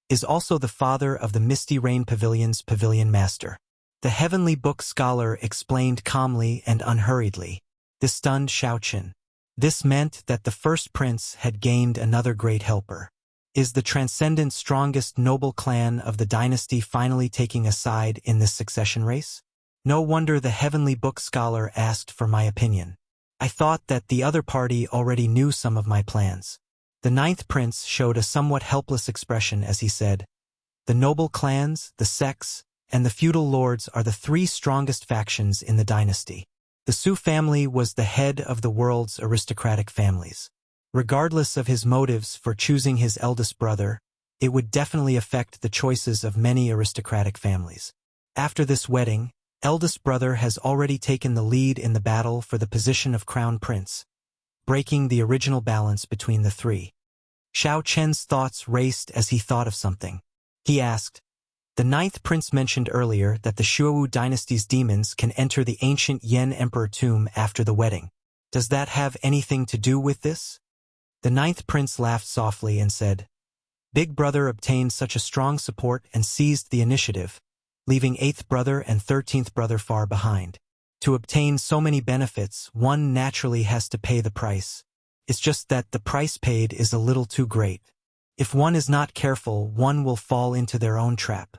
is also the father of the Misty Rain Pavilion's pavilion master. The Heavenly Book scholar explained calmly and unhurriedly. This stunned Xiao Chen. This meant that the first prince had gained another great helper. Is the transcendent strongest noble clan of the dynasty finally taking a side in this succession race? No wonder the Heavenly Book scholar asked for my opinion. I thought that the other party already knew some of my plans. The ninth prince showed a somewhat helpless expression as he said, the noble clans, the sects, and the feudal lords are the three strongest factions in the dynasty. The Su family was the head of the world's aristocratic families. Regardless of his motives for choosing his eldest brother, it would definitely affect the choices of many aristocratic families. After this wedding, eldest brother has already taken the lead in the battle for the position of crown prince, breaking the original balance between the three. Xiao Chen's thoughts raced as he thought of something. He asked, the ninth prince mentioned earlier that the Shuowu dynasty's demons can enter the ancient Yan Emperor tomb after the wedding. Does that have anything to do with this? The ninth prince laughed softly and said, Big Brother obtained such a strong support and seized the initiative, leaving 8th brother and 13th brother far behind. To obtain so many benefits, one naturally has to pay the price. It's just that the price paid is a little too great. If one is not careful, one will fall into their own trap.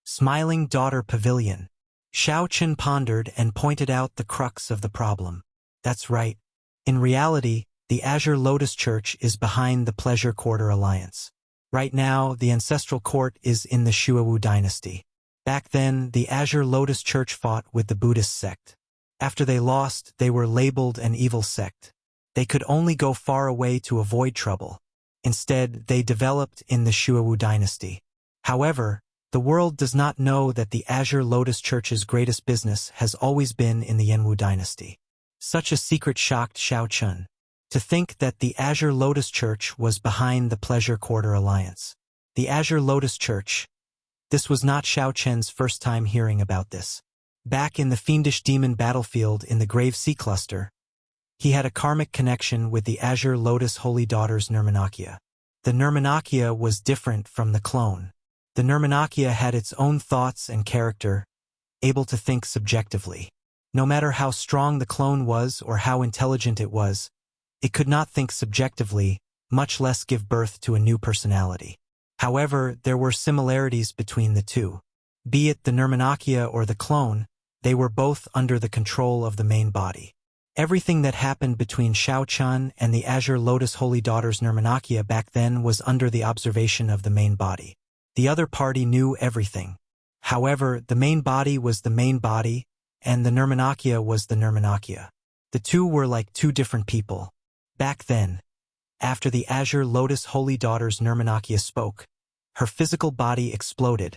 Smiling Daughter Pavilion. Xiao Chen pondered and pointed out the crux of the problem. That's right. In reality, the Azure Lotus Church is behind the Pleasure Quarter Alliance. Right now, the ancestral court is in the Shuowu dynasty. Back then, the Azure Lotus Church fought with the Buddhist sect. After they lost, they were labeled an evil sect. They could only go far away to avoid trouble. Instead, they developed in the Shuowu dynasty. However, the world does not know that the Azure Lotus Church's greatest business has always been in the Yanwu dynasty. Such a secret shocked Xiao Chen. To think that the Azure Lotus Church was behind the Pleasure Quarter Alliance. The Azure Lotus Church. This was not Xiao Chen's first time hearing about this. Back in the fiendish demon battlefield in the Grave Sea Cluster, he had a karmic connection with the Azure Lotus Holy Daughters Nirmanakia. The Nirmanakia was different from the clone. The Nirmanakia had its own thoughts and character, able to think subjectively. No matter how strong the clone was or how intelligent it was, it could not think subjectively, much less give birth to a new personality. However, there were similarities between the two. Be it the Nirmanakia or the clone, they were both under the control of the main body. Everything that happened between Xiao Chen and the Azure Lotus Holy Daughters Nirmanakia back then was under the observation of the main body. The other party knew everything. However, the main body was the main body, and the Nirmanakia was the Nirmanakia. The two were like two different people. Back then, After the Azure Lotus Holy Daughters Nirmanakia spoke, her physical body exploded,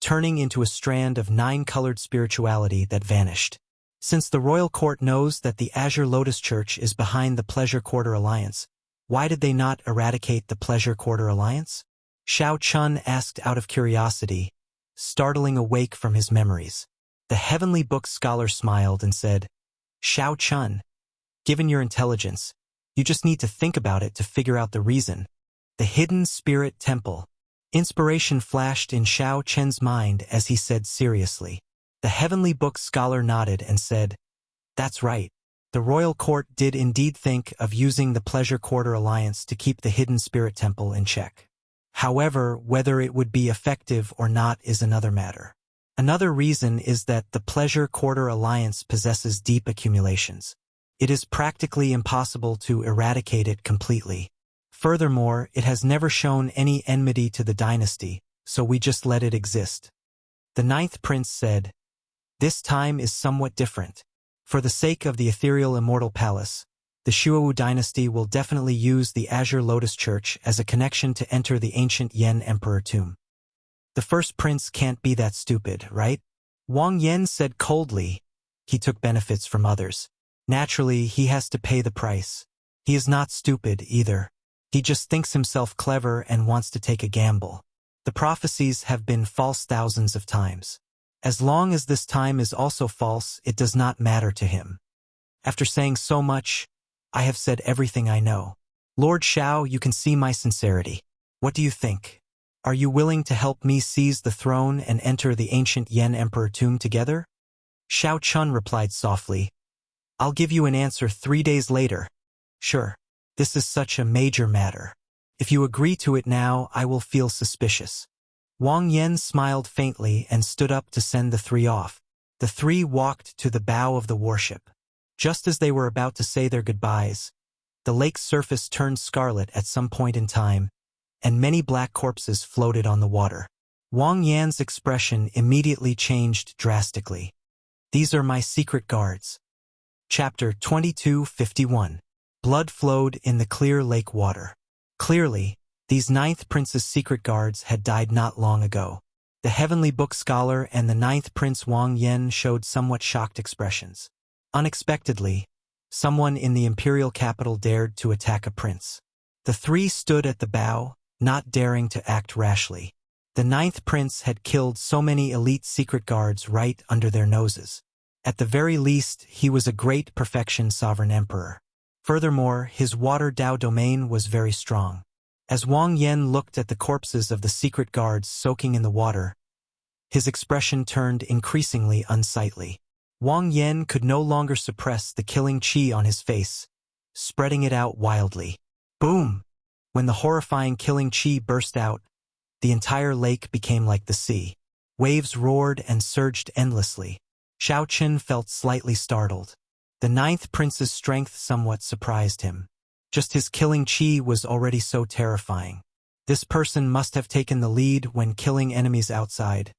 turning into a strand of 9-colored spirituality that vanished. Since the royal court knows that the Azure Lotus Church is behind the Pleasure Quarter Alliance, why did they not eradicate the Pleasure Quarter Alliance? Xiao Chun asked out of curiosity, startling awake from his memories. The Heavenly Book scholar smiled and said, Xiao Chun, given your intelligence, you just need to think about it to figure out the reason. The Hidden Spirit Temple. Inspiration flashed in Xiao Chen's mind as he said seriously. The Heavenly Book scholar nodded and said, That's right. The royal court did indeed think of using the Pleasure Quarter Alliance to keep the Hidden Spirit Temple in check. However, whether it would be effective or not is another matter. Another reason is that the Pleasure Quarter Alliance possesses deep accumulations. It is practically impossible to eradicate it completely. Furthermore, it has never shown any enmity to the dynasty, so we just let it exist. The 9th prince said, This time is somewhat different. For the sake of the ethereal Immortal Palace, the Shuowu dynasty will definitely use the Azure Lotus Church as a connection to enter the ancient Yen Emperor tomb. The first prince can't be that stupid, right? Wang Yen said coldly. He took benefits from others. Naturally, he has to pay the price. He is not stupid either. He just thinks himself clever and wants to take a gamble. The prophecies have been false thousands of times. As long as this time is also false, it does not matter to him. After saying so much, I have said everything I know. Lord Xiao, you can see my sincerity. What do you think? Are you willing to help me seize the throne and enter the ancient Yen Emperor tomb together? Xiao Chun replied softly, I'll give you an answer 3 days later. Sure. This is such a major matter. If you agree to it now, I will feel suspicious. Wang Yen smiled faintly and stood up to send the 3 off. The 3 walked to the bow of the warship. Just as they were about to say their goodbyes, the lake's surface turned scarlet at some point in time, and many black corpses floated on the water. Wang Yan's expression immediately changed drastically. These are my secret guards. Chapter 2251. Blood flowed in the clear lake water. Clearly, these 9th prince's secret guards had died not long ago. The Heavenly Book scholar and the 9th prince Wang Yen showed somewhat shocked expressions. Unexpectedly, someone in the imperial capital dared to attack a prince. The 3 stood at the bow, not daring to act rashly. The 9th prince had killed so many elite secret guards right under their noses. At the very least, he was a great perfection sovereign emperor. Furthermore, his water Dao domain was very strong. As Wang Yen looked at the corpses of the secret guards soaking in the water, his expression turned increasingly unsightly. Wang Yen could no longer suppress the killing chi on his face, spreading it out wildly. Boom! When the horrifying killing chi burst out, the entire lake became like the sea. Waves roared and surged endlessly. Xiao Qin felt slightly startled. The 9th prince's strength somewhat surprised him. Just his killing chi was already so terrifying. This person must have taken the lead when killing enemies outside,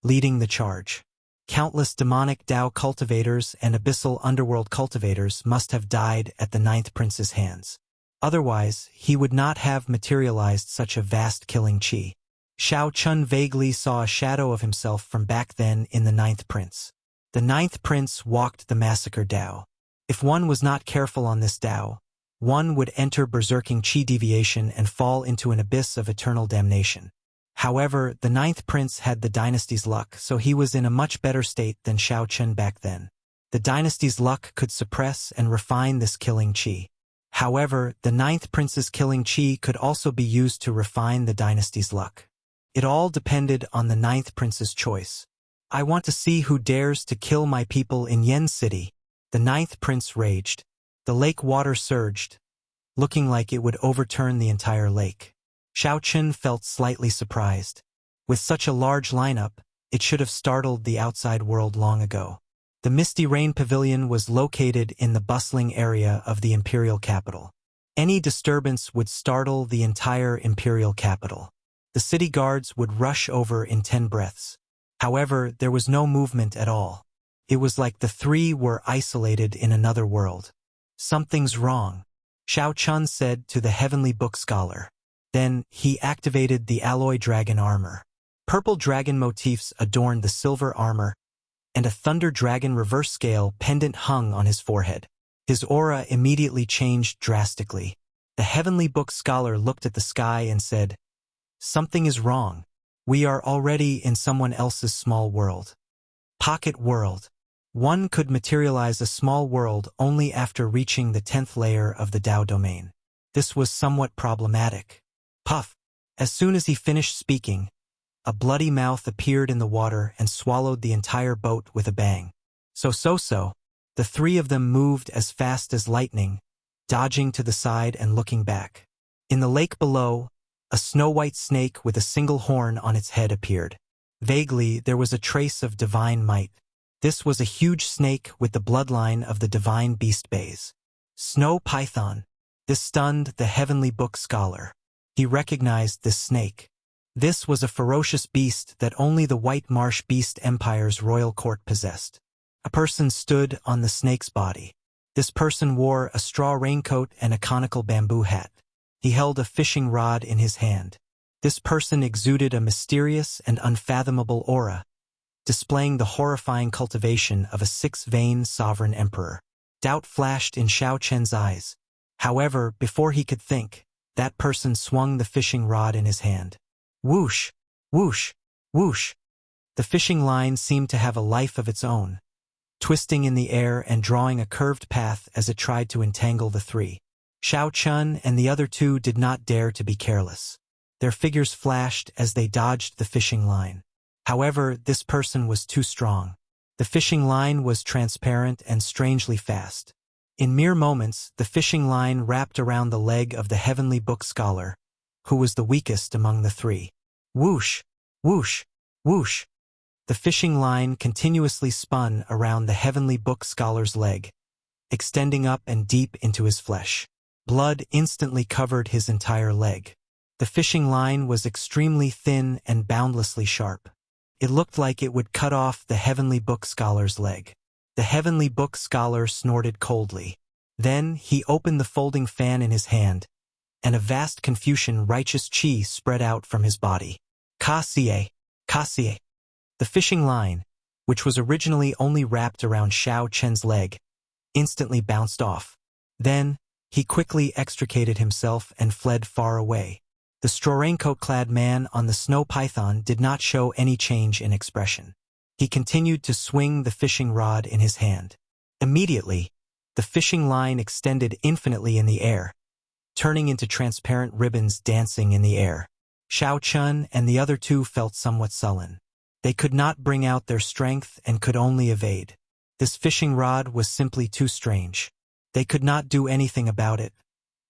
leading the charge. Countless demonic Dao cultivators and abyssal underworld cultivators must have died at the 9th prince's hands. Otherwise, he would not have materialized such a vast killing chi. Xiao Chun vaguely saw a shadow of himself from back then in the 9th prince. The 9th prince walked the massacre Dao. If one was not careful on this Dao, one would enter berserking chi deviation and fall into an abyss of eternal damnation. However, the 9th prince had the dynasty's luck, so he was in a much better state than Xiao Chun back then. The dynasty's luck could suppress and refine this killing chi. However, the 9th prince's killing chi could also be used to refine the dynasty's luck. It all depended on the 9th prince's choice. I want to see who dares to kill my people in Yen City. The 9th prince raged. The lake water surged, looking like it would overturn the entire lake. Xiao Qin felt slightly surprised. With such a large lineup, it should have startled the outside world long ago. The Misty Rain Pavilion was located in the bustling area of the imperial capital. Any disturbance would startle the entire imperial capital. The city guards would rush over in 10 breaths. However, there was no movement at all. It was like the 3 were isolated in another world. Something's wrong. Xiao Chun said to the Heavenly Book Scholar. Then, he activated the alloy dragon armor. Purple dragon motifs adorned the silver armor, and a thunder dragon reverse scale pendant hung on his forehead. His aura immediately changed drastically. The Heavenly Book Scholar looked at the sky and said, "Something is wrong. We are already in someone else's small world." Pocket world. One could materialize a small world only after reaching the 10th layer of the Tao domain. This was somewhat problematic. Puff. As soon as he finished speaking, a bloody mouth appeared in the water and swallowed the entire boat with a bang. So. The three of them moved as fast as lightning, dodging to the side and looking back. In the lake below, a snow-white snake with a single horn on its head appeared. Vaguely, there was a trace of divine might. This was a huge snake with the bloodline of the divine beast bays. Snow python. This stunned the Heavenly Book Scholar. He recognized this snake. This was a ferocious beast that only the White Marsh Beast Empire's royal court possessed. A person stood on the snake's body. This person wore a straw raincoat and a conical bamboo hat. He held a fishing rod in his hand. This person exuded a mysterious and unfathomable aura, displaying the horrifying cultivation of a six-vein sovereign emperor. Doubt flashed in Xiao Chen's eyes. However, before he could think, that person swung the fishing rod in his hand. Whoosh, whoosh, whoosh. The fishing line seemed to have a life of its own, twisting in the air and drawing a curved path as it tried to entangle the three. Xiao Chun and the other two did not dare to be careless. Their figures flashed as they dodged the fishing line. However, this person was too strong. The fishing line was transparent and strangely fast. In mere moments, the fishing line wrapped around the leg of the Heavenly Book Scholar, who was the weakest among the three. Whoosh, whoosh, whoosh. The fishing line continuously spun around the Heavenly Book Scholar's leg, extending up and deep into his flesh. Blood instantly covered his entire leg. The fishing line was extremely thin and boundlessly sharp. It looked like it would cut off the Heavenly Book Scholar's leg. The Heavenly Book Scholar snorted coldly. Then he opened the folding fan in his hand, and a vast Confucian righteous chi spread out from his body. Kasie, Kasie. The fishing line, which was originally only wrapped around Xiao Chen's leg, instantly bounced off. Then, he quickly extricated himself and fled far away. The straw raincoat-clad man on the snow python did not show any change in expression. He continued to swing the fishing rod in his hand. Immediately, the fishing line extended infinitely in the air, turning into transparent ribbons dancing in the air. Xiao Chun and the other two felt somewhat sullen. They could not bring out their strength and could only evade. This fishing rod was simply too strange. They could not do anything about it.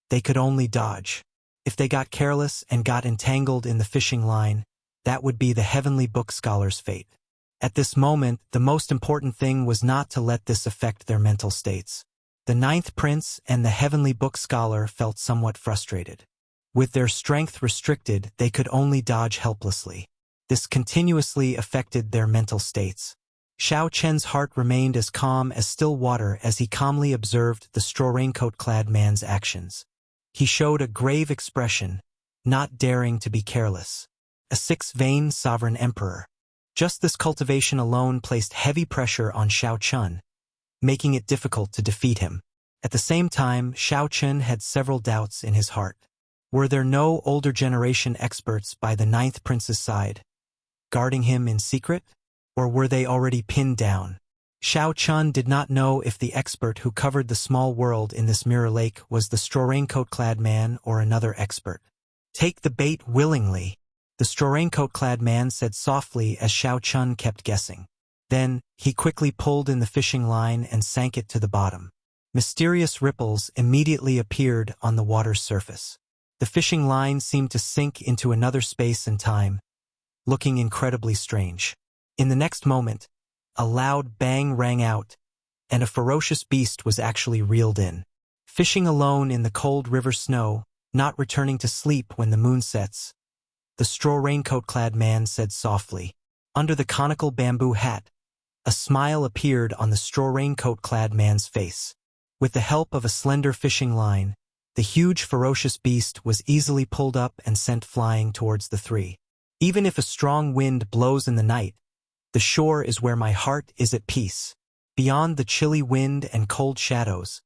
They could only dodge. If they got careless and got entangled in the fishing line, that would be the Heavenly Book Scholar's fate. At this moment, the most important thing was not to let this affect their mental states. The Ninth Prince and the Heavenly Book Scholar felt somewhat frustrated. With their strength restricted, they could only dodge helplessly. This continuously affected their mental states. Xiao Chen's heart remained as calm as still water as he calmly observed the straw raincoat-clad man's actions. He showed a grave expression, not daring to be careless. A six-vein sovereign emperor. Just this cultivation alone placed heavy pressure on Xiao Chun, making it difficult to defeat him. At the same time, Xiao Chun had several doubts in his heart. Were there no older generation experts by the Ninth Prince's side, guarding him in secret? Or were they already pinned down? Xiao Chun did not know if the expert who covered the small world in this mirror lake was the straw raincoat-clad man or another expert. Take the bait willingly, the straw raincoat-clad man said softly as Xiao Chun kept guessing. Then, he quickly pulled in the fishing line and sank it to the bottom. Mysterious ripples immediately appeared on the water's surface. The fishing line seemed to sink into another space and time, looking incredibly strange. In the next moment, a loud bang rang out, and a ferocious beast was actually reeled in. Fishing alone in the cold river snow, not returning to sleep when the moon sets, the straw raincoat-clad man said softly. Under the conical bamboo hat, a smile appeared on the straw raincoat-clad man's face. With the help of a slender fishing line, The huge ferocious beast was easily pulled up and sent flying towards the three. Even if a strong wind blows in the night, the shore is where my heart is at peace. Beyond the chilly wind and cold shadows,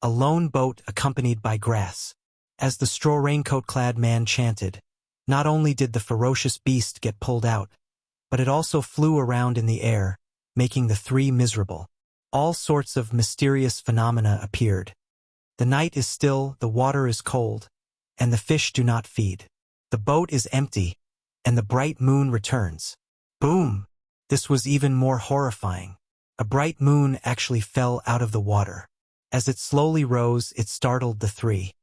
a lone boat accompanied by grass. As the straw raincoat-clad man chanted, not only did the ferocious beast get pulled out, but it also flew around in the air, making the three miserable. All sorts of mysterious phenomena appeared. The night is still, the water is cold, and the fish do not feed. The boat is empty, and the bright moon returns. Boom! This was even more horrifying. A bright moon actually fell out of the water. As it slowly rose, it startled the three.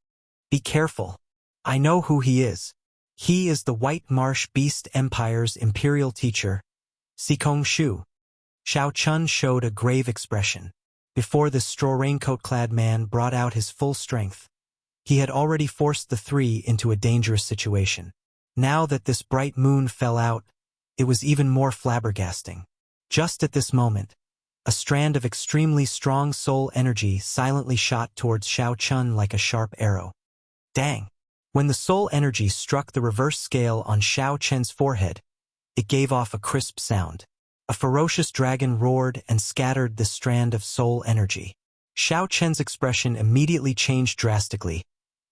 Be careful. I know who he is. He is the White Marsh Beast Empire's imperial teacher, Sikong Shu. Xiao Chun showed a grave expression. Before this straw raincoat-clad man brought out his full strength, he had already forced the three into a dangerous situation. Now that this bright moon fell out, it was even more flabbergasting. Just at this moment, a strand of extremely strong soul energy silently shot towards Xiao Chun like a sharp arrow. Dang! When the soul energy struck the reverse scale on Xiao Chen's forehead, it gave off a crisp sound. A ferocious dragon roared and scattered this strand of soul energy. Xiao Chen's expression immediately changed drastically,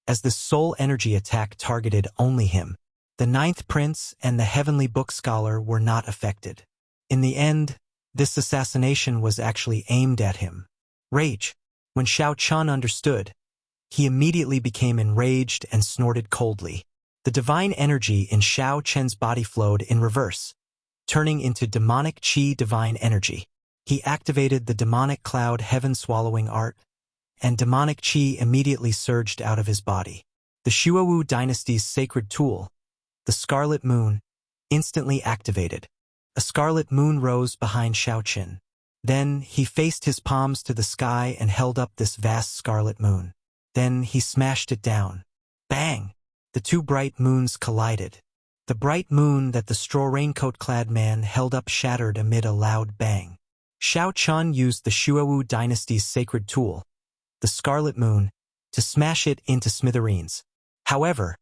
as this soul energy attack targeted only him. The Ninth Prince and the Heavenly Book Scholar were not affected. In the end, this assassination was actually aimed at him. Rage. When Xiao Chun understood, he immediately became enraged and snorted coldly. The divine energy in Xiao Chen's body flowed in reverse, turning into demonic qi divine energy. He activated the demonic cloud heaven-swallowing art, and demonic qi immediately surged out of his body. The Shuowu dynasty's sacred tool, the Scarlet Moon, instantly activated. A scarlet moon rose behind Xiao Chen. Then he faced his palms to the sky and held up this vast scarlet moon. Then he smashed it down. Bang! The two bright moons collided. The bright moon that the straw raincoat-clad man held up shattered amid a loud bang. Xiao Chun used the Shuowu dynasty's sacred tool, the Scarlet Moon, to smash it into smithereens. However,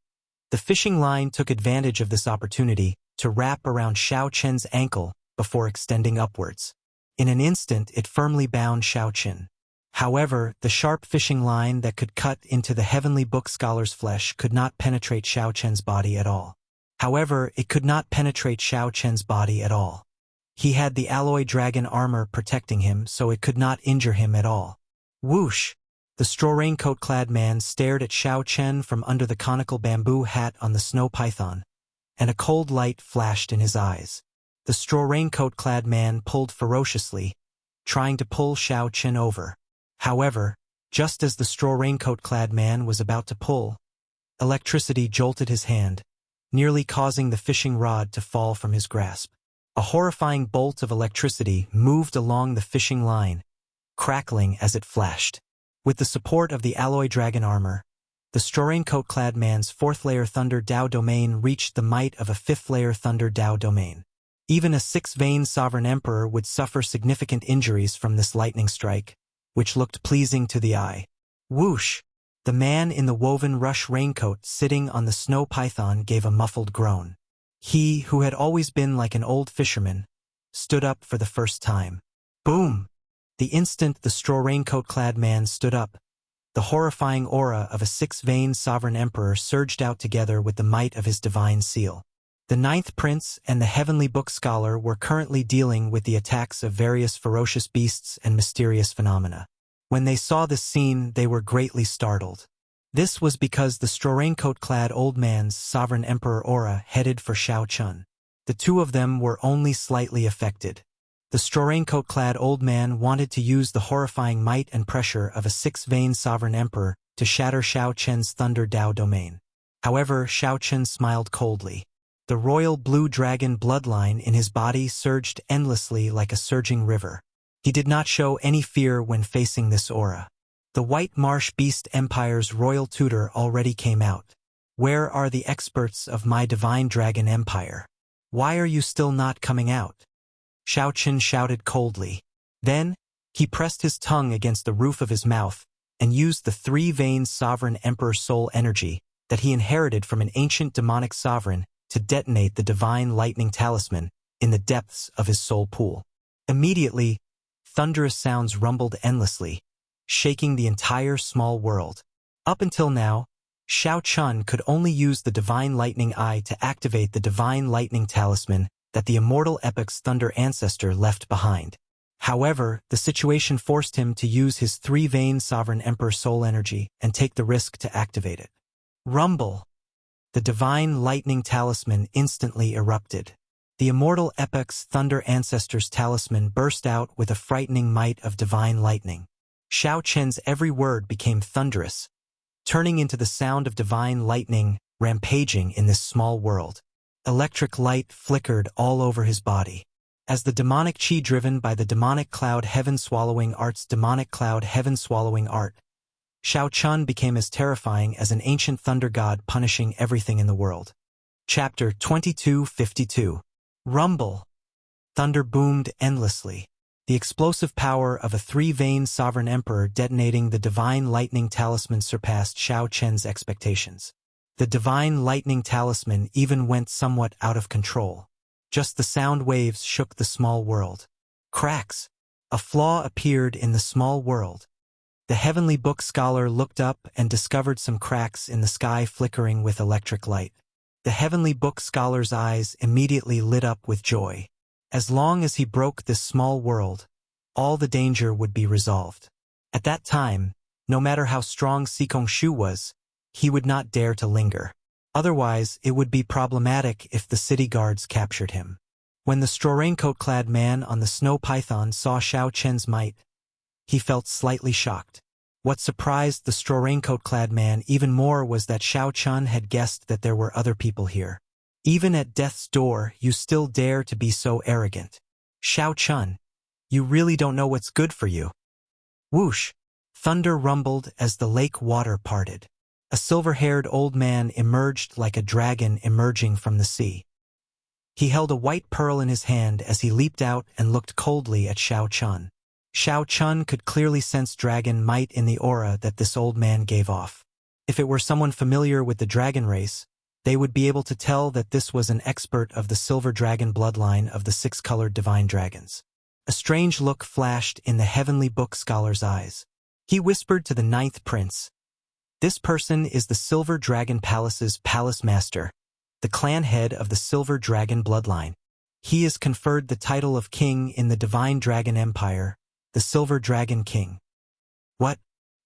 the fishing line took advantage of this opportunity to wrap around Xiao Chen's ankle before extending upwards. In an instant, it firmly bound Xiao Chen. However, the sharp fishing line that could cut into the Heavenly Book Scholar's flesh could not penetrate Xiao Chen's body at all. He had the alloy dragon armor protecting him, so it could not injure him at all. Whoosh! The straw raincoat-clad man stared at Xiao Chen from under the conical bamboo hat on the snow python, and a cold light flashed in his eyes. The straw raincoat-clad man pulled ferociously, trying to pull Xiao Chen over. However, just as the straw raincoat-clad man was about to pull, electricity jolted his hand, nearly causing the fishing rod to fall from his grasp. A horrifying bolt of electricity moved along the fishing line, crackling as it flashed. With the support of the alloy dragon armor, the straw raincoat-clad man's 4th-layer Thunder Dao domain reached the might of a 5th-layer Thunder Dao domain. Even a 6-vein sovereign emperor would suffer significant injuries from this lightning strike, which looked pleasing to the eye. Whoosh! The man in the woven rush raincoat sitting on the snow python gave a muffled groan. He, who had always been like an old fisherman, stood up for the first time. Boom! The instant the straw raincoat-clad man stood up, the horrifying aura of a 6-vein sovereign emperor surged out together with the might of his divine seal. The Ninth Prince and the Heavenly Book Scholar were currently dealing with the attacks of various ferocious beasts and mysterious phenomena. When they saw this scene, they were greatly startled. This was because the straw raincoat-clad old man's sovereign emperor aura headed for Xiao Chun. The two of them were only slightly affected. The straw raincoat-clad old man wanted to use the horrifying might and pressure of a 6-vein sovereign emperor to shatter Xiao Chen's Thunder Dao domain. However, Xiao Chen smiled coldly. The royal blue dragon bloodline in his body surged endlessly like a surging river. He did not show any fear when facing this aura. The White Marsh Beast Empire's royal tutor already came out. Where are the experts of my divine dragon empire? Why are you still not coming out? Xiao Chen shouted coldly. Then, he pressed his tongue against the roof of his mouth and used the three-vein sovereign emperor soul energy that he inherited from an ancient demonic sovereign to detonate the divine lightning talisman in the depths of his soul pool. Immediately, thunderous sounds rumbled endlessly, shaking the entire small world. Up until now, Shao Chun could only use the Divine Lightning Eye to activate the Divine Lightning Talisman that the Immortal Epic's Thunder Ancestor left behind. However, the situation forced him to use his three-vein Sovereign Emperor soul energy and take the risk to activate it. Rumble! The Divine Lightning Talisman instantly erupted. The Immortal Epic's Thunder Ancestor's talisman burst out with a frightening might of divine lightning. Shao Chen's every word became thunderous, turning into the sound of divine lightning rampaging in this small world. Electric light flickered all over his body. As the demonic chi driven by the demonic cloud heaven-swallowing art's demonic cloud heaven-swallowing art, Shao Chun became as terrifying as an ancient thunder god punishing everything in the world. Chapter 2252. Rumble! Thunder boomed endlessly. The explosive power of a three-vein sovereign emperor detonating the divine lightning talisman surpassed Shao Chen's expectations. The divine lightning talisman even went somewhat out of control. Just the sound waves shook the small world. Cracks! A flaw appeared in the small world. The heavenly book scholar looked up and discovered some cracks in the sky flickering with electric light. The heavenly book scholar's eyes immediately lit up with joy. As long as he broke this small world, all the danger would be resolved. At that time, no matter how strong Sikong Shu was, he would not dare to linger. Otherwise, it would be problematic if the city guards captured him. When the straw raincoat-clad man on the snow python saw Shao Chen's might, he felt slightly shocked. What surprised the straw raincoat-clad man even more was that Shao Chun had guessed that there were other people here. Even at death's door, you still dare to be so arrogant. Shao Chun, you really don't know what's good for you. Whoosh! Thunder rumbled as the lake water parted. A silver-haired old man emerged like a dragon emerging from the sea. He held a white pearl in his hand as he leaped out and looked coldly at Shao Chun. Shao Chun could clearly sense dragon might in the aura that this old man gave off. If it were someone familiar with the dragon race, they would be able to tell that this was an expert of the silver dragon bloodline of the six-colored divine dragons. A strange look flashed in the heavenly book scholar's eyes. He whispered to the ninth prince, "This person is the Silver Dragon Palace's palace master, the clan head of the Silver Dragon bloodline. He is conferred the title of king in the Divine Dragon Empire, the Silver Dragon King." What?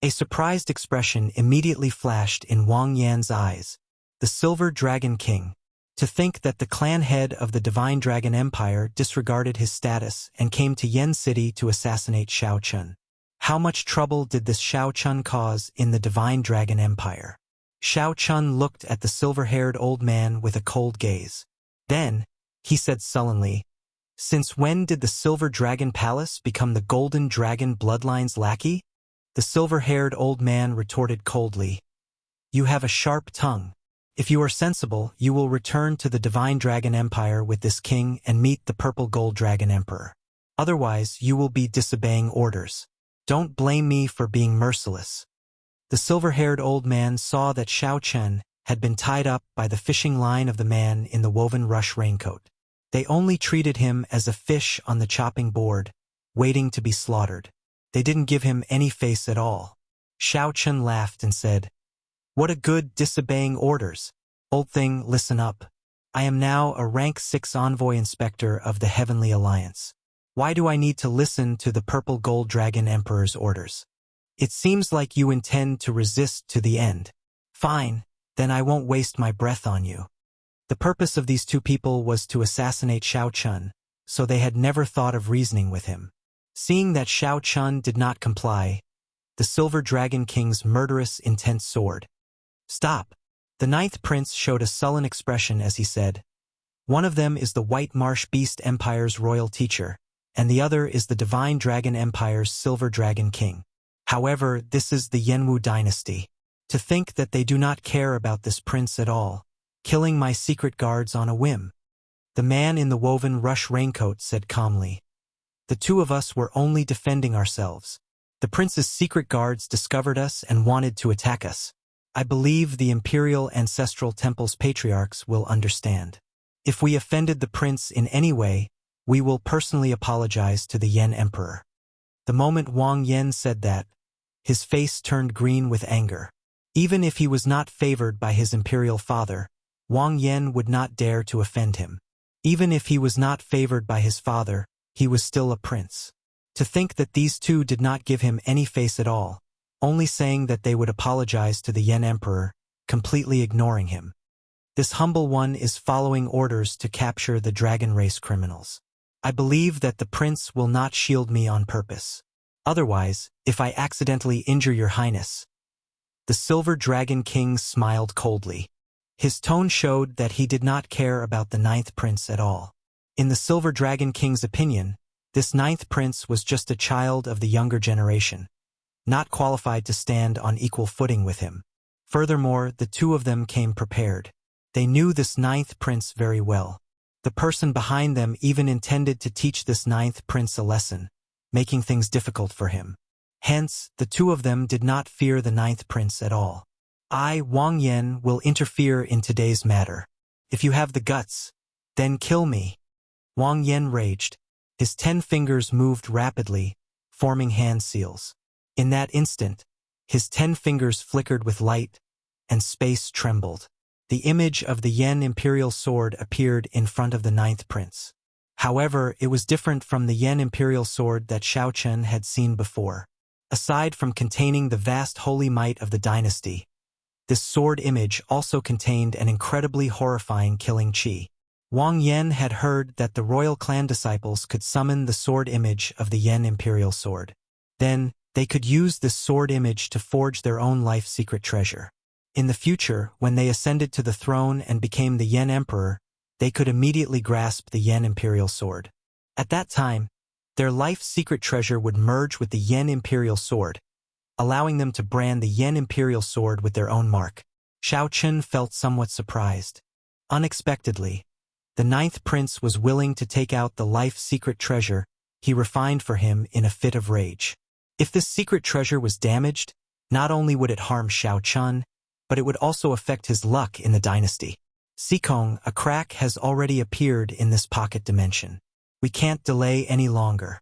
A surprised expression immediately flashed in Wang Yan's eyes. The Silver Dragon King. To think that the clan head of the Divine Dragon Empire disregarded his status and came to Yen City to assassinate Shao Chun. How much trouble did this Shao Chun cause in the Divine Dragon Empire? Shao Chun looked at the silver-haired old man with a cold gaze. Then, he said sullenly, "Since when did the Silver Dragon Palace become the Golden Dragon bloodline's lackey?" The silver-haired old man retorted coldly, "You have a sharp tongue. If you are sensible, you will return to the Divine Dragon Empire with this king and meet the Purple Gold Dragon Emperor. Otherwise, you will be disobeying orders. Don't blame me for being merciless." The silver-haired old man saw that Shao Chen had been tied up by the fishing line of the man in the woven rush raincoat. They only treated him as a fish on the chopping board, waiting to be slaughtered. They didn't give him any face at all. Shao Chen laughed and said, "What a good disobeying orders. Old thing, listen up. I am now a rank 6 envoy inspector of the Heavenly Alliance. Why do I need to listen to the Purple Gold Dragon Emperor's orders? It seems like you intend to resist to the end. Fine, then I won't waste my breath on you." The purpose of these two people was to assassinate Shao Chun, so they had never thought of reasoning with him. Seeing that Shao Chun did not comply, the Silver Dragon King's murderous intent soared. "Stop!" The ninth prince showed a sullen expression as he said, "One of them is the White Marsh Beast Empire's royal teacher, and the other is the Divine Dragon Empire's Silver Dragon King. However, this is the Yenwu dynasty. To think that they do not care about this prince at all, killing my secret guards on a whim." The man in the woven rush raincoat said calmly, "The two of us were only defending ourselves. The prince's secret guards discovered us and wanted to attack us. I believe the Imperial Ancestral Temple's patriarchs will understand. If we offended the prince in any way, we will personally apologize to the Yen Emperor." The moment Wang Yan said that, his face turned green with anger. Even if he was not favored by his imperial father, Wang Yan would not dare to offend him. Even if he was not favored by his father, he was still a prince. To think that these two did not give him any face at all, only saying that they would apologize to the Yen Emperor, completely ignoring him. This humble one is following orders to capture the dragon race criminals. I believe that the prince will not shield me on purpose. Otherwise, if I accidentally injure your highness." The Silver Dragon King smiled coldly. His tone showed that he did not care about the ninth prince at all. In the Silver Dragon King's opinion, this ninth prince was just a child of the younger generation, not qualified to stand on equal footing with him. Furthermore, the two of them came prepared. They knew this ninth prince very well. The person behind them even intended to teach this ninth prince a lesson, making things difficult for him. Hence, the two of them did not fear the ninth prince at all. "I, Wang Yan, will interfere in today's matter. If you have the guts, then kill me." Wang Yan raged. His 10 fingers moved rapidly, forming hand seals. In that instant, his 10 fingers flickered with light, and space trembled. The image of the Yen Imperial Sword appeared in front of the ninth prince. However, it was different from the Yen Imperial Sword that Xiao Chen had seen before. Aside from containing the vast holy might of the dynasty, this sword image also contained an incredibly horrifying killing chi. Wang Yan had heard that the royal clan disciples could summon the sword image of the Yen Imperial Sword. Then, they could use this sword image to forge their own life secret treasure. In the future, when they ascended to the throne and became the Yen Emperor, they could immediately grasp the Yen Imperial Sword. At that time, their life secret treasure would merge with the Yen Imperial Sword, allowing them to brand the Yen Imperial Sword with their own mark. Xiao Chen felt somewhat surprised. Unexpectedly, the ninth prince was willing to take out the life secret treasure he refined for him in a fit of rage. If this secret treasure was damaged, not only would it harm Xiao Chen, but it would also affect his luck in the dynasty. "Sikong, a crack has already appeared in this pocket dimension. We can't delay any longer."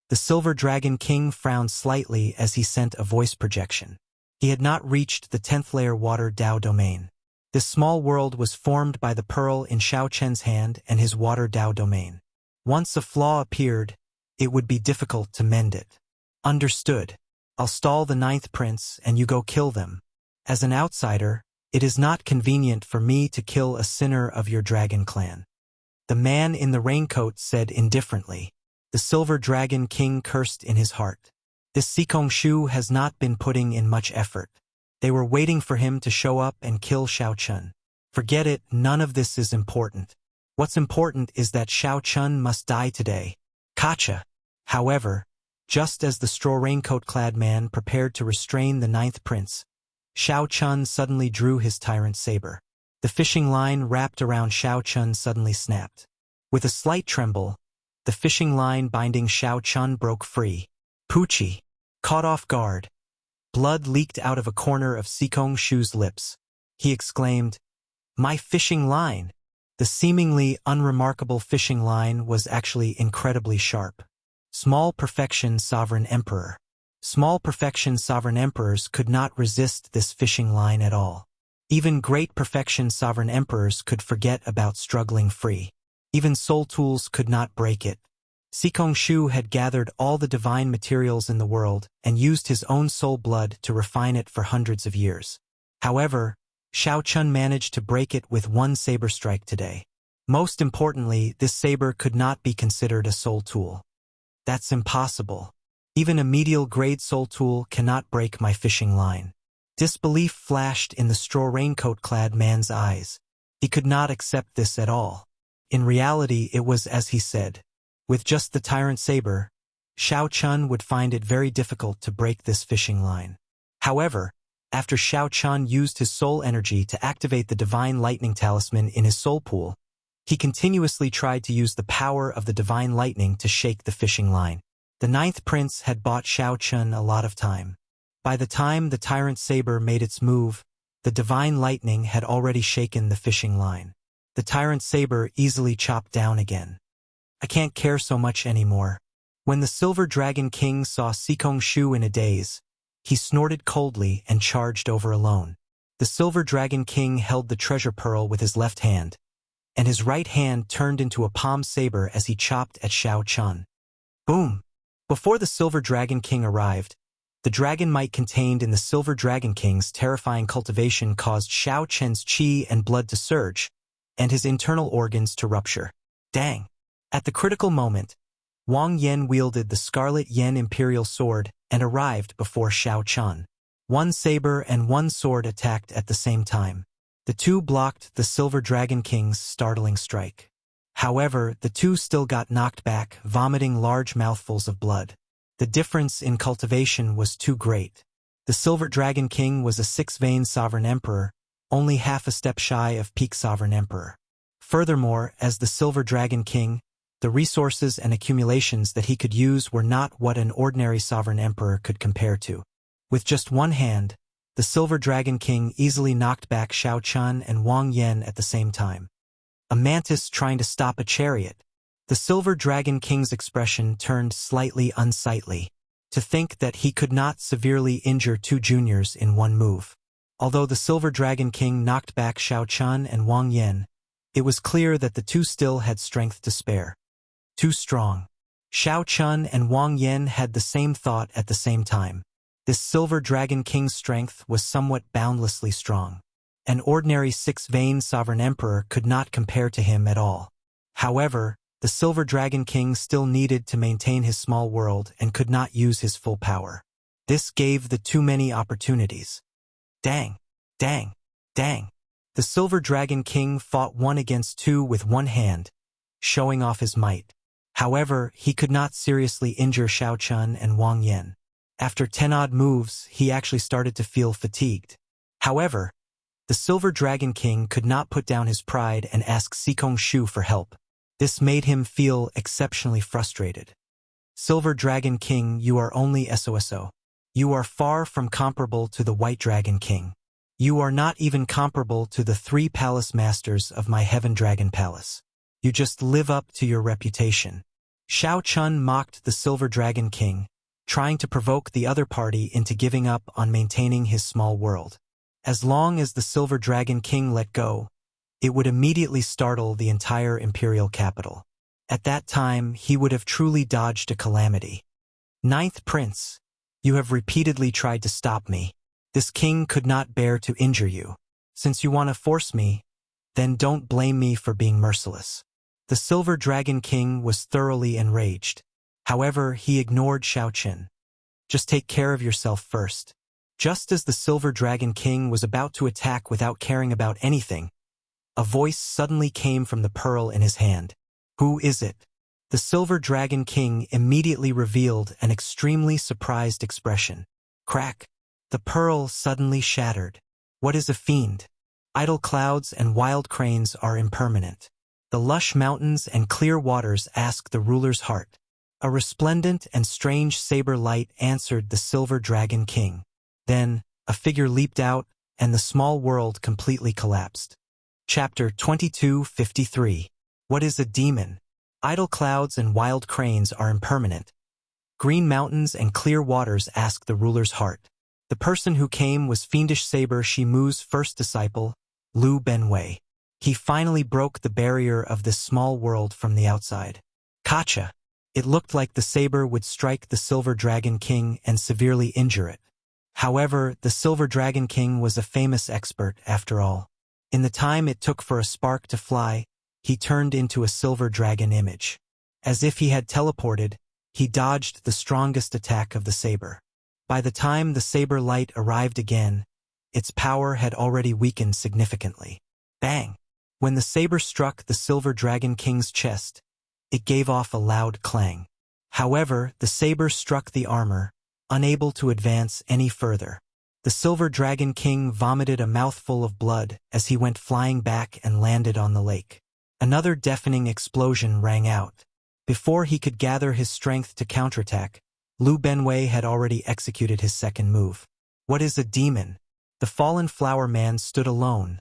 The Silver Dragon King frowned slightly as he sent a voice projection. He had not reached the 10th layer water Dao domain. This small world was formed by the pearl in Xiao Chen's hand and his water Dao domain. Once a flaw appeared, it would be difficult to mend it. "Understood. I'll stall the ninth prince and you go kill them. As an outsider, it is not convenient for me to kill a sinner of your dragon clan." The man in the raincoat said indifferently. The Silver Dragon King cursed in his heart. This Sikong Shu has not been putting in much effort. They were waiting for him to show up and kill Xiao Chen. Forget it, none of this is important. What's important is that Xiao Chen must die today. Kacha. However, just as the straw raincoat-clad man prepared to restrain the ninth prince, Xiao Chen suddenly drew his tyrant saber. The fishing line wrapped around Xiao Chen suddenly snapped. With a slight tremble, the fishing line binding Xiao Chen broke free. Pucci. Caught off guard. Blood leaked out of a corner of Sikong Shu's lips. He exclaimed, "My fishing line!" The seemingly unremarkable fishing line was actually incredibly sharp. Small Perfection Sovereign Emperor. Small Perfection Sovereign Emperors could not resist this fishing line at all. Even Great Perfection Sovereign Emperors could forget about struggling free. Even soul tools could not break it. Sikong Shu had gathered all the divine materials in the world and used his own soul blood to refine it for hundreds of years. However, Xiao Chen managed to break it with one saber strike today. Most importantly, this saber could not be considered a soul tool. That's impossible. Even a medial-grade soul tool cannot break my fishing line. Disbelief flashed in the straw raincoat-clad man's eyes. He could not accept this at all. In reality, it was as he said. With just the tyrant saber, Xiao Chen would find it very difficult to break this fishing line. However, after Xiao Chen used his soul energy to activate the divine lightning talisman in his soul pool, he continuously tried to use the power of the divine lightning to shake the fishing line. The ninth prince had bought Xiao Chun a lot of time. By the time the tyrant saber made its move, the divine lightning had already shaken the fishing line. The tyrant saber easily chopped down again. I can't care so much anymore. When the Silver Dragon King saw Sikong Shu in a daze, he snorted coldly and charged over alone. The Silver Dragon King held the treasure pearl with his left hand, and his right hand turned into a palm saber as he chopped at Xiao Chun. Boom! Before the Silver Dragon King arrived, the dragon might contained in the Silver Dragon King's terrifying cultivation caused Xiao Chen's qi and blood to surge, and his internal organs to rupture. Dang! At the critical moment, Wang Yan wielded the Scarlet Yen Imperial Sword and arrived before Xiao Chun. One saber and one sword attacked at the same time. The two blocked the Silver Dragon King's startling strike. However, the two still got knocked back, vomiting large mouthfuls of blood. The difference in cultivation was too great. The Silver Dragon King was a six-vein sovereign emperor, only half a step shy of peak sovereign emperor. Furthermore, as the Silver Dragon King, the resources and accumulations that he could use were not what an ordinary sovereign emperor could compare to. With just one hand, the Silver Dragon King easily knocked back Xiao Chun and Wang Yan at the same time. A mantis trying to stop a chariot. The Silver Dragon King's expression turned slightly unsightly. To think that he could not severely injure two juniors in one move. Although the Silver Dragon King knocked back Xiao Chun and Wang Yan, it was clear that the two still had strength to spare. Too strong. Xiao Chun and Wang Yan had the same thought at the same time. This Silver Dragon King's strength was somewhat boundlessly strong. An ordinary six-vein sovereign emperor could not compare to him at all. However, the Silver Dragon King still needed to maintain his small world and could not use his full power. This gave the too many opportunities. Dang! Dang! Dang! The Silver Dragon King fought one against two with one hand, showing off his might. However, he could not seriously injure Xiao Chun and Wang Yan. After 10-odd moves, he actually started to feel fatigued. However, the Silver Dragon King could not put down his pride and ask Sikong Shu for help. This made him feel exceptionally frustrated. Silver Dragon King, you are only SOSO. You are far from comparable to the White Dragon King. You are not even comparable to the 3 palace masters of my Heaven Dragon Palace. You just live up to your reputation. Xiao Chun mocked the Silver Dragon King, trying to provoke the other party into giving up on maintaining his small world. As long as the Silver Dragon King let go, it would immediately startle the entire imperial capital. At that time, he would have truly dodged a calamity. Ninth Prince, you have repeatedly tried to stop me. This king could not bear to injure you. Since you want to force me, then don't blame me for being merciless. The Silver Dragon King was thoroughly enraged. However, he ignored Xiao Chun. Just take care of yourself first. Just as the Silver Dragon King was about to attack without caring about anything, a voice suddenly came from the pearl in his hand. Who is it? The Silver Dragon King immediately revealed an extremely surprised expression. Crack! The pearl suddenly shattered. What is a fiend? Idle clouds and wild cranes are impermanent. The lush mountains and clear waters ask the ruler's heart. A resplendent and strange saber light answered the Silver Dragon King. Then, a figure leaped out, and the small world completely collapsed. Chapter 2253. What is a demon? Idle clouds and wild cranes are impermanent. Green mountains and clear waters ask the ruler's heart. The person who came was Fiendish Saber Shimu's first disciple, Lu Benwei. He finally broke the barrier of this small world from the outside. Kacha! It looked like the saber would strike the Silver Dragon King and severely injure it. However, the Silver Dragon King was a famous expert after all. In the time it took for a spark to fly, he turned into a silver dragon image. As if he had teleported, he dodged the strongest attack of the saber. By the time the saber light arrived again, its power had already weakened significantly. Bang! When the saber struck the Silver Dragon King's chest, it gave off a loud clang. However, the saber struck the armor, unable to advance any further. The Silver Dragon King vomited a mouthful of blood as he went flying back and landed on the lake. Another deafening explosion rang out. Before he could gather his strength to counterattack, Lu Benwei had already executed his second move. What is a demon? The fallen flower man stood alone.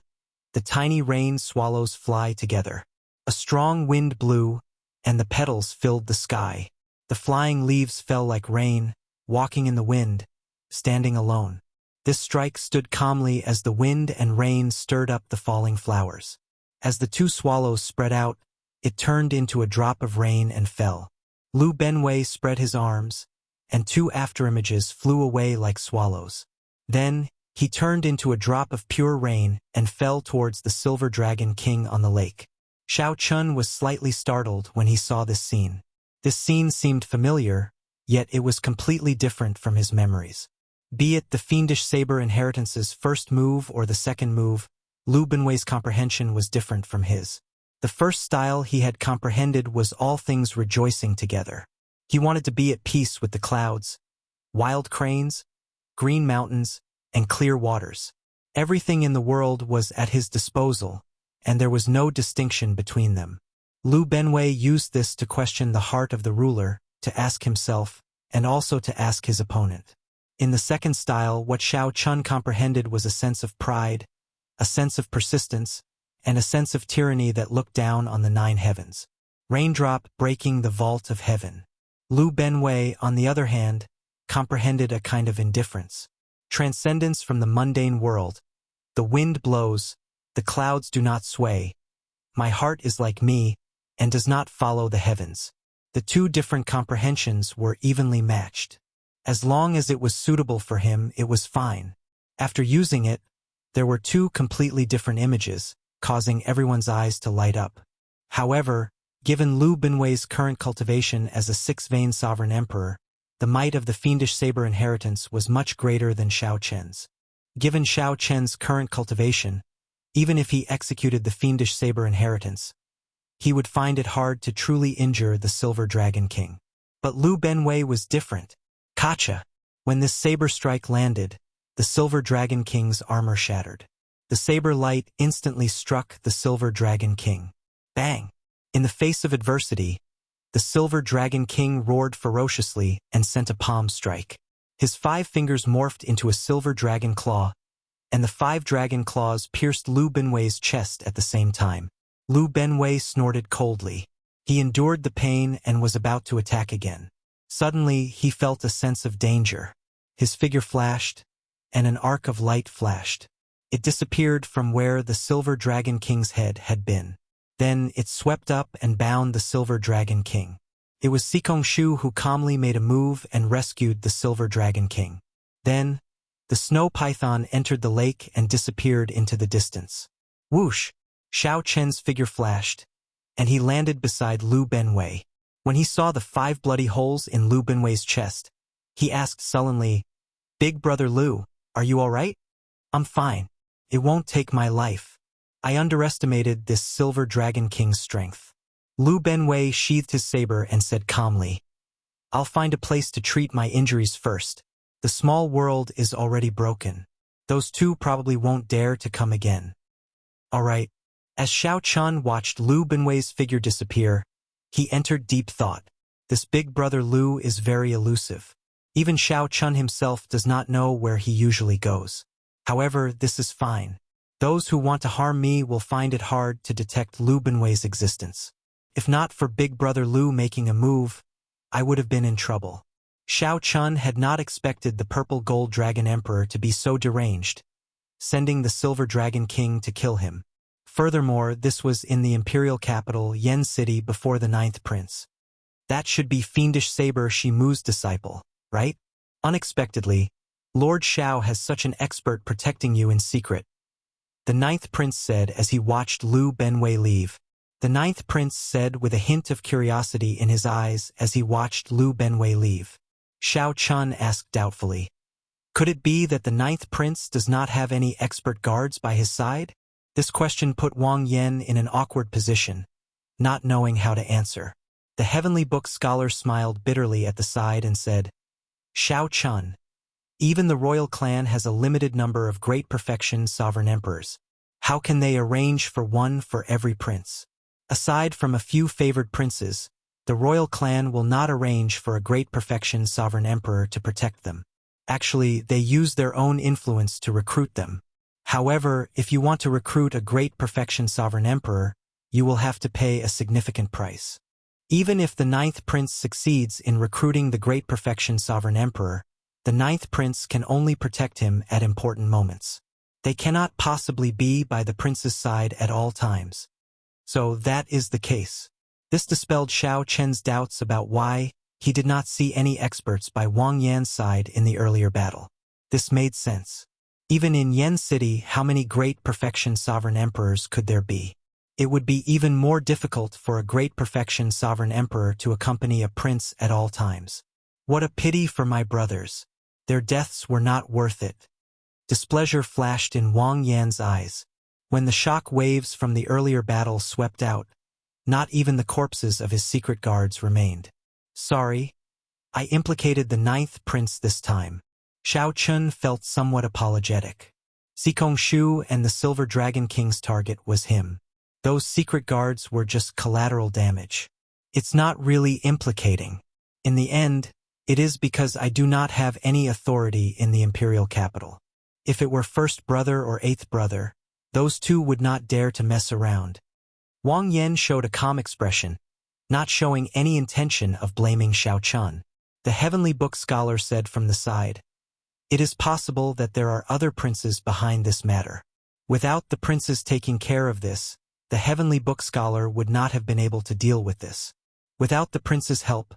The tiny rain swallows fly together. A strong wind blew, and the petals filled the sky. The flying leaves fell like rain, walking in the wind, standing alone. This strike stood calmly as the wind and rain stirred up the falling flowers. As the two swallows spread out, it turned into a drop of rain and fell. Lu Benwei spread his arms, and two afterimages flew away like swallows. Then, he turned into a drop of pure rain and fell towards the Silver Dragon King on the lake. Xiao Chun was slightly startled when he saw this scene. This scene seemed familiar, yet it was completely different from his memories. Be it the fiendish saber inheritance's first move or the second move, Lu Benwei's comprehension was different from his. The first style he had comprehended was all things rejoicing together. He wanted to be at peace with the clouds, wild cranes, green mountains, and clear waters. Everything in the world was at his disposal, and there was no distinction between them. Lu Benwei used this to question the heart of the ruler, to ask himself, and also to ask his opponent. In the second style, what Xiao Chun comprehended was a sense of pride, a sense of persistence, and a sense of tyranny that looked down on the 9 heavens. Raindrop breaking the vault of heaven. Lu Benwei, on the other hand, comprehended a kind of indifference. Transcendence from the mundane world. The wind blows, the clouds do not sway. My heart is like me, and does not follow the heavens. The two different comprehensions were evenly matched. As long as it was suitable for him, it was fine. After using it, there were two completely different images, causing everyone's eyes to light up. However, given Lu Benwei's current cultivation as a 6-vein sovereign emperor, the might of the fiendish saber inheritance was much greater than Xiao Chen's. Given Xiao Chen's current cultivation, even if he executed the fiendish saber inheritance, he would find it hard to truly injure the Silver Dragon King. But Lu Benwei was different. Kacha! When this saber strike landed, the Silver Dragon King's armor shattered. The saber light instantly struck the Silver Dragon King. Bang! In the face of adversity, the Silver Dragon King roared ferociously and sent a palm strike. His 5 fingers morphed into a silver dragon claw, and the 5 dragon claws pierced Lu Benwei's chest at the same time. Lu Benwei snorted coldly. He endured the pain and was about to attack again. Suddenly, he felt a sense of danger. His figure flashed, and an arc of light flashed. It disappeared from where the Silver Dragon King's head had been. Then it swept up and bound the Silver Dragon King. It was Sikongshu who calmly made a move and rescued the Silver Dragon King. Then, the snow python entered the lake and disappeared into the distance. Whoosh! Xiao Chen's figure flashed, and he landed beside Lu Benwei. When he saw the 5 bloody holes in Lu Benwei's chest, he asked sullenly, "Big brother Lu, are you all right?" "I'm fine. It won't take my life. I underestimated this Silver Dragon King's strength." Lu Benwei sheathed his saber and said calmly, "I'll find a place to treat my injuries first. The small world is already broken. Those two probably won't dare to come again." "All right." As Xiao Chun watched Lu Benwei's figure disappear, he entered deep thought. This big brother Lu is very elusive. Even Xiao Chun himself does not know where he usually goes. However, this is fine. Those who want to harm me will find it hard to detect Lu Benwei's existence. If not for big brother Lu making a move, I would have been in trouble. Xiao Chun had not expected the purple gold dragon emperor to be so deranged, sending the Silver Dragon King to kill him. Furthermore, this was in the imperial capital, Yen City, before the 9th prince. That should be fiendish saber Shimu's disciple, right? Unexpectedly, Lord Xiao has such an expert protecting you in secret. The 9th prince said as he watched Lu Benwei leave. The 9th prince said with a hint of curiosity in his eyes as he watched Lu Benwei leave. Xiao Chun asked doubtfully, "Could it be that the 9th prince does not have any expert guards by his side?" This question put Wang Yan in an awkward position, not knowing how to answer. The Heavenly Book scholar smiled bitterly at the side and said, "Xiao Chun, even the royal clan has a limited number of great perfection sovereign emperors. How can they arrange for one for every prince? Aside from a few favored princes, The royal clan will not arrange for a great perfection sovereign emperor to protect them. Actually, they use their own influence to recruit them. However, if you want to recruit a great perfection sovereign emperor, you will have to pay a significant price. Even if the ninth prince succeeds in recruiting the great perfection sovereign emperor, the ninth prince can only protect him at important moments. They cannot possibly be by the prince's side at all times. So that is the case. This dispelled Xiao Chen's doubts about why he did not see any experts by Wang Yan's side in the earlier battle. This made sense. Even in Yen City, how many great perfection sovereign emperors could there be? It would be even more difficult for a great perfection sovereign emperor to accompany a prince at all times. What a pity for my brothers. Their deaths were not worth it. Displeasure flashed in Wang Yan's eyes. When the shock waves from the earlier battle swept out, not even the corpses of his secret guards remained. Sorry, I implicated the ninth prince this time. Xiao Chun felt somewhat apologetic. Xikong Shu and the Silver Dragon King's target was him. Those secret guards were just collateral damage. It's not really implicating. In the end, it is because I do not have any authority in the imperial capital. If it were first brother or eighth brother, those two would not dare to mess around. Wang Yan showed a calm expression, not showing any intention of blaming Xiao Chun. The Heavenly Book scholar said from the side, "It is possible that there are other princes behind this matter. Without the princes taking care of this, the Heavenly Book scholar would not have been able to deal with this. Without the prince's help,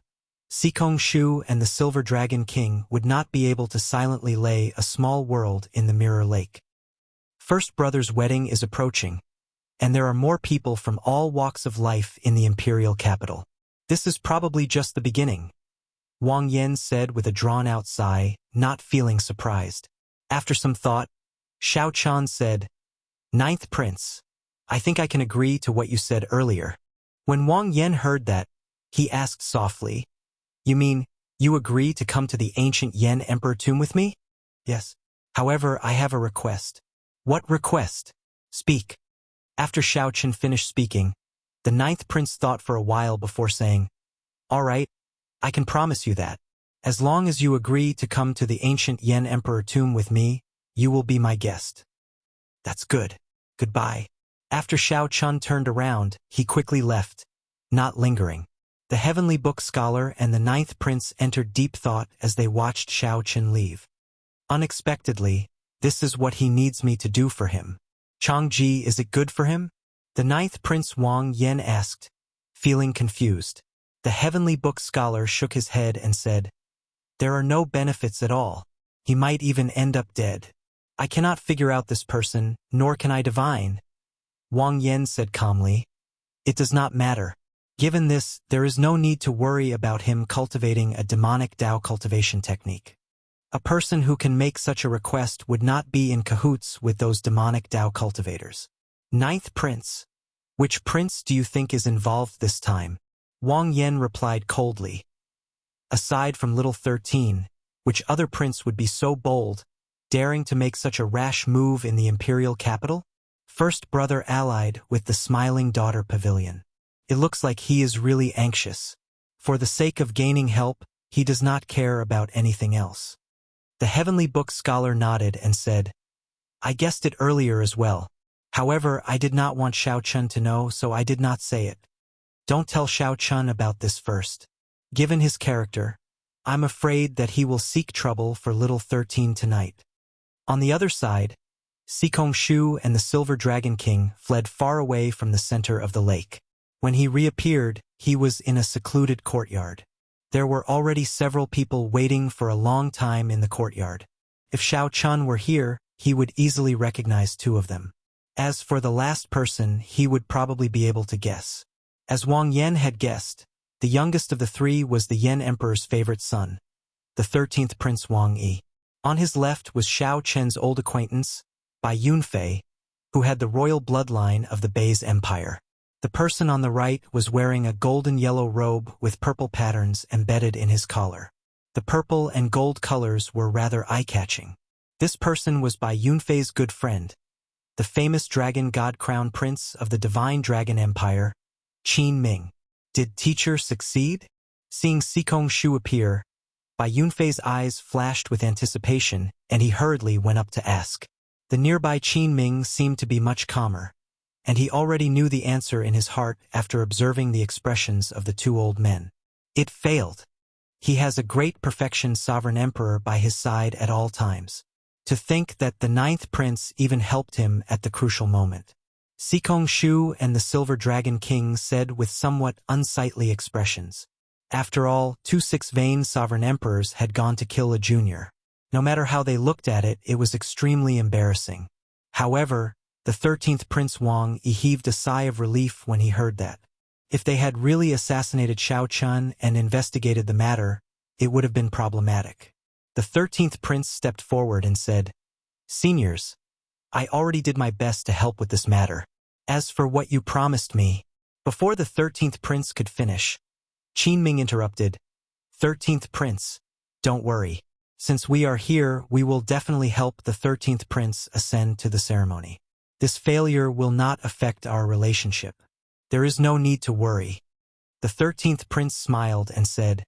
Xikong Shu and the Silver Dragon King would not be able to silently lay a small world in the Mirror Lake. First brother's wedding is approaching, and there are more people from all walks of life in the imperial capital. This is probably just the beginning," Wang Yan said with a drawn-out sigh, not feeling surprised. After some thought, Xiao Chan said, "Ninth Prince, I think I can agree to what you said earlier." When Wang Yan heard that, he asked softly, "You mean, you agree to come to the ancient Yen Emperor tomb with me?" "Yes. However, I have a request." "What request? Speak." After Xiao Chen finished speaking, the ninth prince thought for a while before saying, "All right, I can promise you that. As long as you agree to come to the ancient Yen Emperor tomb with me, you will be my guest." "That's good. Goodbye." After Xiao Chun turned around, he quickly left, not lingering. The Heavenly Book scholar and the ninth prince entered deep thought as they watched Xiao Chen leave. Unexpectedly, this is what he needs me to do for him. Changji, is it good for him? The ninth prince Wang Yan asked, feeling confused. The Heavenly Book scholar shook his head and said, "There are no benefits at all. He might even end up dead. I cannot figure out this person, nor can I divine." Wang Yan said calmly, "It does not matter. Given this, there is no need to worry about him cultivating a demonic Dao cultivation technique. A person who can make such a request would not be in cahoots with those demonic Dao cultivators." "Ninth prince. Which prince do you think is involved this time?" Wang Yan replied coldly. "Aside from little 13, which other prince would be so bold, daring to make such a rash move in the imperial capital? First brother allied with the smiling daughter pavilion. It looks like he is really anxious. For the sake of gaining help, he does not care about anything else." The Heavenly Book scholar nodded and said, "I guessed it earlier as well. However, I did not want Xiao Chun to know, so I did not say it. Don't tell Xiao Chun about this first. Given his character, I'm afraid that he will seek trouble for little 13 tonight." On the other side, Xikong Shu and the Silver Dragon King fled far away from the center of the lake. When he reappeared, he was in a secluded courtyard. There were already several people waiting for a long time in the courtyard. If Xiao Chun were here, he would easily recognize two of them. As for the last person, he would probably be able to guess. As Wang Yan had guessed, the youngest of the three was the Yen Emperor's favorite son, the 13th Prince Wang Yi. On his left was Xiao Chen's old acquaintance, Bai Yunfei, who had the royal bloodline of the Bai's Empire. The person on the right was wearing a golden-yellow robe with purple patterns embedded in his collar. The purple and gold colors were rather eye-catching. This person was Bai Yunfei's good friend, the famous dragon god crown prince of the Divine Dragon Empire, Qin Ming. Did teacher succeed? Seeing Sikong Shu appear, Bai Yunfei's eyes flashed with anticipation, and he hurriedly went up to ask. The nearby Qin Ming seemed to be much calmer, and he already knew the answer in his heart after observing the expressions of the two old men. It failed. He has a great perfection sovereign emperor by his side at all times. To think that the ninth prince even helped him at the crucial moment. Sikong Shu and the Silver Dragon King said with somewhat unsightly expressions. After all, 2 vain sovereign emperors had gone to kill a junior. No matter how they looked at it, it was extremely embarrassing. However, the 13th Prince Wang heaved a sigh of relief when he heard that. If they had really assassinated Xiao Chun and investigated the matter, it would have been problematic. The 13th Prince stepped forward and said, "Seniors, I already did my best to help with this matter. As for what you promised me..." Before the 13th Prince could finish, Qin Ming interrupted, "13th Prince, don't worry. Since we are here, we will definitely help the 13th Prince ascend to the ceremony. This failure will not affect our relationship. There is no need to worry." The 13th Prince smiled and said,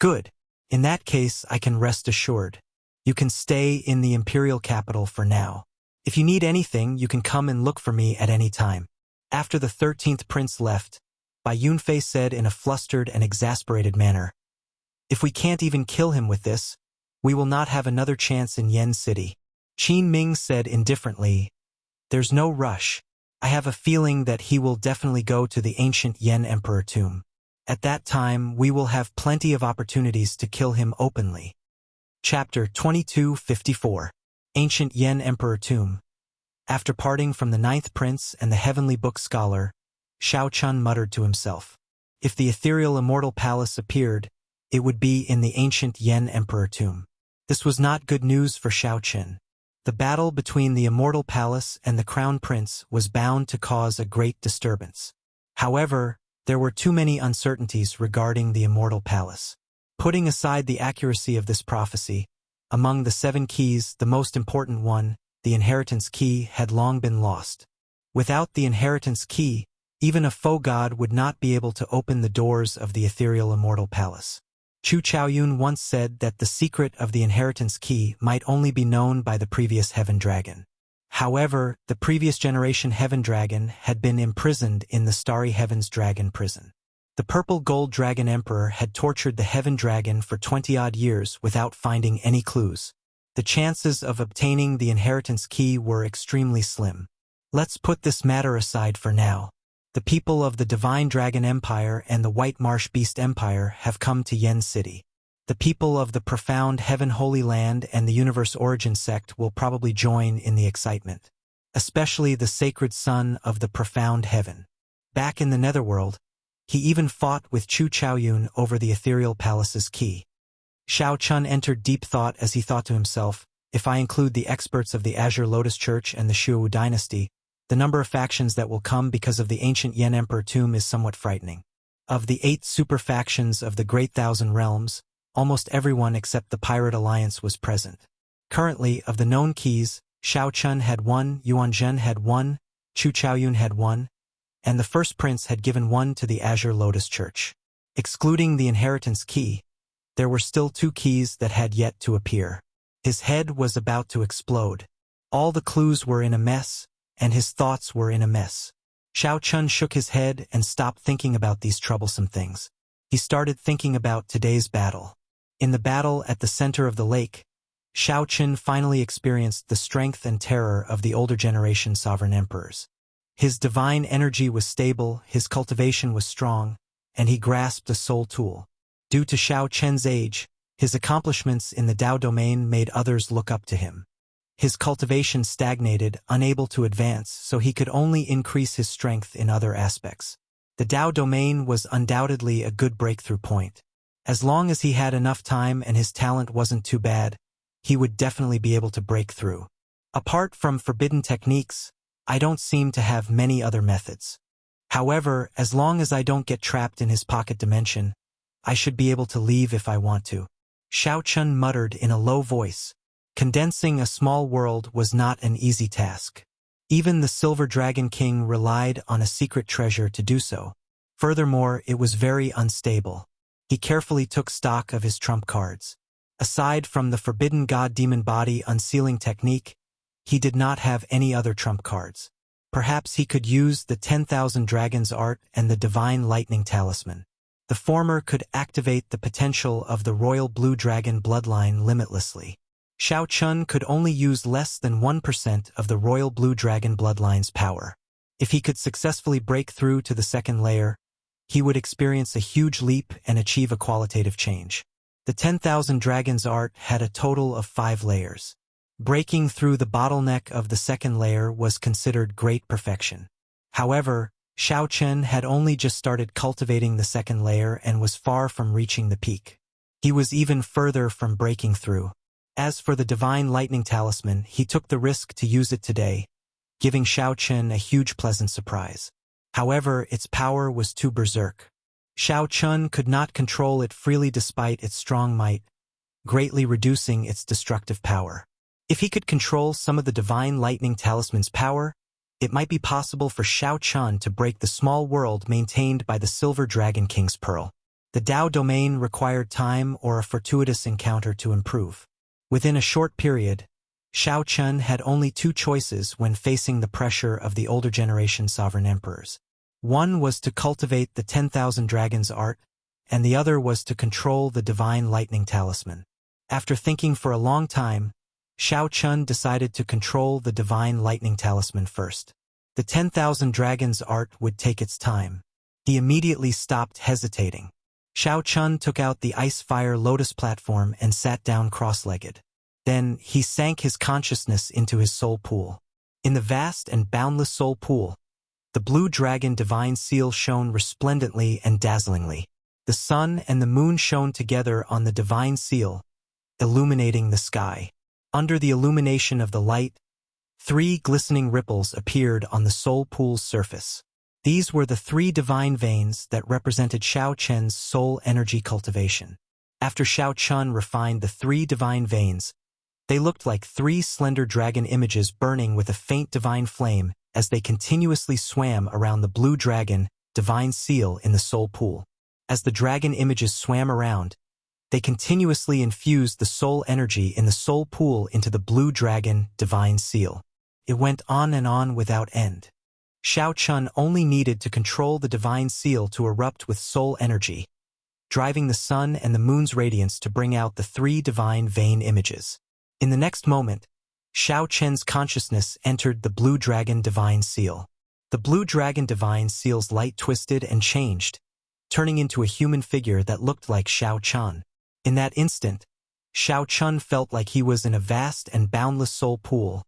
"Good. In that case, I can rest assured. You can stay in the imperial capital for now. If you need anything, you can come and look for me at any time." After the 13th Prince left, Bai Yunfei said in a flustered and exasperated manner, "If we can't even kill him with this, we will not have another chance in Yen City." Qin Ming said indifferently, "There's no rush. I have a feeling that he will definitely go to the ancient Yen Emperor tomb. At that time, we will have plenty of opportunities to kill him openly." Chapter 2254. Ancient Yen Emperor Tomb. After parting from the ninth prince and the heavenly book scholar, Xiao Chun muttered to himself. If the ethereal immortal palace appeared, it would be in the ancient Yen Emperor tomb. This was not good news for Xiao Chun. The battle between the immortal palace and the crown prince was bound to cause a great disturbance. However, there were too many uncertainties regarding the immortal palace. Putting aside the accuracy of this prophecy, among the 7 keys, the most important one, the inheritance key, had long been lost. Without the inheritance key, even a faux god would not be able to open the doors of the ethereal immortal palace. Chu Chaoyun once said that the secret of the inheritance key might only be known by the previous heaven dragon. However, the previous generation heaven dragon had been imprisoned in the starry heavens dragon prison. The purple gold dragon emperor had tortured the heaven dragon for 20-odd years without finding any clues. The chances of obtaining the inheritance key were extremely slim. Let's put this matter aside for now. The people of the Divine Dragon Empire and the White Marsh Beast Empire have come to Yen City. The people of the Profound Heaven Holy Land and the Universe Origin sect will probably join in the excitement. Especially the sacred son of the Profound Heaven. Back in the Netherworld, he even fought with Chu Chaoyun over the ethereal palace's key. Xiao Chun entered deep thought as he thought to himself, if I include the experts of the Azure Lotus Church and the Shuo dynasty, the number of factions that will come because of the ancient Yen Emperor tomb is somewhat frightening. Of the 8 super factions of the Great Thousand Realms, almost everyone except the Pirate Alliance was present. Currently, of the known keys, Xiao Chun had 1, Yuan Zhen had 1, Chu Chaoyun had 1, and the first prince had given 1 to the Azure Lotus Church. Excluding the inheritance key, there were still 2 keys that had yet to appear. His head was about to explode. All the clues were in a mess, and his thoughts were in a mess. Xiao Chun shook his head and stopped thinking about these troublesome things. He started thinking about today's battle. In the battle at the center of the lake, Xiao Chun finally experienced the strength and terror of the older generation sovereign emperors. His divine energy was stable, his cultivation was strong, and he grasped a soul tool. Due to Xiao Chen's age, his accomplishments in the Dao domain made others look up to him. His cultivation stagnated, unable to advance, so he could only increase his strength in other aspects. The Dao domain was undoubtedly a good breakthrough point. As long as he had enough time and his talent wasn't too bad, he would definitely be able to break through. Apart from forbidden techniques, I don't seem to have many other methods. However, as long as I don't get trapped in his pocket dimension, I should be able to leave if I want to. Xiao Chun muttered in a low voice. Condensing a small world was not an easy task. Even the Silver Dragon King relied on a secret treasure to do so. Furthermore, it was very unstable. He carefully took stock of his trump cards. Aside from the forbidden god-demon body unsealing technique, he did not have any other trump cards. Perhaps he could use the 10,000 Dragons art and the Divine Lightning Talisman. The former could activate the potential of the Royal Blue Dragon bloodline limitlessly. Xiao Chun could only use less than 1% of the Royal Blue Dragon bloodline's power. If he could successfully break through to the second layer, he would experience a huge leap and achieve a qualitative change. The 10,000 Dragons art had a total of 5 layers. Breaking through the bottleneck of the second layer was considered great perfection. However, Xiao Chen had only just started cultivating the second layer and was far from reaching the peak. He was even further from breaking through. As for the Divine Lightning Talisman, he took the risk to use it today, giving Xiao Chen a huge pleasant surprise. However, its power was too berserk. Xiao Chun could not control it freely despite its strong might, greatly reducing its destructive power. If he could control some of the Divine Lightning Talisman's power, it might be possible for Xiao Chun to break the small world maintained by the Silver Dragon King's Pearl. The Dao domain required time or a fortuitous encounter to improve. Within a short period, Xiao Chun had only 2 choices when facing the pressure of the older generation sovereign emperors. One was to cultivate the 10,000 Dragons art, and the other was to control the Divine Lightning Talisman. After thinking for a long time, Xiao Chun decided to control the Divine Lightning Talisman first. The 10,000 Dragons art would take its time. He immediately stopped hesitating. Xiao Chun took out the Ice-Fire Lotus platform and sat down cross-legged. Then, he sank his consciousness into his soul pool. In the vast and boundless soul pool, the Blue Dragon Divine Seal shone resplendently and dazzlingly. The sun and the moon shone together on the Divine Seal, illuminating the sky. Under the illumination of the light, 3 glistening ripples appeared on the soul pool's surface. These were the 3 divine veins that represented Xiao Chen's soul energy cultivation. After Xiao Chun refined the 3 divine veins, they looked like 3 slender dragon images burning with a faint divine flame as they continuously swam around the Blue Dragon Divine Seal in the soul pool. As the dragon images swam around, they continuously infused the soul energy in the soul pool into the Blue Dragon Divine Seal. It went on and on without end. Xiao Chun only needed to control the Divine Seal to erupt with soul energy, driving the sun and the moon's radiance to bring out the 3 divine vein images. In the next moment, Xiao Chen's consciousness entered the Blue Dragon Divine Seal. The Blue Dragon Divine Seal's light twisted and changed, turning into a human figure that looked like Xiao Chun. In that instant, Xiao Chun felt like he was in a vast and boundless soul pool,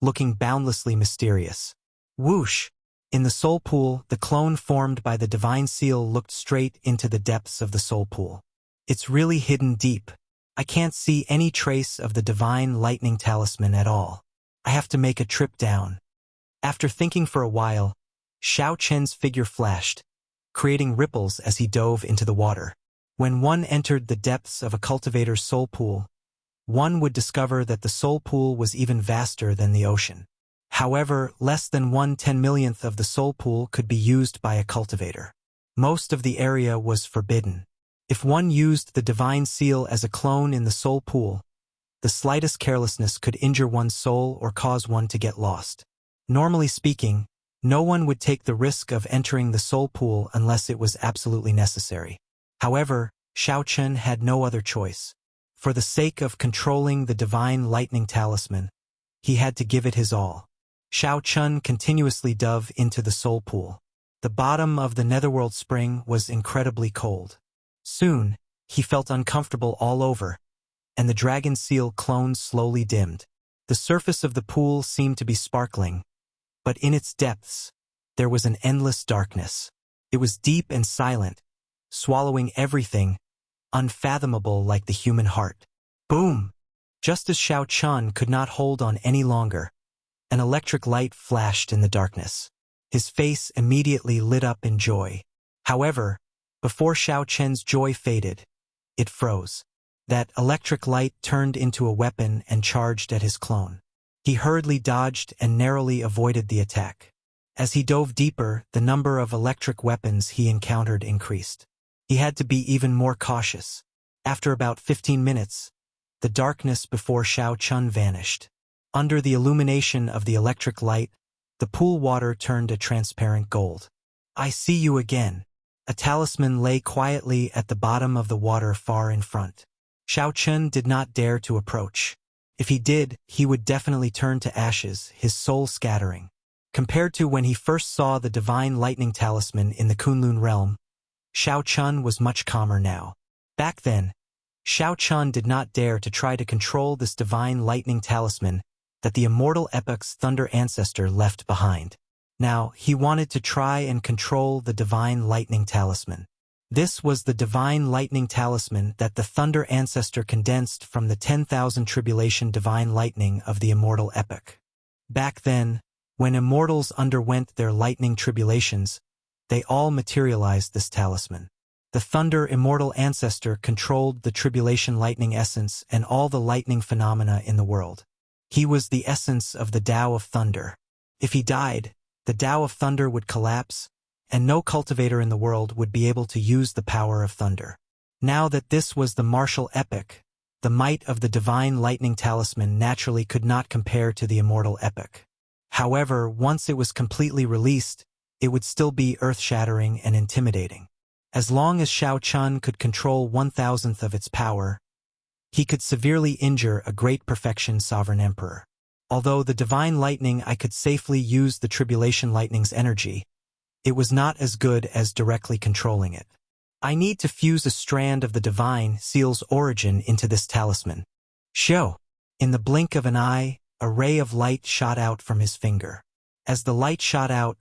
looking boundlessly mysterious. Whoosh! In the soul pool, the clone formed by the Divine Seal looked straight into the depths of the soul pool. It's really hidden deep. I can't see any trace of the Divine Lightning Talisman at all. I have to make a trip down. After thinking for a while, Xiao Chen's figure flashed, creating ripples as he dove into the water. When one entered the depths of a cultivator's soul pool, one would discover that the soul pool was even vaster than the ocean. However, less than 1/10,000,000th of the soul pool could be used by a cultivator. Most of the area was forbidden. If one used the Divine Seal as a clone in the soul pool, the slightest carelessness could injure one's soul or cause one to get lost. Normally speaking, no one would take the risk of entering the soul pool unless it was absolutely necessary. However, Xiao Chen had no other choice. For the sake of controlling the Divine Lightning Talisman, he had to give it his all. Xiao Chun continuously dove into the soul pool. The bottom of the netherworld spring was incredibly cold. Soon, he felt uncomfortable all over, and the Dragon Seal clone slowly dimmed. The surface of the pool seemed to be sparkling, but in its depths, there was an endless darkness. It was deep and silent, swallowing everything, unfathomable like the human heart. Boom! Just as Xiao Chun could not hold on any longer, an electric light flashed in the darkness. His face immediately lit up in joy. However, before Xiao Chen's joy faded, it froze. That electric light turned into a weapon and charged at his clone. He hurriedly dodged and narrowly avoided the attack. As he dove deeper, the number of electric weapons he encountered increased. He had to be even more cautious. After about 15 minutes, the darkness before Xiao Chun vanished. Under the illumination of the electric light, the pool water turned a transparent gold. "I see you again." A talisman lay quietly at the bottom of the water far in front. Xiao Chun did not dare to approach. If he did, he would definitely turn to ashes, his soul scattering. Compared to when he first saw the divine lightning talisman in the Kunlun realm, Xiao Chun was much calmer now. Back then, Xiao Chun did not dare to try to control this divine lightning talisman that the immortal epoch's thunder ancestor left behind. Now, he wanted to try and control the divine lightning talisman. This was the divine lightning talisman that the thunder ancestor condensed from the 10,000 tribulation divine lightning of the immortal epoch. Back then, when immortals underwent their lightning tribulations, they all materialized this talisman. The thunder immortal ancestor controlled the tribulation lightning essence and all the lightning phenomena in the world. He was the essence of the Tao of thunder. If he died, the Tao of thunder would collapse, and no cultivator in the world would be able to use the power of thunder. Now that this was the martial epoch, the might of the divine lightning talisman naturally could not compare to the immortal epoch. However, once it was completely released, it would still be earth-shattering and intimidating. As long as Xiao Chun could control 1,000th of its power, he could severely injure a great perfection sovereign emperor. Although the divine lightning I could safely use the tribulation lightning's energy, it was not as good as directly controlling it. I need to fuse a strand of the divine seal's origin into this talisman. Show! In the blink of an eye, a ray of light shot out from his finger. As the light shot out,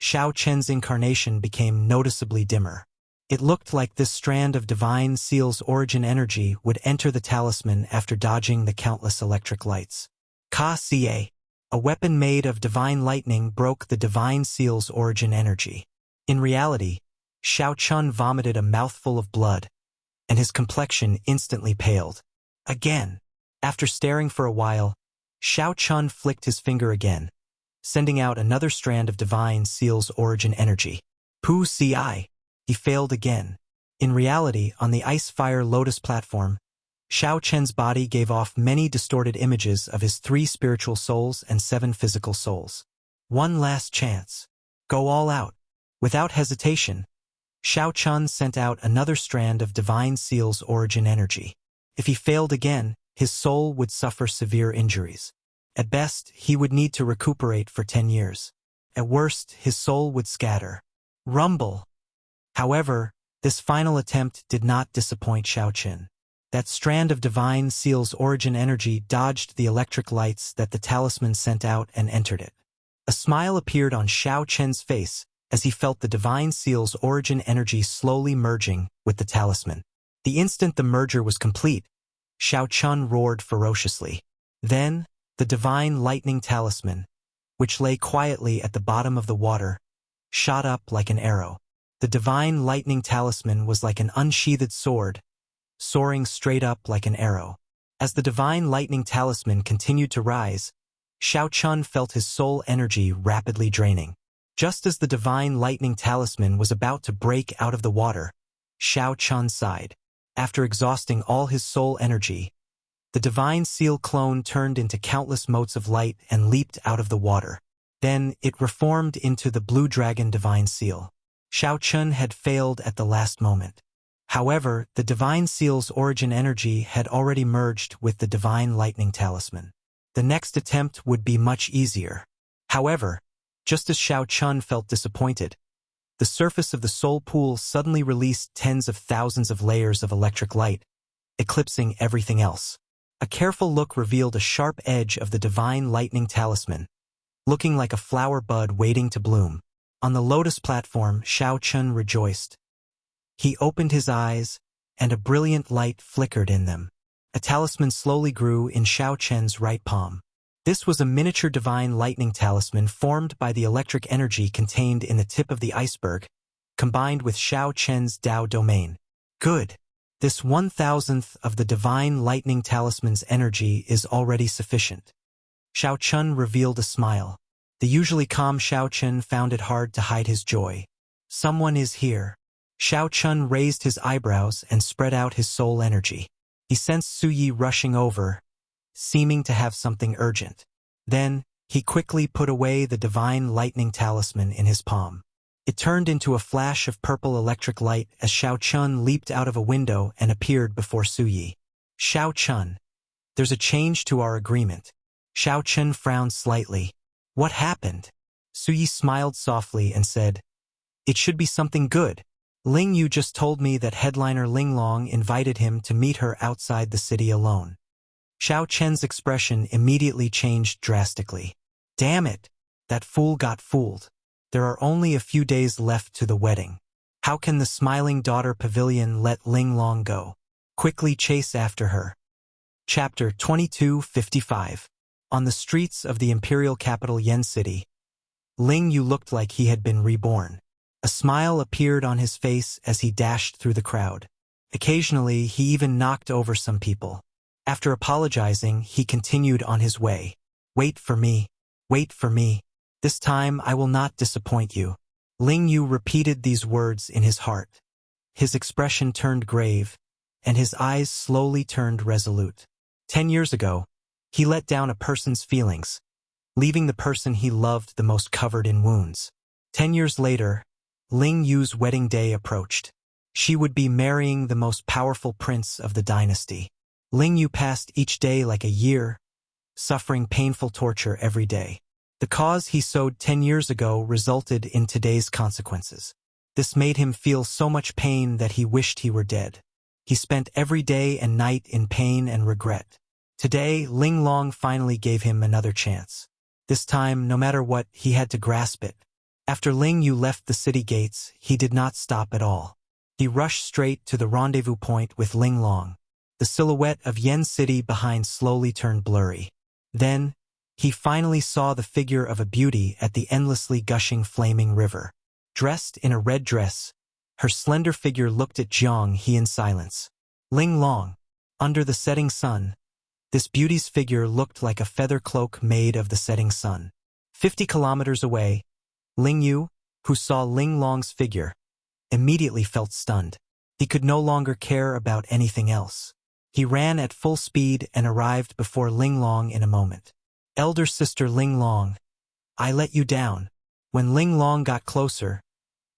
Xiao Chen's incarnation became noticeably dimmer. It looked like this strand of divine seal's origin energy would enter the talisman after dodging the countless electric lights. Ka-Ca, a weapon made of divine lightning, broke the divine seal's origin energy. In reality, Xiao Chun vomited a mouthful of blood, and his complexion instantly paled. Again, after staring for a while, Xiao Chun flicked his finger again, sending out another strand of divine seal's origin energy. Pu-Ci. He failed again. In reality, on the ice-fire lotus platform, Xiao Chen's body gave off many distorted images of his 3 spiritual souls and 7 physical souls. One last chance. Go all out. Without hesitation, Xiao Chun sent out another strand of divine seal's origin energy. If he failed again, his soul would suffer severe injuries. At best, he would need to recuperate for 10 years. At worst, his soul would scatter. Rumble! However, this final attempt did not disappoint Xiao Chen. That strand of divine seal's origin energy dodged the electric lights that the talisman sent out and entered it. A smile appeared on Xiao Chen's face as he felt the divine seal's origin energy slowly merging with the talisman. The instant the merger was complete, Xiao Chun roared ferociously. Then, the divine lightning talisman, which lay quietly at the bottom of the water, shot up like an arrow. The divine lightning talisman was like an unsheathed sword, soaring straight up like an arrow. As the divine lightning talisman continued to rise, Xiao Chun felt his soul energy rapidly draining. Just as the divine lightning talisman was about to break out of the water, Xiao Chun sighed. After exhausting all his soul energy, the divine seal clone turned into countless motes of light and leaped out of the water. Then it reformed into the blue dragon divine seal. Xiao Chun had failed at the last moment. However, the divine seal's origin energy had already merged with the divine lightning talisman. The next attempt would be much easier. However, just as Xiao Chun felt disappointed, the surface of the soul pool suddenly released tens of thousands of layers of electric light, eclipsing everything else. A careful look revealed a sharp edge of the divine lightning talisman, looking like a flower bud waiting to bloom. On the lotus platform, Xiao Chun rejoiced. He opened his eyes, and a brilliant light flickered in them. A talisman slowly grew in Xiao Chen's right palm. This was a miniature divine lightning talisman formed by the electric energy contained in the tip of the iceberg, combined with Xiao Chen's Tao domain. Good. This 1,000th of the divine lightning talisman's energy is already sufficient. Xiao Chun revealed a smile. The usually calm Xiao Chun found it hard to hide his joy. Someone is here. Xiao Chun raised his eyebrows and spread out his soul energy. He sensed Su Yi rushing over, seeming to have something urgent. Then, he quickly put away the divine lightning talisman in his palm. It turned into a flash of purple electric light as Xiao Chun leaped out of a window and appeared before Su Yi. Xiao Chun, there's a change to our agreement. Xiao Chun frowned slightly. What happened? Su Yi smiled softly and said, It should be something good. Ling Yu just told me that headliner Ling Long invited him to meet her outside the city alone. Xiao Chen's expression immediately changed drastically. Damn it! That fool got fooled. There are only a few days left to the wedding. How can the smiling daughter pavilion let Ling Long go? Quickly chase after her. Chapter 22:55. On the streets of the imperial capital Yen City, Ling Yu looked like he had been reborn. A smile appeared on his face as he dashed through the crowd. Occasionally, he even knocked over some people. After apologizing, he continued on his way. Wait for me. Wait for me. This time I will not disappoint you. Ling Yu repeated these words in his heart. His expression turned grave, and his eyes slowly turned resolute. 10 years ago, he let down a person's feelings, leaving the person he loved the most covered in wounds. 10 years later, Ling Yu's wedding day approached. She would be marrying the most powerful prince of the dynasty. Ling Yu passed each day like a year, suffering painful torture every day. The cause he sowed 10 years ago resulted in today's consequences. This made him feel so much pain that he wished he were dead. He spent every day and night in pain and regret. Today, Ling Long finally gave him another chance. This time, no matter what, he had to grasp it. After Ling Yu left the city gates, he did not stop at all. He rushed straight to the rendezvous point with Ling Long. The silhouette of Yen City behind slowly turned blurry. Then, he finally saw the figure of a beauty at the endlessly gushing flaming river. Dressed in a red dress, her slender figure looked at Jiang He in silence. Ling Long. Under the setting sun, this beauty's figure looked like a feather cloak made of the setting sun. 50 kilometers away, Ling Yu, who saw Ling Long's figure, immediately felt stunned. He could no longer care about anything else. He ran at full speed and arrived before Ling Long in a moment. Elder sister Ling Long, I let you down. When Ling Long got closer,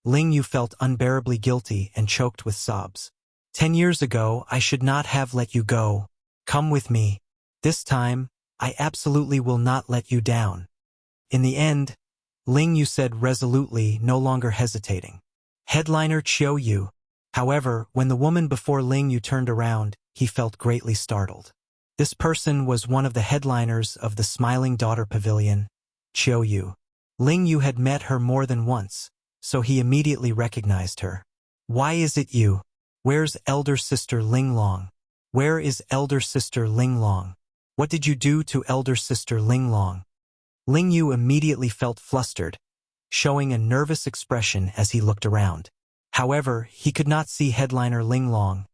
Ling Yu felt unbearably guilty and choked with sobs. 10 years ago, I should not have let you go. Come with me. This time, I absolutely will not let you down. In the end, Ling Yu said resolutely, no longer hesitating. Headliner Qiu Yu. However, when the woman before Ling Yu turned around, he felt greatly startled. This person was one of the headliners of the Smiling Daughter Pavilion, Qiu Yu. Ling Yu had met her more than once, so he immediately recognized her. Why is it you? Where's elder sister Ling Long? Where is elder sister Ling Long? What did you do to elder sister Ling Long? Ling Yu immediately felt flustered, showing a nervous expression as he looked around. However, he could not see headliner Ling Long.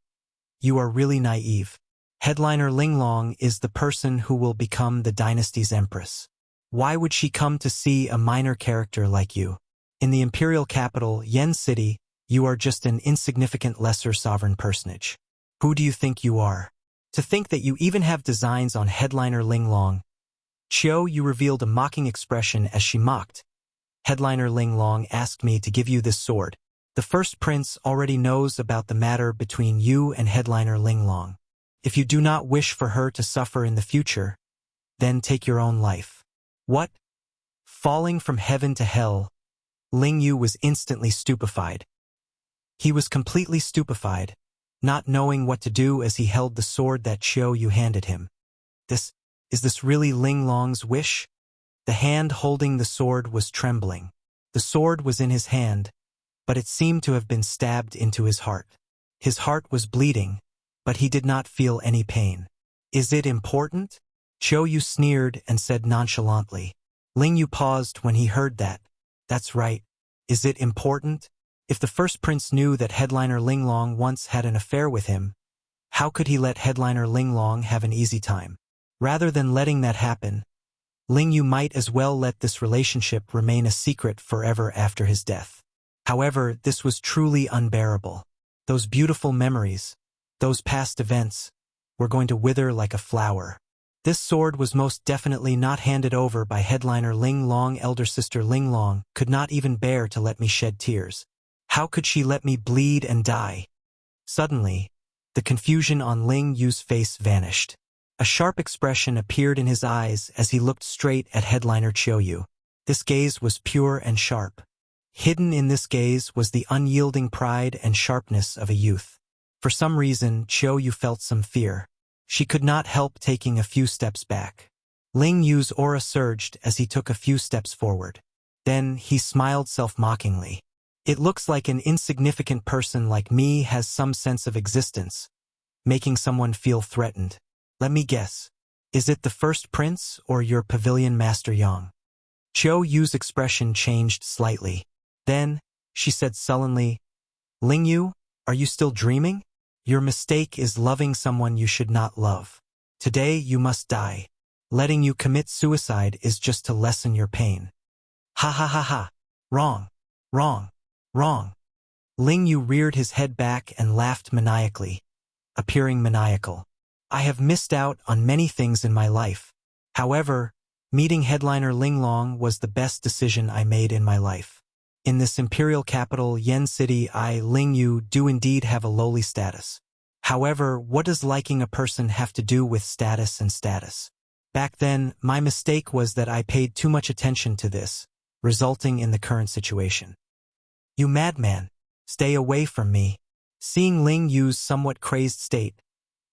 You are really naive. Headliner Ling Long is the person who will become the dynasty's empress. Why would she come to see a minor character like you? In the imperial capital, Yen City, you are just an insignificant lesser sovereign personage. Who do you think you are? To think that you even have designs on headliner Ling Long. Qiu Yu revealed a mocking expression as she mocked. Headliner Ling Long asked me to give you this sword. The first prince already knows about the matter between you and headliner Ling Long. If you do not wish for her to suffer in the future, then take your own life. What? Falling from heaven to hell, Ling Yu was instantly stupefied. He was completely stupefied, not knowing what to do as he held the sword that Qiu Yu handed him. Is this really Ling Long's wish? The hand holding the sword was trembling. The sword was in his hand, but it seemed to have been stabbed into his heart. His heart was bleeding, but he did not feel any pain. Is it important? Qiu Yu sneered and said nonchalantly. Ling Yu paused when he heard that. That's right. Is it important? If the first prince knew that headliner Ling Long once had an affair with him, how could he let headliner Ling Long have an easy time? Rather than letting that happen, Ling Yu might as well let this relationship remain a secret forever after his death. However, this was truly unbearable. Those beautiful memories, those past events, were going to wither like a flower. This sword was most definitely not handed over by headliner Ling Long. Elder sister Ling Long could not even bear to let me shed tears. How could she let me bleed and die? Suddenly, the confusion on Ling Yu's face vanished. A sharp expression appeared in his eyes as he looked straight at headliner Qiuyu. This gaze was pure and sharp. Hidden in this gaze was the unyielding pride and sharpness of a youth. For some reason, Qiuyu felt some fear. She could not help taking a few steps back. Ling Yu's aura surged as he took a few steps forward. Then he smiled self-mockingly. It looks like an insignificant person like me has some sense of existence, making someone feel threatened. Let me guess. Is it the first prince or your pavilion master Yang? Qiuyu's expression changed slightly. Then, she said sullenly, Ling Yu, are you still dreaming? Your mistake is loving someone you should not love. Today you must die. Letting you commit suicide is just to lessen your pain. Ha ha ha ha. Wrong. Wrong. Wrong. Ling Yu reared his head back and laughed maniacally, appearing maniacal. I have missed out on many things in my life. However, meeting headliner Ling Long was the best decision I made in my life. In this imperial capital, Yen City, I, Ling Yu, do indeed have a lowly status. However, what does liking a person have to do with status and status? Back then, my mistake was that I paid too much attention to this, resulting in the current situation. You madman! Stay away from me. Seeing Ling Yu's somewhat crazed state,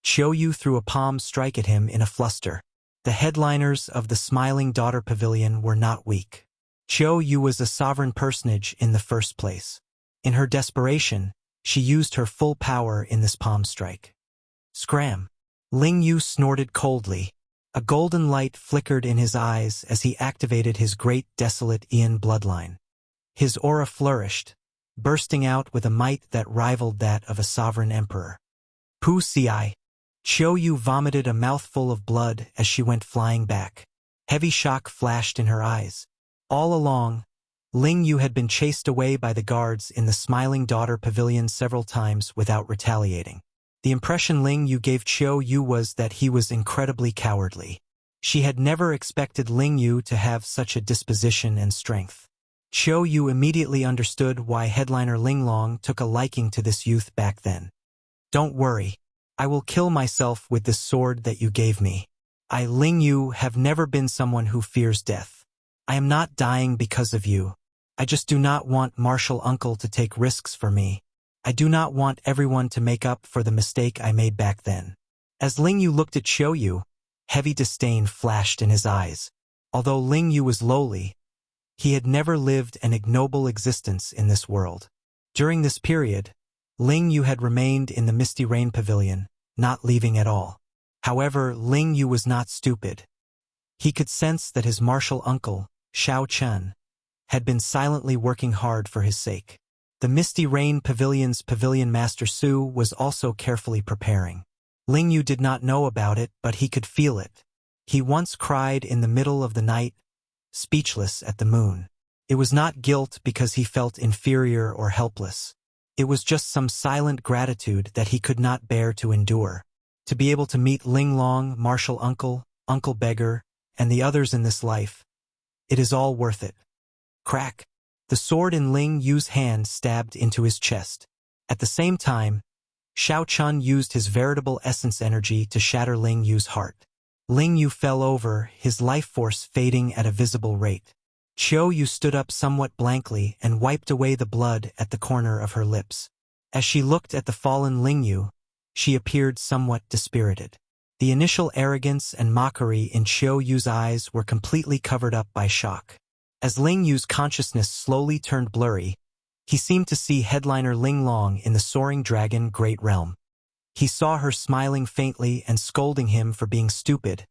Qiuyu threw a palm strike at him in a fluster. The headliners of the Smiling Daughter Pavilion were not weak. Qiuyu was a sovereign personage in the first place. In her desperation, she used her full power in this palm strike. Scram! Ling Yu snorted coldly. A golden light flickered in his eyes as he activated his great desolate Ian bloodline. His aura flourished, bursting out with a might that rivaled that of a sovereign emperor. Pu Ci! Qiuyu vomited a mouthful of blood as she went flying back. Heavy shock flashed in her eyes. All along, Ling Yu had been chased away by the guards in the Smiling Daughter Pavilion several times without retaliating. The impression Ling Yu gave Qiuyu was that he was incredibly cowardly. She had never expected Ling Yu to have such a disposition and strength. Qiuyu immediately understood why headliner Ling Long took a liking to this youth back then. Don't worry. I will kill myself with this sword that you gave me. I, Ling Yu, have never been someone who fears death. I am not dying because of you. I just do not want martial uncle to take risks for me. I do not want everyone to make up for the mistake I made back then. As Ling Yu looked at Qiuyu, heavy disdain flashed in his eyes. Although Ling Yu was lowly, he had never lived an ignoble existence in this world. During this period, Ling Yu had remained in the Misty Rain Pavilion, not leaving at all. However, Ling Yu was not stupid. He could sense that his martial uncle, Xiao Chen, had been silently working hard for his sake. The Misty Rain Pavilion's Pavilion Master Su was also carefully preparing. Ling Yu did not know about it, but he could feel it. He once cried in the middle of the night, speechless at the moon. It was not guilt because he felt inferior or helpless. It was just some silent gratitude that he could not bear to endure. To be able to meet Ling Long, Martial Uncle, Uncle Beggar, and the others in this life, it is all worth it. Crack! The sword in Ling Yu's hand stabbed into his chest. At the same time, Xiao Chun used his veritable essence energy to shatter Ling Yu's heart. Ling Yu fell over, his life force fading at a visible rate. Qiuyu stood up somewhat blankly and wiped away the blood at the corner of her lips. As she looked at the fallen Ling Yu, she appeared somewhat dispirited. The initial arrogance and mockery in Qiuyu's eyes were completely covered up by shock. As Ling Yu's consciousness slowly turned blurry, he seemed to see headliner Ling Long in the Soaring Dragon Great Realm. He saw her smiling faintly and scolding him for being stupid,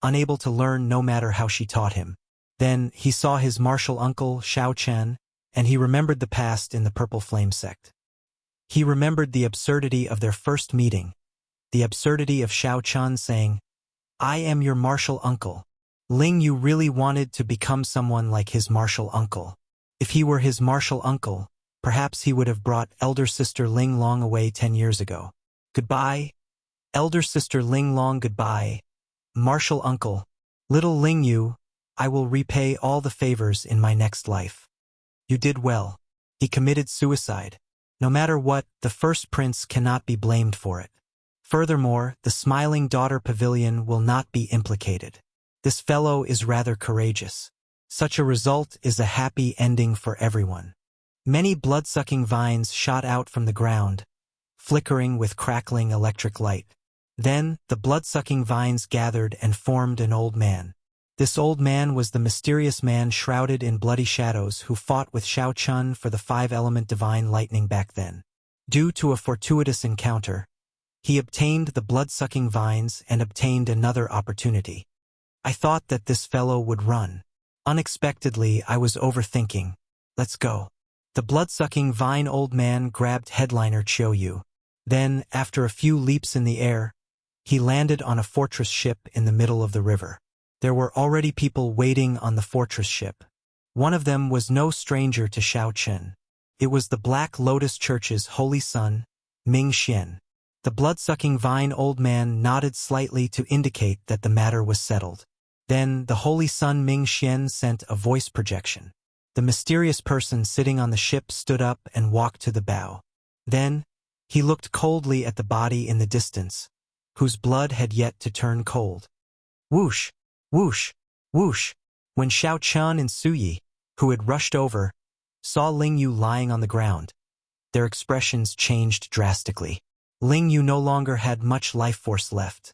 unable to learn no matter how she taught him. Then he saw his martial uncle, Xiao Chen, and he remembered the past in the Purple Flame sect. He remembered the absurdity of their first meeting, the absurdity of Xiao Chen saying, "I am your martial uncle," Ling Yu really wanted to become someone like his martial uncle. If he were his martial uncle, perhaps he would have brought elder sister Ling Long away 10 years ago. Goodbye, elder sister Ling Long, goodbye, martial uncle. Little Ling Yu, I will repay all the favors in my next life. You did well. He committed suicide. No matter what, the first prince cannot be blamed for it. Furthermore, the smiling daughter pavilion will not be implicated. This fellow is rather courageous. Such a result is a happy ending for everyone. Many blood-sucking vines shot out from the ground, flickering with crackling electric light. Then, the blood-sucking vines gathered and formed an old man. This old man was the mysterious man shrouded in bloody shadows who fought with Shao Chun for the five-element divine lightning back then. Due to a fortuitous encounter, he obtained the blood-sucking vines and obtained another opportunity. I thought that this fellow would run. Unexpectedly, I was overthinking. Let's go. The blood-sucking vine old man grabbed headliner Chiu Yu. Then, after a few leaps in the air, he landed on a fortress ship in the middle of the river. There were already people waiting on the fortress ship. One of them was no stranger to Shao Chun. It was the Black Lotus Church's holy son, Ming Xian. The blood-sucking vine old man nodded slightly to indicate that the matter was settled. Then, the holy son Ming Xian sent a voice projection. The mysterious person sitting on the ship stood up and walked to the bow. Then, he looked coldly at the body in the distance, whose blood had yet to turn cold. Whoosh! Whoosh! Whoosh! When Shao Chun and Su Yi, who had rushed over, saw Ling Yu lying on the ground, their expressions changed drastically. Ling Yu no longer had much life force left.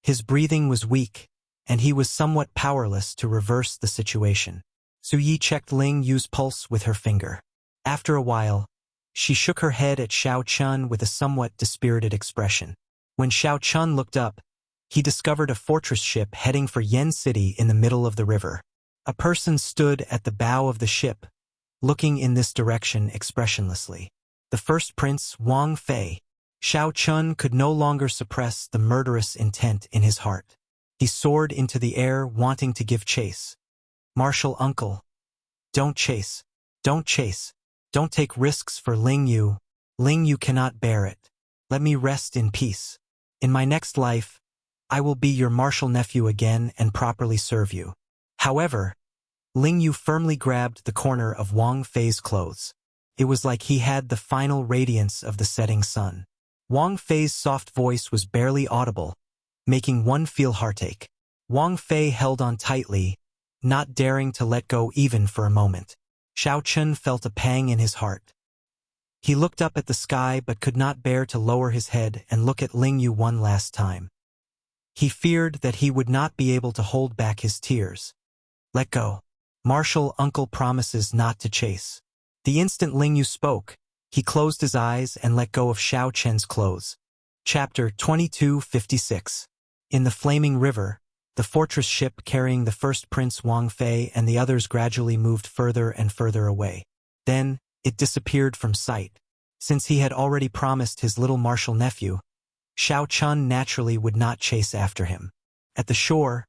His breathing was weak, and he was somewhat powerless to reverse the situation. Su Yi checked Ling Yu's pulse with her finger. After a while, she shook her head at Shao Chun with a somewhat dispirited expression. When Shao Chun looked up, he discovered a fortress ship heading for Yen City in the middle of the river. A person stood at the bow of the ship, looking in this direction expressionlessly. The first prince, Wang Fei. Shao Chun could no longer suppress the murderous intent in his heart. He soared into the air, wanting to give chase. Martial uncle. Don't chase. Don't chase. Don't take risks for Ling Yu. Ling Yu cannot bear it. Let me rest in peace. In my next life, I will be your martial nephew again and properly serve you. However, Ling Yu firmly grabbed the corner of Wang Fei's clothes. It was like he had the final radiance of the setting sun. Wang Fei's soft voice was barely audible, making one feel heartache. Wang Fei held on tightly, not daring to let go even for a moment. Shao Chun felt a pang in his heart. He looked up at the sky but could not bear to lower his head and look at Ling Yu one last time. He feared that he would not be able to hold back his tears. Let go. Martial uncle promises not to chase. The instant Ling Yu spoke, he closed his eyes and let go of Shao Chun's clothes. Chapter 2256. In the flaming river, the fortress ship carrying the first Prince Wang Fei and the others gradually moved further and further away. Then, it disappeared from sight. Since he had already promised his little martial nephew, Shao Chun naturally would not chase after him. At the shore,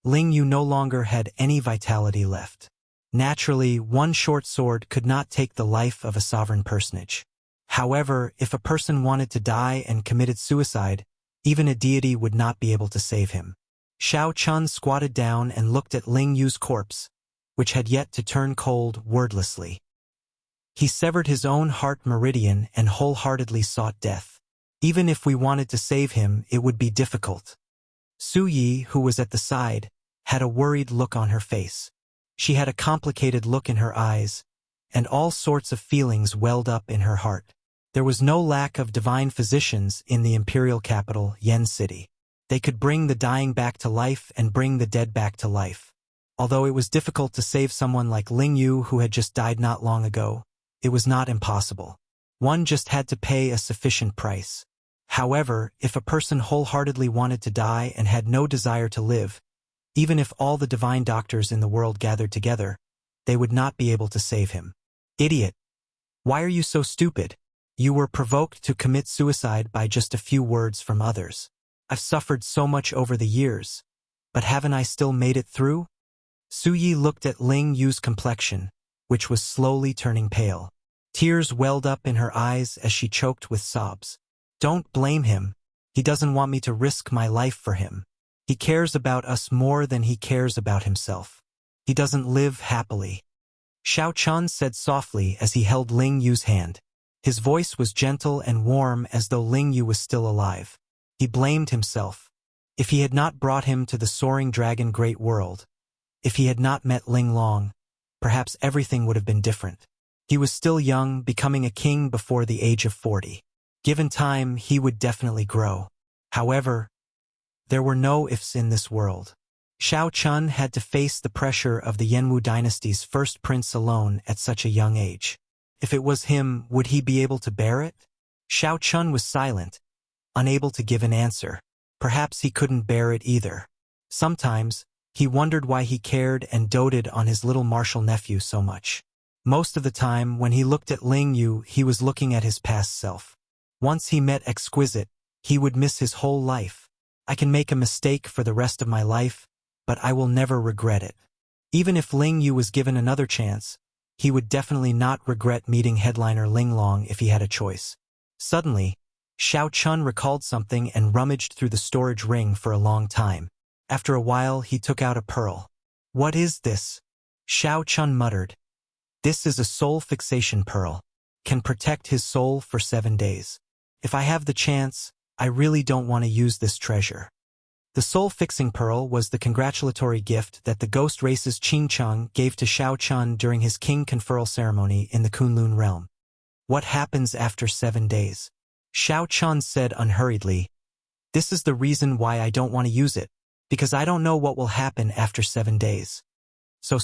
Ling Yu no longer had any vitality left. Naturally, one short sword could not take the life of a sovereign personage. However, if a person wanted to die and committed suicide, even a deity would not be able to save him. Shao Chun squatted down and looked at Ling Yu's corpse, which had yet to turn cold, wordlessly. He severed his own heart meridian and wholeheartedly sought death. Even if we wanted to save him, it would be difficult. Su Yi, who was at the side, had a worried look on her face. She had a complicated look in her eyes, and all sorts of feelings welled up in her heart. There was no lack of divine physicians in the imperial capital, Yen City. They could bring the dying back to life and bring the dead back to life. Although it was difficult to save someone like Ling Yu who had just died not long ago, it was not impossible. One just had to pay a sufficient price. However, if a person wholeheartedly wanted to die and had no desire to live, even if all the divine doctors in the world gathered together, they would not be able to save him. Idiot! Why are you so stupid? You were provoked to commit suicide by just a few words from others. I've suffered so much over the years, But haven't I still made it through? Su Yi looked at Ling Yu's complexion, which was slowly turning pale. Tears welled up in her eyes as she choked with sobs. Don't blame him. He doesn't want me to risk my life for him. He cares about us more than he cares about himself. He doesn't live happily. Xiao Chun said softly as he held Ling Yu's hand. His voice was gentle and warm as though Ling Yu was still alive. He blamed himself. If he had not brought him to the soaring dragon great world, if he had not met Ling Long, perhaps everything would have been different. He was still young, becoming a king before the age of 40. Given time, he would definitely grow. However, there were no ifs in this world. Xiao Chun had to face the pressure of the Yanwu dynasty's first prince alone at such a young age. If it was him, would he be able to bear it? Xiao Chun was silent, unable to give an answer. Perhaps he couldn't bear it either. Sometimes, he wondered why he cared and doted on his little martial nephew so much. Most of the time, when he looked at Ling Yu, he was looking at his past self. Once he met Exquisite, he would miss his whole life. I can make a mistake for the rest of my life, but I will never regret it. Even if Ling Yu was given another chance, he would definitely not regret meeting headliner Ling Long if he had a choice. Suddenly, Xiao Chun recalled something and rummaged through the storage ring for a long time. After a while, he took out a pearl. What is this? Xiao Chun muttered. This is a soul fixation pearl. Can protect his soul for 7 days. If I have the chance, I really don't want to use this treasure. The soul-fixing pearl was the congratulatory gift that the ghost race's Qing Cheng gave to Xiao Chun during his king conferral ceremony in the Kunlun realm. What happens after 7 days? Xiao Chun said unhurriedly. This is the reason why I don't want to use it, because I don't know what will happen after 7 days. So,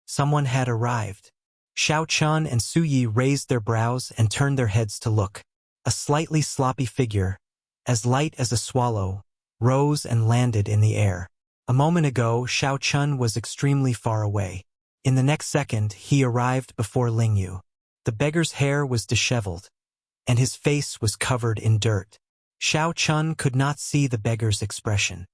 someone had arrived. Xiao Chun and Su Yi raised their brows and turned their heads to look. A slightly sloppy figure, as light as a swallow, rose and landed in the air. A moment ago, Xiao Chun was extremely far away. In the next second, he arrived before Ling Yu. The beggar's hair was disheveled, and his face was covered in dirt. Xiao Chun could not see the beggar's expression.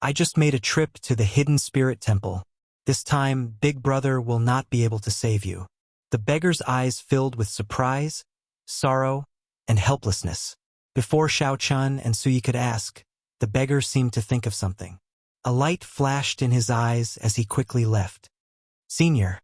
I just made a trip to the hidden spirit temple. This time, Big Brother will not be able to save you. The beggar's eyes filled with surprise, sorrow, and helplessness. Before Xiao Chun and Su Yi could ask, the beggar seemed to think of something. A light flashed in his eyes as he quickly left. Senior.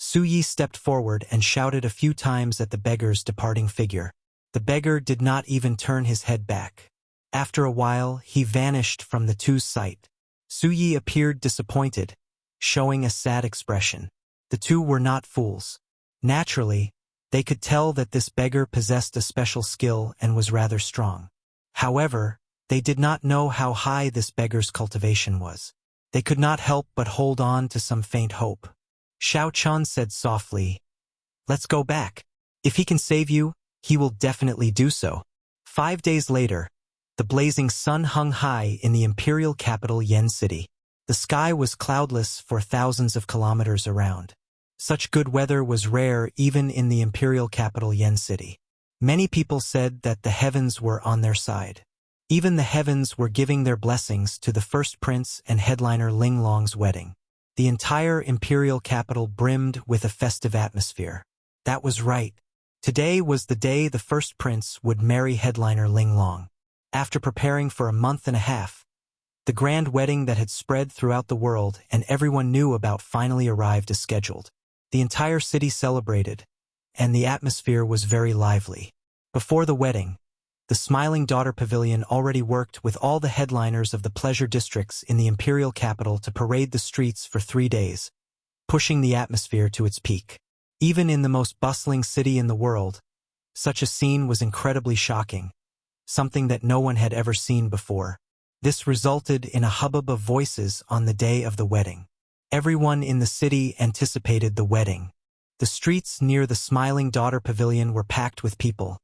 Su Yi stepped forward and shouted a few times at the beggar's departing figure. The beggar did not even turn his head back. After a while, he vanished from the two's sight. Su Yi appeared disappointed, showing a sad expression. The two were not fools. Naturally, they could tell that this beggar possessed a special skill and was rather strong. However, they did not know how high this beggar's cultivation was. They could not help but hold on to some faint hope. Xiao Chun said softly, "Let's go back. If he can save you, he will definitely do so." 5 days later, the blazing sun hung high in the imperial capital Yen City. The sky was cloudless for thousands of kilometers around. Such good weather was rare even in the imperial capital Yen City. Many people said that the heavens were on their side. Even the heavens were giving their blessings to the first prince and headliner Ling Long's wedding. The entire imperial capital brimmed with a festive atmosphere. That was right. Today was the day the first prince would marry headliner Ling Long. After preparing for a month and a half, the grand wedding that had spread throughout the world and everyone knew about finally arrived as scheduled. The entire city celebrated, and the atmosphere was very lively. Before the wedding, the Smiling Daughter Pavilion already worked with all the headliners of the pleasure districts in the imperial capital to parade the streets for 3 days, pushing the atmosphere to its peak. Even in the most bustling city in the world, such a scene was incredibly shocking, something that no one had ever seen before. This resulted in a hubbub of voices on the day of the wedding. Everyone in the city anticipated the wedding. The streets near the Smiling Daughter Pavilion were packed with people,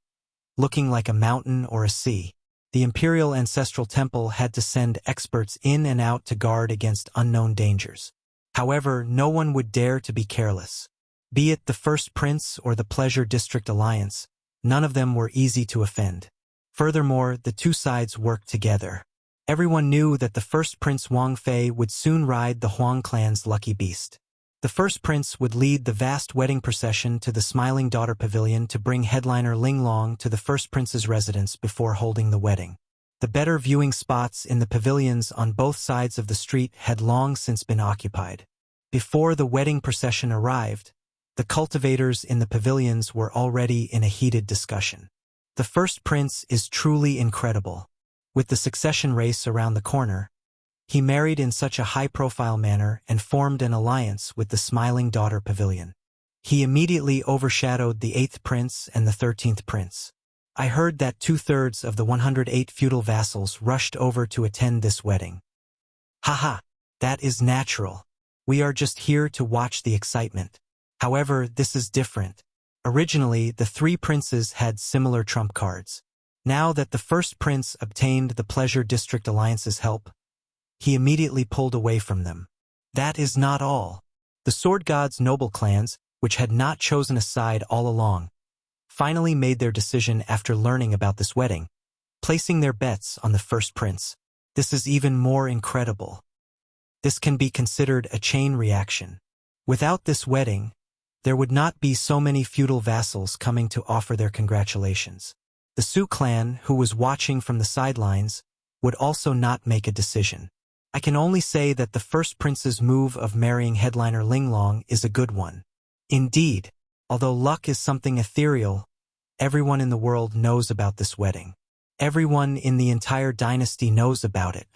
looking like a mountain or a sea. The Imperial Ancestral Temple had to send experts in and out to guard against unknown dangers. However, no one would dare to be careless. Be it the First Prince or the Pleasure District Alliance, none of them were easy to offend. Furthermore, the two sides worked together. Everyone knew that the first Prince Wang Fei would soon ride the Huang clan's lucky beast. The first prince would lead the vast wedding procession to the Smiling Daughter Pavilion to bring headliner Ling Long to the first prince's residence before holding the wedding. The better viewing spots in the pavilions on both sides of the street had long since been occupied. Before the wedding procession arrived, the cultivators in the pavilions were already in a heated discussion. The first prince is truly incredible. With the succession race around the corner, he married in such a high-profile manner and formed an alliance with the Smiling Daughter Pavilion. He immediately overshadowed the 8th prince and the 13th prince. I heard that 2/3 of the 108 feudal vassals rushed over to attend this wedding. Haha, that is natural. We are just here to watch the excitement. However, this is different. Originally, the 3 princes had similar trump cards. Now that the first prince obtained the Pleasure District Alliance's help, he immediately pulled away from them. That is not all. The Sword God's noble clans, which had not chosen a side all along, finally made their decision after learning about this wedding, placing their bets on the first prince. This is even more incredible. This can be considered a chain reaction. Without this wedding, there would not be so many feudal vassals coming to offer their congratulations. The Su clan, who was watching from the sidelines, would also not make a decision. I can only say that the first prince's move of marrying headliner Ling Long is a good one. Indeed, although luck is something ethereal, everyone in the world knows about this wedding. Everyone in the entire dynasty knows about it.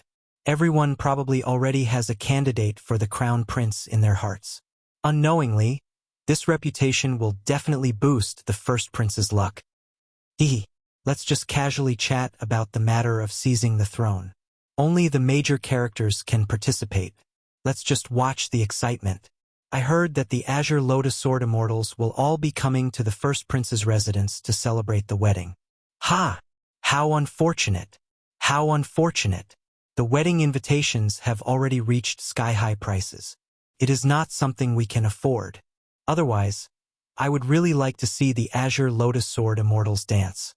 Everyone probably already has a candidate for the crown prince in their hearts. Unknowingly, this reputation will definitely boost the first prince's luck. Let's just casually chat about the matter of seizing the throne. Only the major characters can participate. Let's just watch the excitement. I heard that the Azure Lotus Sword Immortals will all be coming to the first prince's residence to celebrate the wedding. Ha! How unfortunate! How unfortunate! The wedding invitations have already reached sky-high prices. It is not something we can afford. Otherwise, I would really like to see the Azure Lotus Sword Immortals dance.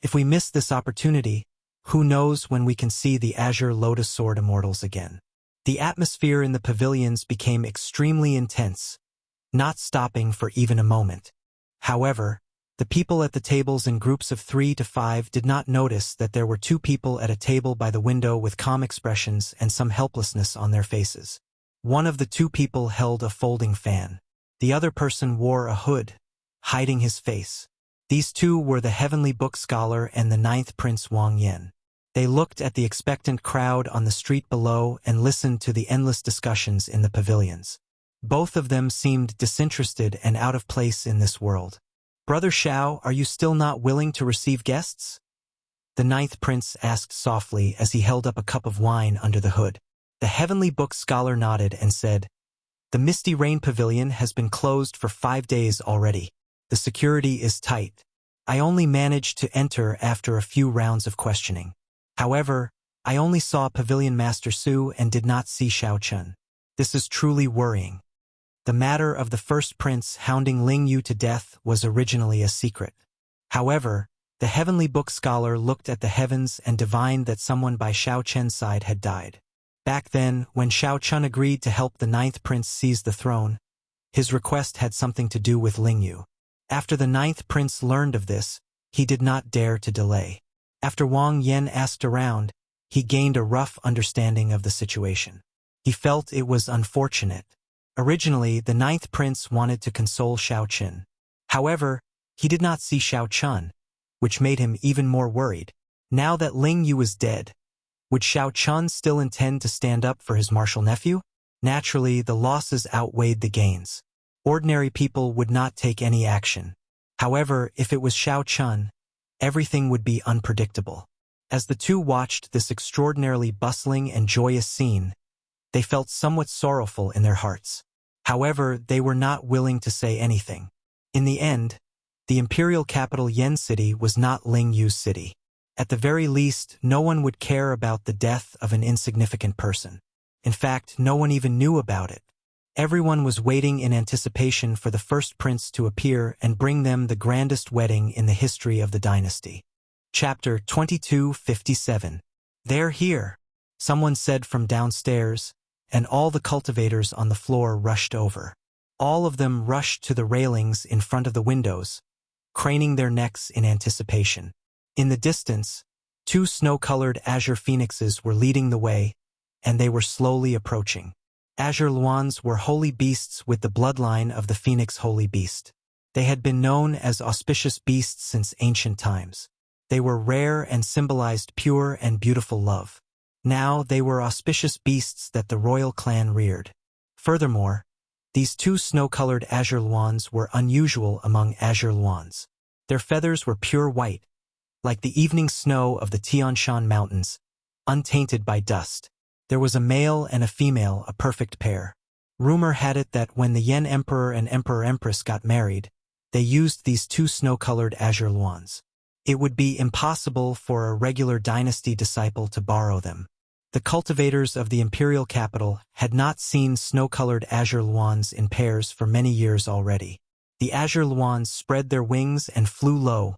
If we miss this opportunity, who knows when we can see the Azure Lotus Sword Immortals again. The atmosphere in the pavilions became extremely intense, not stopping for even a moment. However, the people at the tables in groups of 3 to 5 did not notice that there were 2 people at a table by the window with calm expressions and some helplessness on their faces. One of the 2 people held a folding fan. The other person wore a hood, hiding his face. These 2 were the Heavenly Book Scholar and the 9th Prince Wang Yin. They looked at the expectant crowd on the street below and listened to the endless discussions in the pavilions. Both of them seemed disinterested and out of place in this world. Brother Xiao, are you still not willing to receive guests? The 9th Prince asked softly as he held up a cup of wine under the hood. The Heavenly Book Scholar nodded and said, "The Misty Rain Pavilion has been closed for 5 days already. The security is tight. I only managed to enter after a few rounds of questioning. However, I only saw Pavilion Master Su and did not see Xiao Chun. This is truly worrying. The matter of the first prince hounding Ling Yu to death was originally a secret. However, the Heavenly Book Scholar looked at the heavens and divined that someone by Xiao Chen's side had died. Back then, when Xiao Chun agreed to help the 9th prince seize the throne, his request had something to do with Ling Yu. After the 9th prince learned of this, he did not dare to delay. After Wang Yin asked around, he gained a rough understanding of the situation. He felt it was unfortunate. Originally, the 9th prince wanted to console Xiao Chun. However, he did not see Xiao Chun, which made him even more worried. Now that Ling Yu was dead, would Xiao Chun still intend to stand up for his martial nephew? Naturally, the losses outweighed the gains. Ordinary people would not take any action. However, if it was Xiao Chun, everything would be unpredictable. As the 2 watched this extraordinarily bustling and joyous scene, they felt somewhat sorrowful in their hearts. However, they were not willing to say anything. In the end, the imperial capital Yen City was not Ling Yu's city. At the very least, no one would care about the death of an insignificant person. In fact, no one even knew about it. Everyone was waiting in anticipation for the first prince to appear and bring them the grandest wedding in the history of the dynasty. Chapter 2257. "They're here," someone said from downstairs, and all the cultivators on the floor rushed over. All of them rushed to the railings in front of the windows, craning their necks in anticipation. In the distance, two snow-colored azure phoenixes were leading the way, and they were slowly approaching. Azure Luans were holy beasts with the bloodline of the phoenix holy beast. They had been known as auspicious beasts since ancient times. They were rare and symbolized pure and beautiful love. Now they were auspicious beasts that the royal clan reared. Furthermore, these two snow-colored azure Luans were unusual among azure Luans. Their feathers were pure white, like the evening snow of the Tian Shan Mountains, untainted by dust. There was a male and a female, a perfect pair. Rumor had it that when the Yen Emperor and Emperor-Empress got married, they used these two snow-colored azure Luans. It would be impossible for a regular dynasty disciple to borrow them. The cultivators of the imperial capital had not seen snow-colored azure Luans in pairs for many years already. The azure Luans spread their wings and flew low,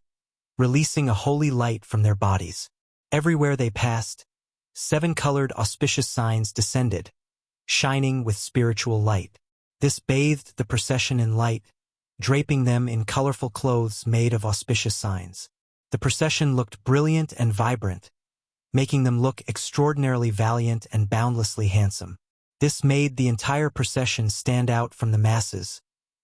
releasing a holy light from their bodies. Everywhere they passed, 7 colored auspicious signs descended, shining with spiritual light. This bathed the procession in light, draping them in colorful clothes made of auspicious signs. The procession looked brilliant and vibrant, making them look extraordinarily valiant and boundlessly handsome. This made the entire procession stand out from the masses,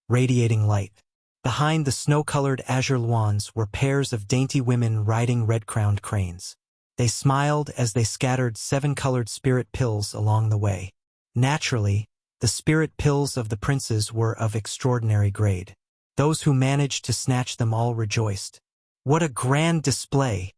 radiating light. Behind the snow-colored azure Luans were pairs of dainty women riding red-crowned cranes. They smiled as they scattered 7-colored spirit pills along the way. Naturally, the spirit pills of the princes were of extraordinary grade. Those who managed to snatch them all rejoiced. What a grand display!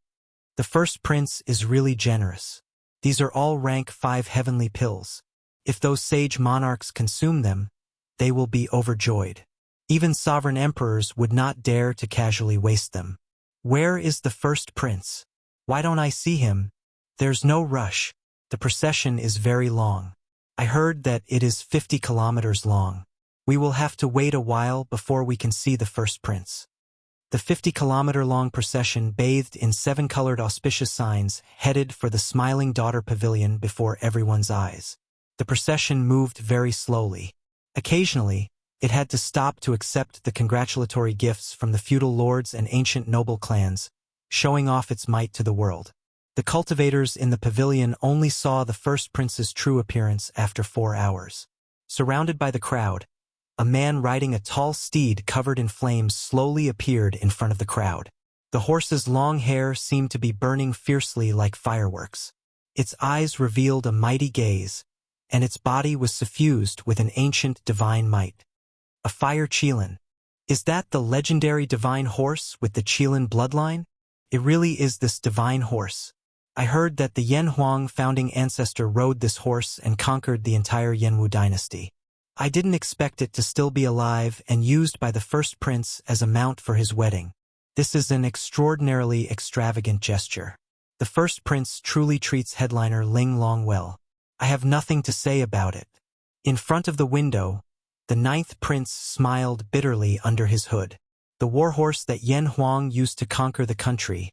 The first prince is really generous. These are all rank 5 heavenly pills. If those sage monarchs consume them, they will be overjoyed. Even sovereign emperors would not dare to casually waste them. Where is the first prince? Why don't I see him? There's no rush. The procession is very long. I heard that it is 50 kilometers long. We will have to wait a while before we can see the first prince. The 50-kilometer-long procession bathed in 7-colored auspicious signs headed for the Smiling Daughter Pavilion before everyone's eyes. The procession moved very slowly. Occasionally, it had to stop to accept the congratulatory gifts from the feudal lords and ancient noble clans, showing off its might to the world. The cultivators in the pavilion only saw the first prince's true appearance after 4 hours. Surrounded by the crowd, a man riding a tall steed covered in flames slowly appeared in front of the crowd. The horse's long hair seemed to be burning fiercely like fireworks. Its eyes revealed a mighty gaze, and its body was suffused with an ancient divine might. A fire Qilin. Is that the legendary divine horse with the Qilin bloodline? It really is this divine horse. I heard that the Yen Huang founding ancestor rode this horse and conquered the entire Yenwu dynasty. I didn't expect it to still be alive and used by the first prince as a mount for his wedding. This is an extraordinarily extravagant gesture. The first prince truly treats headliner Ling Long well. I have nothing to say about it. In front of the window, the 9th prince smiled bitterly under his hood. The warhorse that Yen Huang used to conquer the country,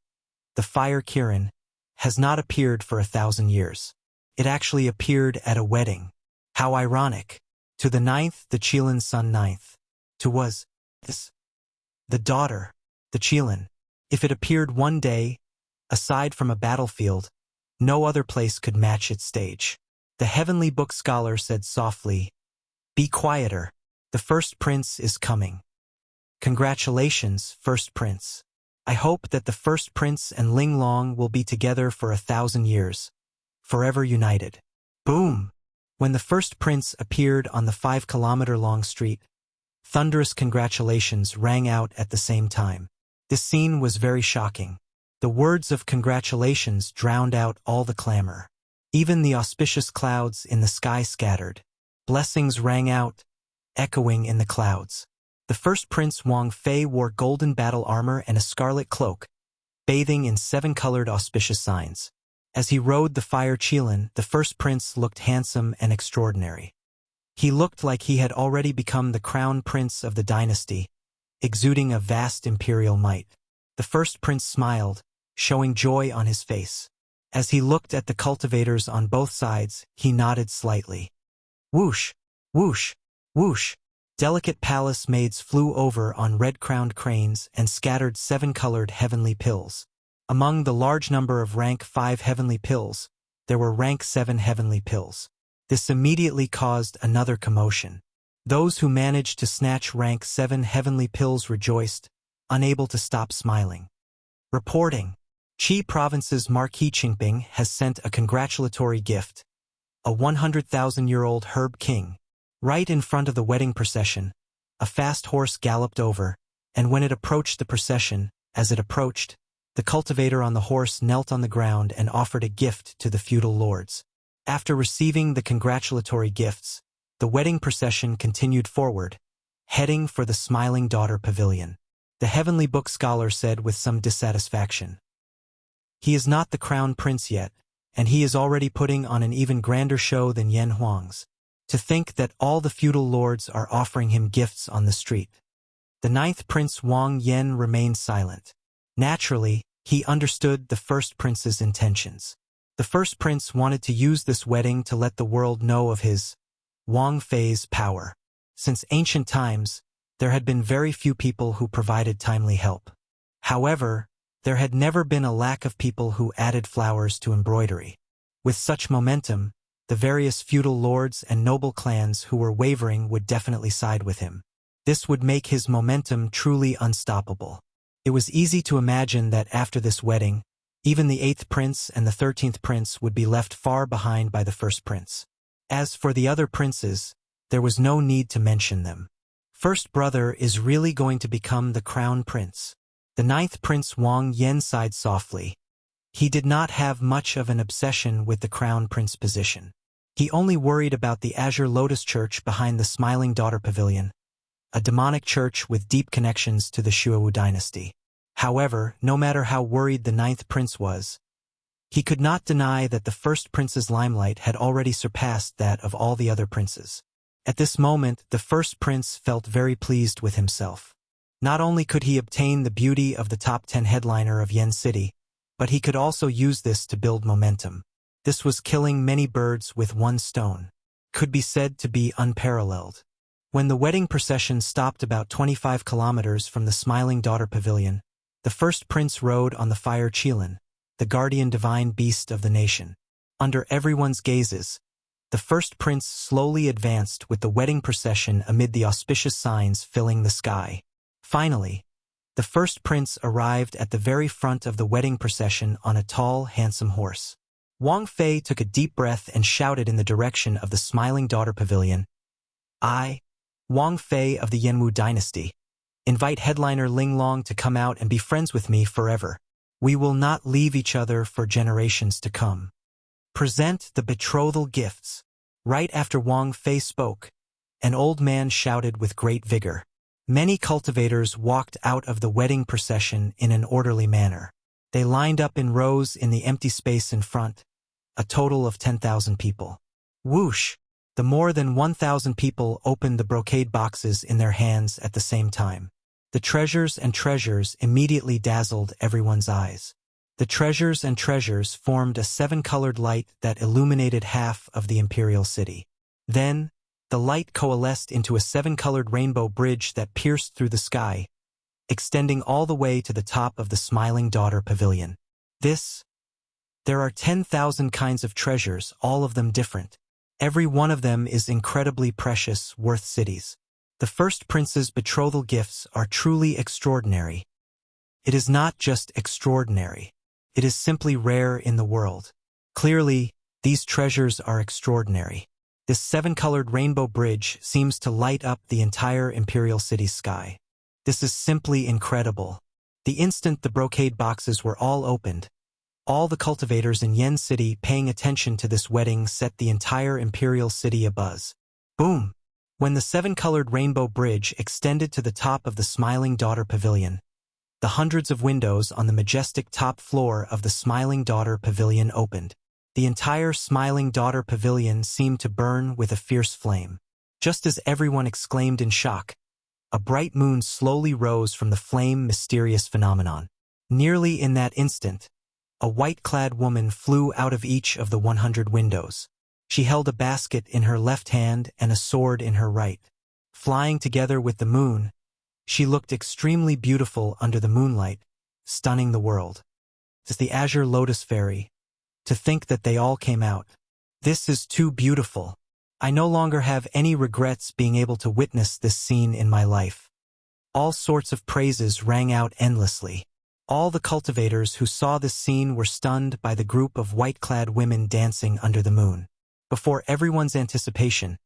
the fire Kirin, has not appeared for 1,000 years. It actually appeared at a wedding. How ironic. To the 9th, the Qilin's son 9th. To was this the daughter, the Qilin. If it appeared one day, aside from a battlefield, no other place could match its stage. The heavenly book scholar said softly, "Be quieter. The first prince is coming." Congratulations, first prince. I hope that the first prince and Ling Long will be together for 1,000 years, forever united. Boom! When the first prince appeared on the 5-kilometer-long street, thunderous congratulations rang out at the same time. This scene was very shocking. The words of congratulations drowned out all the clamor. Even the auspicious clouds in the sky scattered. Blessings rang out, echoing in the clouds. The first prince Wang Fei wore golden battle armor and a scarlet cloak, bathing in 7-colored auspicious signs. As he rode the fire Qilin, the first prince looked handsome and extraordinary. He looked like he had already become the crown prince of the dynasty, exuding a vast imperial might. The first prince smiled, showing joy on his face. As he looked at the cultivators on both sides, he nodded slightly. Whoosh, whoosh, whoosh. Delicate palace maids flew over on red-crowned cranes and scattered 7-colored heavenly pills. Among the large number of rank 5 heavenly pills, there were rank 7 heavenly pills. This immediately caused another commotion. Those who managed to snatch rank 7 heavenly pills rejoiced, unable to stop smiling. Reporting. Qi Province's Marquis Qingping has sent a congratulatory gift. A 100,000-year-old herb king. Right in front of the wedding procession, a fast horse galloped over, and when it approached the procession, as it approached, the cultivator on the horse knelt on the ground and offered a gift to the feudal lords. After receiving the congratulatory gifts, the wedding procession continued forward, heading for the Smiling Daughter Pavilion. The Heavenly Book scholar said with some dissatisfaction. He is not the crown prince yet, and he is already putting on an even grander show than Yan Huang's. To think that all the feudal lords are offering him gifts on the street. The 9th Prince Wang Yan remained silent. Naturally, he understood the first prince's intentions. The first prince wanted to use this wedding to let the world know of his, Wang Fei's, power. Since ancient times, there had been very few people who provided timely help. However, there had never been a lack of people who added flowers to embroidery. With such momentum, the various feudal lords and noble clans who were wavering would definitely side with him. This would make his momentum truly unstoppable. It was easy to imagine that after this wedding, even the 8th prince and the 13th prince would be left far behind by the first prince. As for the other princes, there was no need to mention them. First brother is really going to become the crown prince. The 9th Prince Wang Yan sighed softly. He did not have much of an obsession with the crown prince position. He only worried about the Azure Lotus Church behind the Smiling Daughter Pavilion, a demonic church with deep connections to the Shuowu dynasty. However, no matter how worried the 9th prince was, he could not deny that the first prince's limelight had already surpassed that of all the other princes. At this moment, the first prince felt very pleased with himself. Not only could he obtain the beauty of the top 10 headliner of Yen City, but he could also use this to build momentum. This was killing many birds with one stone. Could be said to be unparalleled. When the wedding procession stopped about 25 kilometers from the Smiling Daughter Pavilion, the first prince rode on the fire Qilin, the guardian divine beast of the nation. Under everyone's gazes, the first prince slowly advanced with the wedding procession amid the auspicious signs filling the sky. Finally, the first prince arrived at the very front of the wedding procession on a tall, handsome horse. Wang Fei took a deep breath and shouted in the direction of the Smiling Daughter Pavilion. I, Wang Fei of the Yanwu dynasty, invite headliner Ling Long to come out and be friends with me forever. We will not leave each other for generations to come. Present the betrothal gifts. Right after Wang Fei spoke, an old man shouted with great vigor. Many cultivators walked out of the wedding procession in an orderly manner. They lined up in rows in the empty space in front, a total of 10,000 people. Whoosh! The more than 1,000 people opened the brocade boxes in their hands at the same time. The treasures and treasures immediately dazzled everyone's eyes. The treasures and treasures formed a 7-colored light that illuminated half of the imperial city. Then, the light coalesced into a 7-colored rainbow bridge that pierced through the sky, extending all the way to the top of the Smiling Daughter Pavilion. There are 10,000 kinds of treasures, all of them different. Every one of them is incredibly precious, worth cities. The first prince's betrothal gifts are truly extraordinary. It is not just extraordinary. It is simply rare in the world. Clearly, these treasures are extraordinary. This 7-colored rainbow bridge seems to light up the entire imperial city's sky. This is simply incredible. The instant the brocade boxes were all opened, all the cultivators in Yen City paying attention to this wedding set the entire imperial city abuzz. Boom! When the 7-colored rainbow bridge extended to the top of the Smiling Daughter Pavilion, the hundreds of windows on the majestic top floor of the Smiling Daughter Pavilion opened. The entire Smiling Daughter Pavilion seemed to burn with a fierce flame. Just as everyone exclaimed in shock, a bright moon slowly rose from the flame mysterious phenomenon. Nearly in that instant, a white-clad woman flew out of each of the 100 windows. She held a basket in her left hand and a sword in her right. Flying together with the moon, she looked extremely beautiful under the moonlight, stunning the world. It's the Azure Lotus Fairy. To think that they all came out. This is too beautiful. I no longer have any regrets being able to witness this scene in my life. All sorts of praises rang out endlessly. All the cultivators who saw this scene were stunned by the group of white-clad women dancing under the moon. Before everyone's anticipation,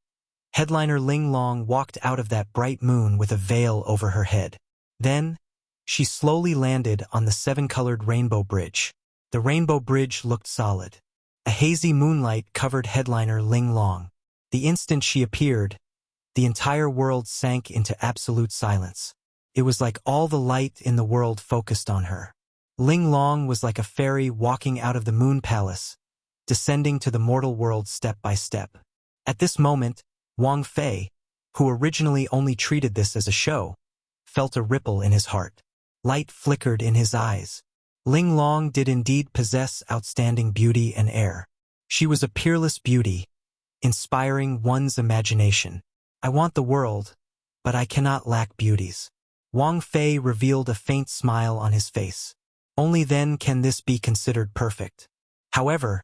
headliner Ling Long walked out of that bright moon with a veil over her head. Then, she slowly landed on the seven-colored Rainbow Bridge. The Rainbow Bridge looked solid. A hazy moonlight covered headliner Ling Long. The instant she appeared, the entire world sank into absolute silence. It was like all the light in the world focused on her. Ling Long was like a fairy walking out of the Moon Palace, descending to the mortal world step by step. At this moment, Wang Fei, who originally only treated this as a show, felt a ripple in his heart. Light flickered in his eyes. Ling Long did indeed possess outstanding beauty and air. She was a peerless beauty, inspiring one's imagination. I want the world, but I cannot lack beauties. Wang Fei revealed a faint smile on his face. Only then can this be considered perfect. However,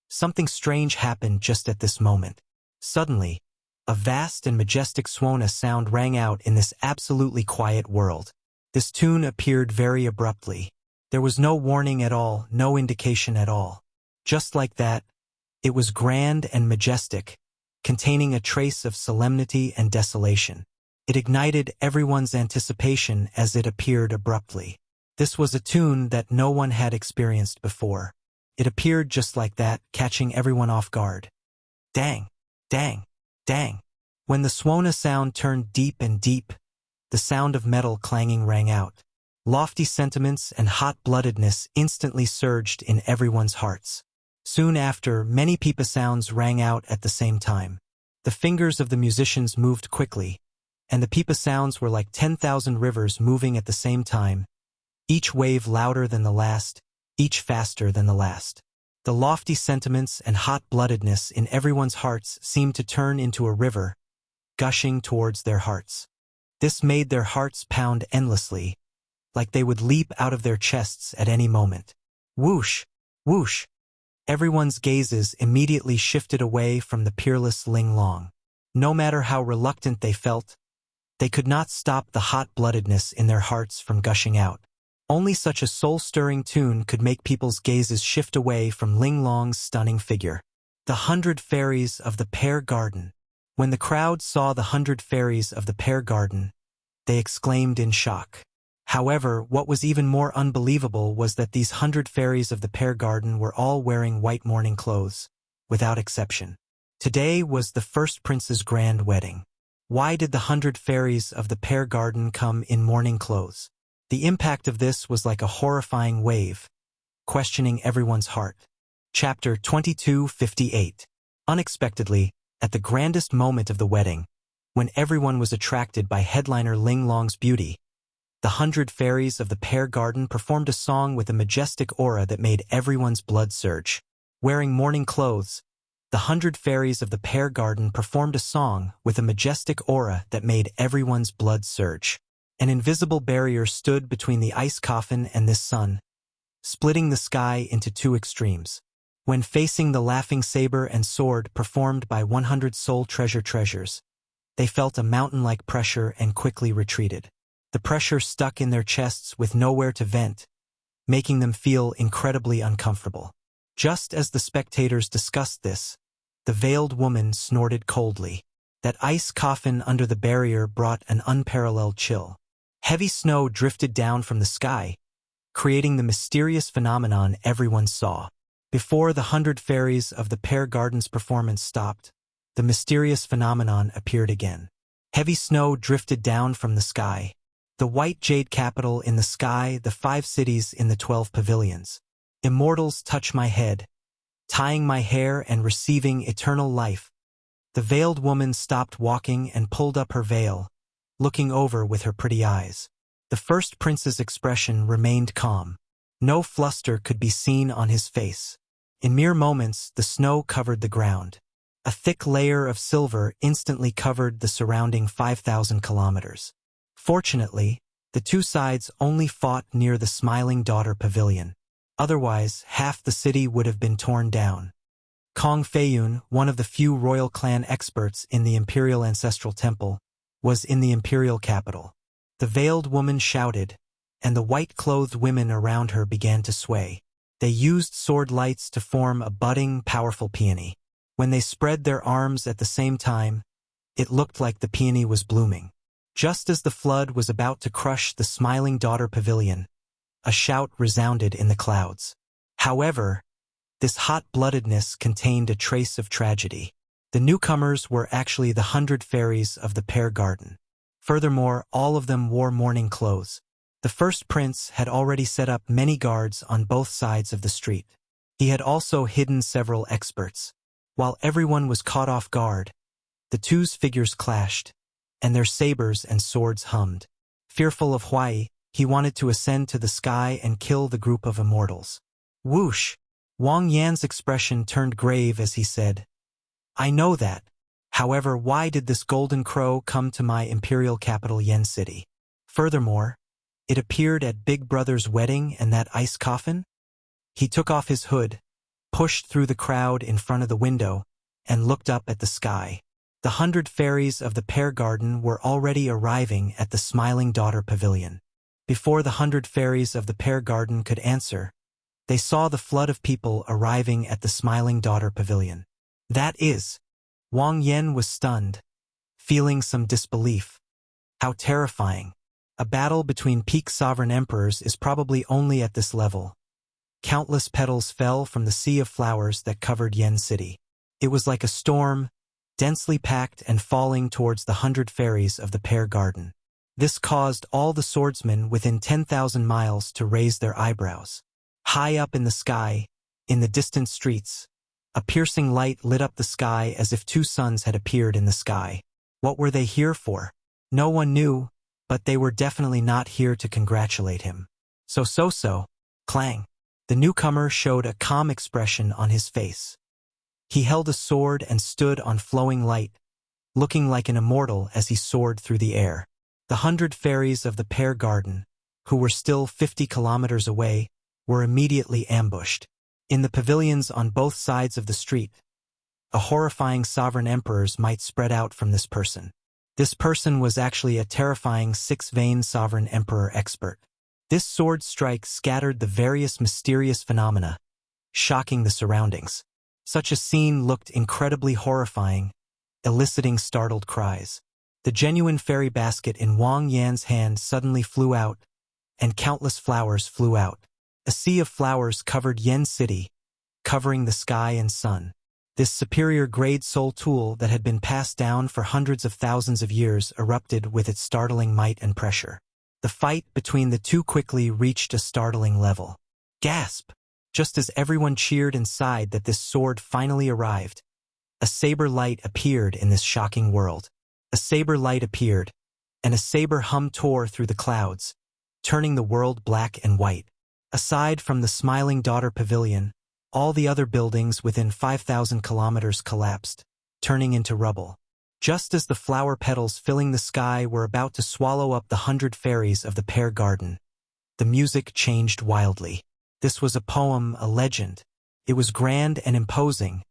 something strange happened just at this moment. Suddenly, a vast and majestic Swana sound rang out in this absolutely quiet world. This tune appeared very abruptly. There was no warning at all, no indication at all. Just like that, it was grand and majestic, containing a trace of solemnity and desolation. It ignited everyone's anticipation as it appeared abruptly. This was a tune that no one had experienced before. It appeared just like that, catching everyone off guard. Dang, dang, dang. When the Swana sound turned deep and deep, the sound of metal clanging rang out. Lofty sentiments and hot-bloodedness instantly surged in everyone's hearts. Soon after, many pipa sounds rang out at the same time. The fingers of the musicians moved quickly, and the pipa sounds were like 10,000 rivers moving at the same time, each wave louder than the last, each faster than the last. The lofty sentiments and hot-bloodedness in everyone's hearts seemed to turn into a river, gushing towards their hearts. This made their hearts pound endlessly, like they would leap out of their chests at any moment. Whoosh! Whoosh! Everyone's gazes immediately shifted away from the peerless Ling Long. No matter how reluctant they felt, they could not stop the hot-bloodedness in their hearts from gushing out. Only such a soul-stirring tune could make people's gazes shift away from Ling Long's stunning figure. The 100 Fairies of the Pear Garden. When the crowd saw the 100 Fairies of the Pear Garden, they exclaimed in shock. However, what was even more unbelievable was that these 100 Fairies of the Pear Garden were all wearing white mourning clothes, without exception. Today was the first prince's grand wedding. Why did the 100 Fairies of the Pear Garden come in mourning clothes? The impact of this was like a horrifying wave, questioning everyone's heart. Chapter 2258. Unexpectedly, at the grandest moment of the wedding, when everyone was attracted by headliner Ling Long's beauty, the 100 Fairies of the Pear Garden performed a song with a majestic aura that made everyone's blood surge. Wearing mourning clothes, the 100 Fairies of the Pear Garden performed a song with a majestic aura that made everyone's blood surge. An invisible barrier stood between the ice coffin and this sun, splitting the sky into two extremes. When facing the laughing saber and sword performed by 100 soul treasures, they felt a mountain-like pressure and quickly retreated. The pressure stuck in their chests with nowhere to vent, making them feel incredibly uncomfortable. Just as the spectators discussed this, the veiled woman snorted coldly. That ice coffin under the barrier brought an unparalleled chill. Heavy snow drifted down from the sky, creating the mysterious phenomenon everyone saw. Before the 100 Fairies of the Pear Garden's performance stopped, the mysterious phenomenon appeared again. Heavy snow drifted down from the sky. The white jade capital in the sky, the 5 cities in the 12 pavilions. Immortals touch my head, tying my hair and receiving eternal life. The veiled woman stopped walking and pulled up her veil, looking over with her pretty eyes. The first prince's expression remained calm. No fluster could be seen on his face. In mere moments, the snow covered the ground. A thick layer of silver instantly covered the surrounding 5,000 kilometers. Fortunately, the two sides only fought near the Smiling Daughter Pavilion. Otherwise, half the city would have been torn down. Kong Feiyun, one of the few royal clan experts in the Imperial Ancestral Temple, was in the imperial capital. The veiled woman shouted, and the white-clothed women around her began to sway. They used sword lights to form a budding, powerful peony. When they spread their arms at the same time, it looked like the peony was blooming. Just as the flood was about to crush the Smiling Daughter Pavilion, a shout resounded in the clouds. However, this hot-bloodedness contained a trace of tragedy. The newcomers were actually the 100 fairies of the Pear Garden. Furthermore, all of them wore mourning clothes. The first prince had already set up many guards on both sides of the street. He had also hidden several experts. While everyone was caught off guard, the two's figures clashed, and their sabers and swords hummed. Fearful of Huai, he wanted to ascend to the sky and kill the group of immortals. Whoosh! Wang Yan's expression turned grave as he said, "I know that. However, why did this golden crow come to my imperial capital Yen City? Furthermore, it appeared at Big Brother's wedding and that ice coffin?" He took off his hood, pushed through the crowd in front of the window, and looked up at the sky. The 100 fairies of the Pear Garden were already arriving at the Smiling Daughter Pavilion. Before the 100 fairies of the Pear Garden could answer, they saw the flood of people arriving at the Smiling Daughter Pavilion. That is, Wang Yan was stunned, feeling some disbelief. How terrifying. A battle between peak sovereign emperors is probably only at this level. Countless petals fell from the sea of flowers that covered Yen City. It was like a storm, densely packed and falling towards the 100 fairies of the Pear Garden. This caused all the swordsmen within 10,000 miles to raise their eyebrows. High up in the sky, in the distant streets, a piercing light lit up the sky as if two suns had appeared in the sky. What were they here for? No one knew, but they were definitely not here to congratulate him. So, clang. The newcomer showed a calm expression on his face. He held a sword and stood on flowing light, looking like an immortal as he soared through the air. The 100 fairies of the Pear Garden, who were still 50 kilometers away, were immediately ambushed. In the pavilions on both sides of the street, a horrifying sovereign emperors might spread out from this person. This person was actually a terrifying six-vein sovereign emperor expert. This sword strike scattered the various mysterious phenomena, shocking the surroundings. Such a scene looked incredibly horrifying, eliciting startled cries. The genuine fairy basket in Wang Yan's hand suddenly flew out, and countless flowers flew out. A sea of flowers covered Yen City, covering the sky and sun. This superior-grade soul tool that had been passed down for hundreds of thousands of years erupted with its startling might and pressure. The fight between the two quickly reached a startling level. Gasp! Just as everyone cheered and sighed that this sword finally arrived, a saber light appeared in this shocking world. A saber light appeared, and a saber hum tore through the clouds, turning the world black and white. Aside from the Smiling Daughter Pavilion, all the other buildings within 5,000 kilometers collapsed, turning into rubble. Just as the flower petals filling the sky were about to swallow up the 100 fairies of the Pear Garden, the music changed wildly. This was a poem, a legend. It was grand and imposing,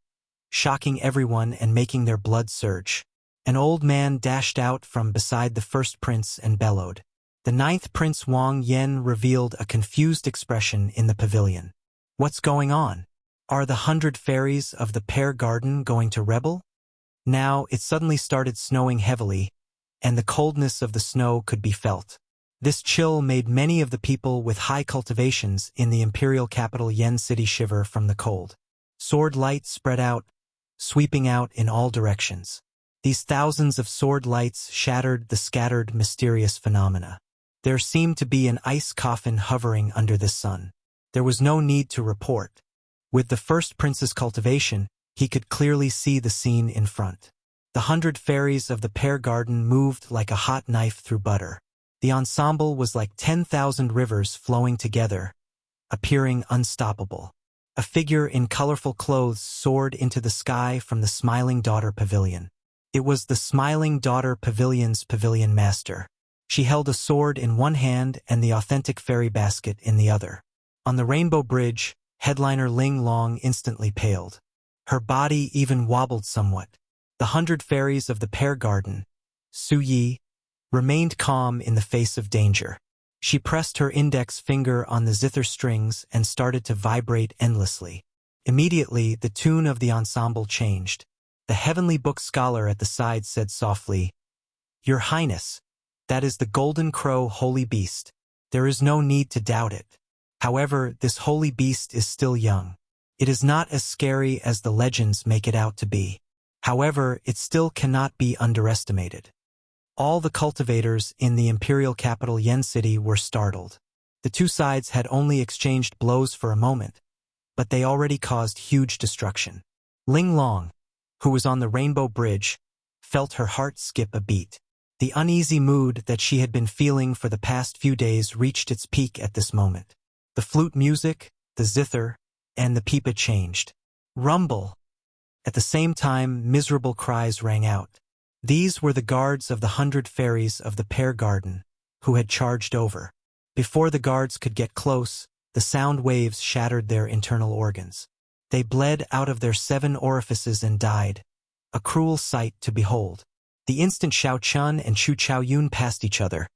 shocking everyone and making their blood surge. An old man dashed out from beside the first prince and bellowed. The 9th Prince Wang Yan revealed a confused expression in the pavilion. What's going on? Are the 100 fairies of the Pear Garden going to rebel? Now it suddenly started snowing heavily, and the coldness of the snow could be felt. This chill made many of the people with high cultivations in the imperial capital Yen City shiver from the cold. Sword lights spread out, sweeping out in all directions. These thousands of sword lights shattered the scattered mysterious phenomena. There seemed to be an ice coffin hovering under the sun. There was no need to report. With the first prince's cultivation, he could clearly see the scene in front. The 100 fairies of the Pear Garden moved like a hot knife through butter. The ensemble was like 10,000 rivers flowing together, appearing unstoppable. A figure in colorful clothes soared into the sky from the Smiling Daughter Pavilion. It was the Smiling Daughter Pavilion's pavilion master. She held a sword in one hand and the authentic fairy basket in the other. On the Rainbow Bridge, headliner Ling Long instantly paled. Her body even wobbled somewhat. The 100 fairies of the Pear Garden, Su Yi, remained calm in the face of danger. She pressed her index finger on the zither strings and started to vibrate endlessly. Immediately, the tune of the ensemble changed. The heavenly book scholar at the side said softly, "Your Highness, that is the Golden Crow Holy Beast. There is no need to doubt it. However, this holy beast is still young. It is not as scary as the legends make it out to be. However, it still cannot be underestimated." All the cultivators in the imperial capital Yen City were startled. The two sides had only exchanged blows for a moment, but they already caused huge destruction. Ling Long, who was on the Rainbow Bridge, felt her heart skip a beat. The uneasy mood that she had been feeling for the past few days reached its peak at this moment. The flute music, the zither, and the pipa changed. Rumble! At the same time, miserable cries rang out. These were the guards of the 100 fairies of the Pear Garden, who had charged over. Before the guards could get close, the sound waves shattered their internal organs. They bled out of their 7 orifices and died, a cruel sight to behold. The instant Xiao Chun and Chu Chaoyun passed each other,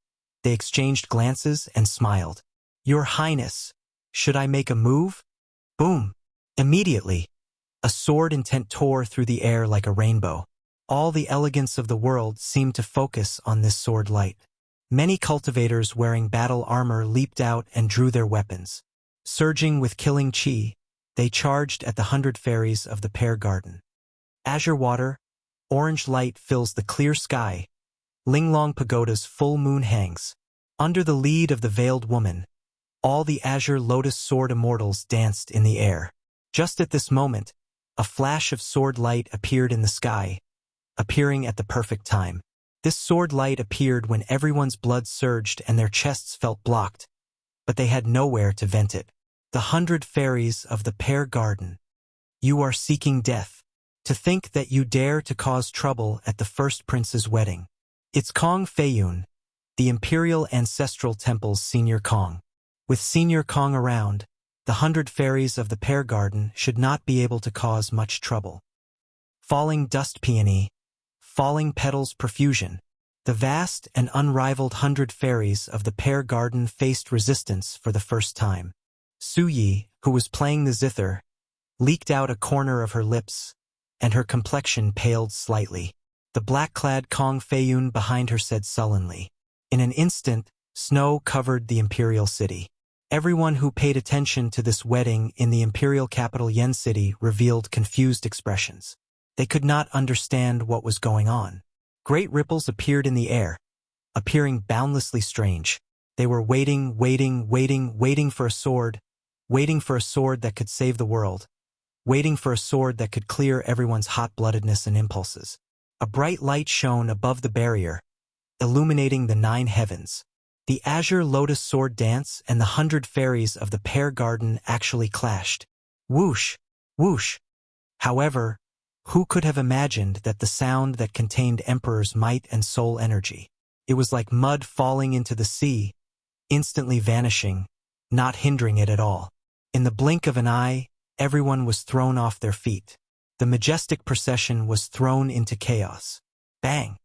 they exchanged glances and smiled. "Your Highness, should I make a move?" Boom! Immediately, a sword intent tore through the air like a rainbow. All the elegance of the world seemed to focus on this sword light. Many cultivators wearing battle armor leaped out and drew their weapons. Surging with killing chi, they charged at the 100 fairies of the Pear Garden. Azure water, orange light fills the clear sky. Linglong Pagoda's full moon hangs. Under the lead of the veiled woman, all the azure lotus sword immortals danced in the air. Just at this moment, a flash of sword light appeared in the sky, appearing at the perfect time. This sword light appeared when everyone's blood surged and their chests felt blocked, but they had nowhere to vent it. The 100 fairies of the Pear Garden. You are seeking death. To think that you dare to cause trouble at the first prince's wedding. It's Kong Feiyun, the Imperial Ancestral Temple's Senior Kong. With Senior Kong around, the 100 fairies of the Pear Garden should not be able to cause much trouble. Falling dust peony, falling petals profusion. The vast and unrivaled 100 fairies of the Pear Garden faced resistance for the first time. Su Yi, who was playing the zither, leaked out a corner of her lips, and her complexion paled slightly. The black-clad Kong Feiyun behind her said sullenly. In an instant, snow covered the imperial city. Everyone who paid attention to this wedding in the imperial capital Yen City revealed confused expressions. They could not understand what was going on. Great ripples appeared in the air, appearing boundlessly strange. They were waiting for a sword, waiting for a sword that could save the world, waiting for a sword that could clear everyone's hot-bloodedness and impulses. A bright light shone above the barrier, illuminating the 9 heavens. The azure lotus sword dance and the 100 fairies of the Pear Garden actually clashed. Whoosh! Whoosh! However, who could have imagined that the sound that contained Emperor's might and soul energy? It was like mud falling into the sea, instantly vanishing, not hindering it at all. In the blink of an eye, everyone was thrown off their feet. The majestic procession was thrown into chaos. Bang!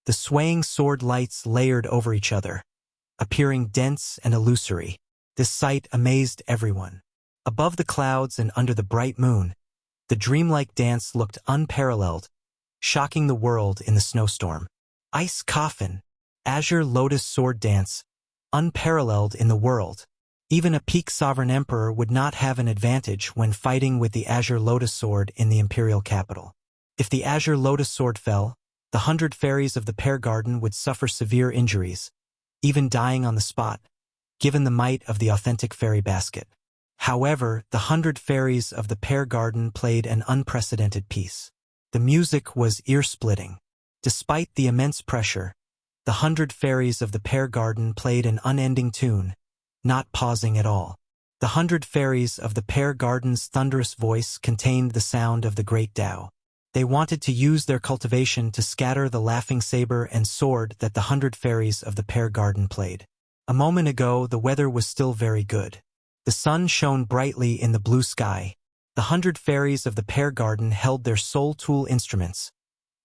The swaying sword lights layered over each other, appearing dense and illusory. This sight amazed everyone. Above the clouds and under the bright moon, the dreamlike dance looked unparalleled, shocking the world in the snowstorm. Ice coffin, azure lotus sword dance, unparalleled in the world. Even a peak sovereign emperor would not have an advantage when fighting with the azure lotus sword in the imperial capital. If the azure lotus sword fell, the 100 fairies of the Pear Garden would suffer severe injuries, even dying on the spot, given the might of the authentic fairy basket. However, the 100 fairies of the Pear Garden played an unprecedented piece. The music was ear-splitting. Despite the immense pressure, the 100 fairies of the Pear Garden played an unending tune, not pausing at all. The 100 fairies of the Pear Garden's thunderous voice contained the sound of the great Tao. They wanted to use their cultivation to scatter the laughing saber and sword that the 100 fairies of the Pear Garden played. A moment ago, the weather was still very good. The sun shone brightly in the blue sky. The 100 fairies of the Pear Garden held their soul tool instruments,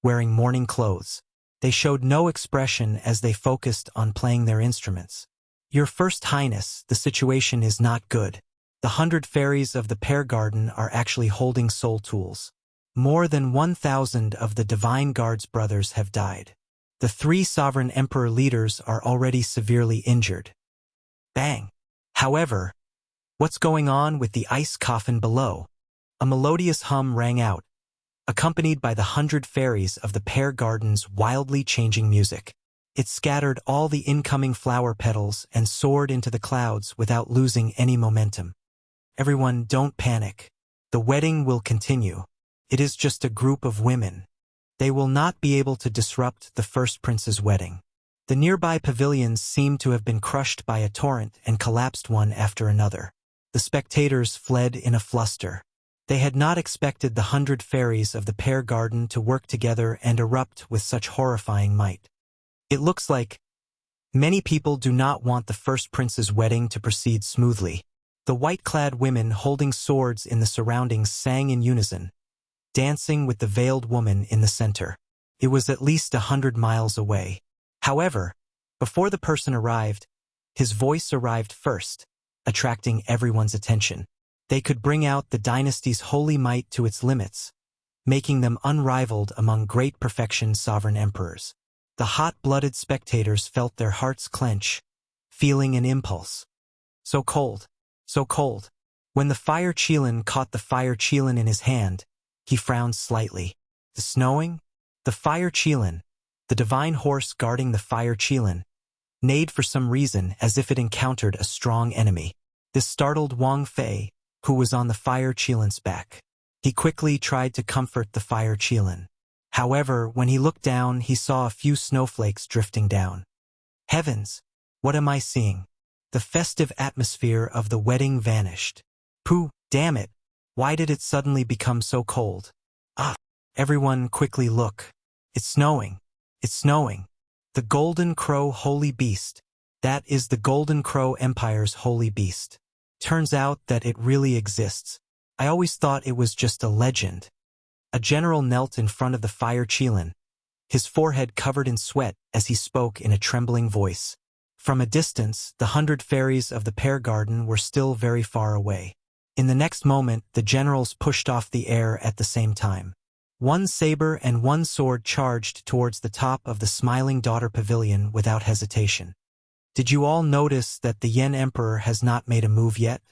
wearing mourning clothes. They showed no expression as they focused on playing their instruments. Your First Highness, the situation is not good. The 100 fairies of the Pear Garden are actually holding soul tools. More than 1,000 of the Divine Guard's brothers have died. The 3 sovereign emperor leaders are already severely injured. Bang! However, what's going on with the ice coffin below? A melodious hum rang out, accompanied by the 100 fairies of the Pear Garden's wildly changing music. It scattered all the incoming flower petals and soared into the clouds without losing any momentum. Everyone, don't panic. The wedding will continue. It is just a group of women. They will not be able to disrupt the first prince's wedding. The nearby pavilions seemed to have been crushed by a torrent and collapsed one after another. The spectators fled in a fluster. They had not expected the 100 fairies of the Pear Garden to work together and erupt with such horrifying might. It looks like many people do not want the first prince's wedding to proceed smoothly. The white-clad women holding swords in the surroundings sang in unison, dancing with the veiled woman in the center. It was at least 100 miles away. However, before the person arrived, his voice arrived first, attracting everyone's attention. They could bring out the dynasty's holy might to its limits, making them unrivaled among great perfection sovereign emperors. The hot-blooded spectators felt their hearts clench, feeling an impulse. So cold, so cold. When the fire Qilin caught the fire Qilin in his hand, he frowned slightly. The snowing? The fire Qilin, the divine horse guarding the fire Qilin, neighed for some reason as if it encountered a strong enemy. This startled Wang Fei, who was on the fire Qilin's back. He quickly tried to comfort the fire Qilin. However, when he looked down, he saw a few snowflakes drifting down. Heavens! What am I seeing? The festive atmosphere of the wedding vanished. Pooh, damn it! Why did it suddenly become so cold? Ah! Everyone quickly look. It's snowing. It's snowing. The Golden Crow Holy Beast. That is the Golden Crow Empire's holy beast. Turns out that it really exists. I always thought it was just a legend. A general knelt in front of the fire Qilin, his forehead covered in sweat as he spoke in a trembling voice. From a distance, the 100 fairies of the Pear Garden were still very far away. In the next moment, the generals pushed off the air at the same time. One saber and one sword charged towards the top of the Smiling Daughter Pavilion without hesitation. Did you all notice that the Yen Emperor has not made a move yet?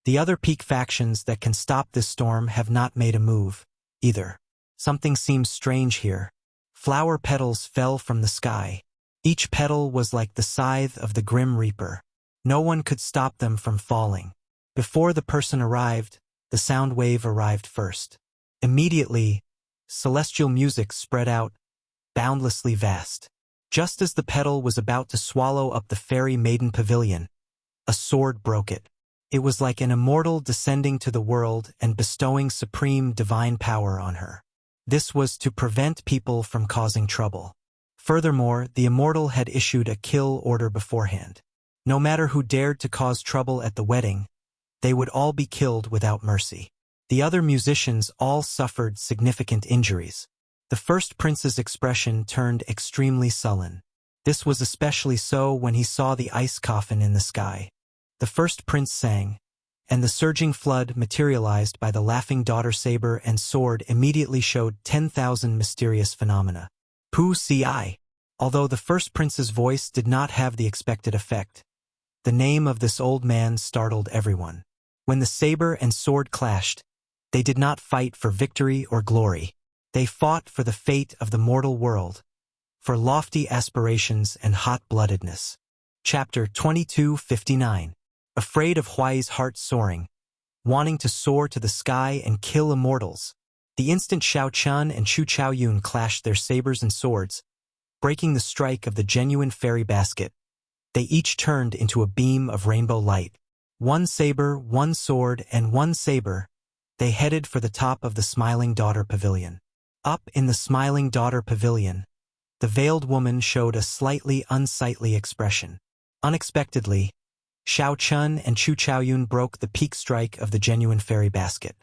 The other peak factions that can stop this storm have not made a move, either. Something seems strange here. Flower petals fell from the sky. Each petal was like the scythe of the Grim Reaper. No one could stop them from falling. Before the person arrived, the sound wave arrived first. Immediately, celestial music spread out, boundlessly vast. Just as the petal was about to swallow up the fairy maiden pavilion, a sword broke it. It was like an immortal descending to the world and bestowing supreme divine power on her. This was to prevent people from causing trouble. Furthermore, the Immortal had issued a kill order beforehand. No matter who dared to cause trouble at the wedding, they would all be killed without mercy. The other musicians all suffered significant injuries. The first prince's expression turned extremely sullen. This was especially so when he saw the ice coffin in the sky. The first prince sang, and the surging flood materialized by the laughing daughter saber and sword immediately showed 10,000 mysterious phenomena. Pu Ci. Although the first prince's voice did not have the expected effect, the name of this old man startled everyone. When the saber and sword clashed, they did not fight for victory or glory. They fought for the fate of the mortal world, for lofty aspirations and hot-bloodedness. Chapter 2259. Afraid of Huai's heart soaring, wanting to soar to the sky and kill immortals. The instant Xiao Chun and Chu Chaoyun clashed their sabers and swords, breaking the strike of the genuine fairy basket. They each turned into a beam of rainbow light. One saber, one sword, and one saber, they headed for the top of the Smiling Daughter Pavilion. Up in the Smiling Daughter Pavilion, the veiled woman showed a slightly unsightly expression. Unexpectedly, Xiao Chun and Chu Chaoyun broke the peak strike of the genuine fairy basket.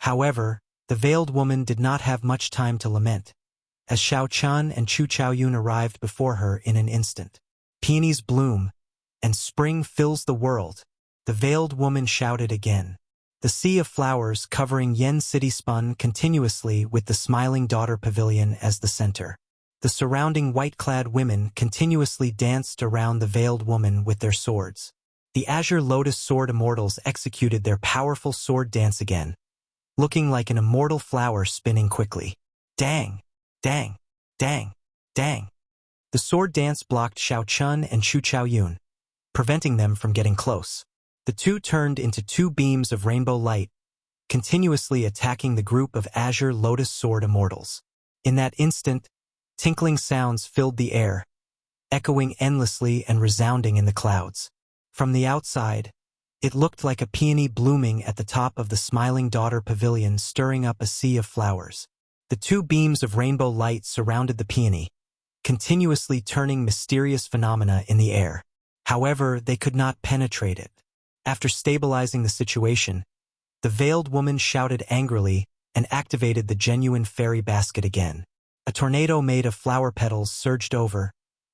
However, the veiled woman did not have much time to lament, as Xiao Chun and Chu Chaoyun arrived before her in an instant. Peonies bloom, and spring fills the world, the veiled woman shouted again. The sea of flowers covering Yen City spun continuously with the Smiling Daughter Pavilion as the center. The surrounding white-clad women continuously danced around the veiled woman with their swords. The Azure Lotus Sword Immortals executed their powerful sword dance again, looking like an immortal flower spinning quickly. Dang! Dang! Dang! Dang! The sword dance blocked Xiao Chun and Chu Chaoyun, preventing them from getting close. The two turned into two beams of rainbow light, continuously attacking the group of Azure Lotus Sword Immortals. In that instant, tinkling sounds filled the air, echoing endlessly and resounding in the clouds. From the outside, it looked like a peony blooming at the top of the Smiling Daughter Pavilion, stirring up a sea of flowers. The two beams of rainbow light surrounded the peony, continuously turning mysterious phenomena in the air. However, they could not penetrate it. After stabilizing the situation, the veiled woman shouted angrily and activated the genuine fairy basket again. A tornado made of flower petals surged over,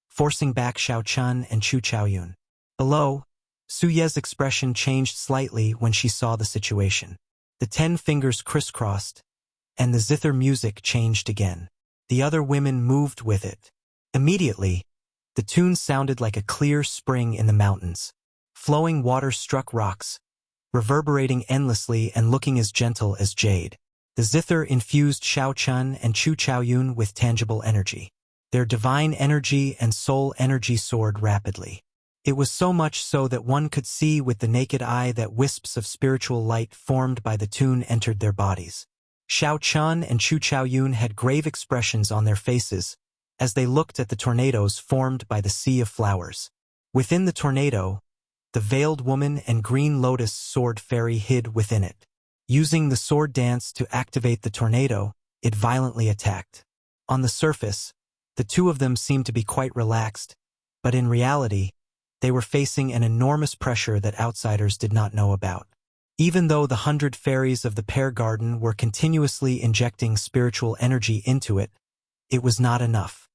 forcing back Xiao Chun and Chu Chaoyun. Below, Su Ye's expression changed slightly when she saw the situation. The 10 fingers crisscrossed, and the zither music changed again. The other women moved with it. Immediately, the tune sounded like a clear spring in the mountains. Flowing water struck rocks, reverberating endlessly and looking as gentle as jade. The zither infused Xiao Chun and Chu Chaoyun with tangible energy. Their divine energy and soul energy soared rapidly. It was so much so that one could see with the naked eye that wisps of spiritual light formed by the tune entered their bodies. Xiao Chun and Chu Chaoyun had grave expressions on their faces as they looked at the tornadoes formed by the sea of flowers. Within the tornado, the veiled woman and green lotus sword fairy hid within it. Using the sword dance to activate the tornado, it violently attacked. On the surface, the two of them seemed to be quite relaxed, but in reality, they were facing an enormous pressure that outsiders did not know about. Even though the 100 fairies of the pear garden were continuously injecting spiritual energy into it, it was not enough.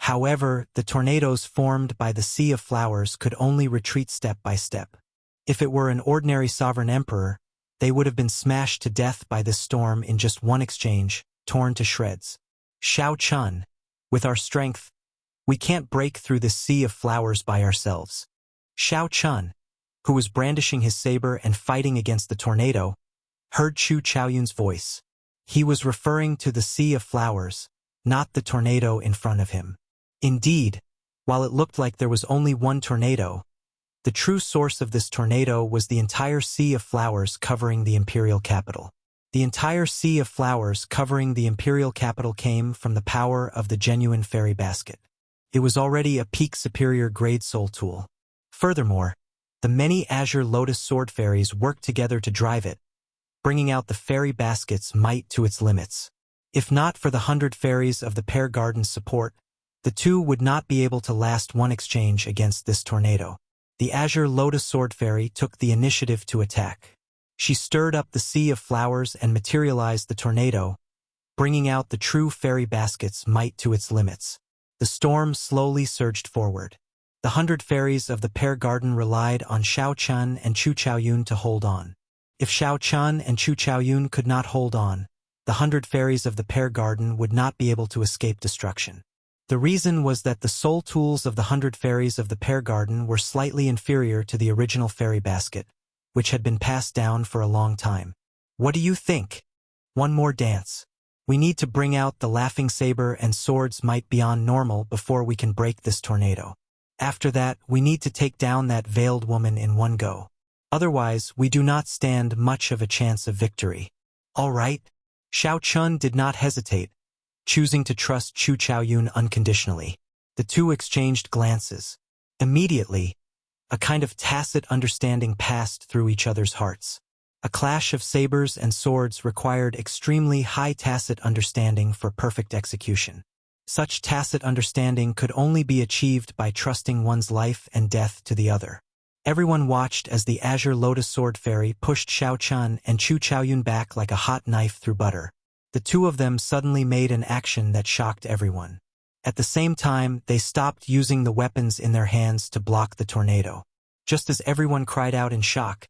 However, the tornadoes formed by the sea of flowers could only retreat step by step. If it were an ordinary sovereign emperor, they would have been smashed to death by this storm in just one exchange, torn to shreds. Xiao Chun, with our strength, we can't break through this sea of flowers by ourselves. Xiao Chun, who was brandishing his saber and fighting against the tornado, heard Chu Chaoyun's voice. He was referring to the sea of flowers, not the tornado in front of him. Indeed, while it looked like there was only one tornado, the true source of this tornado was the entire sea of flowers covering the imperial capital. The entire sea of flowers covering the imperial capital came from the power of the genuine fairy basket. It was already a peak superior grade soul tool. Furthermore, the many Azure Lotus Sword Fairies worked together to drive it, bringing out the fairy basket's might to its limits. If not for the 100 fairies of the Pear Garden's support, the two would not be able to last one exchange against this tornado. The Azure Lotus Sword Fairy took the initiative to attack. She stirred up the sea of flowers and materialized the tornado, bringing out the true fairy basket's might to its limits. The storm slowly surged forward. The 100 fairies of the Pear Garden relied on Xiao Chun and Chu Chaoyun to hold on. If Xiao Chun and Chu Chaoyun could not hold on, the 100 fairies of the Pear Garden would not be able to escape destruction. The reason was that the soul tools of the 100 fairies of the Pear Garden were slightly inferior to the original fairy basket, which had been passed down for a long time. What do you think? One more dance. We need to bring out the laughing saber and swords might beyond normal before we can break this tornado. After that, we need to take down that veiled woman in one go. Otherwise, we do not stand much of a chance of victory. All right. Xiao Chun did not hesitate, choosing to trust Chu Chaoyun unconditionally. The two exchanged glances. Immediately, A kind of tacit understanding passed through each other's hearts. A clash of sabers and swords required extremely high tacit understanding for perfect execution. Such tacit understanding could only be achieved by trusting one's life and death to the other. Everyone watched as the Azure Lotus Sword Fairy pushed Xiao Chun and Chu Chaoyun back like a hot knife through butter. The two of them suddenly made an action that shocked everyone. At the same time, they stopped using the weapons in their hands to block the tornado. Just as everyone cried out in shock,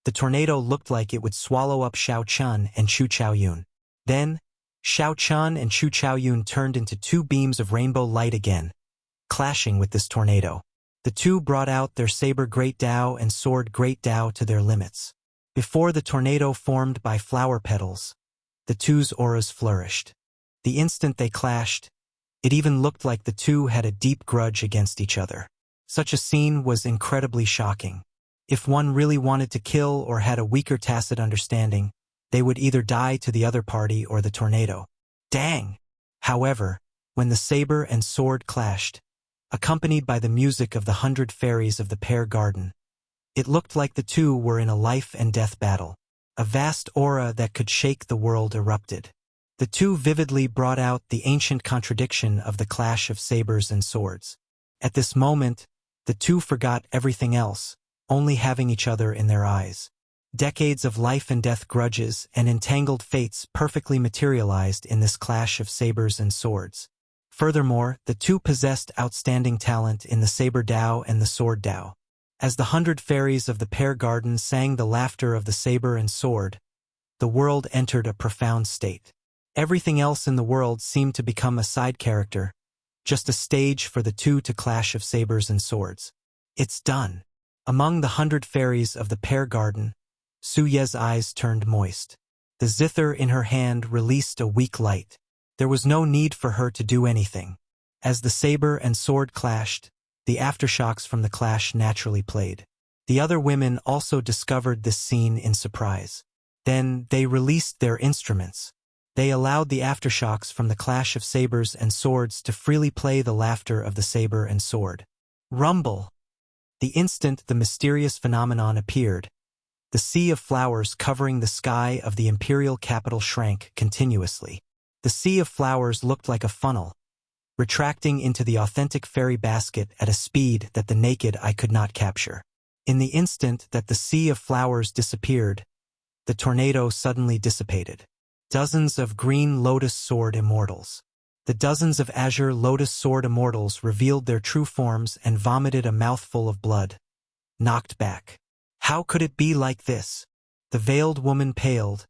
the tornado looked like it would swallow up Xiao Chun and Chu Chaoyun. Then, Xiao Chun and Chu Chaoyun turned into two beams of rainbow light again, clashing with this tornado. The two brought out their saber Great Dao and sword Great Dao to their limits. Before the tornado formed by flower petals, the two's auras flourished. The instant they clashed, it even looked like the two had a deep grudge against each other. Such a scene was incredibly shocking. If one really wanted to kill or had a weaker tacit understanding, they would either die to the other party or the tornado. Dang! However, when the saber and sword clashed, accompanied by the music of the 100 fairies of the pear garden, it looked like the two were in a life and death battle. A vast aura that could shake the world erupted. The two vividly brought out the ancient contradiction of the clash of sabers and swords. At this moment, the two forgot everything else, only having each other in their eyes. Decades of life and death grudges and entangled fates perfectly materialized in this clash of sabers and swords. Furthermore, the two possessed outstanding talent in the saber Dao and the sword Dao. As the 100 fairies of the pear garden sang the laughter of the saber and sword, the world entered a profound state. Everything else in the world seemed to become a side character, just a stage for the two to clash of sabers and swords. It's done. Among the 100 fairies of the pear garden, Su Ye's eyes turned moist. The zither in her hand released a weak light. There was no need for her to do anything. As the saber and sword clashed, the aftershocks from the clash naturally played. The other women also discovered this scene in surprise. Then they released their instruments. They allowed the aftershocks from the clash of sabers and swords to freely play the laughter of the saber and sword. Rumble! The instant the mysterious phenomenon appeared, the sea of flowers covering the sky of the imperial capital shrank continuously. The sea of flowers looked like a funnel, retracting into the authentic fairy basket at a speed that the naked eye could not capture. In the instant that the sea of flowers disappeared, the tornado suddenly dissipated. Dozens of green lotus sword immortals. The dozens of azure lotus sword immortals revealed their true forms and vomited a mouthful of blood. Knocked back. How could it be like this? The veiled woman paled,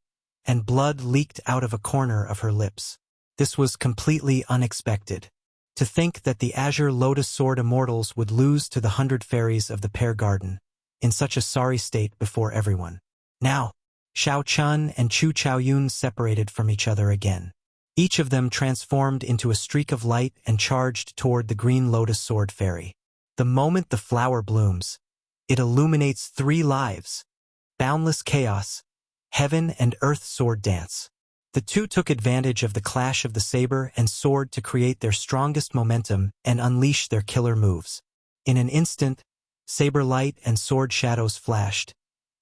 and blood leaked out of a corner of her lips. This was completely unexpected. To think that the azure lotus sword immortals would lose to the 100 fairies of the pear garden, in such a sorry state before everyone. Now, Xiao Chun and Chu Chaoyun separated from each other again. Each of them transformed into a streak of light and charged toward the green lotus sword fairy. The moment the flower blooms, it illuminates 3 lives: boundless chaos, heaven and earth sword dance. The two took advantage of the clash of the saber and sword to create their strongest momentum and unleash their killer moves. In an instant, saber light and sword shadows flashed,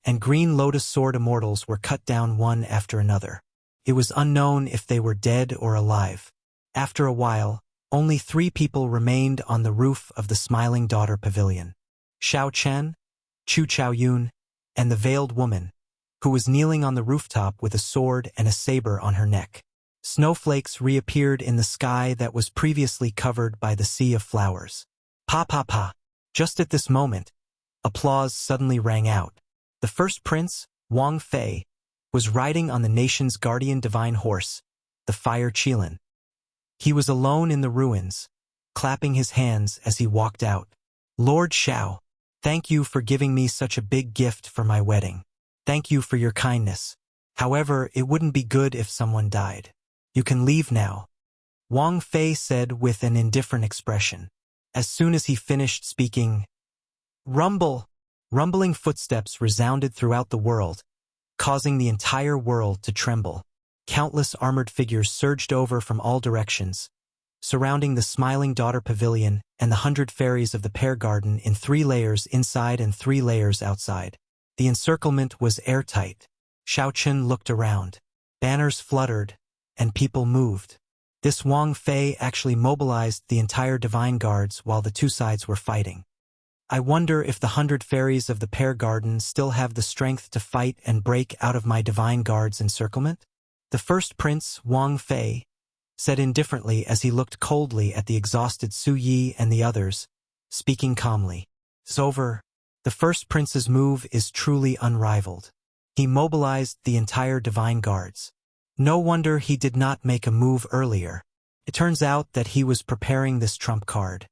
and green lotus sword immortals were cut down one after another. It was unknown if they were dead or alive. After a while, only 3 people remained on the roof of the Smiling Daughter Pavilion: Xiao Chen, Chu Chaoyun, and the veiled woman, who was kneeling on the rooftop with a sword and a saber on her neck. Snowflakes reappeared in the sky that was previously covered by the sea of flowers. Pa pa pa! Just at this moment, applause suddenly rang out. The first prince, Wang Fei, was riding on the nation's guardian divine horse, the Fire Qilin. He was alone in the ruins, clapping his hands as he walked out. Lord Xiao, thank you for giving me such a big gift for my wedding. Thank you for your kindness. However, it wouldn't be good if someone died. You can leave now, Wang Fei said with an indifferent expression. As soon as he finished speaking, rumble! Rumbling footsteps resounded throughout the world, causing the entire world to tremble. Countless armored figures surged over from all directions, surrounding the Smiling Daughter Pavilion and the 100 fairies of the pear garden in 3 layers inside and 3 layers outside. The encirclement was airtight. Xiao Chen looked around. Banners fluttered, and people moved. This Wang Fei actually mobilized the entire divine guards while the two sides were fighting. I wonder if the 100 fairies of the pear garden still have the strength to fight and break out of my divine guard's encirclement? The first prince, Wang Fei, said indifferently as he looked coldly at the exhausted Su Yi and the others, speaking calmly. "It's over. The first prince's move is truly unrivaled. He mobilized the entire divine guards. No wonder he did not make a move earlier. It turns out that he was preparing this trump card.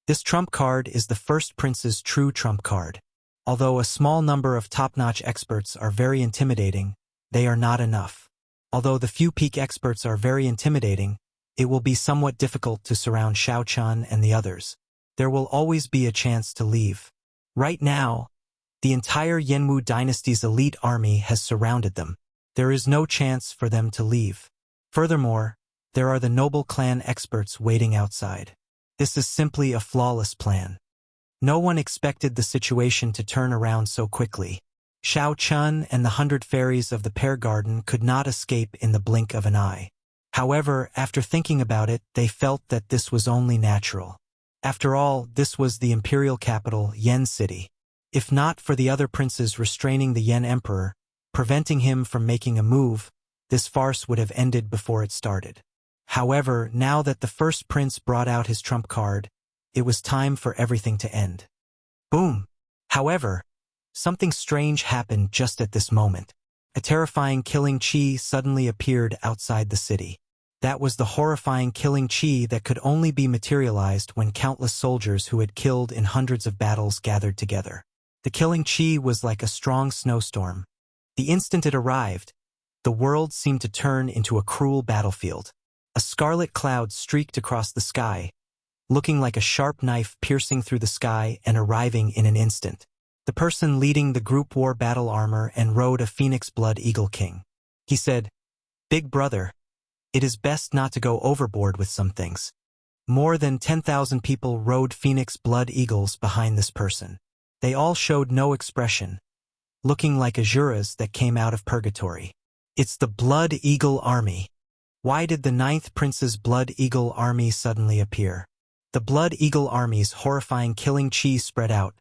This trump card is the first prince's true trump card. Although a small number of top-notch experts are very intimidating, they are not enough. Although the few peak experts are very intimidating, it will be somewhat difficult to surround Xiao Chen and the others. There will always be a chance to leave. Right now, the entire Yanwu dynasty's elite army has surrounded them. There is no chance for them to leave. Furthermore, there are the noble clan experts waiting outside. This is simply a flawless plan. No one expected the situation to turn around so quickly. Xiao Chen and the 100 fairies of the pear garden could not escape in the blink of an eye. However, after thinking about it, they felt that this was only natural. After all, this was the imperial capital, Yan City. If not for the other princes restraining the Yan emperor, preventing him from making a move, this farce would have ended before it started. However, now that the first prince brought out his trump card, it was time for everything to end. Boom! However, something strange happened just at this moment. A terrifying killing chi suddenly appeared outside the city. That was the horrifying killing chi that could only be materialized when countless soldiers who had killed in hundreds of battles gathered together. The killing chi was like a strong snowstorm. The instant it arrived, the world seemed to turn into a cruel battlefield. A scarlet cloud streaked across the sky, looking like a sharp knife piercing through the sky and arriving in an instant. The person leading the group wore battle armor and rode a phoenix blood eagle king. He said, "Big brother, it is best not to go overboard with some things." More than 10,000 people rode phoenix blood eagles behind this person. They all showed no expression, looking like Azuras that came out of purgatory. It's the Blood Eagle Army. Why did the 9th Prince's Blood Eagle Army suddenly appear? The Blood Eagle Army's horrifying killing chi spread out,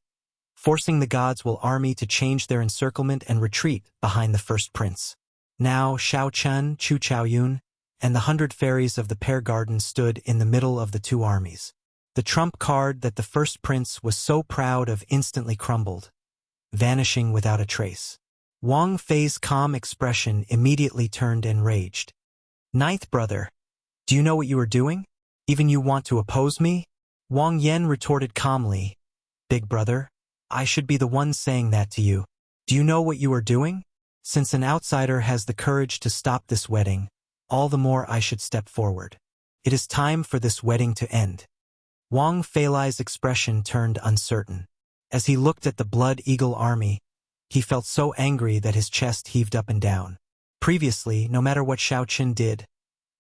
forcing the Gods Will Army to change their encirclement and retreat behind the first prince. Now Xiao Chen, Chu Chaoyun, and the 100 fairies of the pear garden stood in the middle of the two armies. The trump card that the first prince was so proud of instantly crumbled, vanishing without a trace. Wang Fei's calm expression immediately turned enraged. "Ninth brother, do you know what you are doing? Even you want to oppose me?" Wang Yan retorted calmly, "Big brother, I should be the one saying that to you. Do you know what you are doing? Since an outsider has the courage to stop this wedding, all the more I should step forward. It is time for this wedding to end." Wang Feilai's expression turned uncertain. As he looked at the Blood Eagle Army, he felt so angry that his chest heaved up and down. Previously, no matter what Xiao Chen did,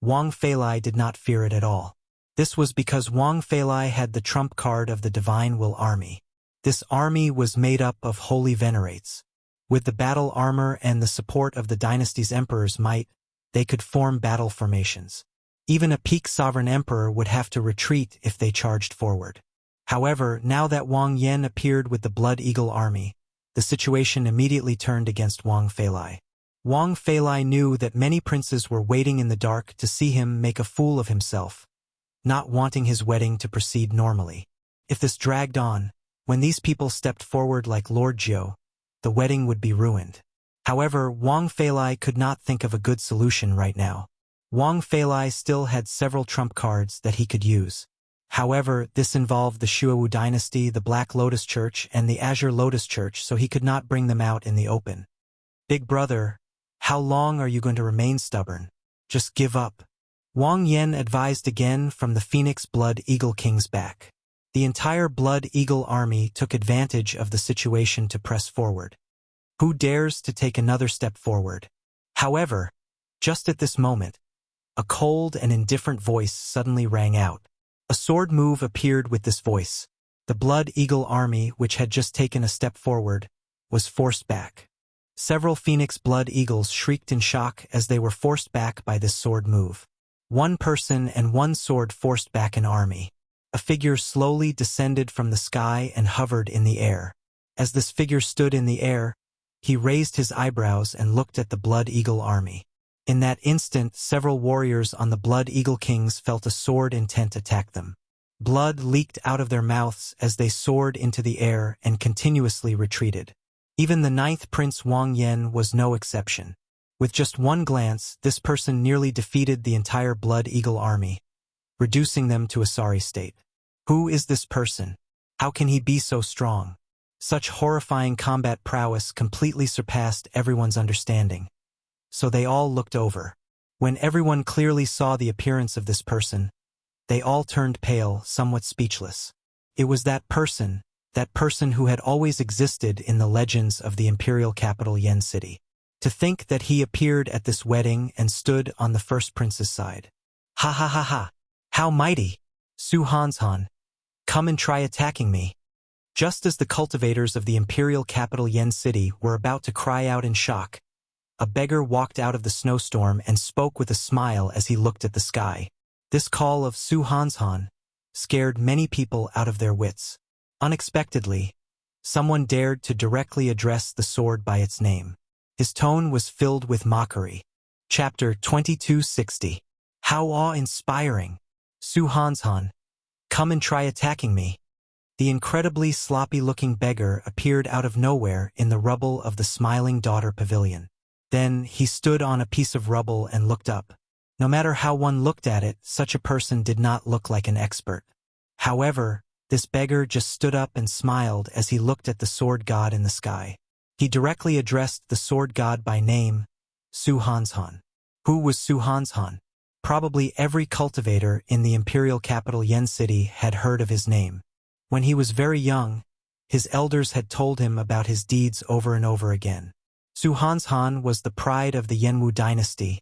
Wang Feilai did not fear it at all. This was because Wang Feilai had the trump card of the Divine Will Army. This army was made up of holy venerates. With the battle armor and the support of the dynasty's emperor's might, they could form battle formations. Even a peak sovereign emperor would have to retreat if they charged forward. However, now that Wang Yan appeared with the Blood Eagle Army, the situation immediately turned against Wang Feilai. Wang Feilai knew that many princes were waiting in the dark to see him make a fool of himself, not wanting his wedding to proceed normally. If this dragged on, when these people stepped forward like Lord Jiu, the wedding would be ruined. However, Wang Feilai could not think of a good solution right now. Wang Feilai still had several trump cards that he could use. However, this involved the Shuowu dynasty, the Black Lotus Church, and the Azure Lotus Church, so he could not bring them out in the open. "Big brother, how long are you going to remain stubborn? Just give up." Wang Yan advised again from the Phoenix Blood Eagle King's back. The entire Blood Eagle Army took advantage of the situation to press forward. Who dares to take another step forward? However, just at this moment, a cold and indifferent voice suddenly rang out. A sword move appeared with this voice. The Blood Eagle army, which had just taken a step forward, was forced back. Several Phoenix Blood Eagles shrieked in shock as they were forced back by this sword move. One person and one sword forced back an army. A figure slowly descended from the sky and hovered in the air. As this figure stood in the air, he raised his eyebrows and looked at the Blood Eagle army. In that instant, several warriors on the Blood Eagle Kings felt a sword intent attack them. Blood leaked out of their mouths as they soared into the air and continuously retreated. Even the 9th Prince Wang Yan was no exception. With just one glance, this person nearly defeated the entire Blood Eagle army, reducing them to a sorry state. Who is this person? How can he be so strong? Such horrifying combat prowess completely surpassed everyone's understanding. So they all looked over. When everyone clearly saw the appearance of this person, they all turned pale, somewhat speechless. It was that person who had always existed in the legends of the imperial capital Yen City. To think that he appeared at this wedding and stood on the first prince's side. Ha ha ha ha! How mighty! Su Hanshan, come and try attacking me. Just as the cultivators of the imperial capital Yen City were about to cry out in shock, a beggar walked out of the snowstorm and spoke with a smile as he looked at the sky. This call of Su Hanshan scared many people out of their wits. Unexpectedly, someone dared to directly address the sword by its name. His tone was filled with mockery. Chapter 2260. How awe-inspiring! Su Hanshan, come and try attacking me. The incredibly sloppy-looking beggar appeared out of nowhere in the rubble of the Smiling Daughter Pavilion. Then he stood on a piece of rubble and looked up. No matter how one looked at it, such a person did not look like an expert. However, this beggar just stood up and smiled as he looked at the sword god in the sky. He directly addressed the sword god by name, Su Hanshan. Who was Su Hanshan? Probably every cultivator in the imperial capital Yen City had heard of his name. When he was very young, his elders had told him about his deeds over and over again. Su Hanshan was the pride of the Yenwu dynasty,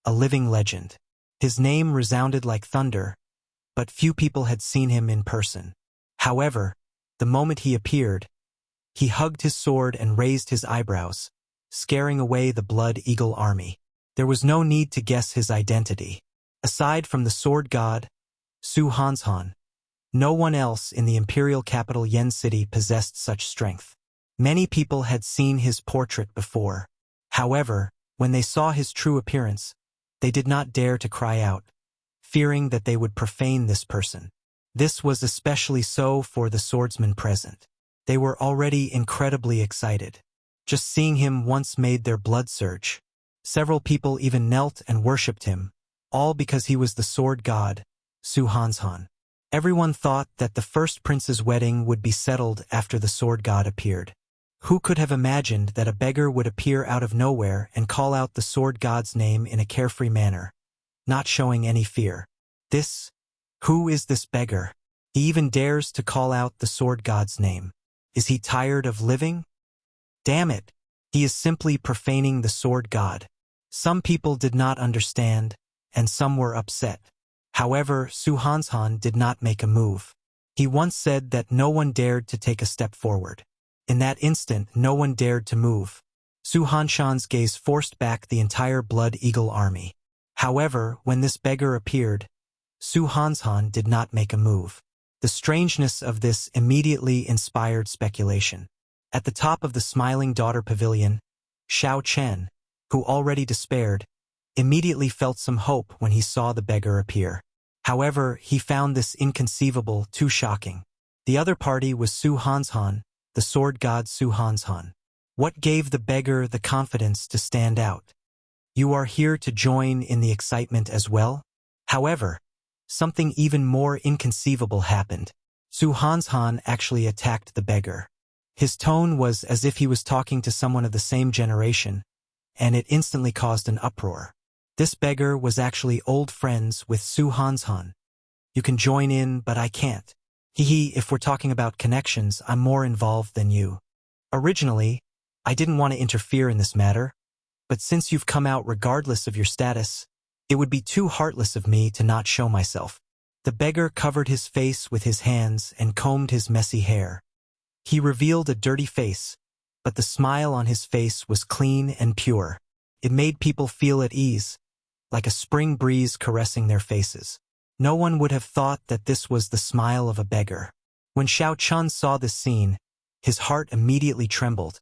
a living legend. His name resounded like thunder, but few people had seen him in person. However, the moment he appeared, he hugged his sword and raised his eyebrows, scaring away the Blood Eagle army. There was no need to guess his identity. Aside from the sword god, Su Hanshan, no one else in the imperial capital Yen City possessed such strength. Many people had seen his portrait before. However, when they saw his true appearance, they did not dare to cry out, fearing that they would profane this person. This was especially so for the swordsmen present. They were already incredibly excited. Just seeing him once made their blood surge. Several people even knelt and worshipped him, all because he was the sword god, Su Hanshan. Everyone thought that the first prince's wedding would be settled after the sword god appeared. Who could have imagined that a beggar would appear out of nowhere and call out the sword god's name in a carefree manner, not showing any fear? Who is this beggar? He even dares to call out the sword god's name. Is he tired of living? Damn it! He is simply profaning the sword god. Some people did not understand, and some were upset. However, Su Hanshan did not make a move. He once said that no one dared to take a step forward. In that instant, no one dared to move. Su Hanshan's gaze forced back the entire Blood Eagle army. However, when this beggar appeared, Su Hanshan did not make a move. The strangeness of this immediately inspired speculation. At the top of the Smiling Daughter Pavilion, Xiao Chen, who already despaired, immediately felt some hope when he saw the beggar appear. However, he found this inconceivable, too shocking. The other party was Su Hanshan, the sword god Su Hanshan. What gave the beggar the confidence to stand out? You are here to join in the excitement as well? However, something even more inconceivable happened. Su Hanshan actually attacked the beggar. His tone was as if he was talking to someone of the same generation, and it instantly caused an uproar. This beggar was actually old friends with Su Hanshan. You can join in, but I can't. If we're talking about connections, I'm more involved than you. Originally, I didn't want to interfere in this matter, but since you've come out regardless of your status, it would be too heartless of me to not show myself. The beggar covered his face with his hands and combed his messy hair. He revealed a dirty face, but the smile on his face was clean and pure. It made people feel at ease, like a spring breeze caressing their faces. No one would have thought that this was the smile of a beggar. When Xiao Chun saw this scene, his heart immediately trembled,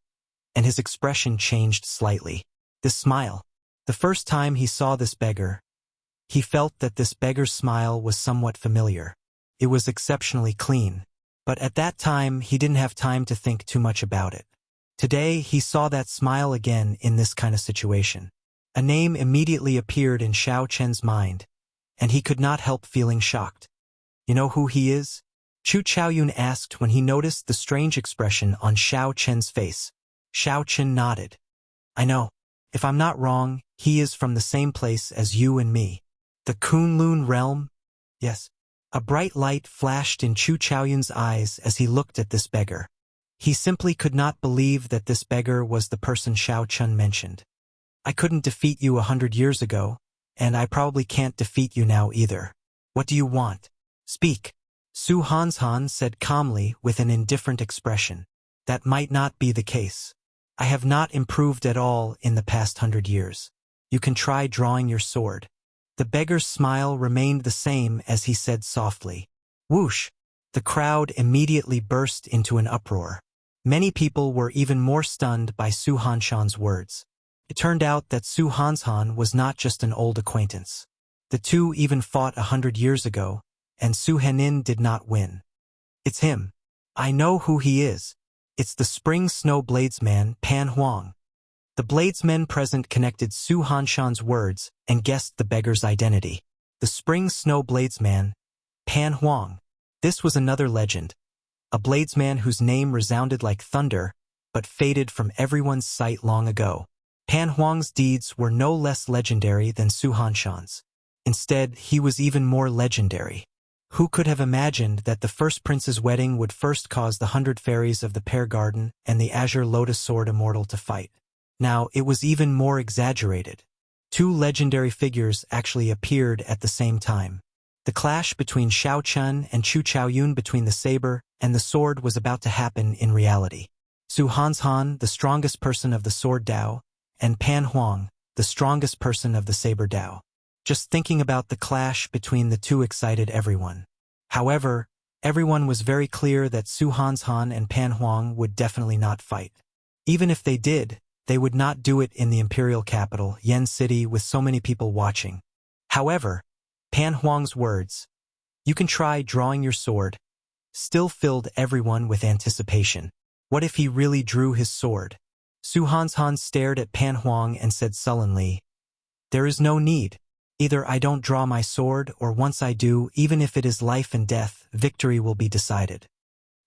and his expression changed slightly. This smile. The first time he saw this beggar, he felt that this beggar's smile was somewhat familiar. It was exceptionally clean. But at that time, he didn't have time to think too much about it. Today, he saw that smile again in this kind of situation. A name immediately appeared in Xiao Chen's mind, and he could not help feeling shocked. You know who he is? Chu Chaoyun asked when he noticed the strange expression on Xiao Chen's face. Xiao Chen nodded. I know. If I'm not wrong, he is from the same place as you and me. The Kunlun realm? Yes. A bright light flashed in Chu Chaoyun's eyes as he looked at this beggar. He simply could not believe that this beggar was the person Xiao Chun mentioned. I couldn't defeat you 100 years ago, and I probably can't defeat you now either. What do you want? Speak. Su Hanshan said calmly with an indifferent expression. That might not be the case. I have not improved at all in the past 100 years. You can try drawing your sword. The beggar's smile remained the same as he said softly. Whoosh! The crowd immediately burst into an uproar. Many people were even more stunned by Su Hanshan's words. It turned out that Su Hanshan was not just an old acquaintance. The two even fought 100 years ago, and Su Henin did not win. It's him. I know who he is. It's the Spring Snow Bladesman, Pan Huang. The bladesmen present connected Su Hanshan's words and guessed the beggar's identity. The Spring Snow Bladesman, Pan Huang. This was another legend. A bladesman whose name resounded like thunder, but faded from everyone's sight long ago. Pan Huang's deeds were no less legendary than Su Hanshan's. Instead, he was even more legendary. Who could have imagined that the first prince's wedding would first cause the 100 fairies of the Pear Garden and the Azure Lotus Sword Immortal to fight? Now, it was even more exaggerated. Two legendary figures actually appeared at the same time. The clash between Xiao Chun and Chu Chaoyun between the saber and the sword was about to happen in reality. Su Hanshan, the strongest person of the sword Dao, and Pan Huang, the strongest person of the saber Dao. Just thinking about the clash between the two excited everyone. However, everyone was very clear that Su Hanshan and Pan Huang would definitely not fight. Even if they did, they would not do it in the imperial capital, Yen City, with so many people watching. However, Pan Huang's words, "You can try drawing your sword," still filled everyone with anticipation. What if he really drew his sword? Su Hanshan stared at Pan Huang and said sullenly, "There is no need. Either I don't draw my sword, or once I do, even if it is life and death, victory will be decided."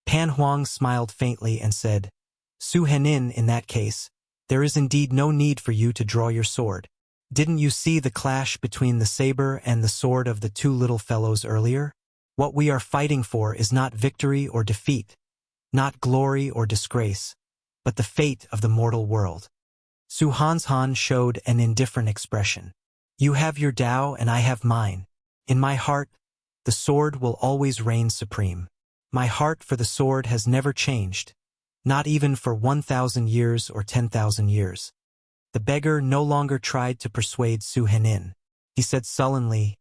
Pan Huang smiled faintly and said, "Su Henin, in that case, there is indeed no need for you to draw your sword. Didn't you see the clash between the saber and the sword of the two little fellows earlier? What we are fighting for is not victory or defeat, not glory or disgrace, but the fate of the mortal world." Su Hanshan showed an indifferent expression. "You have your Tao and I have mine. In my heart, the sword will always reign supreme. My heart for the sword has never changed, not even for 1,000 years or 10,000 years." The beggar no longer tried to persuade Su Henin. He said sullenly,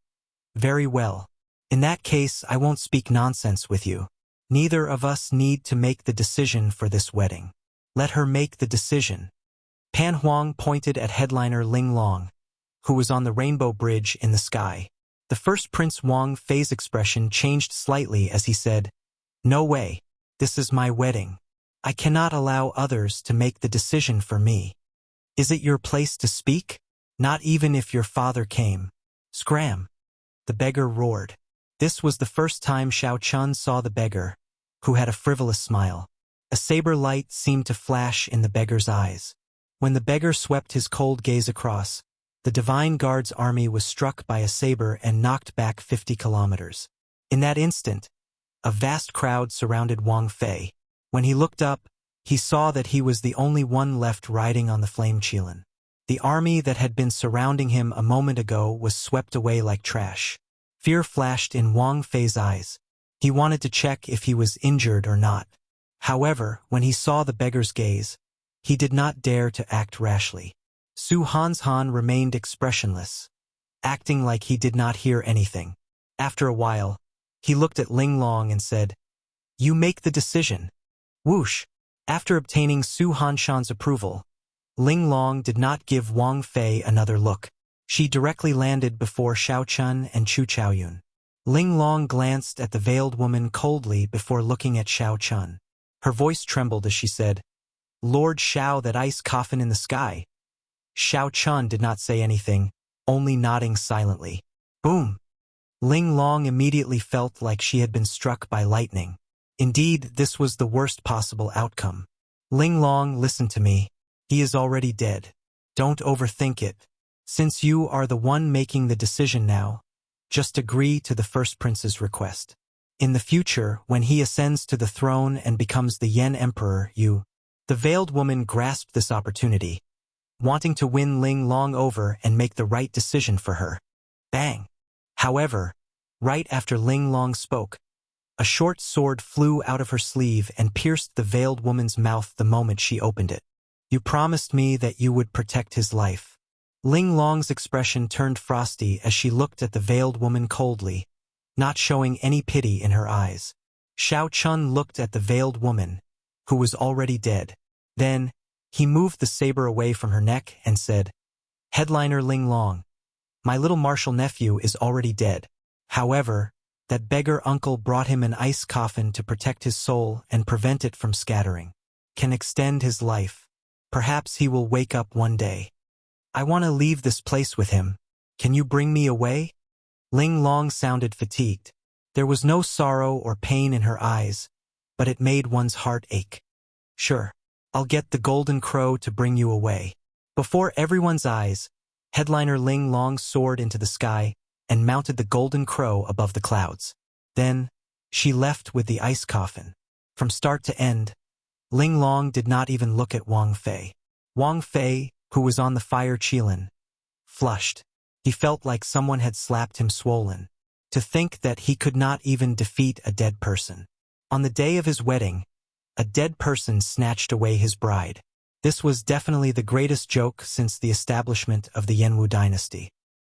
"Very well. In that case, I won't speak nonsense with you. Neither of us need to make the decision for this wedding. Let her make the decision." Pan Huang pointed at headliner Ling Long, who was on the rainbow bridge in the sky. The first Prince Wang Fei's expression changed slightly as he said, "No way. This is my wedding. I cannot allow others to make the decision for me. Is it your place to speak? Not even if your father came." Scram! The beggar roared. This was the first time Xiao Chun saw the beggar, who had a frivolous smile. A saber light seemed to flash in the beggar's eyes. When the beggar swept his cold gaze across, the Divine Guard's army was struck by a saber and knocked back 50 kilometers. In that instant, a vast crowd surrounded Wang Fei. When he looked up, he saw that he was the only one left riding on the flame Qilin. The army that had been surrounding him a moment ago was swept away like trash. Fear flashed in Wang Fei's eyes. He wanted to check if he was injured or not. However, when he saw the beggar's gaze, he did not dare to act rashly. Su Hanshan remained expressionless, acting like he did not hear anything. After a while, he looked at Ling Long and said, "You make the decision." Whoosh! After obtaining Su Hanshan's approval, Ling Long did not give Wang Fei another look. She directly landed before Xiao Chun and Chu Chaoyun. Ling Long glanced at the veiled woman coldly before looking at Xiao Chun. Her voice trembled as she said, "Lord Xiao, that ice coffin in the sky." Xiao Chun did not say anything, only nodding silently. Boom! Ling Long immediately felt like she had been struck by lightning. Indeed, this was the worst possible outcome. Ling Long, listen to me. He is already dead. Don't overthink it. Since you are the one making the decision now, just agree to the first prince's request. In the future, when he ascends to the throne and becomes the Yen Emperor, The veiled woman grasped this opportunity, wanting to win Ling Long over and make the right decision for her. Bang! However, right after Ling Long spoke, a short sword flew out of her sleeve and pierced the veiled woman's mouth the moment she opened it. You promised me that you would protect his life. Ling Long's expression turned frosty as she looked at the veiled woman coldly, not showing any pity in her eyes. Xiao Chun looked at the veiled woman, who was already dead. Then, he moved the saber away from her neck and said, "Headliner Ling Long, my little martial nephew is already dead. However, that beggar uncle brought him an ice coffin to protect his soul and prevent it from scattering. Can extend his life. Perhaps he will wake up one day. I want to leave this place with him. Can you bring me away?" Ling Long sounded fatigued. There was no sorrow or pain in her eyes, but it made one's heart ache. "Sure, I'll get the golden crow to bring you away." Before everyone's eyes, Headliner Ling Long soared into the sky and mounted the golden crow above the clouds. Then, she left with the ice coffin. From start to end, Ling Long did not even look at Wang Fei. Wang Fei, who was on the fire Qilin, flushed. He felt like someone had slapped him swollen. To think that he could not even defeat a dead person. On the day of his wedding, a dead person snatched away his bride. This was definitely the greatest joke since the establishment of the Yanwu dynasty.